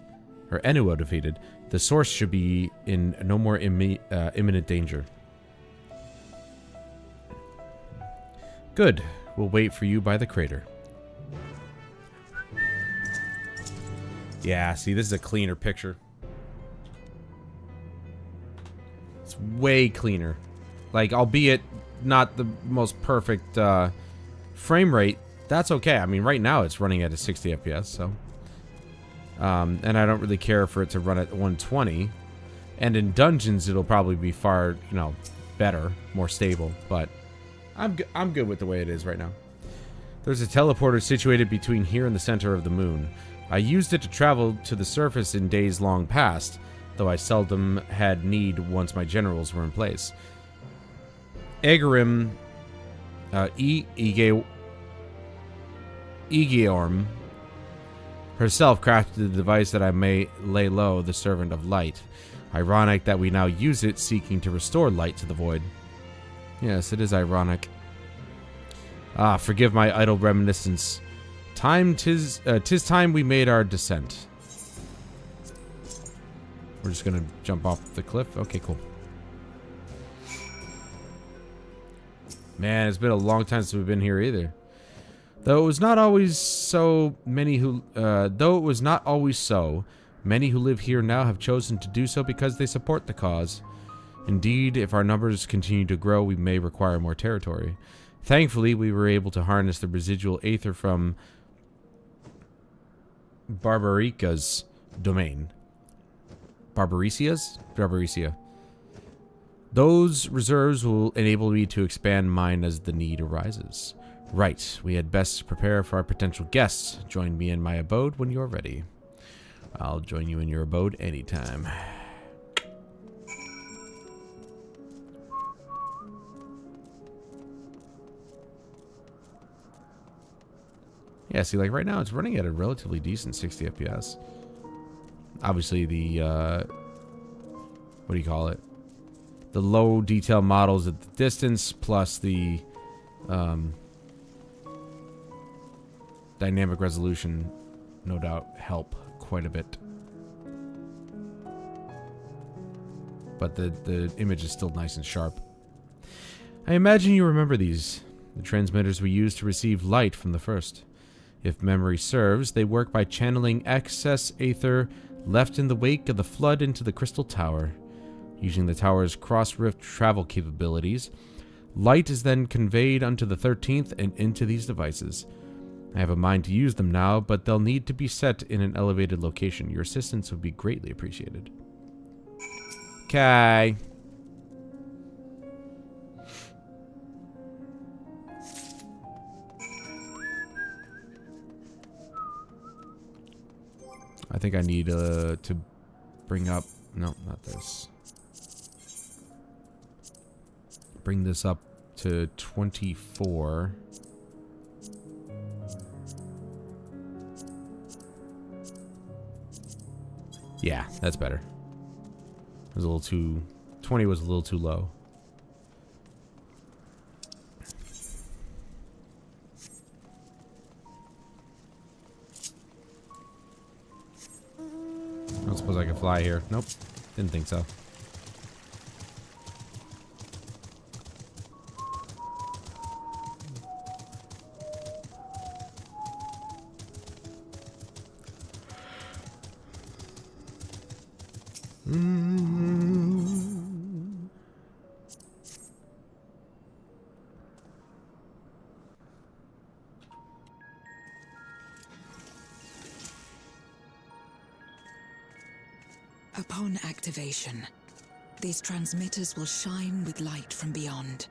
the source should be in no more imminent danger. Good. We'll wait for you by the crater. Yeah, see, this is a cleaner picture. It's way cleaner. Like, albeit not the most perfect frame rate, that's okay. I mean, right now it's running at a 60 FPS, so. And I don't really care for it to run at 120. And in dungeons, it'll probably be far, you know, better, more stable. But I'm good with the way it is right now. There's a teleporter situated between here and the center of the moon. I used it to travel to the surface in days long past, though I seldom had need once my generals were in place. Egerim, Egeorm herself crafted the device that I may lay low the servant of light. Ironic that we now use it seeking to restore light to the void. Yes, it is ironic. Ah, forgive my idle reminiscence. Tis time we made our descent. We're just gonna jump off the cliff. Okay, cool. Man, it's been a long time since we've been here either. Though it was not always so, many who live here now have chosen to do so because they support the cause. Indeed, if our numbers continue to grow, we may require more territory. Thankfully, we were able to harness the residual aether from Barbarica's domain. Barbaricia. Those reserves will enable me to expand mine as the need arises. Right, we had best prepare for our potential guests. Join me in my abode when you're ready. I'll join you in your abode anytime. Yeah, see, like right now it's running at a relatively decent 60 FPS. Obviously the, what do you call it? The low detail models at the distance plus the, dynamic resolution, no doubt, help quite a bit. But the image is still nice and sharp. I imagine you remember these. The transmitters we used to receive light from the first. If memory serves, they work by channeling excess aether left in the wake of the flood into the crystal tower. Using the tower's cross-rift travel capabilities, light is then conveyed onto the 13th and into these devices. I have a mind to use them now, but they'll need to be set in an elevated location. Your assistance would be greatly appreciated. Okay. I think I need to bring up... No, not this. Bring this up to 24. Yeah, that's better. It was a little too... 20 was a little too low. I don't suppose I can fly here. Nope. Didn't think so. Upon activation, these transmitters will shine with light from beyond,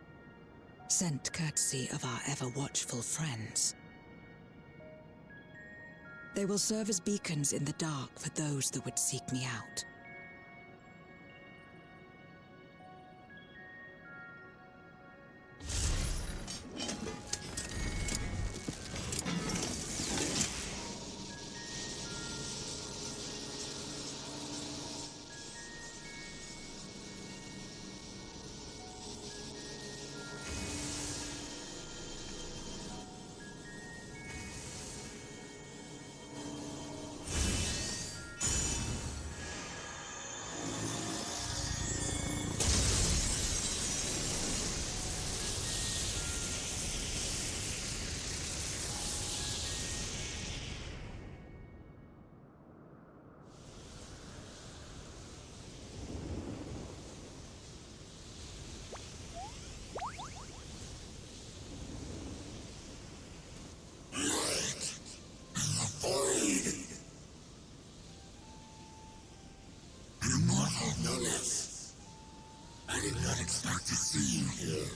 sent courtesy of our ever-watchful friends. They will serve as beacons in the dark for those that would seek me out. I did not expect to see you here.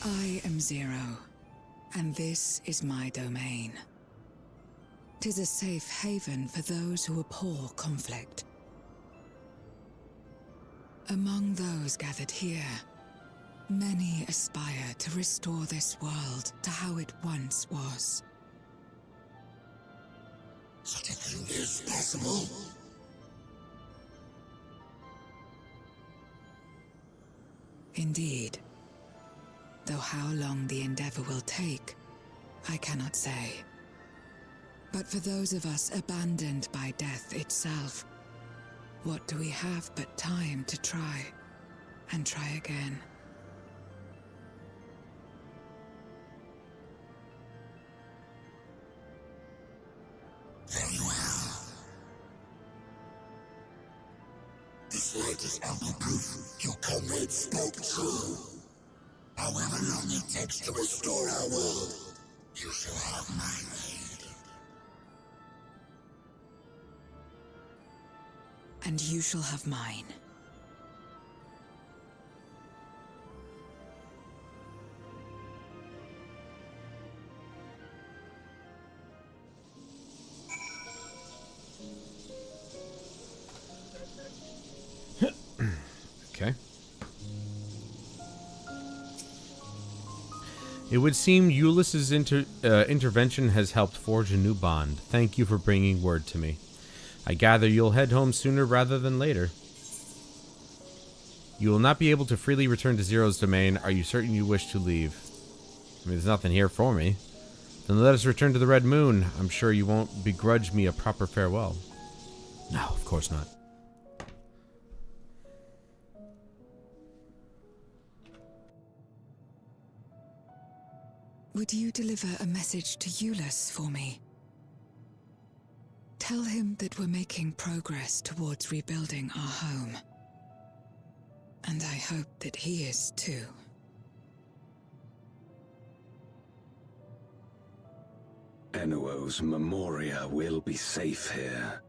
I am Zero, and this is my domain. 'Tis a safe haven for those who abhor conflict. Among those gathered here, many aspire to restore this world to how it once was. Such a thing is possible. Indeed. Though how long the endeavor will take, I cannot say. But for those of us abandoned by death itself, what do we have but time to try and try again? Very well. This light is ample proof your comrade spoke true. However long it takes to restore our world, you shall have my aid. And you shall have mine. Okay. It would seem Ulysses' intervention has helped forge a new bond. Thank you for bringing word to me. I gather you'll head home sooner rather than later. You will not be able to freely return to Zero's domain. Are you certain you wish to leave? I mean, there's nothing here for me. Then let us return to the Red Moon. I'm sure you won't begrudge me a proper farewell. No, of course not. Would you deliver a message to Ulysses for me? Tell him that we're making progress towards rebuilding our home. And I hope that he is too. Enuo's Memoria will be safe here.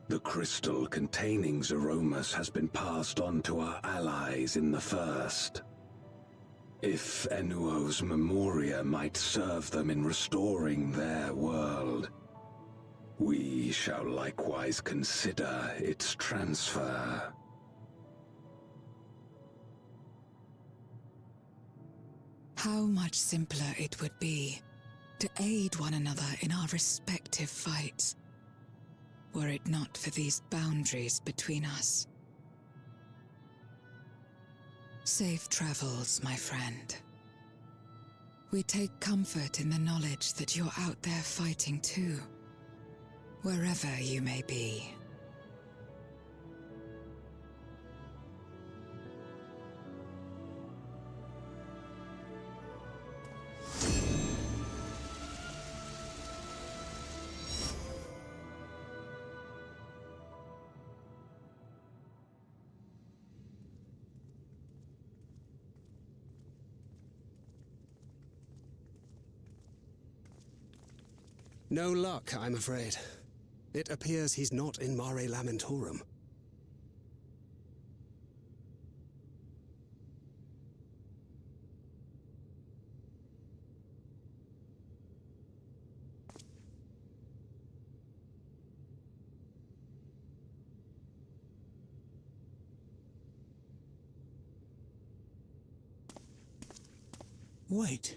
The crystal containing Zeromus has been passed on to our allies in the First. If Enuo's Memoria might serve them in restoring their world, we shall likewise consider its transfer. How much simpler it would be to aid one another in our respective fights, were it not for these boundaries between us. Safe travels, my friend. We take comfort in the knowledge that you're out there fighting too, wherever you may be. No luck, I'm afraid. It appears he's not in Mare Lamentorum. Wait.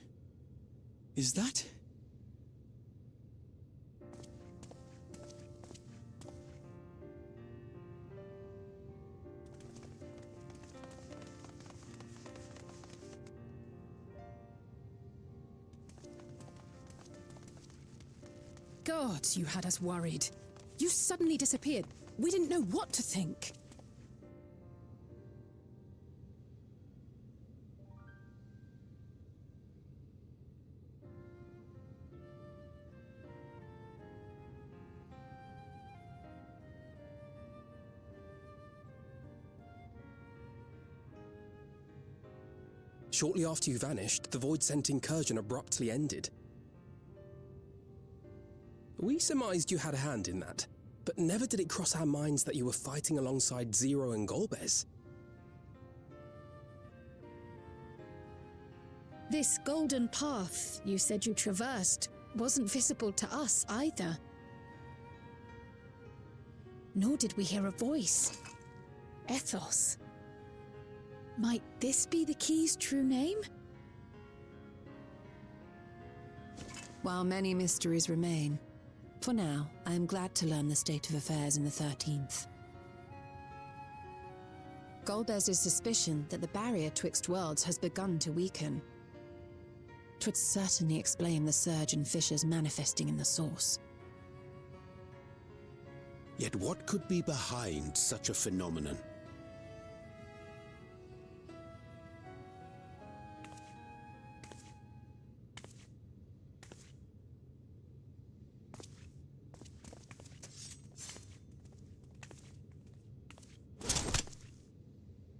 Is that... God, you had us worried. You suddenly disappeared. We didn't know what to think. Shortly after you vanished, the Void-sent incursion abruptly ended. We surmised you had a hand in that, but never did it cross our minds that you were fighting alongside Zero and Golbez. This golden path you said you traversed wasn't visible to us either. Nor did we hear a voice. Ethos. Might this be the key's true name? While many mysteries remain, for now, I am glad to learn the state of affairs in the 13th. Golbez's suspicion that the barrier twixt worlds has begun to weaken. 'Twould certainly explain the surge in fissures manifesting in the source. Yet what could be behind such a phenomenon?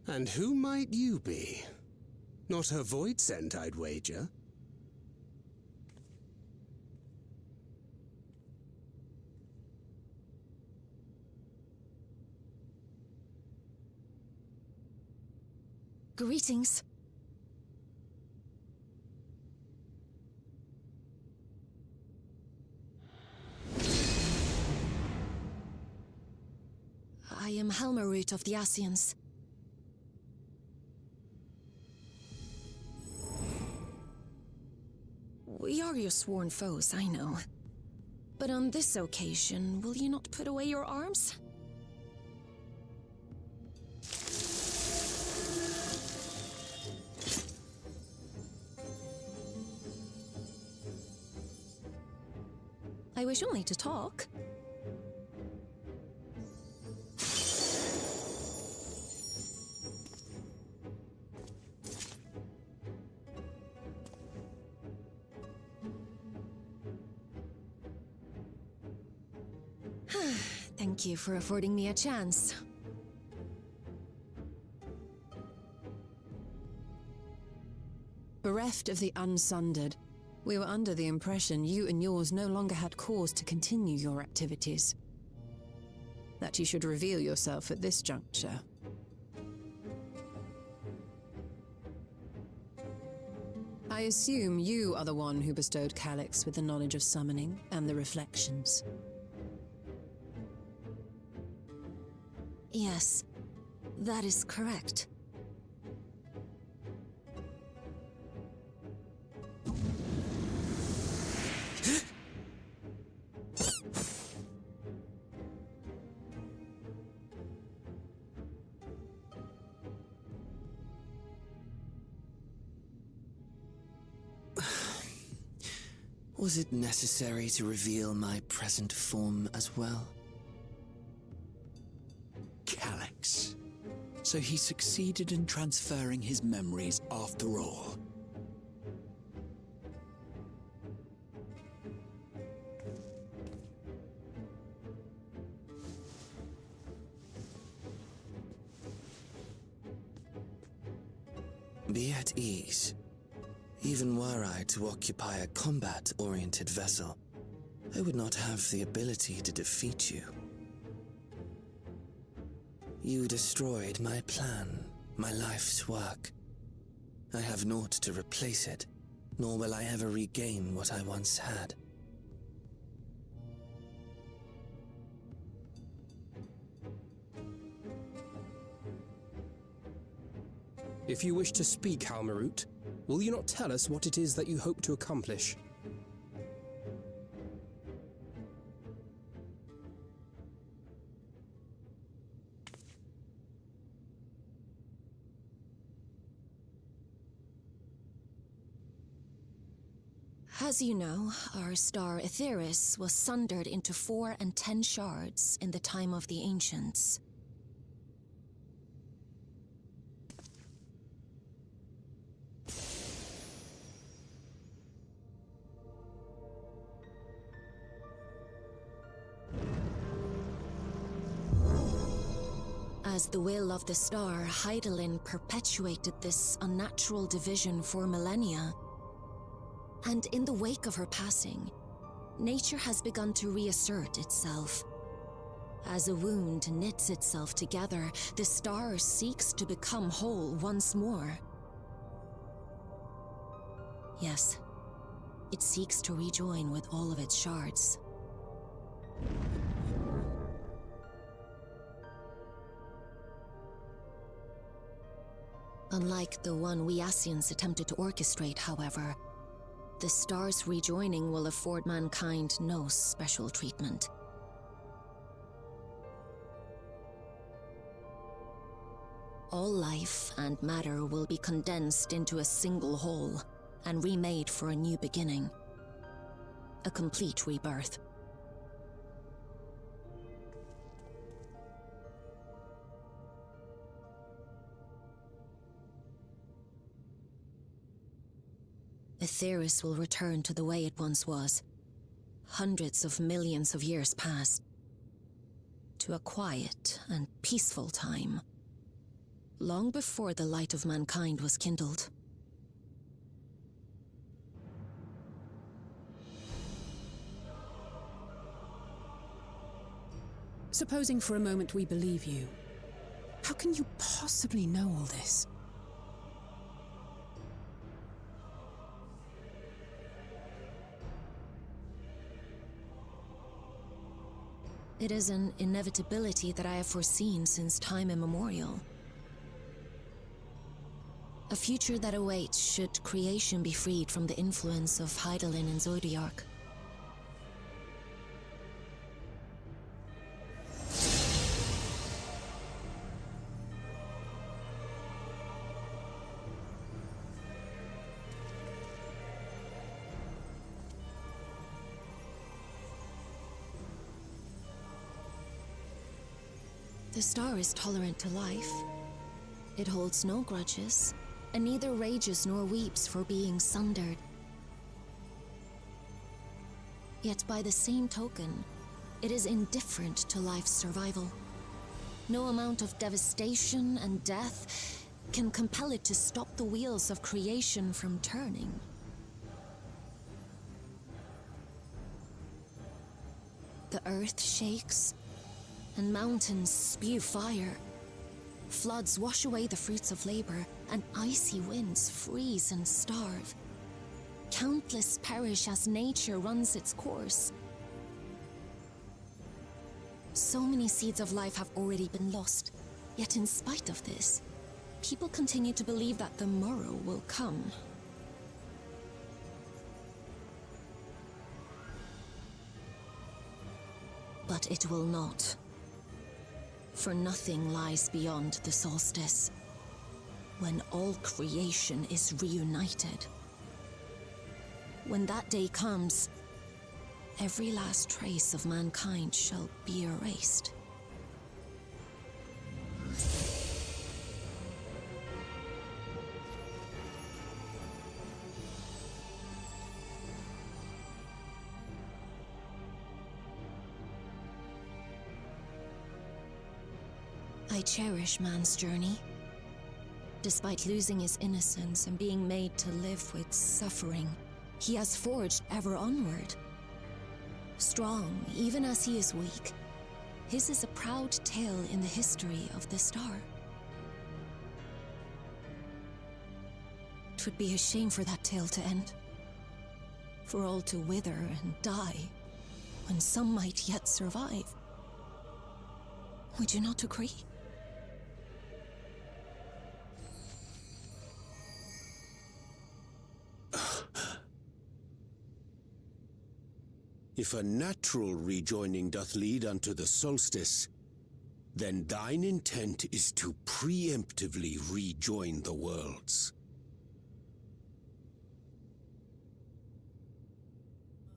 And who might you be? Not her void scent, I'd wager. Greetings. I am Helmarut of the Asians. We are your sworn foes, I know. But on this occasion, will you not put away your arms? I wish only to talk. Thank you for affording me a chance. Bereft of the Unsundered, we were under the impression you and yours no longer had cause to continue your activities. That you should reveal yourself at this juncture. I assume you are the one who bestowed Calyx with the knowledge of summoning and the reflections. Yes, that is correct. Was it necessary to reveal my present form as well? Calyx. So he succeeded in transferring his memories after all. Be at ease. Even were I to occupy a combat-oriented vessel, I would not have the ability to defeat you. You destroyed my plan, my life's work. I have naught to replace it, nor will I ever regain what I once had. If you wish to speak, Helmarut, will you not tell us what it is that you hope to accomplish? As you know, our star Aetheris was sundered into 4 and 10 shards in the time of the Ancients. As the will of the star, Hydaelyn perpetuated this unnatural division for millennia. And in the wake of her passing, nature has begun to reassert itself. As a wound knits itself together, the star seeks to become whole once more. Yes, it seeks to rejoin with all of its shards. Unlike the one we Asians attempted to orchestrate, however, the star's rejoining will afford mankind no special treatment. All life and matter will be condensed into a single whole, and remade for a new beginning. A complete rebirth. Aetheris will return to the way it once was. Hundreds of millions of years past. To a quiet and peaceful time. Long before the light of mankind was kindled. Supposing for a moment we believe you, how can you possibly know all this? It is an inevitability that I have foreseen since time immemorial. A future that awaits should creation be freed from the influence of Hydaelyn and Zodiark. The star is tolerant to life. It holds no grudges, and neither rages nor weeps for being sundered. Yet by the same token, it is indifferent to life's survival. No amount of devastation and death can compel it to stop the wheels of creation from turning. The earth shakes, and mountains spew fire. Floods wash away the fruits of labor, and icy winds freeze and starve. Countless perish as nature runs its course. So many seeds of life have already been lost, yet in spite of this, people continue to believe that the morrow will come. But it will not. For nothing lies beyond the solstice, when all creation is reunited. When that day comes, every last trace of mankind shall be erased. I cherish man's journey. Despite losing his innocence and being made to live with suffering, he has forged ever onward. Strong, even as he is weak, his is a proud tale in the history of the star. 'Twould be a shame for that tale to end. For all to wither and die, when some might yet survive. Would you not agree? If a natural rejoining doth lead unto the solstice, then thine intent is to preemptively rejoin the worlds.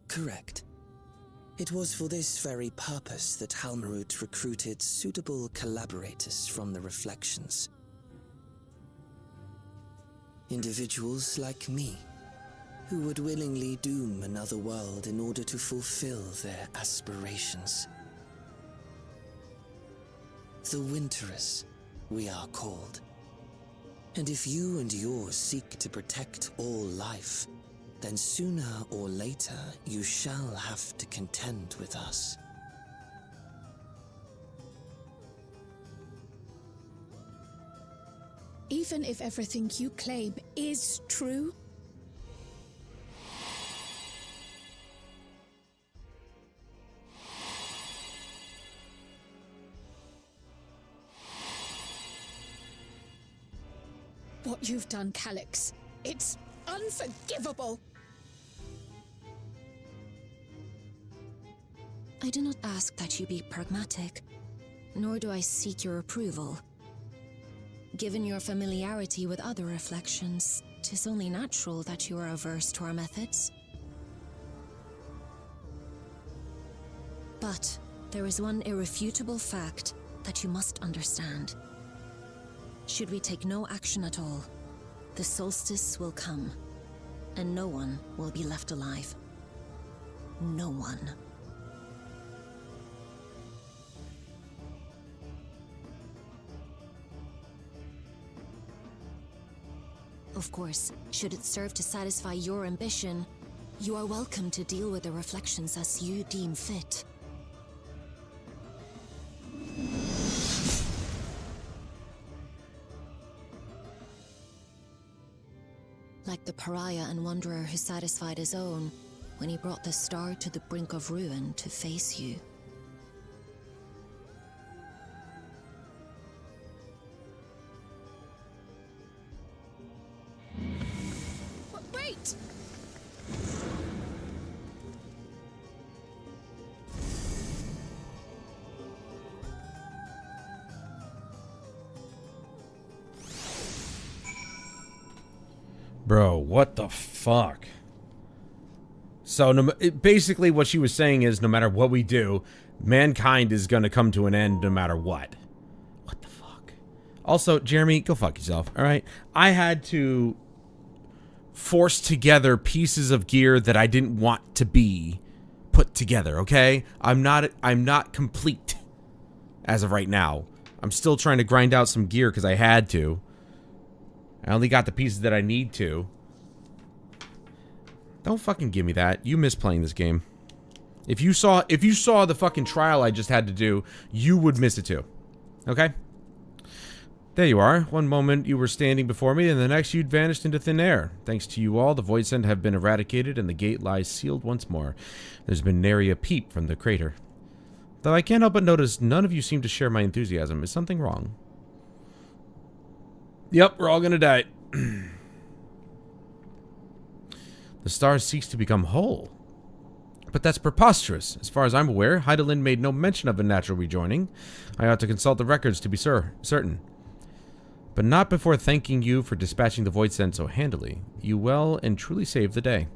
Correct. It was for this very purpose that Halmarut recruited suitable collaborators from the Reflections. Individuals like me, who would willingly doom another world in order to fulfill their aspirations. The Winterers, we are called. And if you and yours seek to protect all life, then sooner or later you shall have to contend with us. Even if everything you claim is true, what you've done, Calyx, it's unforgivable! I do not ask that you be pragmatic, nor do I seek your approval. Given your familiarity with other reflections, 'tis only natural that you are averse to our methods. But there is one irrefutable fact that you must understand. Should we take no action at all, the solstice will come, and no one will be left alive. No one. Of course, should it serve to satisfy your ambition, you are welcome to deal with the reflections as you deem fit. Like the pariah and wanderer who satisfied his own when he brought the star to the brink of ruin to face you. Wait! Bro, what the fuck? So basically what she was saying is no matter what we do, mankind is going to come to an end no matter what. What the fuck? Also, Jeremy, go fuck yourself, all right? I had to force together pieces of gear that I didn't want to be put together, okay? I'm not complete as of right now. I'm still trying to grind out some gear because I had to. I only got the pieces that I need to. Don't fucking give me that. You miss playing this game. If you saw the fucking trial I just had to do, you would miss it too. Okay? There you are. One moment you were standing before me, and the next you'd vanished into thin air. Thanks to you all, the Voidsent have been eradicated, and the gate lies sealed once more. There's been nary a peep from the crater. Though I can't help but notice none of you seem to share my enthusiasm. Is something wrong? Yep, we're all gonna die. The star seeks to become whole. But that's preposterous. As far as I'm aware, Heidelin made no mention of a natural rejoining. I ought to consult the records to be certain. But not before thanking you for dispatching the Voidsent so handily. You well and truly saved the day.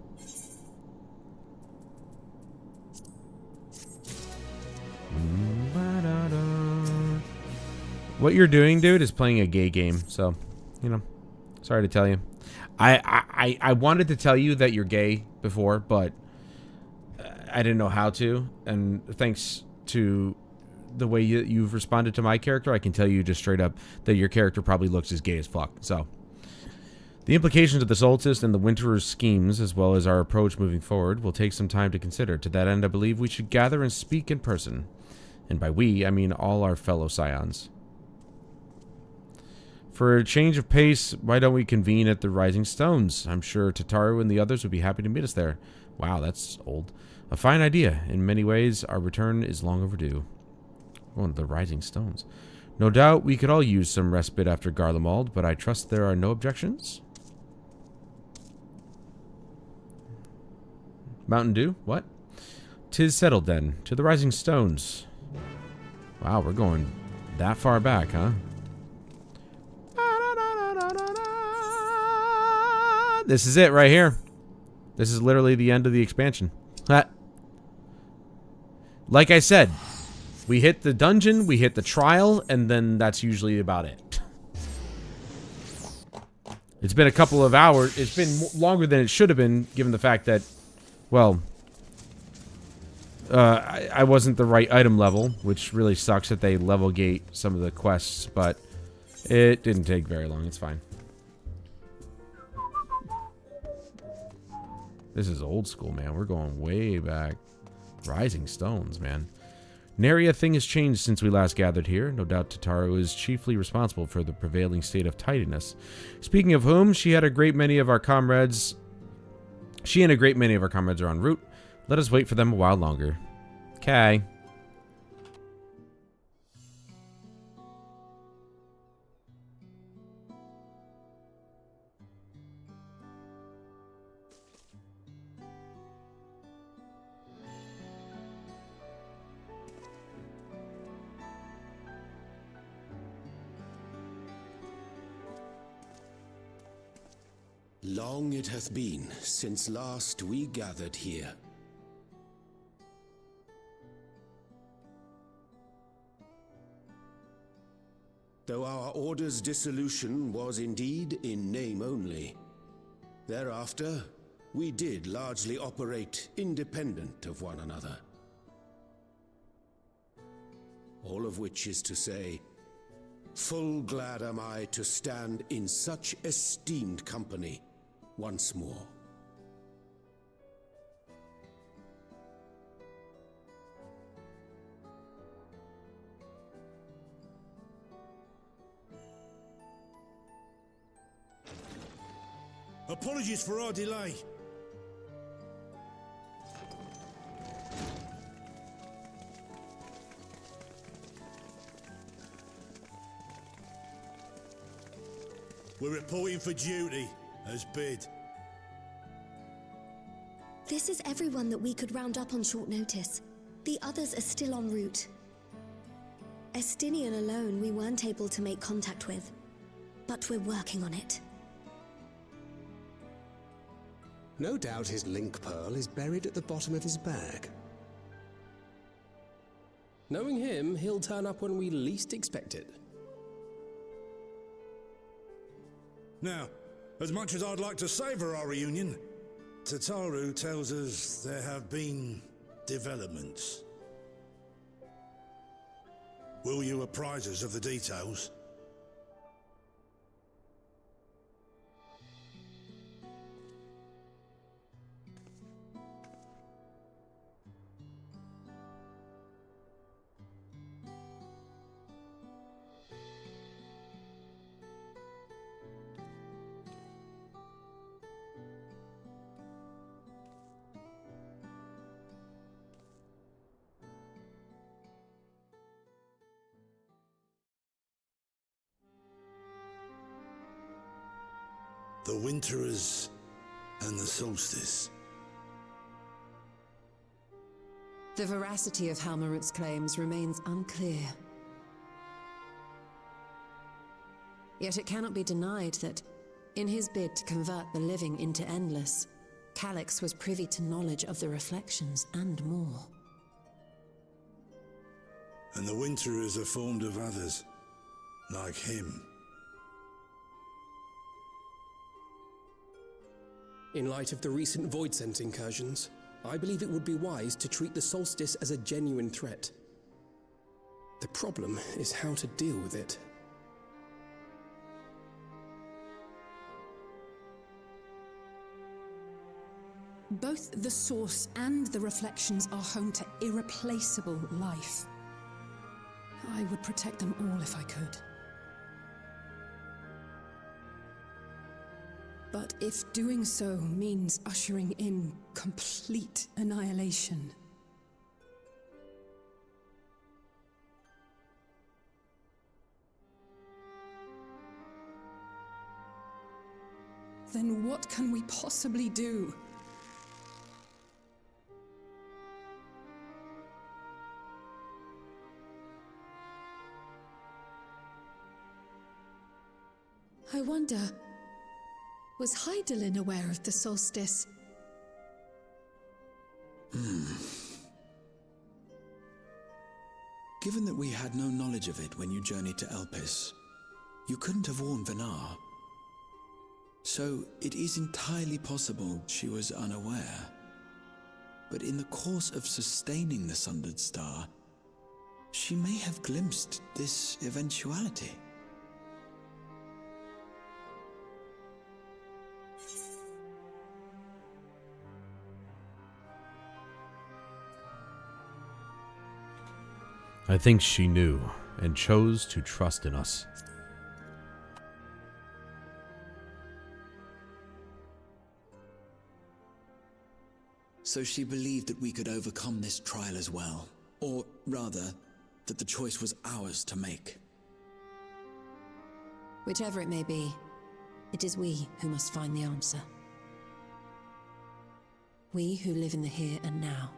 What you're doing, dude, is playing a gay game. So, you know, sorry to tell you. I wanted to tell you that you're gay before, but I didn't know how to. And thanks to the way you've responded to my character, I can tell you just straight up that your character probably looks as gay as fuck. So, the implications of the solstice and the Winterer's schemes, as well as our approach moving forward, will take some time to consider. To that end, I believe we should gather and speak in person. And by we, I mean all our fellow scions. For a change of pace, why don't we convene at the Rising Stones? I'm sure Tataru and the others would be happy to meet us there. Wow, that's old. A fine idea. In many ways, our return is long overdue. One of the Rising Stones. No doubt we could all use some respite after Garlemald, but I trust there are no objections? Mountain Dew? What? 'Tis settled then. To the Rising Stones. Wow, we're going that far back, huh? This is it right here. This is literally the end of the expansion. Like I said, we hit the dungeon, we hit the trial, and then that's usually about it. It's been a couple of hours. It's been longer than it should have been, given the fact that, well, I wasn't the right item level, which really sucks that they level gate some of the quests, but it didn't take very long. It's fine. This is old school, man. We're going way back. Rising Stones, man. Nary a thing has changed since we last gathered here. No doubt Tataru is chiefly responsible for the prevailing state of tidiness. Speaking of whom, she and a great many of our comrades are en route. Let us wait for them a while longer. Okay. Long it hath been since last we gathered here. Though our order's dissolution was indeed in name only, thereafter we did largely operate independent of one another. All of which is to say, full glad am I to stand in such esteemed company once more. Apologies for our delay. We're reporting for duty, as bid. This is everyone that we could round up on short notice. The others are still en route. Estinian alone we weren't able to make contact with, but we're working on it. No doubt his link pearl is buried at the bottom of his bag. Knowing him, he'll turn up when we least expect it. Now, as much as I'd like to savour our reunion, Tataru tells us there have been developments. Will you apprise us of the details? The Winterers and the Solstice. The veracity of Halmarut's claims remains unclear. Yet it cannot be denied that, in his bid to convert the living into endless, Calyx was privy to knowledge of the reflections and more. And the Winterers are formed of others, like him. In light of the recent Voidsent incursions, I believe it would be wise to treat the Solstice as a genuine threat. The problem is how to deal with it. Both the Source and the Reflections are home to irreplaceable life. I would protect them all if I could. But if doing so means ushering in complete annihilation, then what can we possibly do? I wonder, was Hydaelyn aware of the solstice? Given that we had no knowledge of it when you journeyed to Elpis, you couldn't have warned Venar. So it is entirely possible she was unaware. But in the course of sustaining the Sundered Star, she may have glimpsed this eventuality. I think she knew, and chose to trust in us. So she believed that we could overcome this trial as well. Or rather, that the choice was ours to make. Whichever it may be, it is we who must find the answer. We who live in the here and now.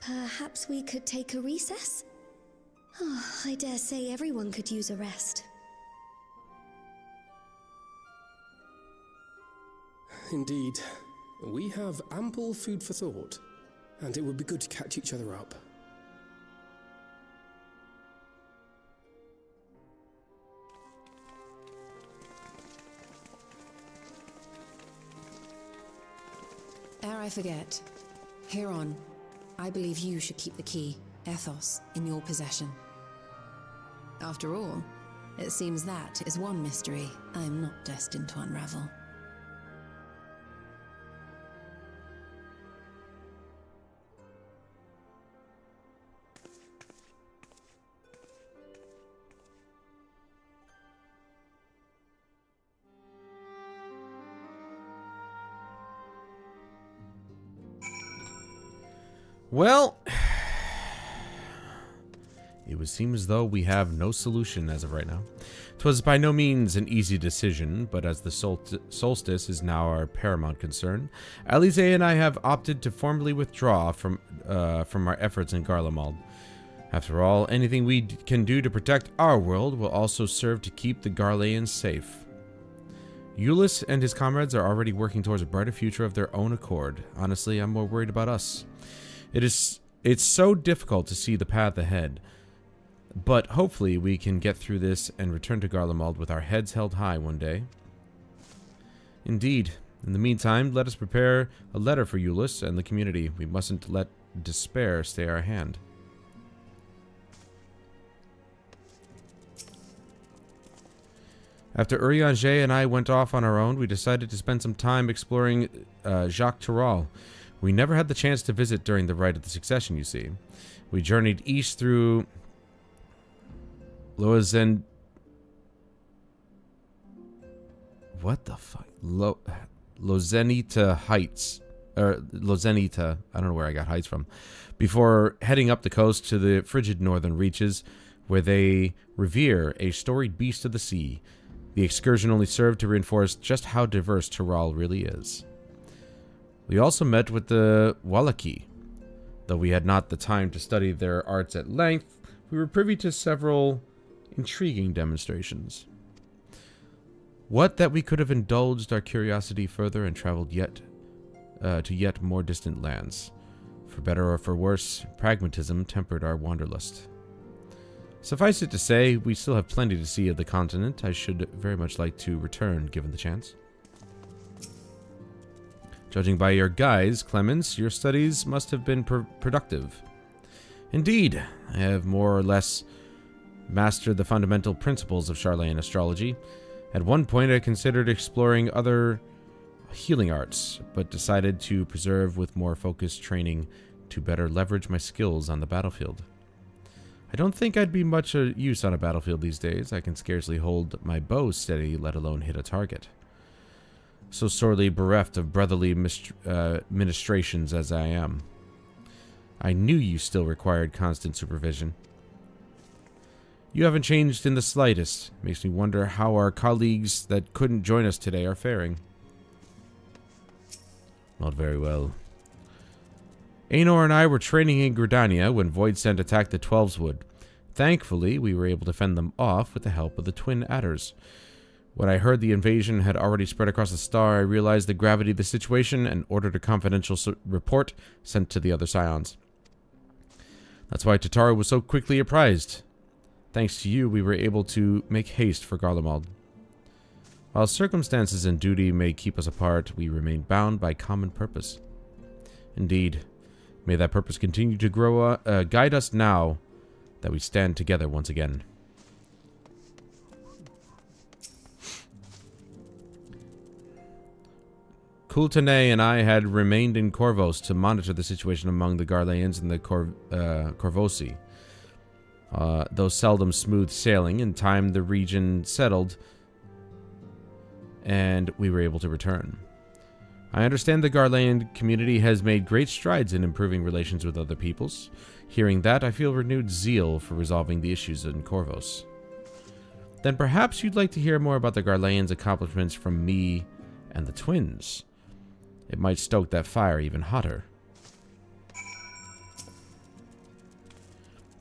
Perhaps we could take a recess? Oh, I dare say everyone could use a rest. Indeed. We have ample food for thought, and it would be good to catch each other up. Ere I forget, Huron, I believe you should keep the key, Ethos, in your possession. After all, it seems that is one mystery I am not destined to unravel. Well, it would seem as though we have no solution as of right now. 'Twas by no means an easy decision, but as the solstice is now our paramount concern, Alize and I have opted to formally withdraw from our efforts in Garlemald. After all, anything we can do to protect our world will also serve to keep the Garleans safe. Euless and his comrades are already working towards a brighter future of their own accord. Honestly, I'm more worried about us. It's so difficult to see the path ahead, but hopefully we can get through this and return to Garlemald with our heads held high one day. Indeed. In the meantime, let us prepare a letter for Euless and the community. We mustn't let despair stay our hand. After Urianger and I went off on our own, we decided to spend some time exploring Jacques Terral. We never had the chance to visit during the Rite of the Succession, you see. We journeyed east through Lozenita Heights. Or Lozenita, I don't know where I got heights from. Before heading up the coast to the frigid northern reaches, where they revere a storied beast of the sea. The excursion only served to reinforce just how diverse Terral really is. We also met with the Wallaki. Though we had not the time to study their arts at length, we were privy to several intriguing demonstrations. What that we could have indulged our curiosity further and traveled to yet more distant lands. For better or for worse, pragmatism tempered our wanderlust. Suffice it to say, we still have plenty to see of the continent. I should very much like to return, given the chance. Judging by your guise, Clemens, your studies must have been productive. Indeed, I have more or less mastered the fundamental principles of Charlayan astrology. At one point, I considered exploring other healing arts, but decided to preserve with more focused training to better leverage my skills on the battlefield. I don't think I'd be much use on a battlefield these days. I can scarcely hold my bow steady, let alone hit a target. So sorely bereft of brotherly ministrations as I am. I knew you still required constant supervision. You haven't changed in the slightest. Makes me wonder how our colleagues that couldn't join us today are faring. Not very well. Aenor and I were training in Gridania when Voidsent attacked the Twelveswood. Thankfully, we were able to fend them off with the help of the Twin Adders. When I heard the invasion had already spread across the star, I realized the gravity of the situation and ordered a confidential report sent to the other Scions. That's why Tataru was so quickly apprised. Thanks to you, we were able to make haste for Garlemald. While circumstances and duty may keep us apart, we remain bound by common purpose. Indeed, may that purpose continue to guide us now that we stand together once again. Kultane and I had remained in Corvos to monitor the situation among the Garleans and the Corvosi. Though seldom smooth sailing, in time the region settled and we were able to return. I understand the Garlean community has made great strides in improving relations with other peoples. Hearing that, I feel renewed zeal for resolving the issues in Corvos. Then perhaps you'd like to hear more about the Garleans' accomplishments from me and the twins. It might stoke that fire even hotter.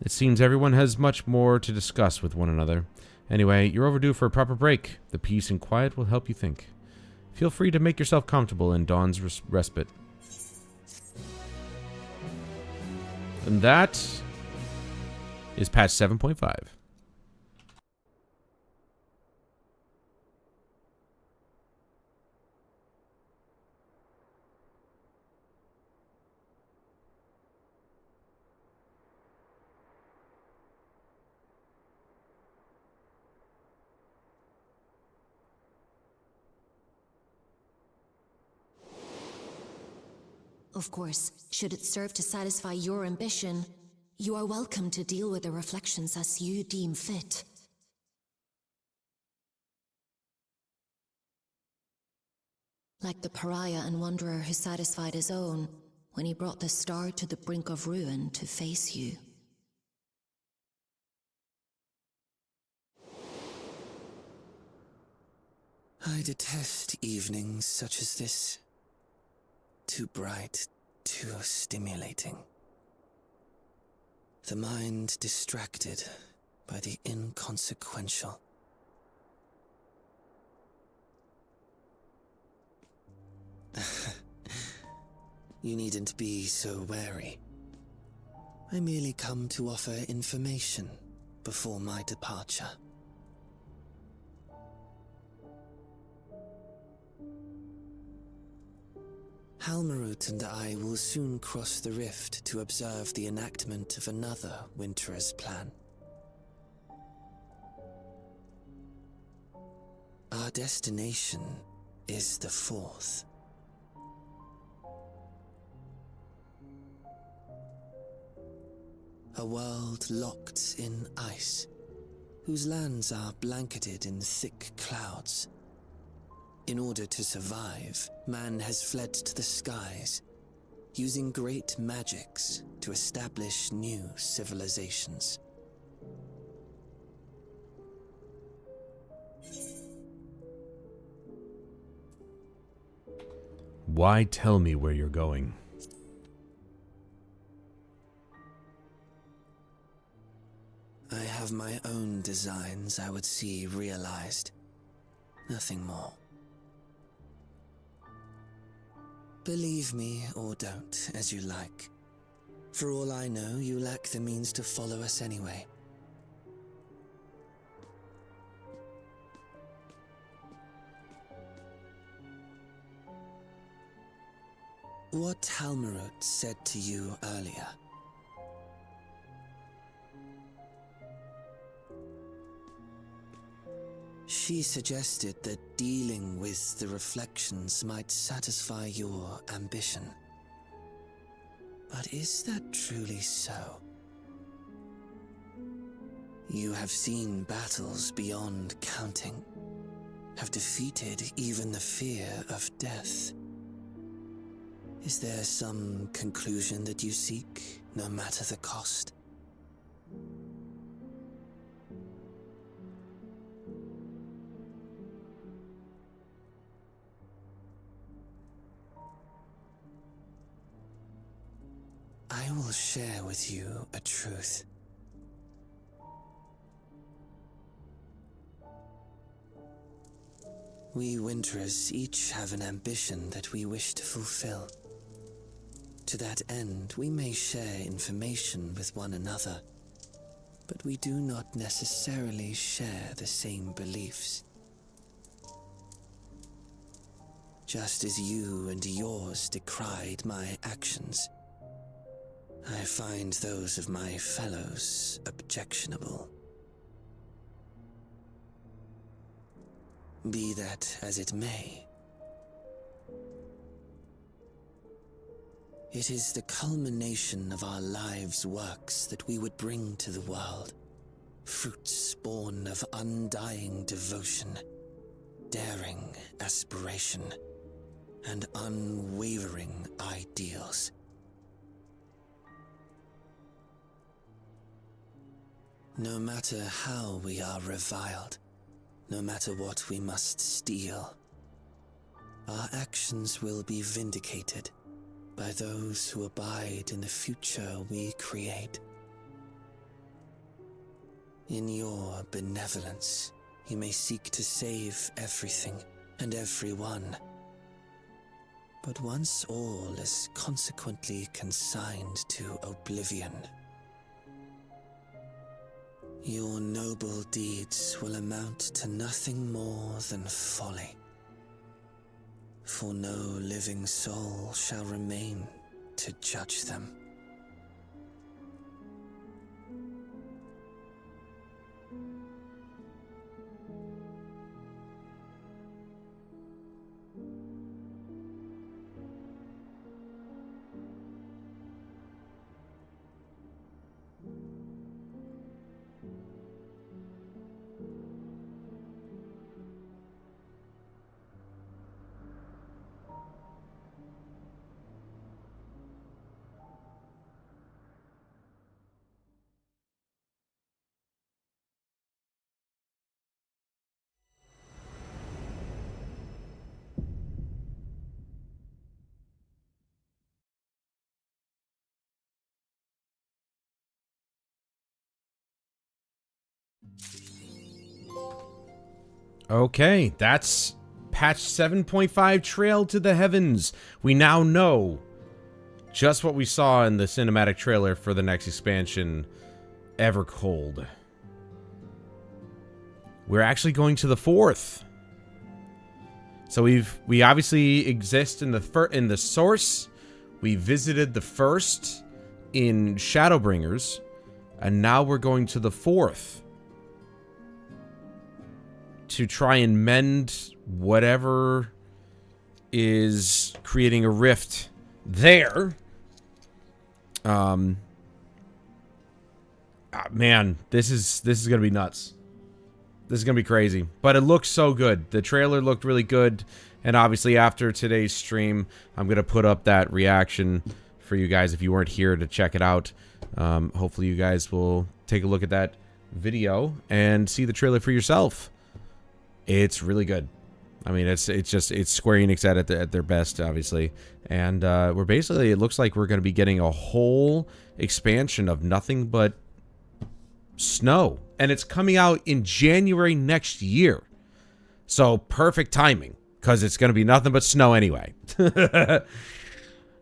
It seems everyone has much more to discuss with one another. Anyway, you're overdue for a proper break. The peace and quiet will help you think. Feel free to make yourself comfortable in Dawn's respite. And that is patch 7.5. Of course, should it serve to satisfy your ambition, you are welcome to deal with the reflections as you deem fit. Like the pariah and wanderer who satisfied his own when he brought the star to the brink of ruin to face you. I detest evenings such as this. Too bright, too stimulating. The mind distracted by the inconsequential. You needn't be so wary. I merely come to offer information before my departure. Halmarut and I will soon cross the rift to observe the enactment of another Winter's plan. Our destination is the fourth. A world locked in ice, whose lands are blanketed in thick clouds. In order to survive, man has fled to the skies, using great magics to establish new civilizations. Why tell me where you're going? I have my own designs I would see realized. Nothing more. Believe me or don't, as you like. For all I know, you lack the means to follow us anyway. What Halmarut said to you earlier. She suggested that dealing with the reflections might satisfy your ambition. But is that truly so? You have seen battles beyond counting, have defeated even the fear of death. Is there some conclusion that you seek, no matter the cost? I will share with you a truth. We Winterers each have an ambition that we wish to fulfill. To that end, we may share information with one another, but we do not necessarily share the same beliefs. Just as you and yours decried my actions, I find those of my fellows objectionable. Be that as it may, it is the culmination of our lives' works that we would bring to the world, fruits born of undying devotion, daring aspiration, and unwavering ideals. No matter how we are reviled, no matter what we must steal, our actions will be vindicated by those who abide in the future we create. In your benevolence, you may seek to save everything and everyone. But once all is consequently consigned to oblivion, your noble deeds will amount to nothing more than folly. For no living soul shall remain to judge them. Okay, that's patch 7.5 Trail to the Heavens. We now know just what we saw in the cinematic trailer for the next expansion, Evercold. We're actually going to the 4th. So we obviously exist in the source. We visited the 1st in Shadowbringers, and now we're going to the 4th to try and mend whatever is creating a rift there. Man, this is gonna be nuts. This is gonna be crazy, but it looks so good. The trailer looked really good, and obviously after today's stream, I'm gonna put up that reaction for you guys if you weren't here to check it out. Hopefully you guys will take a look at that video and see the trailer for yourself. It's really good. I mean, it's Square Enix at their best, obviously, and we're basically, it looks like we're going to be getting a whole expansion of nothing but snow, and it's coming out in January next year. So perfect timing, because it's going to be nothing but snow anyway.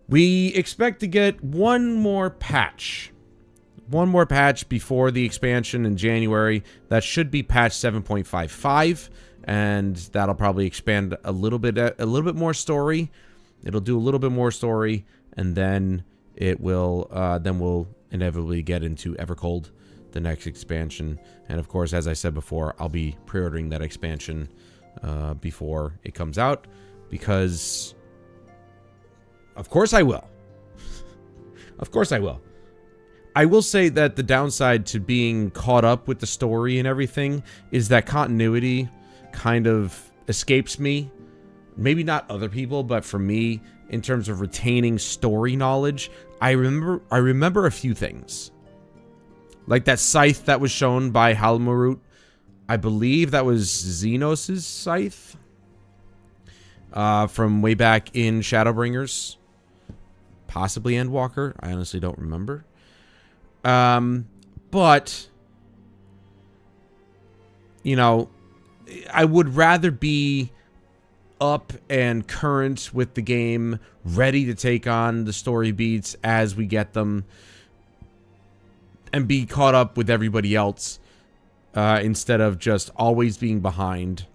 We expect to get one more patch before the expansion in January. That should be patch 7.55. And that'll probably expand a little bit more story. It'll do a little bit more story, and then it will then we'll inevitably get into Evercold, the next expansion. And of course, as I said before, I'll be pre-ordering that expansion before it comes out, because of course I will. Of course I will. I will say that the downside to being caught up with the story and everything is that continuity kind of escapes me. Maybe not other people, but for me, in terms of retaining story knowledge, I remember a few things. Like that scythe that was shown by Halmarut. I believe that was Xenos' scythe. From way back in Shadowbringers. Possibly Endwalker. I honestly don't remember. But, you know, I would rather be up and current with the game, ready to take on the story beats as we get them, and be caught up with everybody else, instead of just always being behind.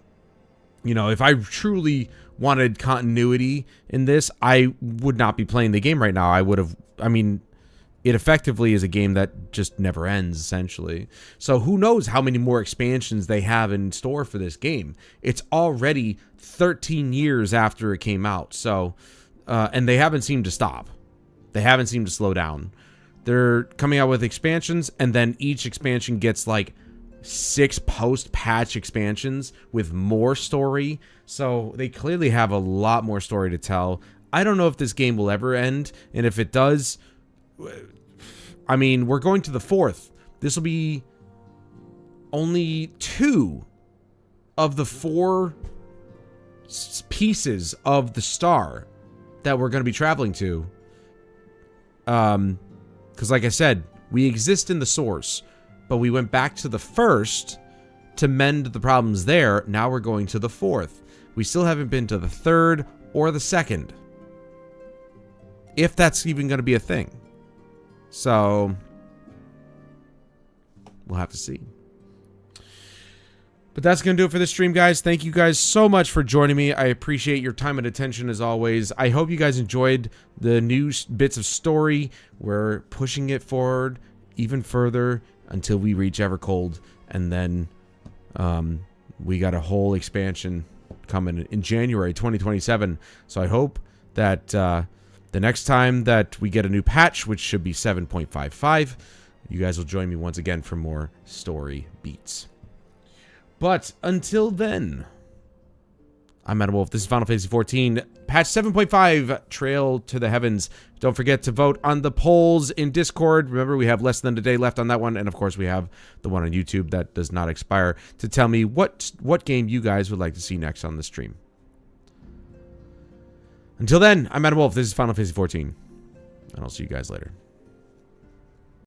You know, if I truly wanted continuity in this, I would not be playing the game right now. I mean, it effectively is a game that just never ends, essentially. So who knows how many more expansions they have in store for this game. It's already 13 years after it came out. So, and they haven't seemed to stop. They haven't seemed to slow down. They're coming out with expansions, and then each expansion gets like 6 post-patch expansions with more story. So they clearly have a lot more story to tell. I don't know if this game will ever end, and if it does, I mean, we're going to the 4th. This will be only 2 of the 4 pieces of the star that we're going to be traveling to. Because like I said, we exist in the source. but we went back to the first to mend the problems there. Now we're going to the fourth. We still haven't been to the third or the second, if that's even going to be a thing. So we'll have to see. But that's going to do it for this stream, guys. Thank you guys so much for joining me. I appreciate your time and attention as always. I hope you guys enjoyed the new bits of story. We're pushing it forward even further until we reach Evercold, and then we got a whole expansion coming in January 2027. So I hope that the next time that we get a new patch, which should be 7.55, you guys will join me once again for more story beats. But until then, I'm Adam Wolf. This is Final Fantasy XIV, patch 7.5, Trail to the Heavens. Don't forget to vote on the polls in Discord. Remember, we have less than a day left on that one. And of course, we have the one on YouTube that does not expire to tell me what game you guys would like to see next on the stream. Until then, I'm Adam Wolf. This is Final Fantasy XIV. And I'll see you guys later.